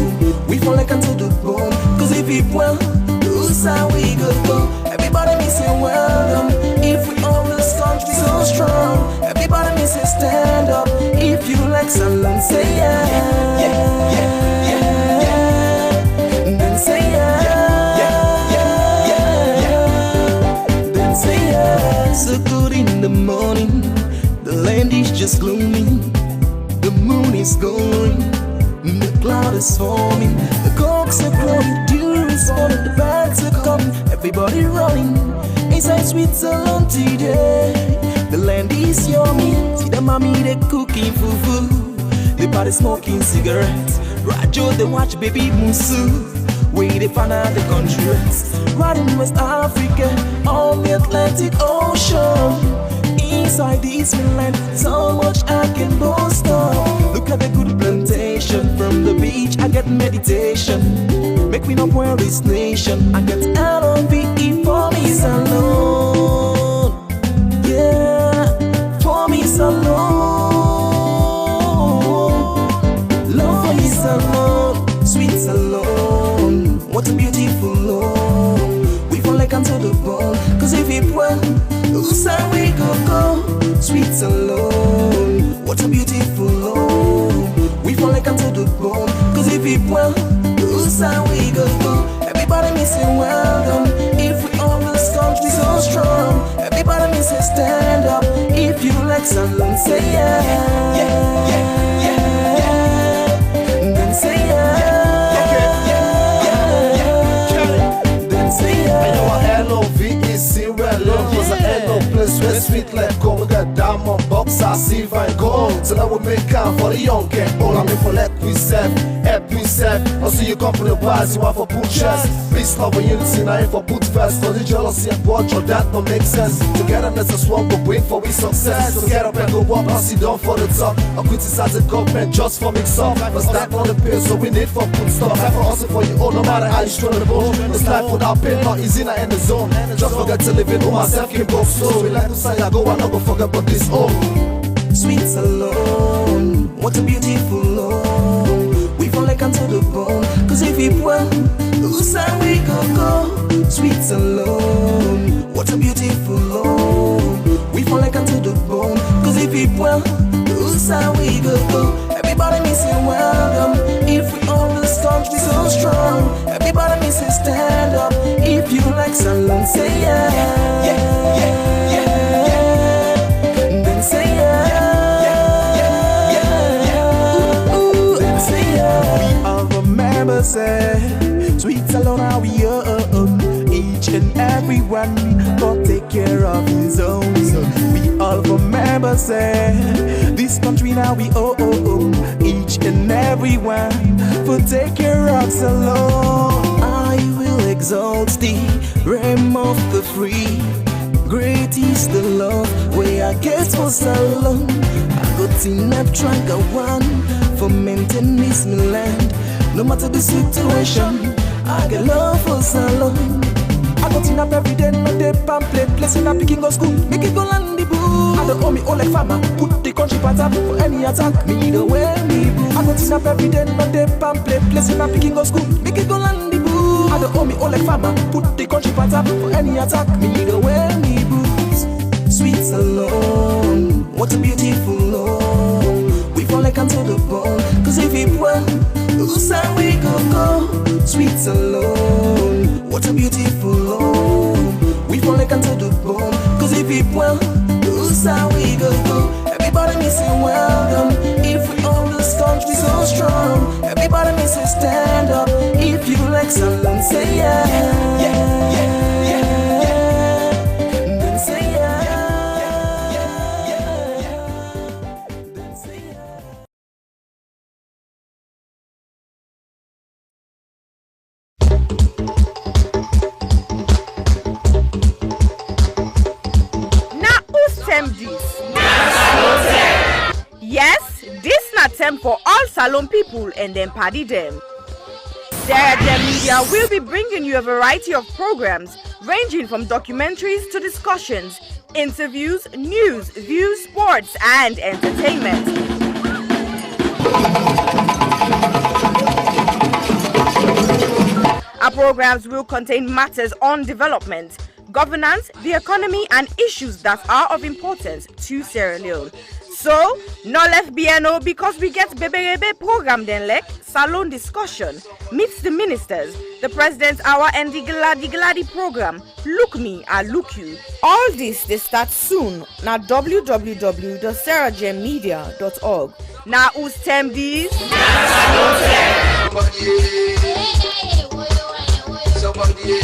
We fall like unto the bone, cause if it well, Usa we go. Everybody me say well done, if we own this country so strong. Everybody me say stand up, if you like salon say yeah. Yeah, yeah, yeah, yeah. Then say yeah. So good in the morning, the land is just gloomy, the moon is going, the cloud is forming, the cocks are crowing, dew is falling, the birds are coming, everybody running, inside Switzerland today, the land is yummy, see the mommy they cooking fufu, the party smoking cigarettes, Rajo they watch baby Musu. We they find out the country rest. Right in West Africa, on the Atlantic Ocean. Inside this land, so much I can boast of. Look at the good plantation, from the beach I get meditation. Make me not wear this nation, I get L-O-V-E for me alone. Yeah, for me alone. Love for me alone, sweet alone. What a beautiful love. We fall like unto the bone, cause if it well, Usa we go. Sweet alone. What a beautiful love. We fall like unto the bone, cause if it well, Usa we go. Everybody me say well done, if we own this country so strong. Everybody me say stand up, if you like salon say yeah. Yeah, yeah, yeah, yeah. Then say yeah. Sierra Leone was an hello place where sweet like gold. We got diamond box, silver and gold. So that we make time for the young and old. I mean for let we serve, help we yourself. Also you come from the bars, you want for put chest. Peace, love and unity, now ain't for put first. Cause the jealousy and grudge or that don't make sense. Togetherness is one, but wait for we success. So get up and go walk, I'll sit down for the top. I'll criticize the government just for mix up. But stack on the pill, so we need for put stuff. Time for hustle for you all, no matter how you struggle the boat. This life without pain, not easy, not in the zone. Just forget to live in all myself, can go slow. We like to say I go, I never forget about this, oh. Sweet alone, what a beautiful love. We fall like onto the bone, cause if we well, whose side we go. Sweet alone, what a beautiful love. We fall like onto the bone, cause if we well, whose side we go. Everybody missing welcome, if we all the storms be so strong. Everybody missing stand up, if you like salon, say yeah. Yeah, yeah, yeah, yeah. Then say yeah. Say, sweet alone how we own. Each and every one God take care of his own. We all remember say, this country now we own. Each and every one will take care of us alone. I will exalt thee, realm of the free. Great is the love where I get for so long. I got in a trunk of one for maintenance my land. No matter the situation, I get love for so long. I got in up every day, no day, pamphlet, place in a picking go school, make it go land the boo. I don't owe me all like farmer, put the country part up for any attack, me the way me boo. I got in up every day, no day, pamphlet, place in a picking go school, make it go land the boo. I don't owe me all like farmer, put the country part up for any attack, me the way me boo. Sweet alone, what a beautiful love. We fall like onto the bone, cause if it well, whose side we go. Sweet alone, what a beautiful love. We fall like onto the bone, cause if it well, whose side we go. Everybody missing welcome, if we all the storms be so strong. Everybody missing stand up, if you like salon, say yeah. Yeah, yeah, yeah, yeah. Then say yeah. Yes, this na term for all salon people and them party them. Sierra Leone Media will be bringing you a variety of programs ranging from documentaries to discussions, interviews, news, views, sports, and entertainment. Our programs will contain matters on development, governance, the economy, and issues that are of importance to Sierra Leone. So, no left BNO because we get Bebe program then like salon discussion, meets the ministers, the president's hour and the Gladi program. Look me, I look you. All this they start soon na www.sierragemedia.org. Now who's term these? Somebody